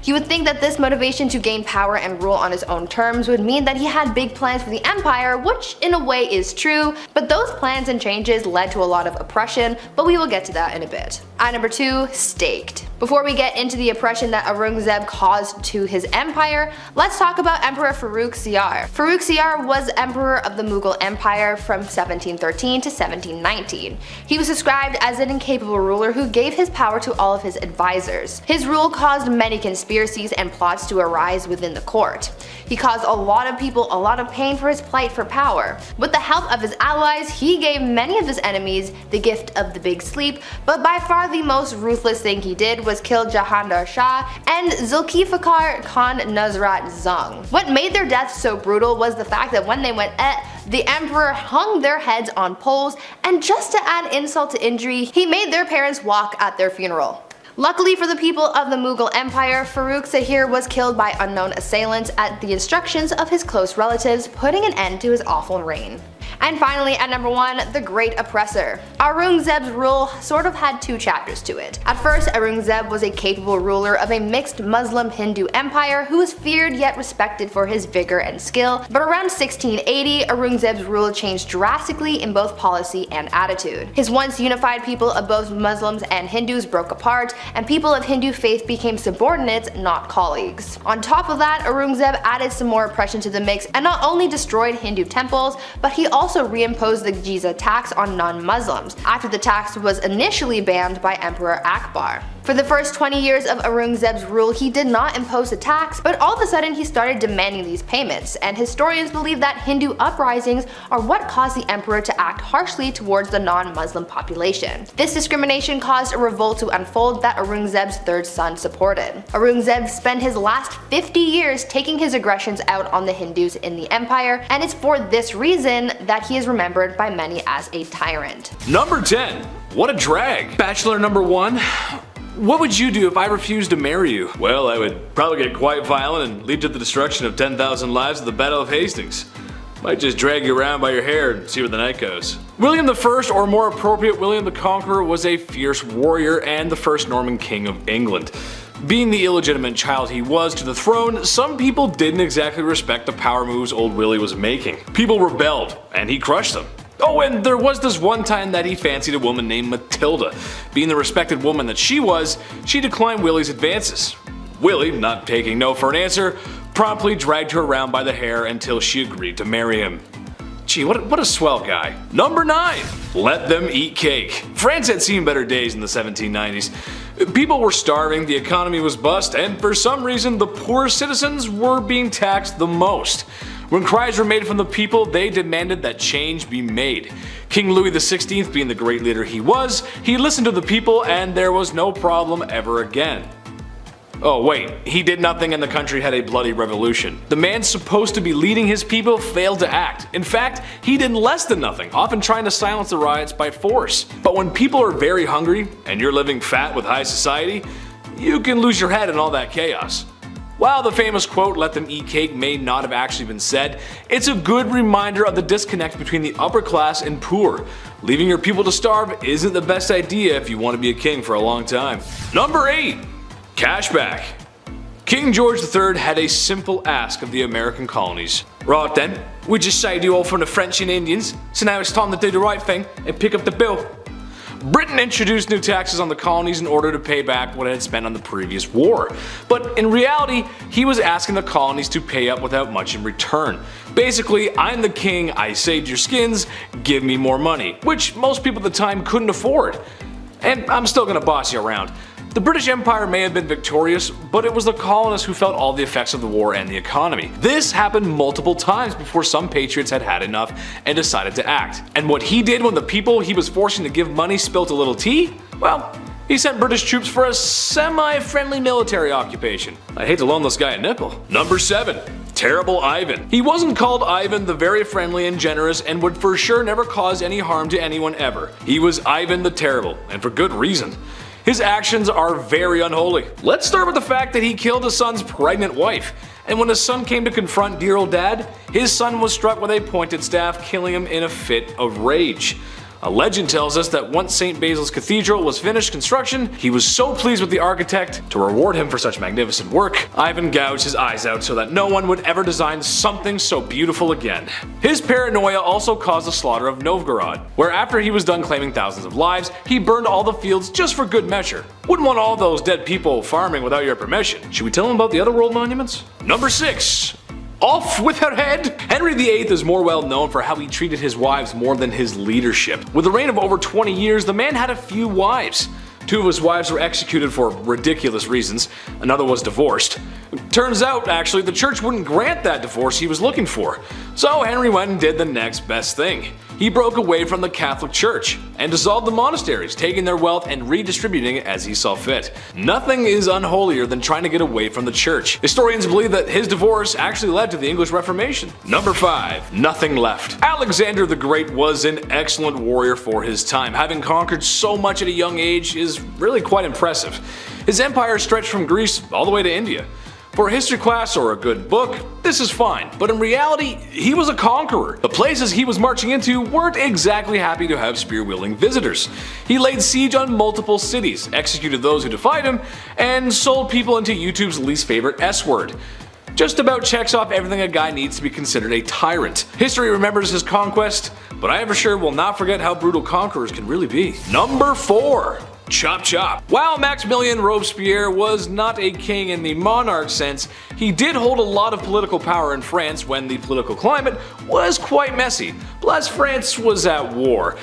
You would think that this motivation to gain power and rule on his own terms would mean that he had big plans for the empire, which in a way is true, but those plans and changes led to a lot of oppression, but we will get to that in a bit. At number 2, staked. Before we get into the oppression that Aurangzeb caused to his empire, let's talk about Emperor Farrukh Siyar. Farrukh Siyar was emperor of the Mughal Empire from 1713 to 1719. He was described as an incapable ruler who gave his power to all of his advisors. His rule caused many conspiracies and plots to arise within the court. He caused a lot of people a lot of pain for his plight for power. With the help of his allies, he gave many of his enemies the gift of the big sleep, but by far the most ruthless thing he did was kill Jahandar Shah and Zulfikar Khan Nusrat Jung. What made their deaths so brutal was the fact that when they went the emperor hung their heads on poles, and just to add insult to injury, he made their parents walk at their funeral. Luckily for the people of the Mughal Empire, Farrukh Siyar was killed by unknown assailants at the instructions of his close relatives, putting an end to his awful reign. And finally, at number 1, the Great Oppressor. Aurangzeb's rule sort of had 2 chapters to it. At first, Aurangzeb was a capable ruler of a mixed Muslim-Hindu empire who was feared yet respected for his vigor and skill, but around 1680, Aurangzeb's rule changed drastically in both policy and attitude. His once unified people of both Muslims and Hindus broke apart, and people of Hindu faith became subordinates, not colleagues. On top of that, Aurangzeb added some more oppression to the mix and not only destroyed Hindu temples, but he also reimposed the jizya tax on non-Muslims, after the tax was initially banned by Emperor Akbar. For the first 20 years of Aurangzeb's rule, he did not impose a tax, but all of a sudden he started demanding these payments, and historians believe that Hindu uprisings are what caused the emperor to act harshly towards the non-Muslim population. This discrimination caused a revolt to unfold that Aurangzeb's third son supported. Aurangzeb spent his last 50 years taking his aggressions out on the Hindus in the empire, and it's for this reason that he is remembered by many as a tyrant. Number 10. What a drag. Bachelor number 1. What would you do if I refused to marry you? Well, I would probably get quite violent and lead to the destruction of 10,000 lives at the Battle of Hastings. Might just drag you around by your hair and see where the night goes. William I, or more appropriate, William the Conqueror, was a fierce warrior and the first Norman king of England. Being the illegitimate child he was to the throne, some people didn't exactly respect the power moves old Willie was making. People rebelled, and he crushed them. Oh, and there was this one time that he fancied a woman named Matilda. Being the respected woman that she was, she declined Willie's advances. Willie, not taking no for an answer, promptly dragged her around by the hair until she agreed to marry him. Gee, what a swell guy. Number 9. Let them eat cake. France had seen better days in the 1790s. People were starving, the economy was bust, and for some reason the poorest citizens were being taxed the most. When cries were made from the people, they demanded that change be made. King Louis XVI, being the great leader he was, he listened to the people and there was no problem ever again. Oh wait, he did nothing and the country had a bloody revolution. The man supposed to be leading his people failed to act. In fact, he did less than nothing, often trying to silence the riots by force. But when people are very hungry and you're living fat with high society, you can lose your head in all that chaos. While the famous quote, "let them eat cake," may not have actually been said, it's a good reminder of the disconnect between the upper class and poor. Leaving your people to starve isn't the best idea if you want to be a king for a long time. Number 8. Cashback. King George III had a simple ask of the American colonies. Right then, we just saved you all from the French and Indians, so now it's time to do the right thing and pick up the bill. Britain introduced new taxes on the colonies in order to pay back what it had spent on the previous war. But in reality, he was asking the colonies to pay up without much in return. Basically, I'm the king, I saved your skins, give me more money, which most people at the time couldn't afford. And I'm still gonna boss you around. The British Empire may have been victorious, but it was the colonists who felt all the effects of the war and the economy. This happened multiple times before some patriots had had enough and decided to act. And what he did when the people he was forcing to give money spilt a little tea? Well, he sent British troops for a semi-friendly military occupation. I'd hate to loan this guy a nickel. Number 7. Terrible Ivan. He wasn't called Ivan the very friendly and generous and would for sure never cause any harm to anyone ever. He was Ivan the Terrible, and for good reason. His actions are very unholy. Let's start with the fact that he killed his son's pregnant wife. And when his son came to confront dear old dad, his son was struck with a pointed staff, killing him in a fit of rage. A legend tells us that once St. Basil's Cathedral was finished construction, he was so pleased with the architect, to reward him for such magnificent work, Ivan gouged his eyes out so that no one would ever design something so beautiful again. His paranoia also caused the slaughter of Novgorod, where after he was done claiming thousands of lives, he burned all the fields just for good measure. Wouldn't want all those dead people farming without your permission. Should we tell him about the other world monuments? Number 6. Off with her head! Henry VIII is more well known for how he treated his wives more than his leadership. With a reign of over 20 years, the man had a few wives. 2 of his wives were executed for ridiculous reasons, another was divorced. Turns out, actually, the church wouldn't grant that divorce he was looking for. So Henry went and did the next best thing. He broke away from the Catholic Church and dissolved the monasteries, taking their wealth and redistributing it as he saw fit. Nothing is unholier than trying to get away from the church. Historians believe that his divorce actually led to the English Reformation. Number 5. Nothing left. Alexander the Great was an excellent warrior for his time. Having conquered so much at a young age is really quite impressive. His empire stretched from Greece all the way to India. For a history class or a good book, this is fine, but in reality, he was a conqueror. The places he was marching into weren't exactly happy to have spear-wielding visitors. He laid siege on multiple cities, executed those who defied him, and sold people into YouTube's least favorite S-word. Just about checks off everything a guy needs to be considered a tyrant. History remembers his conquest, but I for sure will not forget how brutal conquerors can really be. Number 4. Chop chop. While Maximilien Robespierre was not a king in the monarch sense, he did hold a lot of political power in France when the political climate was quite messy. Plus, France was at war.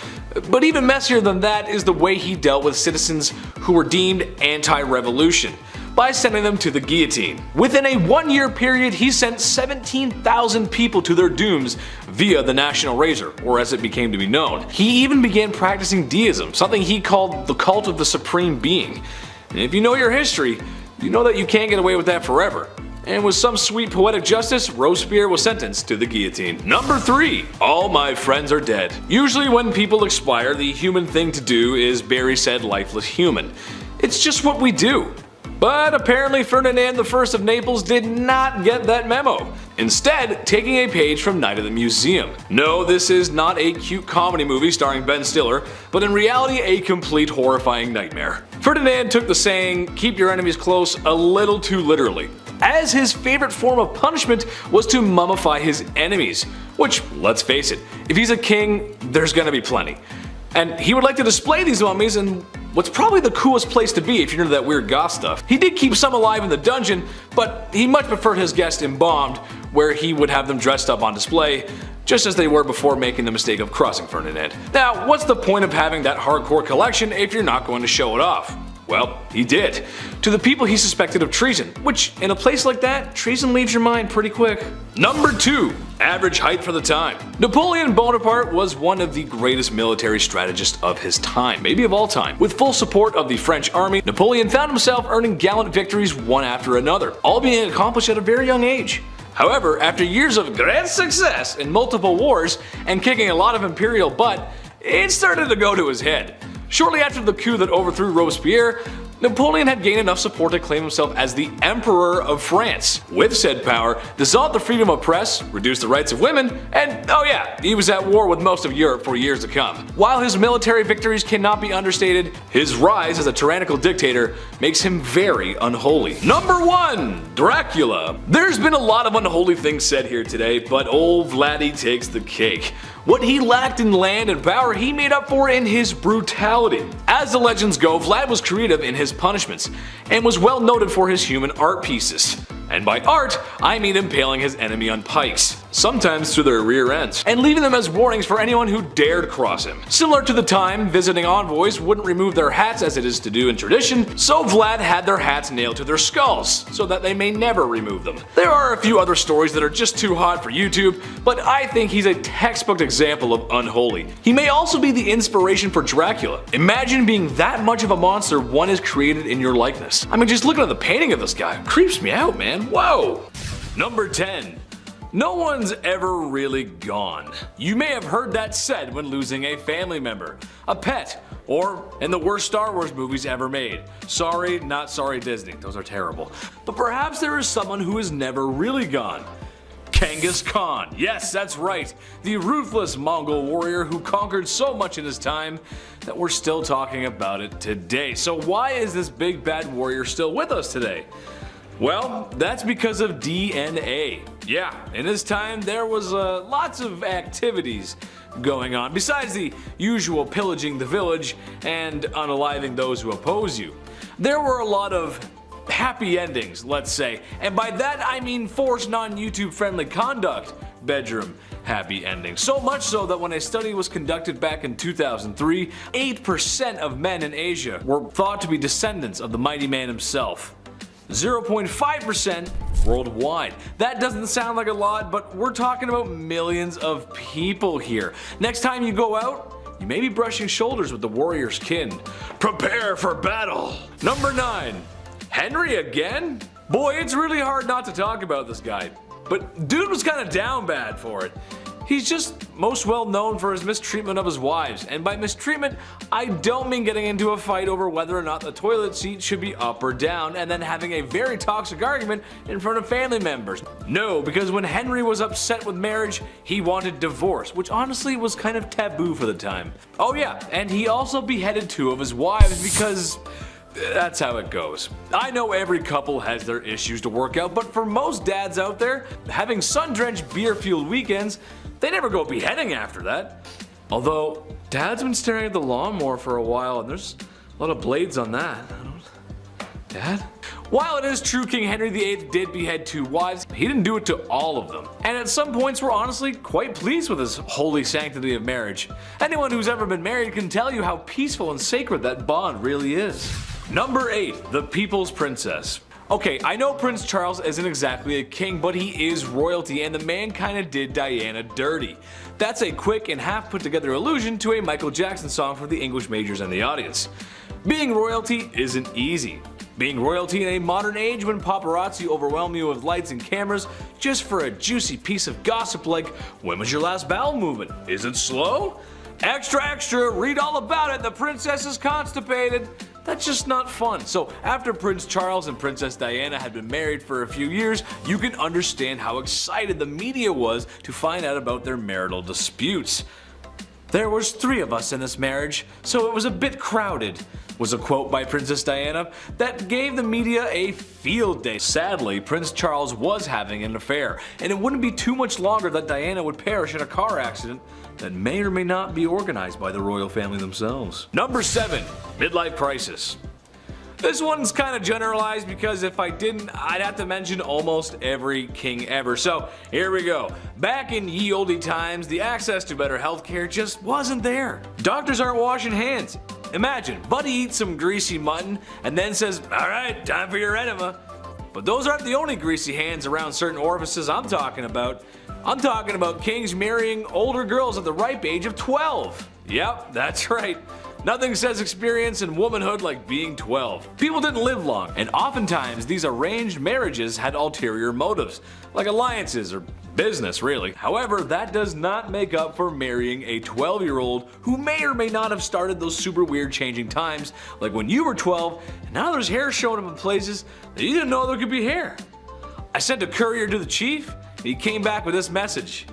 But even messier than that is the way he dealt with citizens who were deemed anti-revolution, by sending them to the guillotine. Within a 1-year period, he sent 17,000 people to their dooms via the National Razor, or as it became to be known. He even began practicing deism, something he called the cult of the supreme being. And if you know your history, you know that you can't get away with that forever. And with some sweet poetic justice, Robespierre was sentenced to the guillotine. Number 3. All my friends are dead. Usually when people expire, the human thing to do is bury said lifeless human. It's just what we do. But apparently Ferdinand I of Naples did not get that memo, instead taking a page from Night at the Museum. No, this is not a cute comedy movie starring Ben Stiller, but in reality a complete horrifying nightmare. Ferdinand took the saying, "keep your enemies close," a little too literally, as his favorite form of punishment was to mummify his enemies, which, let's face it, if he's a king, there's gonna be plenty. And he would like to display these mummies in what's probably the coolest place to be if you're into that weird goth stuff. He did keep some alive in the dungeon, but he much preferred his guests embalmed, where he would have them dressed up on display, just as they were before making the mistake of crossing Ferdinand. Now, what's the point of having that hardcore collection if you're not going to show it off? Well, he did. To the people he suspected of treason, which, in a place like that, treason leaves your mind pretty quick. Number 2. Average height for the time. Napoleon Bonaparte was one of the greatest military strategists of his time, maybe of all time. With full support of the French army, Napoleon found himself earning gallant victories one after another, all being accomplished at a very young age. However, after years of great success in multiple wars and kicking a lot of imperial butt, it started to go to his head. Shortly after the coup that overthrew Robespierre, Napoleon had gained enough support to claim himself as the Emperor of France. With said power, dissolved the freedom of press, reduced the rights of women, and oh yeah, he was at war with most of Europe for years to come. While his military victories cannot be understated, his rise as a tyrannical dictator makes him very unholy. Number 1. Dracula. There's been a lot of unholy things said here today, but old Vladdy takes the cake. What he lacked in land and power, he made up for in his brutality. As the legends go, Vlad was creative in his punishments, and was well noted for his human art pieces. And by art, I mean impaling his enemy on pikes, sometimes through their rear ends, and leaving them as warnings for anyone who dared cross him. Similar to the time visiting envoys wouldn't remove their hats as it is to do in tradition, so Vlad had their hats nailed to their skulls, so that they may never remove them. There are a few other stories that are just too hot for YouTube, but I think he's a textbook example of unholy. He may also be the inspiration for Dracula. Imagine being that much of a monster one is created in your likeness. I mean, just looking at the painting of this guy creeps me out, man. Whoa! Number 10. No one's ever really gone. You may have heard that said when losing a family member, a pet, or in the worst Star Wars movies ever made. Sorry, not sorry Disney, those are terrible. But perhaps there is someone who is never really gone. Genghis Khan. Yes, that's right. The ruthless Mongol warrior who conquered so much in his time that we're still talking about it today. So why is this big bad warrior still with us today? Well, that's because of DNA. Yeah, in his time there was lots of activities going on, besides the usual pillaging the village and unaliving those who oppose you. There were a lot of happy endings, let's say, and by that I mean forced non-YouTube friendly conduct bedroom happy endings. So much so that when a study was conducted back in 2003, 8% of men in Asia were thought to be descendants of the mighty man himself. 0.5% worldwide. That doesn't sound like a lot, but we're talking about millions of people here. Next time you go out, you may be brushing shoulders with the warrior's kin. Prepare for battle. Number 9. Henry again? Boy, it's really hard not to talk about this guy. But dude was kinda down bad for it. He's just most well known for his mistreatment of his wives, and by mistreatment, I don't mean getting into a fight over whether or not the toilet seat should be up or down and then having a very toxic argument in front of family members. No, because when Henry was upset with marriage, he wanted divorce, which honestly was kind of taboo for the time. Oh yeah, and he also beheaded 2 of his wives because that's how it goes. I know every couple has their issues to work out, but for most dads out there, having sun-drenched beer-fueled weekends, they never go beheading after that. Although, Dad's been staring at the lawnmower for a while and there's a lot of blades on that. Dad? While it is true King Henry VIII did behead 2 wives, he didn't do it to all of them. And at some points we're honestly quite pleased with his holy sanctity of marriage. Anyone who's ever been married can tell you how peaceful and sacred that bond really is. Number 8. The People's Princess. Okay, I know Prince Charles isn't exactly a king, but he is royalty, and the man kinda did Diana dirty. That's a quick and half put together allusion to a Michael Jackson song for the English majors and the audience. Being royalty isn't easy. Being royalty in a modern age when paparazzi overwhelm you with lights and cameras just for a juicy piece of gossip like, when was your last bowel movement? Is it slow? Extra extra, read all about it, the princess is constipated. That's just not fun. So after Prince Charles and Princess Diana had been married for a few years, you can understand how excited the media was to find out about their marital disputes. "There was 3 of us in this marriage, so it was a bit crowded," was a quote by Princess Diana that gave the media a field day. Sadly, Prince Charles was having an affair, and it wouldn't be too much longer that Diana would perish in a car accident that may or may not be organized by the royal family themselves. Number 7. Midlife crisis. This one's kind of generalized because if I didn't, I'd have to mention almost every king ever. So here we go. Back in ye olde times, the access to better healthcare just wasn't there. Doctors aren't washing hands. Imagine, Buddy eats some greasy mutton and then says, "Alright, time for your enema." But those aren't the only greasy hands around certain orifices I'm talking about. I'm talking about kings marrying older girls at the ripe age of 12. Yep, that's right. Nothing says experience in womanhood like being 12. People didn't live long, and oftentimes these arranged marriages had ulterior motives, like alliances or business really. However, that does not make up for marrying a 12-year-old who may or may not have started those super weird changing times, like when you were 12 and now there's hair showing up in places that you didn't know there could be hair. I sent a courier to the chief, and he came back with this message: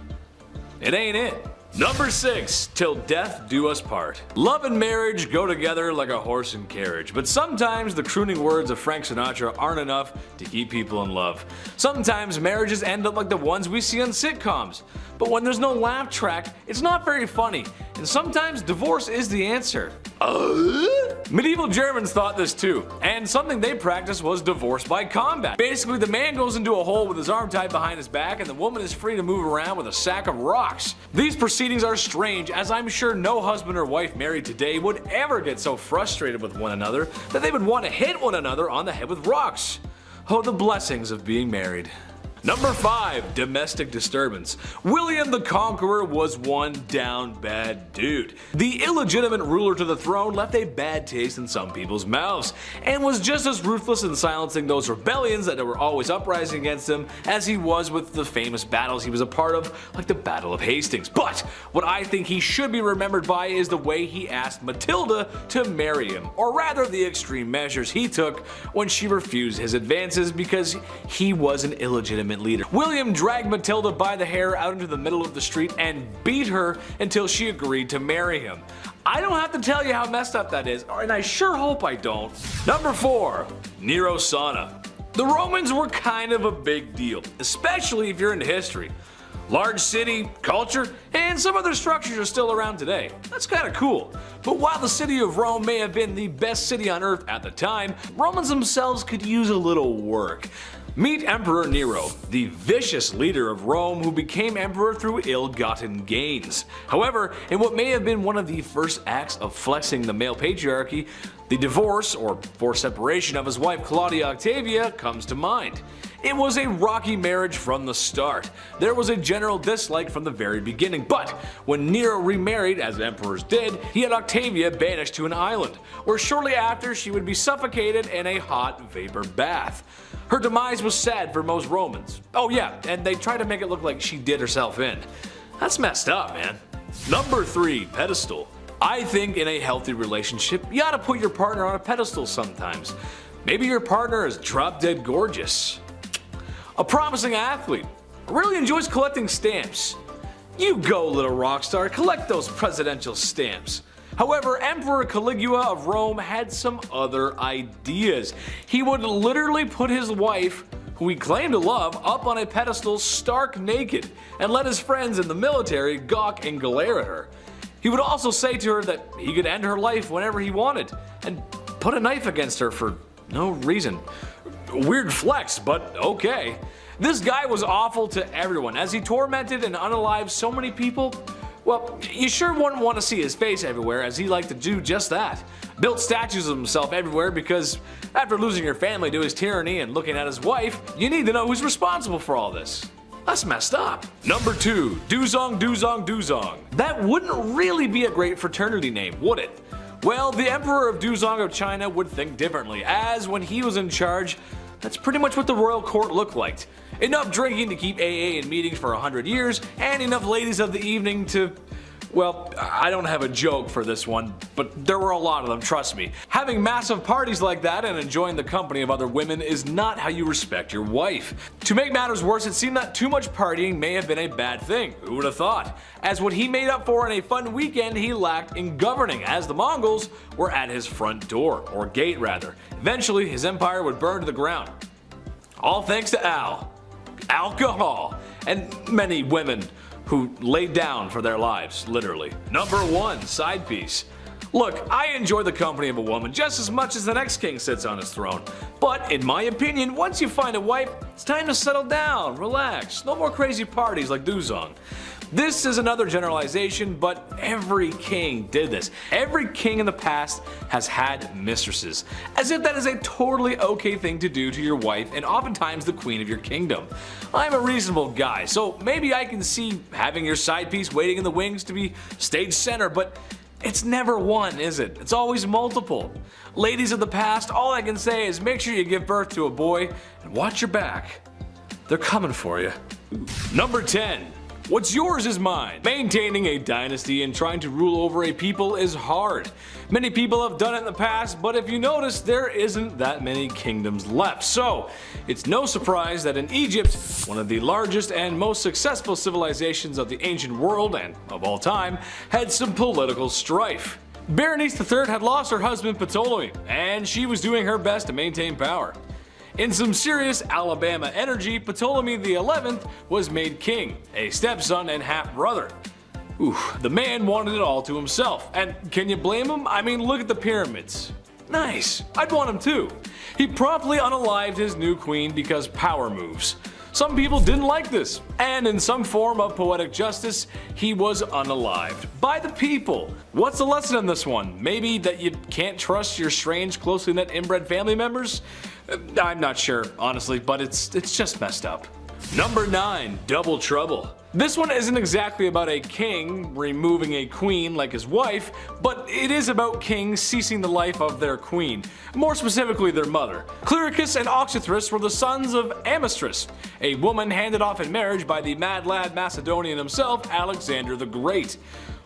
"It ain't it." Number 6. Till death do us part. Love and marriage go together like a horse and carriage, but sometimes the crooning words of Frank Sinatra aren't enough to keep people in love. Sometimes marriages end up like the ones we see on sitcoms, but when there's no laugh track, it's not very funny, and sometimes divorce is the answer. Medieval Germans thought this too, and something they practiced was divorce by combat. Basically, the man goes into a hole with his arm tied behind his back, and the woman is free to move around with a sack of rocks. These proceedings are strange, as I'm sure no husband or wife married today would ever get so frustrated with one another that they would want to hit one another on the head with rocks. Oh, the blessings of being married. Number 5. Domestic disturbance. William the Conqueror was one down bad dude. The illegitimate ruler to the throne left a bad taste in some people's mouths, and was just as ruthless in silencing those rebellions that were always uprising against him as he was with the famous battles he was a part of, like the Battle of Hastings. But what I think he should be remembered by is the way he asked Matilda to marry him, or rather the extreme measures he took when she refused his advances because he was an illegitimate leader. William dragged Matilda by the hair out into the middle of the street and beat her until she agreed to marry him. I don't have to tell you how messed up that is, and I sure hope I don't. Number 4. Nero Sauna. The Romans were kind of a big deal, especially if you're into history. Large city, culture, and some other structures are still around today. That's kind of cool. But while the city of Rome may have been the best city on earth at the time, Romans themselves could use a little work. Meet Emperor Nero, the vicious leader of Rome who became emperor through ill-gotten gains. However, in what may have been one of the first acts of flexing the male patriarchy, the divorce, or forced separation of his wife Claudia Octavia, comes to mind. It was a rocky marriage from the start. There was a general dislike from the very beginning, but when Nero remarried, as emperors did, he had Octavia banished to an island, where shortly after she would be suffocated in a hot vapor bath. Her demise was sad for most Romans. Oh yeah, and they tried to make it look like she did herself in. That's messed up, man. Number 3, pedestal. I think in a healthy relationship, you ought to put your partner on a pedestal sometimes. Maybe your partner is drop dead gorgeous, a promising athlete, really enjoys collecting stamps. You go, little rock star, collect those presidential stamps. However, Emperor Caligula of Rome had some other ideas. He would literally put his wife, who he claimed to love, up on a pedestal stark naked and let his friends in the military gawk and glare at her. He would also say to her that he could end her life whenever he wanted and put a knife against her for no reason. Weird flex, but okay. This guy was awful to everyone as he tormented and unalived so many people. Well, you sure wouldn't want to see his face everywhere, as he liked to do just that. Built statues of himself everywhere because after losing your family to his tyranny and looking at his wife, you need to know who's responsible for all this. That's messed up. Number 2, Duzong Duzong Duzong. That wouldn't really be a great fraternity name, would it? Well, the Emperor of Duzong of China would think differently, as when he was in charge, that's pretty much what the royal court looked like. Enough drinking to keep AA in meetings for 100 years, and enough ladies of the evening to... Well, I don't have a joke for this one, but there were a lot of them, trust me. Having massive parties like that and enjoying the company of other women is not how you respect your wife. To make matters worse, it seemed that too much partying may have been a bad thing. Who would have thought? As what he made up for in a fun weekend, he lacked in governing, as the Mongols were at his front door, or gate rather. Eventually, his empire would burn to the ground. All thanks to alcohol, and many women who laid down for their lives, literally. Number 1, side piece. Look, I enjoy the company of a woman just as much as the next king sits on his throne. But in my opinion, once you find a wife, it's time to settle down, relax, no more crazy parties like Duzong. This is another generalization, but every king did this. Every king in the past has had mistresses, as if that is a totally okay thing to do to your wife and oftentimes the queen of your kingdom. I'm a reasonable guy, so maybe I can see having your side piece waiting in the wings to be stage center, but it's never one, is it? It's always multiple. Ladies of the past, all I can say is make sure you give birth to a boy and watch your back. They're coming for you. Number 10. What's yours is mine. Maintaining a dynasty and trying to rule over a people is hard. Many people have done it in the past, but if you notice, there isn't that many kingdoms left. So, it's no surprise that in Egypt, one of the largest and most successful civilizations of the ancient world and of all time, had some political strife. Berenice III had lost her husband Ptolemy, and she was doing her best to maintain power. In some serious Alabama energy, Ptolemy XI was made king, a stepson and half-brother. The man wanted it all to himself, and can you blame him? I mean, look at the pyramids. Nice, I'd want him too. He promptly unalived his new queen because power moves. Some people didn't like this, and in some form of poetic justice, he was unalived by the people. What's the lesson in this one? Maybe that you can't trust your strange, closely knit inbred family members? I'm not sure, honestly, but it's just messed up. Number 9, Double Trouble. This one isn't exactly about a king removing a queen like his wife, but it is about kings ceasing the life of their queen, more specifically their mother. Clyricus and Oxythris were the sons of Amistris, a woman handed off in marriage by the mad lad Macedonian himself, Alexander the Great.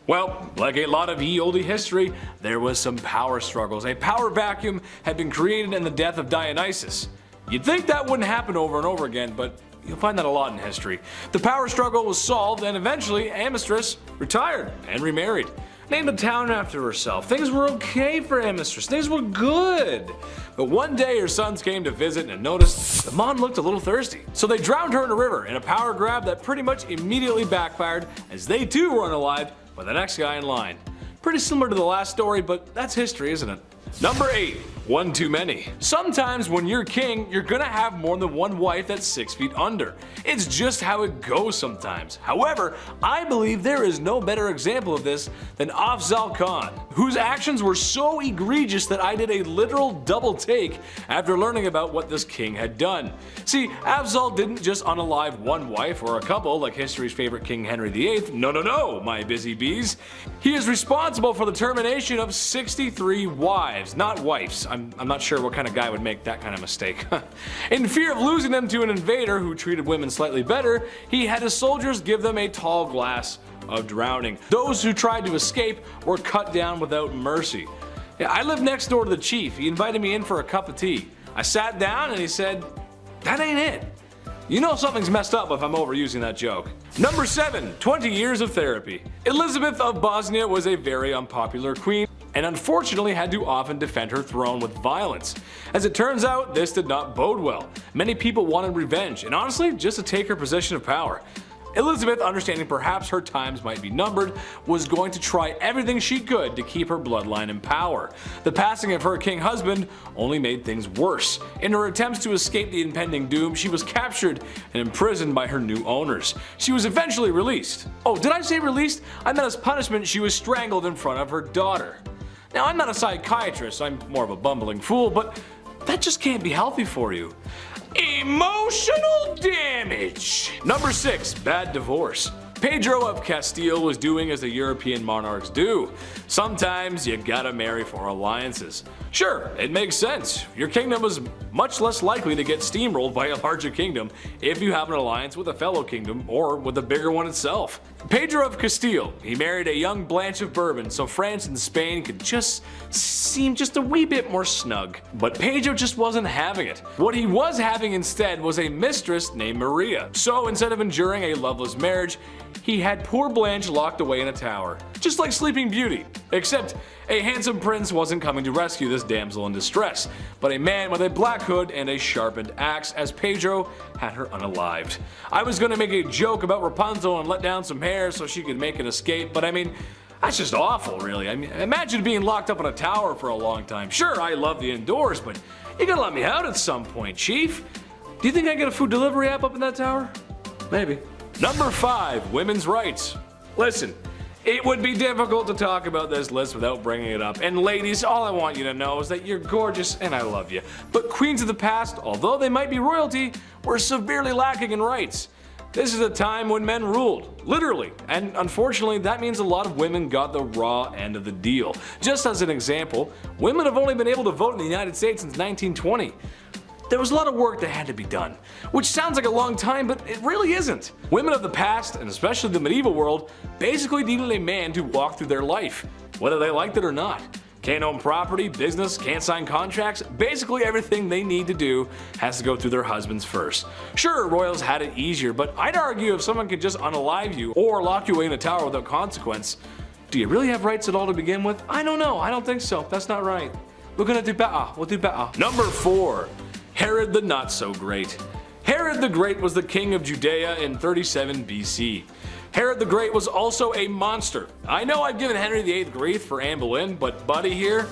Well, like a lot of ye olde history, there was some power struggles. A power vacuum had been created in the death of Dionysus. You'd think that wouldn't happen over and over again, but you'll find that a lot in history. The power struggle was solved, and eventually Amistris retired and remarried. Named a town after herself. Things were okay for Amistris. Things were good. But one day her sons came to visit and noticed the Mon looked a little thirsty. So they drowned her in a river in a power grab that pretty much immediately backfired, as they too were unalived by the next guy in line. Pretty similar to the last story, but that's history, isn't it? Number 8, one too many. Sometimes when you're king, you're gonna have more than one wife that's 6 feet under. It's just how it goes sometimes. However, I believe there is no better example of this than Afzal Khan, whose actions were so egregious that I did a literal double take after learning about what this king had done. See, Afzal didn't just unalive one wife or a couple like history's favorite King Henry VIII. No, my busy bees. He is responsible for the termination of 63 wives, not wives. I'm not sure what kind of guy would make that kind of mistake. In fear of losing them to an invader who treated women slightly better, he had his soldiers give them a tall glass of drowning. Those who tried to escape were cut down without mercy. Yeah, I lived next door to the chief. He invited me in for a cup of tea. I sat down and he said, "That ain't it." You know something's messed up if I'm overusing that joke. Number 7, 20 years of therapy. Elizabeth of Bosnia was a very unpopular queen and unfortunately had to often defend her throne with violence. As it turns out, this did not bode well. Many people wanted revenge and honestly just to take her position of power. Elizabeth, understanding perhaps her times might be numbered, was going to try everything she could to keep her bloodline in power. The passing of her king husband only made things worse. In her attempts to escape the impending doom, she was captured and imprisoned by her new owners. She was eventually released. Oh, did I say released? I meant as punishment she was strangled in front of her daughter. Now, I'm not a psychiatrist, I'm more of a bumbling fool, but that just can't be healthy for you. Emotional damage. Number 6, bad divorce. Pedro of Castile was doing as the European monarchs do. Sometimes you gotta marry for alliances. Sure, it makes sense. Your kingdom is much less likely to get steamrolled by a larger kingdom if you have an alliance with a fellow kingdom or with a bigger one itself. Pedro of Castile, he married a young Blanche of Bourbon so France and Spain could just seem just a wee bit more snug. But Pedro just wasn't having it. What he was having instead was a mistress named Maria. So instead of enduring a loveless marriage, he had poor Blanche locked away in a tower, just like Sleeping Beauty. Except a handsome prince wasn't coming to rescue this damsel in distress, but a man with a black hood and a sharpened axe, as Pedro had her unalived. I was gonna make a joke about Rapunzel and let down some hair so she could make an escape, but I mean, that's just awful, really. I mean, imagine being locked up in a tower for a long time. Sure, I love the indoors, but you gotta let me out at some point, Chief. Do you think I get a food delivery app up in that tower? Maybe. Number 5, women's rights. Listen, it would be difficult to talk about this list without bringing it up. And ladies, all I want you to know is that you're gorgeous and I love you. But queens of the past, although they might be royalty, were severely lacking in rights. This is a time when men ruled, literally, and unfortunately that means a lot of women got the raw end of the deal. Just as an example, women have only been able to vote in the United States since 1920. There was a lot of work that had to be done, which sounds like a long time, but it really isn't. Women of the past, and especially the medieval world, basically needed a man to walk through their life, whether they liked it or not. Can't own property, business, can't sign contracts, basically everything they need to do has to go through their husbands first. Sure, royals had it easier, but I'd argue if someone could just unalive you or lock you away in a tower without consequence, do you really have rights at all to begin with? I don't know, I don't think so, that's not right. We're gonna do better, we'll do better. Number 4. Herod the Not So Great. Herod the Great was the king of Judea in 37 BC. Herod the Great was also a monster. I know I've given Henry VIII grief for Anne Boleyn, but Buddy here,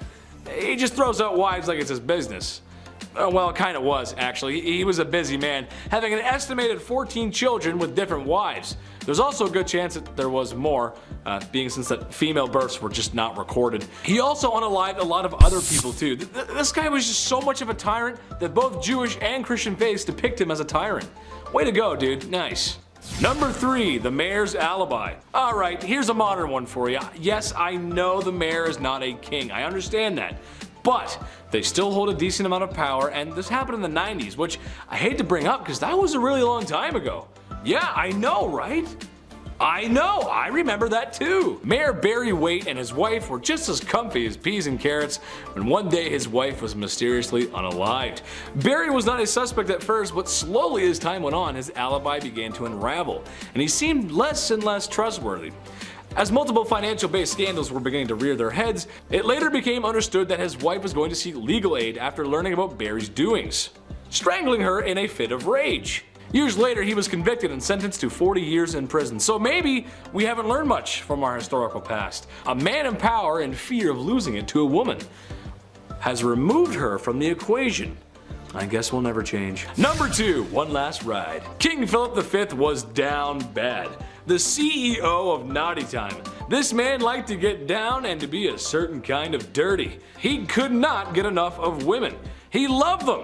he just throws out wives like it's his business. Well, it kinda was, actually. He was a busy man, having an estimated 14 children with different wives. There's also a good chance that there was more, being since that female births were just not recorded. He also unalived a lot of other people too. This guy was just so much of a tyrant that both Jewish and Christian faiths depict him as a tyrant. Way to go, dude. Nice. Number 3, the mayor's alibi. Alright, here's a modern one for you. Yes, I know the mayor is not a king. I understand that. But they still hold a decent amount of power, and this happened in the 90s, which I hate to bring up because that was a really long time ago. Yeah, I know, right? I know, I remember that too. Mayor Barry Waite and his wife were just as comfy as peas and carrots when one day his wife was mysteriously unalived. Barry was not a suspect at first, but slowly as time went on, his alibi began to unravel, and he seemed less and less trustworthy. As multiple financial-based scandals were beginning to rear their heads, it later became understood that his wife was going to seek legal aid after learning about Barry's doings, strangling her in a fit of rage. Years later, he was convicted and sentenced to 40 years in prison. So maybe we haven't learned much from our historical past. A man in power in fear of losing it to a woman has removed her from the equation. I guess we'll never change. Number 2, one last ride. King Philip V was down bad. The CEO of Naughty Time. This man liked to get down and to be a certain kind of dirty. He could not get enough of women. He loved them,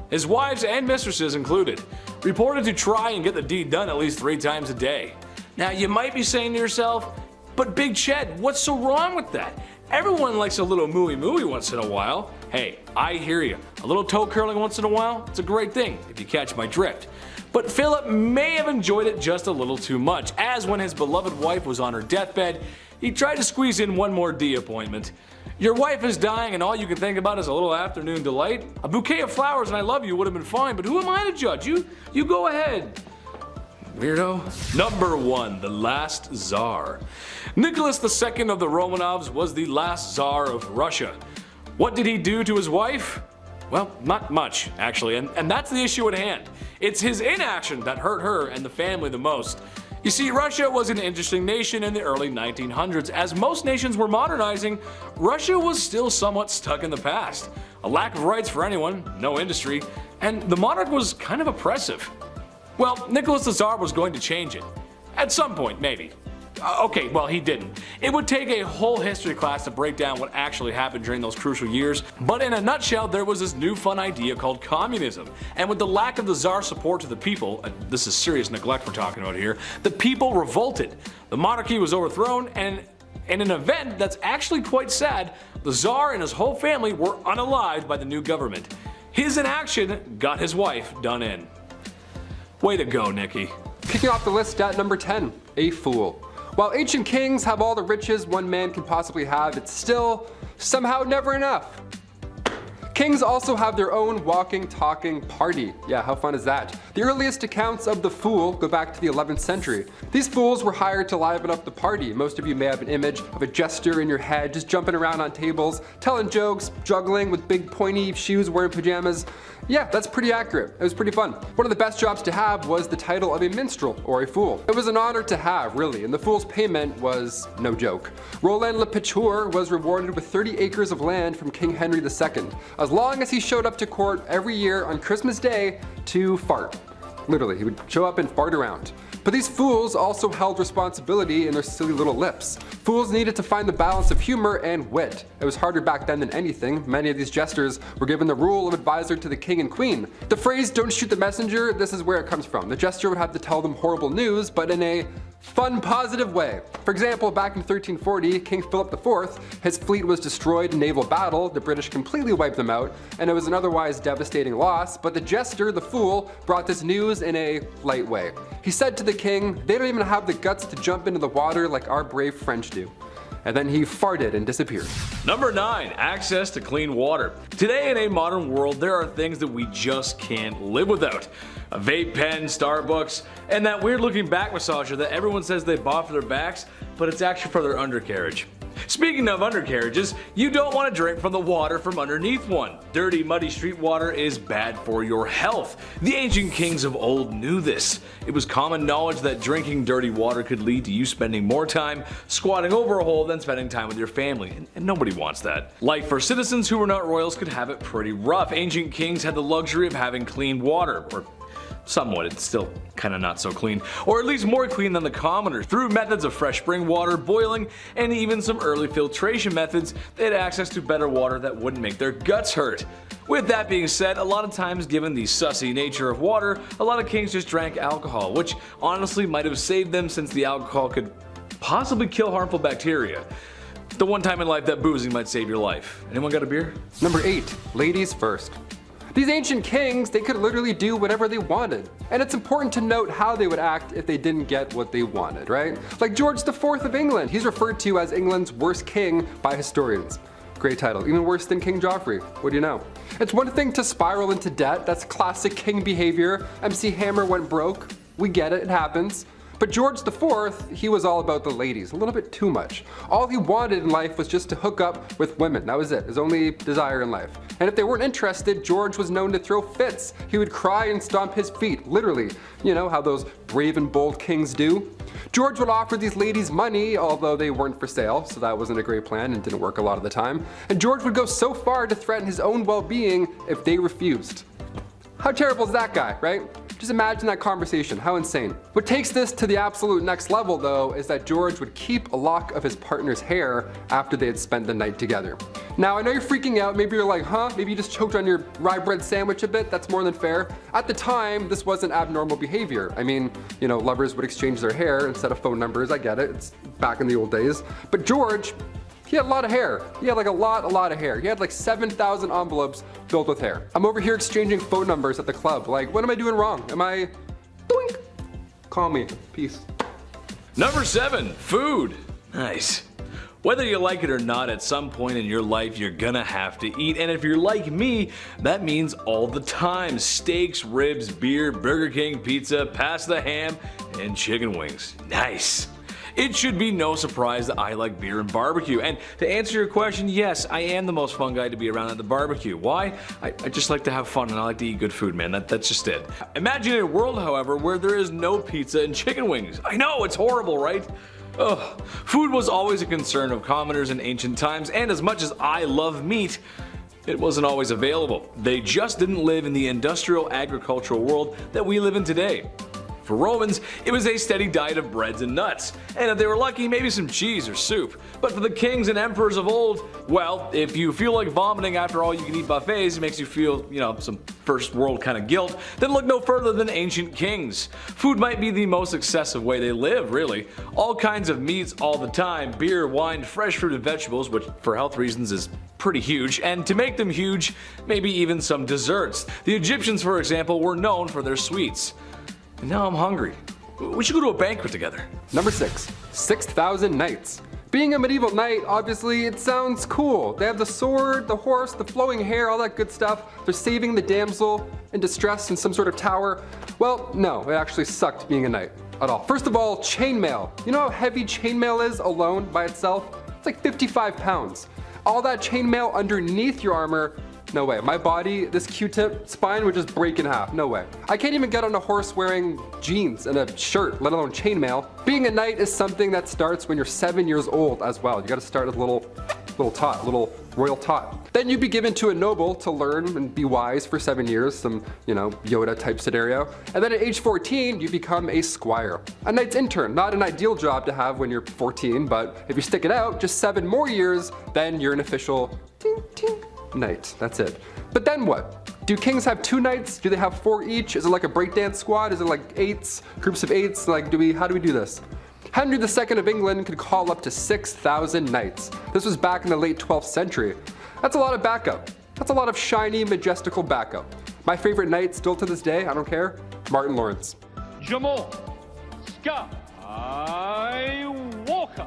his wives and mistresses included. Reported to try and get the deed done at least 3 times a day. Now you might be saying to yourself, but Big Ched, what's so wrong with that? Everyone likes a little mooey mooey once in a while. Hey, I hear you. A little toe curling once in a while, it's a great thing, if you catch my drift. But Philip may have enjoyed it just a little too much, as when his beloved wife was on her deathbed, he tried to squeeze in one more D appointment. Your wife is dying and all you can think about is a little afternoon delight? A bouquet of flowers and I love you would have been fine, but who am I to judge? You go ahead. Weirdo. Number 1. The last Tsar. Nicholas II of the Romanovs was the last Tsar of Russia. What did he do to his wife? Well, not much, actually, and that's the issue at hand. It's his inaction that hurt her and the family the most. You see, Russia was an interesting nation in the early 1900s. As most nations were modernizing, Russia was still somewhat stuck in the past. A lack of rights for anyone, no industry, and the monarch was kind of oppressive. Well, Nicholas the Tsar was going to change it. At some point, maybe. Okay, well, he didn't. It would take a whole history class to break down what actually happened during those crucial years, but in a nutshell, there was this new fun idea called communism. And with the lack of the Tsar's support to the people, this is serious neglect we're talking about here, the people revolted. The monarchy was overthrown, and in an event that's actually quite sad, the Tsar and his whole family were unalived by the new government. His inaction got his wife done in. Way to go, Nikki. Kicking off the list at number 10, a fool. While ancient kings have all the riches one man can possibly have, it's still somehow never enough. Kings also have their own walking, talking party. Yeah, how fun is that? The earliest accounts of the fool go back to the 11th century. These fools were hired to liven up the party. Most of you may have an image of a jester in your head, just jumping around on tables, telling jokes, juggling with big pointy shoes, wearing pajamas. Yeah, that's pretty accurate. It was pretty fun. One of the best jobs to have was the title of a minstrel, or a fool. It was an honor to have, really, and the fool's payment was no joke. Roland Le Picheur was rewarded with 30 acres of land from King Henry II, as long as he showed up to court every year on Christmas Day to fart. Literally, he would show up and fart around. But these fools also held responsibility in their silly little lips. Fools needed to find the balance of humor and wit. It was harder back then than anything. Many of these jesters were given the role of advisor to the king and queen. The phrase, "don't shoot the messenger," this is where it comes from. The jester would have to tell them horrible news, but in a fun, positive way. For example, back in 1340, King Philip IV, his fleet was destroyed in naval battle, the British completely wiped them out, and it was an otherwise devastating loss, but the jester, the fool, brought this news in a light way. He said to the king, "They don't even have the guts to jump into the water like our brave French do." And then he farted and disappeared. Number 9. Access to clean water. Today in a modern world, there are things that we just can't live without. A vape pen, Starbucks, and that weird looking back massager that everyone says they bought for their backs, but it's actually for their undercarriage. Speaking of undercarriages, you don't want to drink from the water from underneath one. Dirty, muddy street water is bad for your health. The ancient kings of old knew this. It was common knowledge that drinking dirty water could lead to you spending more time squatting over a hole than spending time with your family, and nobody wants that. Life for citizens who were not royals could have it pretty rough. Ancient kings had the luxury of having clean water, or somewhat, it's still kinda not so clean, or at least more clean than the commoners. Through methods of fresh spring water, boiling, and even some early filtration methods, they had access to better water that wouldn't make their guts hurt. With that being said, a lot of times given the sussy nature of water, a lot of kings just drank alcohol, which honestly might have saved them since the alcohol could possibly kill harmful bacteria. The one time in life that boozing might save your life. Anyone got a beer? Number 8, ladies first. These ancient kings, they could literally do whatever they wanted. And it's important to note how they would act if they didn't get what they wanted, right? Like George IV of England, he's referred to as England's worst king by historians. Great title, even worse than King Joffrey, what do you know? It's one thing to spiral into debt, that's classic king behavior. MC Hammer went broke, we get it, it happens. But George IV, he was all about the ladies, a little bit too much. All he wanted in life was just to hook up with women, that was it, his only desire in life. And if they weren't interested, George was known to throw fits. He would cry and stomp his feet, literally. You know how those brave and bold kings do. George would offer these ladies money, although they weren't for sale, so that wasn't a great plan and didn't work a lot of the time. And George would go so far to threaten his own well-being if they refused. How terrible is that guy, right? Just imagine that conversation, how insane. What takes this to the absolute next level though is that George would keep a lock of his partner's hair after they had spent the night together. Now I know you're freaking out, maybe you're like, huh? Maybe you just choked on your rye bread sandwich a bit, that's more than fair. At the time, this wasn't abnormal behavior. I mean, you know, lovers would exchange their hair instead of phone numbers, I get it, it's back in the old days. But George, he He had a lot of hair. He had like a lot of hair. He had like 7,000 envelopes filled with hair. I'm over here exchanging phone numbers at the club. Like, what am I doing wrong? Am I... Doink. Call me. Peace. Number 7, food. Nice. Whether you like it or not, at some point in your life you're gonna have to eat, and if you're like me, that means all the time. Steaks, ribs, beer, Burger King, pizza, pasta, ham, and chicken wings. Nice. It should be no surprise that I like beer and barbecue, and to answer your question, yes, I am the most fun guy to be around at the barbecue. Why? I just like to have fun and I like to eat good food, man. That's just it. Imagine a world, however, where there is no pizza and chicken wings. I know, it's horrible, right? Ugh. Food was always a concern of commoners in ancient times, and as much as I love meat, it wasn't always available. They just didn't live in the industrial agricultural world that we live in today. For Romans, it was a steady diet of breads and nuts, and if they were lucky, maybe some cheese or soup. But for the kings and emperors of old, well, if you feel like vomiting after all you can eat buffets, it makes you feel, some first world kind of guilt, then look no further than ancient kings. Food might be the most excessive way they live, really. All kinds of meats all the time, beer, wine, fresh fruit and vegetables, which for health reasons is pretty huge, and to make them huge, maybe even some desserts. The Egyptians, for example, were known for their sweets. And now I'm hungry. We should go to a banquet together. Number 6, 6,000 knights. Being a medieval knight, obviously, it sounds cool. They have the sword, the horse, the flowing hair, all that good stuff. They're saving the damsel in distress in some sort of tower. Well, no, it actually sucked being a knight at all. First of all, chainmail. You know how heavy chainmail is alone by itself? It's like 55 pounds. All that chainmail underneath your armor, no way. My body, this Q-tip spine would just break in half. No way. I can't even get on a horse wearing jeans and a shirt, let alone chainmail. Being a knight is something that starts when you're 7 years old as well. You gotta start as a little royal tot. Then you'd be given to a noble to learn and be wise for 7 years, some, Yoda type scenario. And then at age 14, you become a squire. A knight's intern, not an ideal job to have when you're 14, but if you stick it out just 7 more years, then you're an official knight. That's it. But then what? Do kings have 2 knights? Do they have 4 each? Is it like a breakdance squad? Is it like 8s? Groups of 8s? Like, how do we do this? Henry II of England could call up to 6,000 knights. This was back in the late 12th century. That's a lot of backup. That's a lot of shiny, majestical backup. My favorite knight, still to this day, I don't care, Martin Lawrence. Jamal, Scott, Walker.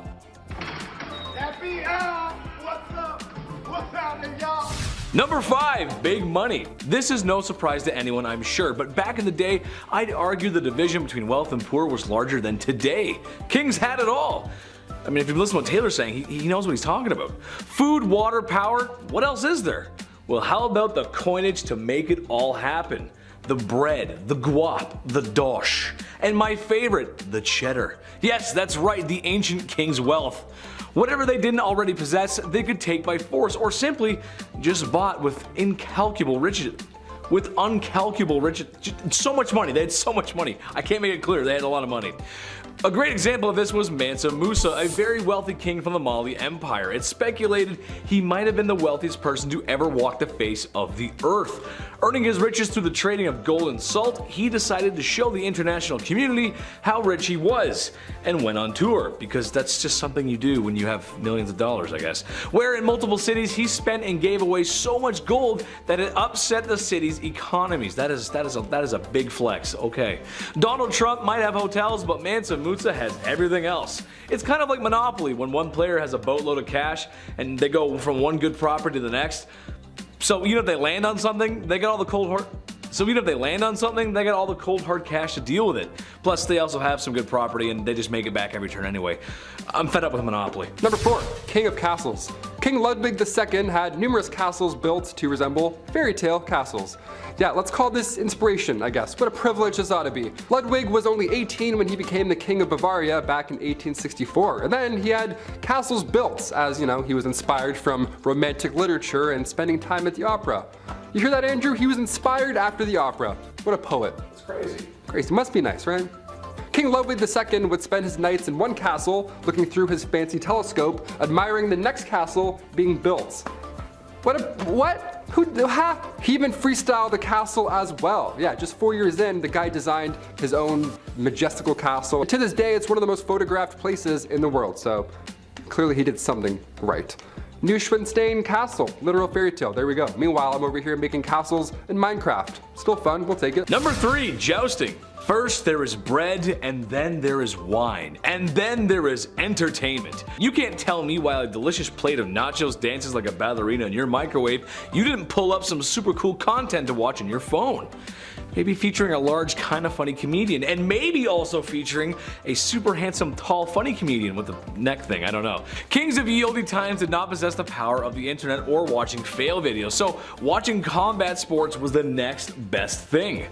FBI, what's up? What's happening, y'all? Number 5, big money. This is no surprise to anyone, I'm sure, but back in the day, I'd argue the division between wealth and poor was larger than today. Kings had it all. I mean, if you listen to what Taylor's saying, he knows what he's talking about. Food, water, power, what else is there? Well, how about the coinage to make it all happen? The bread, the guap, the dosh, and my favorite, the cheddar. Yes, that's right, the ancient king's wealth. Whatever they didn't already possess, they could take by force, or simply just bought with incalculable riches. With uncalculable riches. So much money. They had so much money. I can't make it clear. They had a lot of money. A great example of this was Mansa Musa, a very wealthy king from the Mali Empire. It's speculated he might have been the wealthiest person to ever walk the face of the earth. Earning his riches through the trading of gold and salt, he decided to show the international community how rich he was, and went on tour, because that's just something you do when you have millions of dollars, I guess. Where in multiple cities he spent and gave away so much gold that it upset the city's economies. That is a big flex. Okay. Donald Trump might have hotels, but Mansa Musa has everything else. It's kind of like Monopoly when one player has a boatload of cash and they go from one good property to the next. So if they land on something, they got all the cold hard cash to deal with it. Plus they also have some good property and they just make it back every turn anyway. I'm fed up with Monopoly. Number 4, King of Castles. King Ludwig II had numerous castles built to resemble fairy tale castles. Yeah, let's call this inspiration, I guess. What a privilege this ought to be. Ludwig was only 18 when he became the King of Bavaria back in 1864. And then he had castles built as, he was inspired from romantic literature and spending time at the opera. You hear that, Andrew? He was inspired after the opera. What a poet. It's crazy. Crazy. Must be nice, right? King Ludwig II would spend his nights in one castle, looking through his fancy telescope, admiring the next castle being built. What? He even freestyled the castle as well. Yeah, just 4 years in, the guy designed his own majestical castle. To this day, it's one of the most photographed places in the world, so Clearly he did something right. Neuschwanstein Castle, literal fairy tale, there we go. Meanwhile, I'm over here making castles in Minecraft. Still fun, we'll take it. Number 3, jousting. First there is bread, and then there is wine, and then there is entertainment. You can't tell me while a delicious plate of nachos dances like a ballerina in your microwave, you didn't pull up some super cool content to watch on your phone. Maybe featuring a large, kinda funny comedian, and maybe also featuring a super handsome, tall, funny comedian with a neck thing, I don't know. Kings of ye olde times did not possess the power of the internet or watching fail videos, so watching combat sports was the next best thing.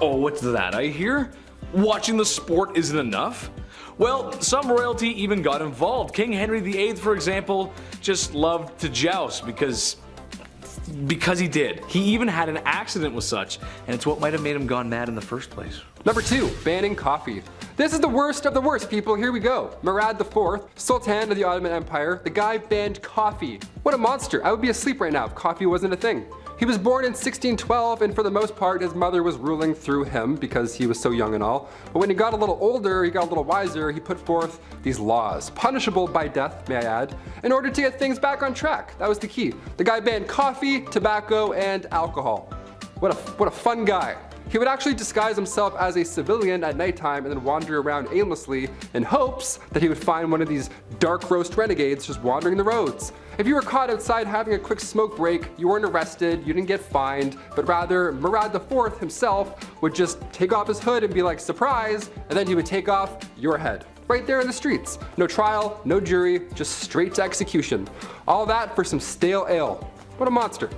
Oh, what's that I hear? Watching the sport isn't enough? Well, some royalty even got involved. King Henry VIII, for example, just loved to joust because he did. He even had an accident with such, and it's what might have made him gone mad in the first place. Number 2, banning coffee. This is the worst of the worst, people. Here we go. Murad IV, Sultan of the Ottoman Empire, the guy banned coffee. What a monster. I would be asleep right now if coffee wasn't a thing. He was born in 1612, and for the most part his mother was ruling through him because he was so young and all. But when he got a little older, he got a little wiser, he put forth these laws, punishable by death, may I add, in order to get things back on track. That was the key. The guy banned coffee, tobacco, and alcohol. What a fun guy. He would actually disguise himself as a civilian at nighttime and then wander around aimlessly in hopes that he would find one of these dark roast renegades just wandering the roads. If you were caught outside having a quick smoke break, you weren't arrested, you didn't get fined, but rather Murad IV himself would just take off his hood and be like, surprise, and then he would take off your head. Right there in the streets. No trial, no jury, just straight to execution. All that for some stale ale. What a monster.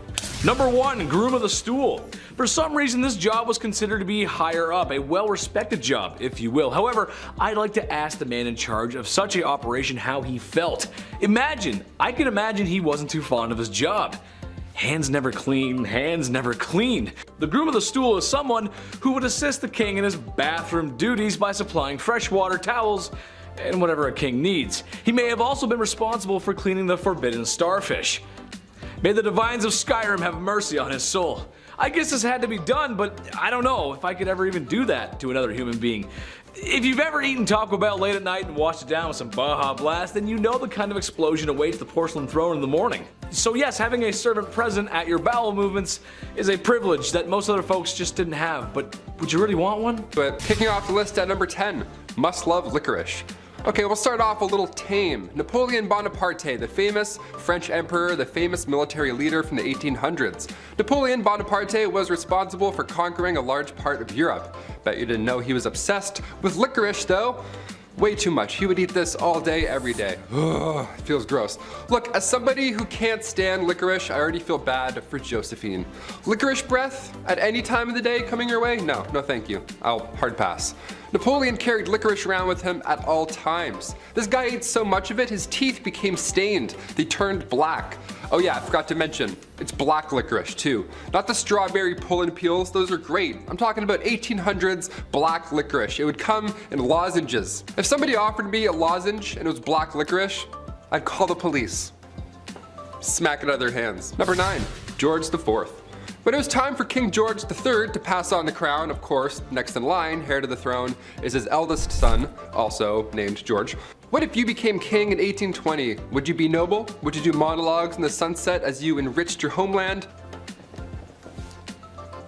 Number 1, groom of the stool. For some reason this job was considered to be higher up, a well-respected job, if you will. However, I'd like to ask the man in charge of such an operation how he felt. I can imagine he wasn't too fond of his job. Hands never clean, hands never clean. The groom of the stool is someone who would assist the king in his bathroom duties by supplying fresh water, towels, and whatever a king needs. He may have also been responsible for cleaning the forbidden starfish. May the divines of Skyrim have mercy on his soul. I guess this had to be done, but I don't know if I could ever even do that to another human being. If you've ever eaten Taco Bell late at night and washed it down with some Baja Blast, then you know the kind of explosion awaits the porcelain throne in the morning. So yes, having a servant present at your bowel movements is a privilege that most other folks just didn't have, but would you really want one? But kicking off the list at number 10, must love licorice. Okay, we'll start off a little tame. Napoleon Bonaparte, the famous French emperor, the famous military leader from the 1800s. Napoleon Bonaparte was responsible for conquering a large part of Europe. Bet you didn't know he was obsessed with licorice though. Way too much. He would eat this all day, every day. Ugh, it feels gross. Look, as somebody who can't stand licorice, I already feel bad for Josephine. Licorice breath at any time of the day coming your way? No thank you. I'll hard pass. Napoleon carried licorice around with him at all times. This guy ate so much of it, his teeth became stained. They turned black. Oh yeah, I forgot to mention, it's black licorice too. Not the strawberry pull-in peels, those are great. I'm talking about 1800s black licorice. It would come in lozenges. If somebody offered me a lozenge and it was black licorice, I'd call the police. Smack it out of their hands. Number 9, George IV. When it was time for King George III to pass on the crown, of course, next in line, heir to the throne, is his eldest son, also named George. What if you became king in 1820? Would you be noble? Would you do monologues in the sunset as you enriched your homeland?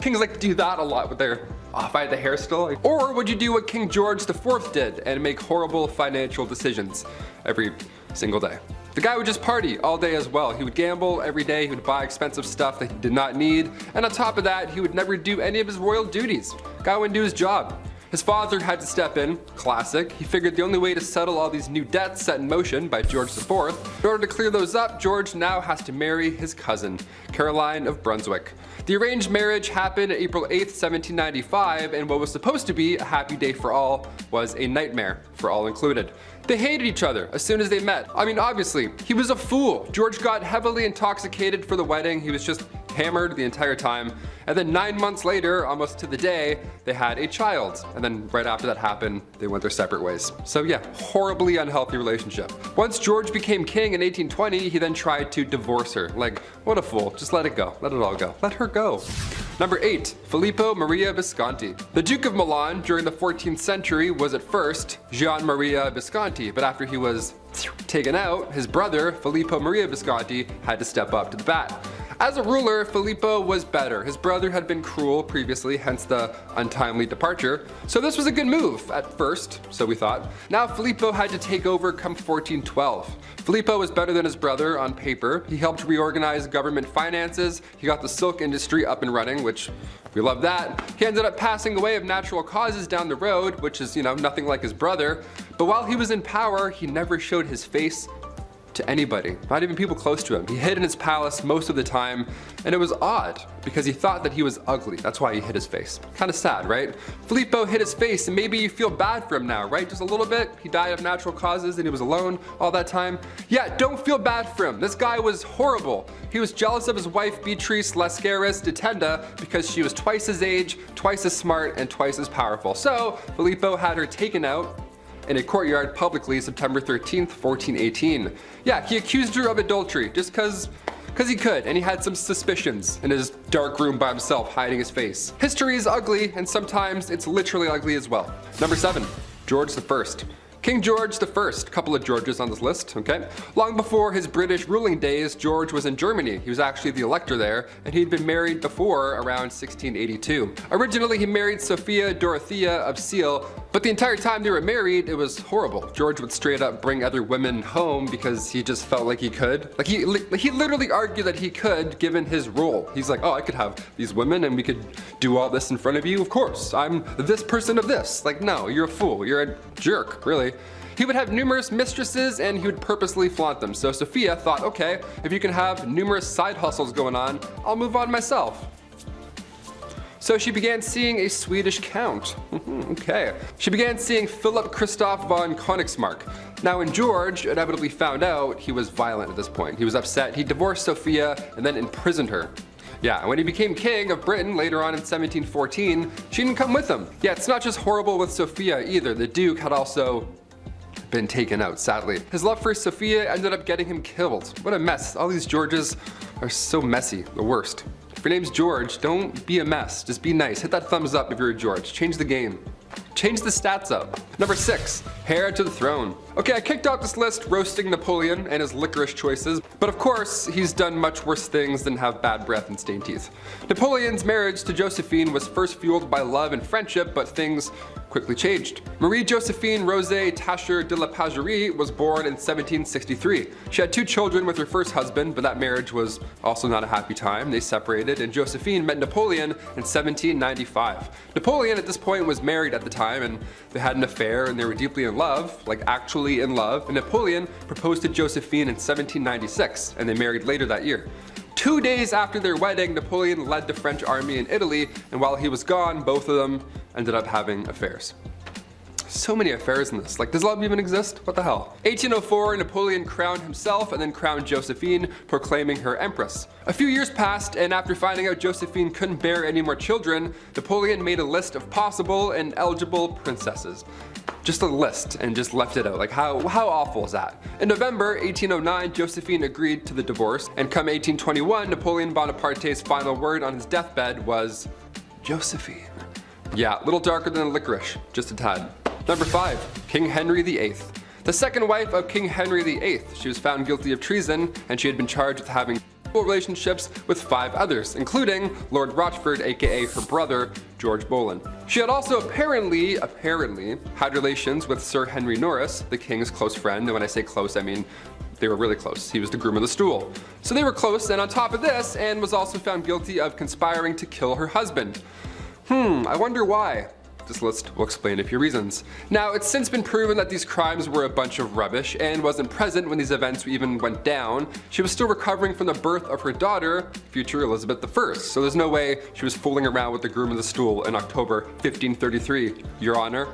Kings like to do that a lot with their if I had the hair still. Or would you do what King George IV did and make horrible financial decisions every single day? The guy would just party all day as well. He would gamble every day, he would buy expensive stuff that he did not need, and on top of that, he would never do any of his royal duties. Guy wouldn't do his job. His father had to step in, classic. He figured the only way to settle all these new debts set in motion by George IV, in order to clear those up, George now has to marry his cousin, Caroline of Brunswick. The arranged marriage happened April 8th, 1795, and what was supposed to be a happy day for all was a nightmare for all included. They hated each other as soon as they met. I mean, obviously, he was a fool. George got heavily intoxicated for the wedding. He was just hammered the entire time. And then 9 months later, almost to the day, they had a child. And then right after that happened, they went their separate ways. So yeah, horribly unhealthy relationship. Once George became king in 1820, he then tried to divorce her. Like, what a fool. Just let it go. Let it all go. Let her go. Number 8. Filippo Maria Visconti. The Duke of Milan during the 14th century was at first Gian Maria Visconti, but after he was taken out, his brother Filippo Maria Visconti had to step up to the bat. As a ruler, Filippo was better. His brother had been cruel previously, hence the untimely departure. So this was a good move at first, so we thought. Now Filippo had to take over come 1412. Filippo was better than his brother on paper. He helped reorganize government finances. He got the silk industry up and running, which we love that. He ended up passing away of natural causes down the road, which is, nothing like his brother. But while he was in power, he never showed his face to anybody, not even people close to him. He hid in his palace most of the time, and it was odd because he thought that he was ugly. That's why he hid his face. Kind of sad, right? Filippo hid his face, and maybe you feel bad for him now, right? Just a little bit. He died of natural causes and he was alone all that time. Yeah, don't feel bad for him. This guy was horrible. He was jealous of his wife Beatrice Lascaris de Tenda because she was twice his age, twice as smart, and twice as powerful. So Filippo had her taken out in a courtyard publicly September 13th, 1418. Yeah, he accused her of adultery just cause he could, and he had some suspicions in his dark room by himself hiding his face. History is ugly, and sometimes it's literally ugly as well. Number 7, George I. King George I, couple of Georges on this list, okay? Long before his British ruling days, George was in Germany. He was actually the elector there, and he'd been married before around 1682. Originally, he married Sophia Dorothea of Seal, but the entire time they were married, it was horrible. George would straight up bring other women home because he just felt like he could. Like he literally argued that he could, given his role. He's like, oh, I could have these women and we could do all this in front of you. Of course, I'm this person of this. Like, no, you're a fool. You're a jerk, really. He would have numerous mistresses and he would purposely flaunt them. So Sophia thought, okay, if you can have numerous side hustles going on, I'll move on myself. So she began seeing a Swedish count. Okay. She began seeing Philip Christoph von Königsmark. Now when George inevitably found out, he was violent at this point. He was upset. He divorced Sophia and then imprisoned her. Yeah, and when he became king of Britain later on in 1714, she didn't come with him. Yeah, it's not just horrible with Sophia either. The Duke had also been taken out, sadly. His love for Sophia ended up getting him killed. What a mess. All these Georges are so messy, the worst. If your name's George, don't be a mess. Just be nice. Hit that thumbs up if you're a George. Change the game. Change the stats up. Number 6, heir to the throne. Okay, I kicked out this list roasting Napoleon and his licorice choices, but of course, he's done much worse things than have bad breath and stained teeth. Napoleon's marriage to Josephine was first fueled by love and friendship, but things quickly changed. Marie Josephine Rosé Tacher de la Pagerie was born in 1763. She had 2 children with her first husband, but that marriage was also not a happy time. They separated, and Josephine met Napoleon in 1795. Napoleon at this point was married at the time, and they had an affair, and they were deeply in love, like actually in love, and Napoleon proposed to Josephine in 1796, and they married later that year. 2 days after their wedding, Napoleon led the French army in Italy, and while he was gone, both of them ended up having affairs. So many affairs in this. Like, does love even exist? What the hell? 1804, Napoleon crowned himself and then crowned Josephine, proclaiming her empress. A few years passed, and after finding out Josephine couldn't bear any more children, Napoleon made a list of possible and eligible princesses. Just a list, and just left it out. Like, how awful is that? In November 1809, Josephine agreed to the divorce, and come 1821, Napoleon Bonaparte's final word on his deathbed was Josephine. Yeah, a little darker than licorice, just a tad. Number 5, King Henry VIII. The second wife of King Henry VIII. She was found guilty of treason, and she had been charged with having relationships with 5 others, including Lord Rochford, aka her brother, George Boleyn. She had also apparently had relations with Sir Henry Norris, the king's close friend, and when I say close, I mean they were really close. He was the groom of the stool. So they were close, and on top of this, Anne was also found guilty of conspiring to kill her husband. I wonder why. This list will explain a few reasons. Now, it's since been proven that these crimes were a bunch of rubbish. Anne wasn't present when these events even went down. She was still recovering from the birth of her daughter, future Elizabeth I, so there's no way she was fooling around with the groom of the stool in October 1533, Your Honor.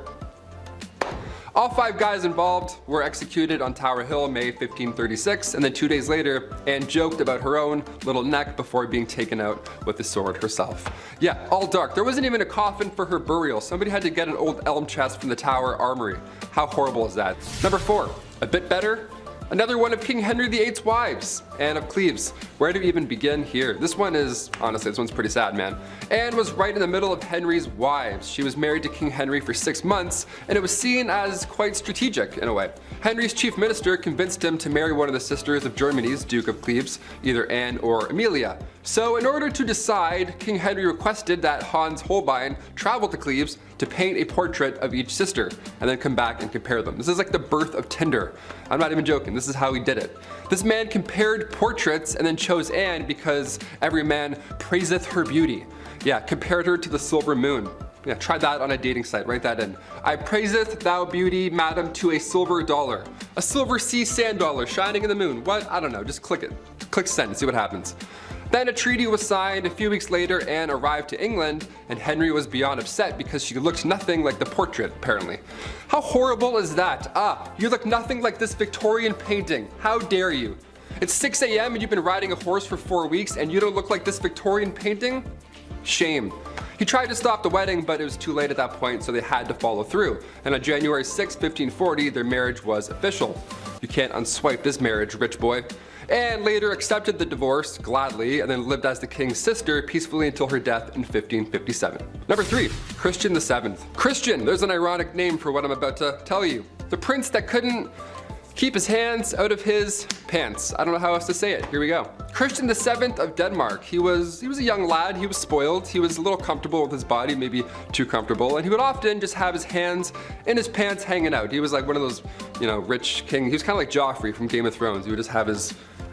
All 5 guys involved were executed on Tower Hill, May 1536, and then 2 days later, Anne joked about her own little neck before being taken out with the sword herself. Yeah, all dark. There wasn't even a coffin for her burial. Somebody had to get an old elm chest from the Tower Armory. How horrible is that? Number 4, a bit better. Another one of King Henry VIII's wives. Anne of Cleves. Where do we even begin here? This one's pretty sad, man. Anne was right in the middle of Henry's wives. She was married to King Henry for 6 months, and it was seen as quite strategic in a way. Henry's chief minister convinced him to marry one of the sisters of Germany's Duke of Cleves, either Anne or Amelia. So in order to decide, King Henry requested that Hans Holbein travel to Cleves to paint a portrait of each sister and then come back and compare them. This is like the birth of Tinder. I'm not even joking, this is how he did it. This man compared portraits and then chose Anne because every man praiseth her beauty. Yeah, compared her to the silver moon. Yeah, try that on a dating site, write that in. I praiseth thou beauty, madam, to a silver dollar. A silver sea sand dollar shining in the moon. What? I don't know, just click it. Click send and see what happens. Then a treaty was signed. A few weeks later, Anne arrived to England, and Henry was beyond upset because she looked nothing like the portrait, apparently. How horrible is that? Ah, you look nothing like this Victorian painting. How dare you? It's 6 a.m. and you've been riding a horse for 4 weeks and you don't look like this Victorian painting? Shame. He tried to stop the wedding, but it was too late at that point, so they had to follow through. And on January 6, 1540, their marriage was official. You can't unswipe this marriage, rich boy. Anne later accepted the divorce gladly and then lived as the king's sister peacefully until her death in 1557. Number 3, Christian VII. Christian, there's an ironic name for what I'm about to tell you. The prince that couldn't keep his hands out of his pants. I don't know how else to say it. Here we go. Christian VII of Denmark. He was a young lad. He was spoiled. He was a little comfortable with his body, maybe too comfortable. And he would often just have his hands in his pants hanging out. He was like one of those, rich king. He was kind of like Joffrey from Game of Thrones. He would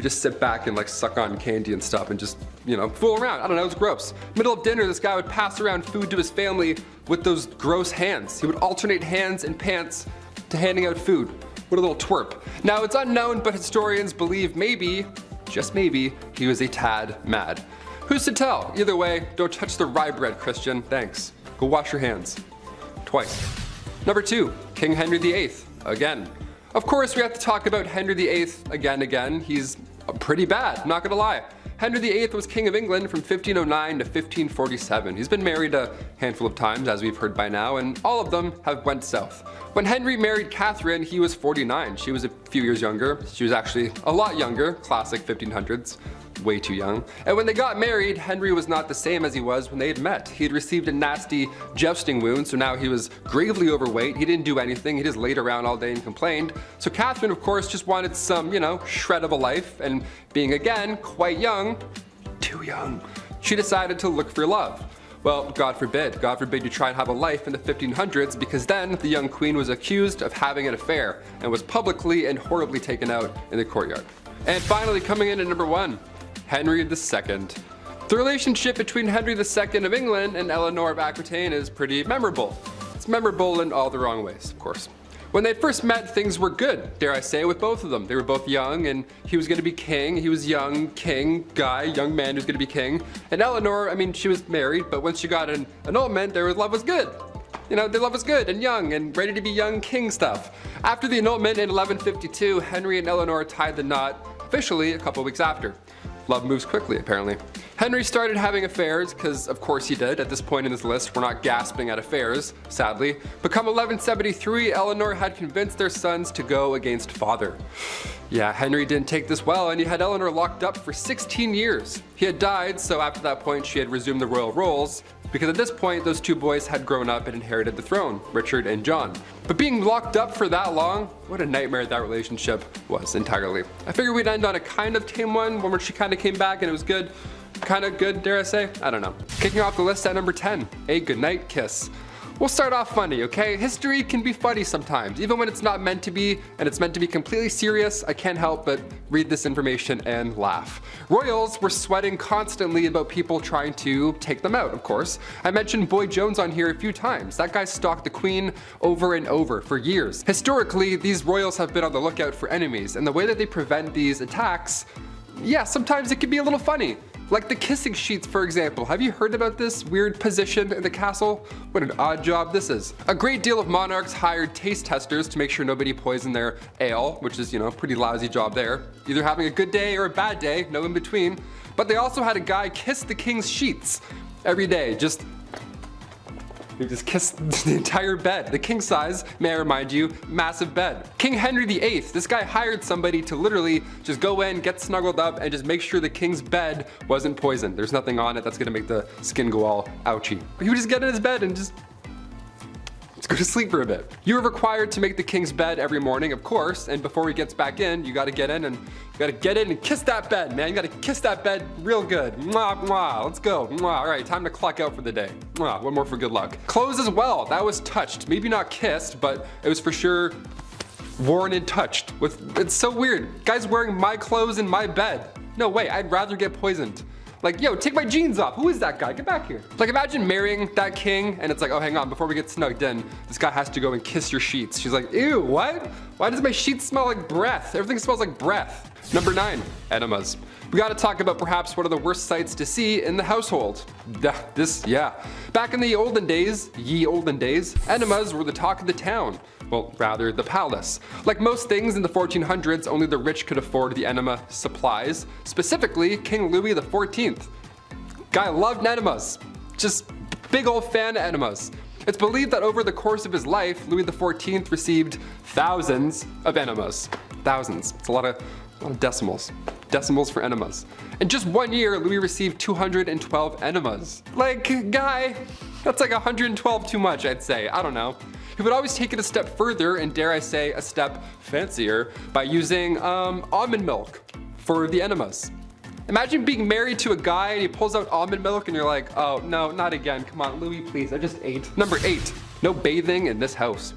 just sit back and like suck on candy and stuff and just, fool around. I don't know, it was gross. Middle of dinner, this guy would pass around food to his family with those gross hands. He would alternate hands and pants to handing out food. What a little twerp. Now it's unknown, but historians believe maybe, just maybe, he was a tad mad. Who's to tell? Either way, don't touch the rye bread, Christian. Thanks. Go wash your hands. Twice. Number 2, King Henry VIII. Again. Of course, we have to talk about Henry VIII again. He's pretty bad, not gonna lie. Henry VIII was King of England from 1509 to 1547. He's been married a handful of times, as we've heard by now, and all of them have went south. When Henry married Catherine, he was 49. She was a few years younger. She was actually a lot younger, classic 1500s. Way too young. And when they got married, Henry was not the same as he was when they had met. He had received a nasty jousting wound, so now he was gravely overweight. He didn't do anything. He just laid around all day and complained. So Catherine, of course, just wanted some, shred of a life, and being again quite young, too young, she decided to look for love. Well, God forbid you try and have a life in the 1500s, because then the young queen was accused of having an affair and was publicly and horribly taken out in the courtyard. And finally, coming in at number 1, Henry II. The relationship between Henry II of England and Eleanor of Aquitaine is pretty memorable. It's memorable in all the wrong ways, of course. When they first met, things were good, dare I say, with both of them. They were both young, and he was going to be king. He was young, king, guy, young man who's going to be king. And Eleanor, she was married, but once she got an annulment, their love was good. Their love was good and young and ready to be young king stuff. After the annulment in 1152, Henry and Eleanor tied the knot officially a couple weeks after. Love moves quickly, apparently. Henry started having affairs, because of course he did. At this point in this list, we're not gasping at affairs, sadly. But come 1173, Eleanor had convinced their sons to go against father. Yeah, Henry didn't take this well, and he had Eleanor locked up for 16 years. He had died, so after that point she had resumed the royal roles, because at this point those two boys had grown up and inherited the throne, Richard and John. But being locked up for that long, what a nightmare that relationship was entirely. I figured we'd end on a kind of tame one where she kind of came back and it was good. Kind of good, dare I say? I don't know. Kicking off the list at number 10, a goodnight kiss. We'll start off funny, okay? History can be funny sometimes, even when it's not meant to be, and it's meant to be completely serious. I can't help but read this information and laugh. Royals were sweating constantly about people trying to take them out, of course. I mentioned Boy Jones on here a few times. That guy stalked the Queen over and over for years. Historically, these royals have been on the lookout for enemies, and the way that they prevent these attacks, yeah, sometimes it can be a little funny. Like the kissing sheets, for example. Have you heard about this weird position in the castle? What an odd job this is. A great deal of monarchs hired taste testers to make sure nobody poisoned their ale, which is, a pretty lousy job there. Either having a good day or a bad day, no in between. But they also had a guy kiss the king's sheets every day, just He just kissed the entire bed. The king size, may I remind you, massive bed. King Henry VIII, this guy hired somebody to literally just go in, get snuggled up, and just make sure the king's bed wasn't poisoned. There's nothing on it that's gonna make the skin go all ouchy. But he would just get in his bed and just go to sleep for a bit. You are required to make the king's bed every morning, of course, and before he gets back in, you gotta get in and kiss that bed, man. You gotta kiss that bed real good. Mwah, mwah, let's go. Mwah. All right, time to clock out for the day. Mwah, one more for good luck. Clothes as well, that was touched. Maybe not kissed, but it was for sure worn and touched. It's so weird. Guy's wearing my clothes in my bed. No way, I'd rather get poisoned. Like, yo, take my jeans off. Who is that guy? Get back here. Like, imagine marrying that king and it's like, oh, hang on, before we get snugged in, this guy has to go and kiss your sheets. She's like, ew, what? Why does my sheets smell like breath? Everything smells like breath. Number 9, enemas. We gotta talk about perhaps one of the worst sights to see in the household. Back in the olden days, enemas were the talk of the town. Well, rather, the palace. Like most things in the 1400s, only the rich could afford the enema supplies, specifically King Louis XIV. Guy loved enemas. Just big old fan of enemas. It's believed that over the course of his life, Louis XIV received thousands of enemas. Thousands. It's a lot of decimals. Decimals for enemas. In just 1 year, Louis received 212 enemas. Like, guy, that's like 112 too much, I'd say. I don't know. He would always take it a step further, and dare I say, a step fancier, by using almond milk for the enemas. Imagine being married to a guy and he pulls out almond milk and you're like, oh no, not again. Come on, Louis, please, I just ate. Number 8, no bathing in this house.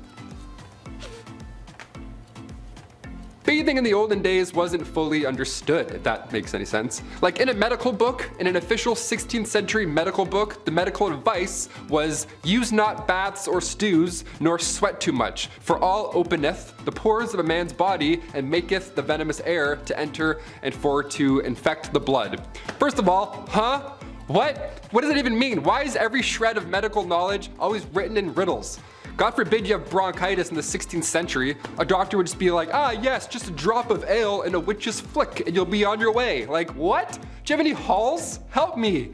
Bathing in the olden days wasn't fully understood, if that makes any sense. Like in a medical book, in an official 16th century medical book, the medical advice was use not baths or stews, nor sweat too much, for all openeth the pores of a man's body and maketh the venomous air to enter and for to infect the blood. First of all, huh? What? What does it even mean? Why is every shred of medical knowledge always written in riddles? God forbid you have bronchitis in the 16th century. A doctor would just be like, ah yes, just a drop of ale and a witch's flick and you'll be on your way. Like, what? Do you have any halls? Help me.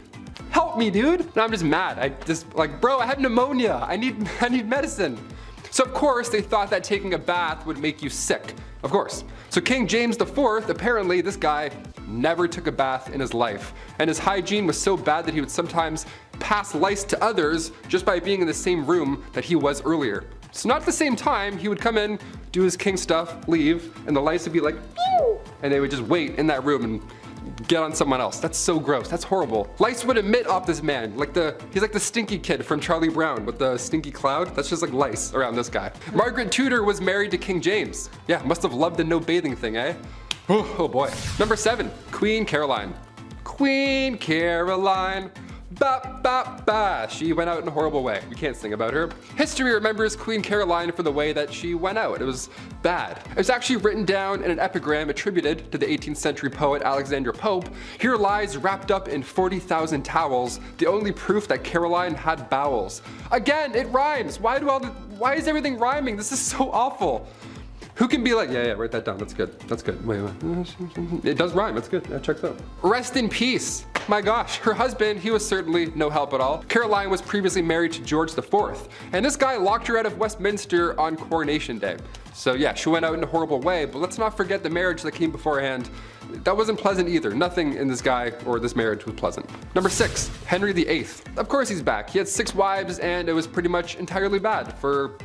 Help me, dude. And I'm just mad. I just like, bro, I have pneumonia. I need medicine. So of course they thought that taking a bath would make you sick. Of course. So King James IV, apparently this guy never took a bath in his life. And his hygiene was so bad that he would sometimes pass lice to others just by being in the same room that he was earlier. So not at the same time, he would come in, do his king stuff, leave, and the lice would be like, pew! And they would just wait in that room and get on someone else. That's so gross. That's horrible. Lice would emit off this man. He's like the stinky kid from Charlie Brown with the stinky cloud. That's just like lice around this guy. Margaret Tudor was married to King James. Yeah, must have loved the no bathing thing, eh? Oh boy. Number 7, Queen Caroline. Queen Caroline. Ba ba ba. She went out in a horrible way. We can't sing about her. History remembers Queen Caroline for the way that she went out. It was bad. It was actually written down in an epigram attributed to the 18th century poet Alexander Pope. Here lies wrapped up in 40,000 towels, the only proof that Caroline had bowels. Again, it rhymes. Why is everything rhyming? This is so awful. Who can be like, yeah, write that down, that's good, that's good. Wait. It does rhyme, that's good, that checks out. Rest in peace. My gosh, her husband, he was certainly no help at all. Caroline was previously married to George IV, and this guy locked her out of Westminster on Coronation Day. So yeah, she went out in a horrible way, but let's not forget the marriage that came beforehand. That wasn't pleasant either. Nothing in this guy or this marriage was pleasant. Number 6, Henry VIII. Of course he's back. He had 6 wives and it was pretty much entirely bad for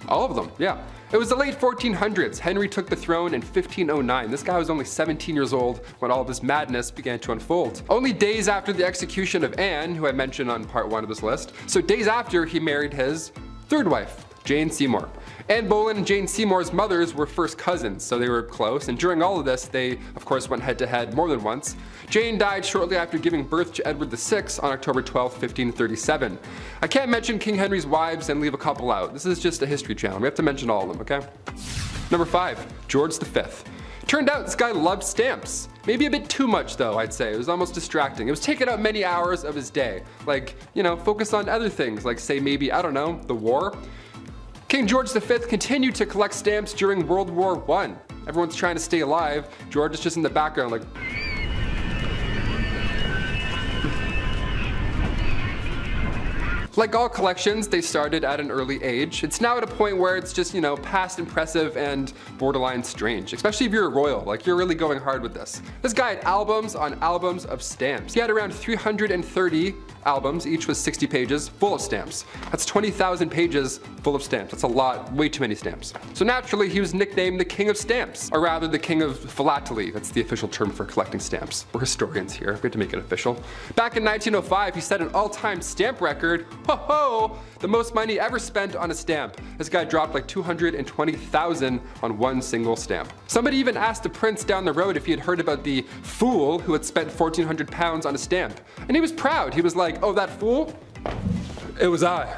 all of them, yeah. It was the late 1400s. Henry took the throne in 1509. This guy was only 17 years old when all this madness began to unfold. Only days after the execution of Anne, who I mentioned on part 1 of this list, so days after he married his 3rd wife, Jane Seymour. Anne Boleyn and Jane Seymour's mothers were first cousins, so they were close, and during all of this, they of course went head to head more than once. Jane died shortly after giving birth to Edward VI on October 12, 1537. I can't mention King Henry's wives and leave a couple out. This is just a history channel. We have to mention all of them, okay? Number 5, George V. Turned out this guy loved stamps. Maybe a bit too much though, I'd say. It was almost distracting. It was taking up many hours of his day. Like, you know, focus on other things, like say maybe, I don't know, the war. King George V continued to collect stamps during World War I. Everyone's trying to stay alive. George is just in the background like, Like all collections, they started at an early age. It's now at a point where it's just, you know, past impressive and borderline strange, especially if you're a royal, like you're really going hard with this. This guy had albums on albums of stamps. He had around 330 albums, each was 60 pages, full of stamps. That's 20,000 pages full of stamps. That's a lot, way too many stamps. So naturally, he was nicknamed the King of Stamps, or rather the King of Philately. That's the official term for collecting stamps. We're historians here, we have to make it official. Back in 1905, he set an all-time stamp record. Ho ho! The most money ever spent on a stamp. This guy dropped like 220,000 on one single stamp. Somebody even asked the prince down the road if he had heard about the fool who had spent 1,400 pounds on a stamp. And he was proud. He was like, oh, that fool? It was I.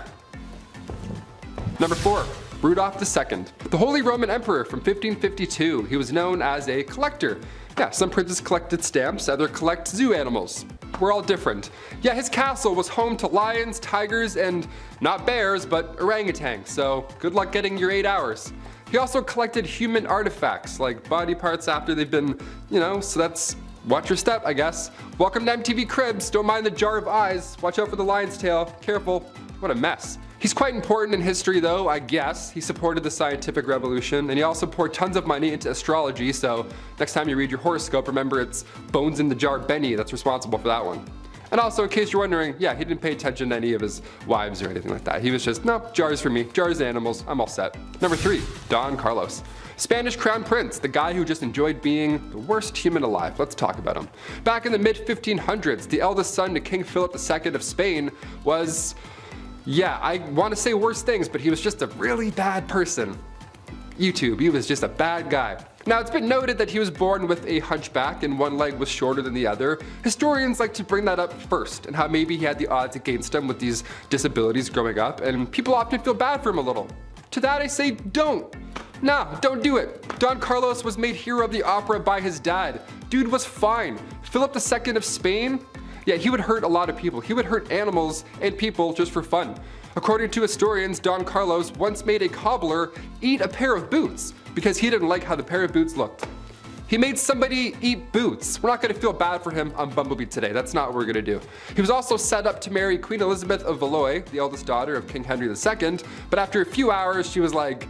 Number 4. Rudolph II, the Holy Roman Emperor from 1552. He was known as a collector. Yeah, some princes collected stamps, others collect zoo animals. We're all different. Yeah, his castle was home to lions, tigers, and not bears, but orangutans, so good luck getting your 8 hours. He also collected human artifacts, like body parts after they've been, you know, so that's watch your step, I guess. Welcome to MTV Cribs, don't mind the jar of eyes, watch out for the lion's tail, careful, what a mess. He's quite important in history though, I guess. He supported the scientific revolution, and he also poured tons of money into astrology, so next time you read your horoscope, remember it's Bones in the Jar Benny that's responsible for that one. And also, in case you're wondering, yeah, he didn't pay attention to any of his wives or anything like that. He was just, no, jars for me, jars animals, I'm all set. Number 3, Don Carlos. Spanish Crown Prince, the guy who just enjoyed being the worst human alive. Let's talk about him. Back in the mid-1500s, the eldest son to King Philip II of Spain was, yeah, I want to say worse things, but he was just a really bad person. YouTube, he was just a bad guy. Now, it's been noted that he was born with a hunchback and one leg was shorter than the other. Historians like to bring that up first, and how maybe he had the odds against him with these disabilities growing up, and people often feel bad for him a little. To that I say, don't. Nah, don't do it. Don Carlos was made hero of the opera by his dad. Dude was fine. Philip II of Spain? Yeah, he would hurt a lot of people. He would hurt animals and people just for fun. According to historians, Don Carlos once made a cobbler eat a pair of boots because he didn't like how the pair of boots looked. He made somebody eat boots. We're not gonna feel bad for him on BumbleBee today. That's not what we're gonna do. He was also set up to marry Queen Elizabeth of Valois, the eldest daughter of King Henry II, but after a few hours, she was like,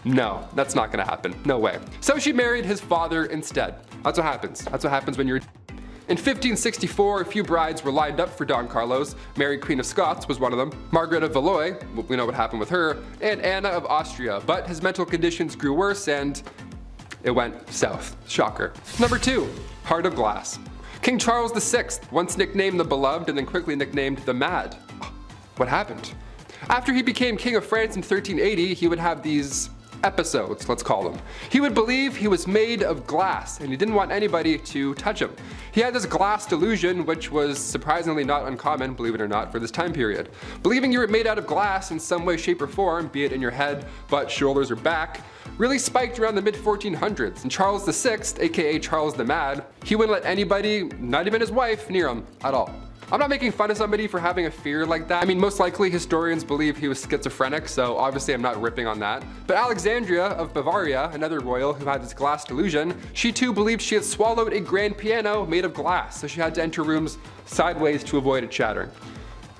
no, that's not gonna happen, no way. So she married his father instead. That's what happens. That's what happens when you're In 1564, a few brides were lined up for Don Carlos. Mary, Queen of Scots, was one of them. Margaret of Valois, we know what happened with her, and Anna of Austria. But his mental conditions grew worse and it went south. Shocker. Number 2, Heart of Glass. King Charles VI, once nicknamed the Beloved and then quickly nicknamed the Mad. What happened? After he became King of France in 1380, he would have these episodes, let's call them. He would believe he was made of glass and he didn't want anybody to touch him. He had this glass delusion, which was surprisingly not uncommon, believe it or not, for this time period. Believing you were made out of glass in some way, shape, or form, be it in your head, butt, shoulders, or back, really spiked around the mid-1400s, and Charles VI, aka Charles the Mad, he wouldn't let anybody, not even his wife, near him at all. I'm not making fun of somebody for having a fear like that. I mean, most likely historians believe he was schizophrenic, so obviously I'm not ripping on that. But Alexandria of Bavaria, another royal who had this glass delusion, she too believed she had swallowed a grand piano made of glass, so she had to enter rooms sideways to avoid it shattering.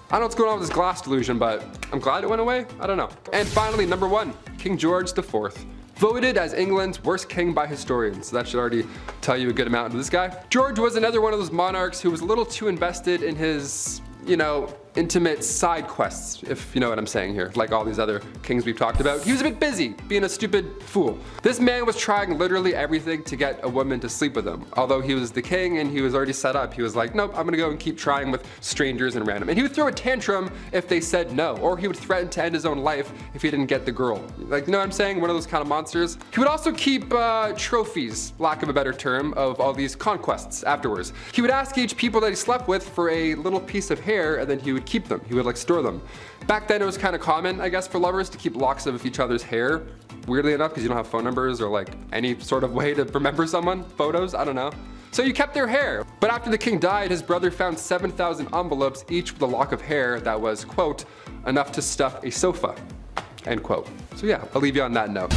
I don't know what's going on with this glass delusion, but I'm glad it went away. I don't know. And finally, number 1, King George IV. Voted as England's worst king by historians, so that should already tell you a good amount of this guy. George was another one of those monarchs who was a little too invested in his, you know, intimate side quests, if you know what I'm saying here, like all these other kings we've talked about. He was a bit busy, being a stupid fool. This man was trying literally everything to get a woman to sleep with him. Although he was the king and he was already set up, he was like, nope, I'm gonna go and keep trying with strangers and random. And he would throw a tantrum if they said no, or he would threaten to end his own life if he didn't get the girl. Like, you know what I'm saying? One of those kind of monsters. He would also keep trophies, lack of a better term, of all these conquests afterwards. He would ask each people that he slept with for a little piece of hair, and then he would keep them. He would like store them. Back then it was kind of common, I guess, for lovers to keep locks of each other's hair. Weirdly enough, because you don't have phone numbers or like any sort of way to remember someone, photos, I don't know. So you kept their hair. But after the king died, his brother found 7,000 envelopes, each with a lock of hair that was, quote, enough to stuff a sofa, end quote. So yeah, I'll leave you on that note.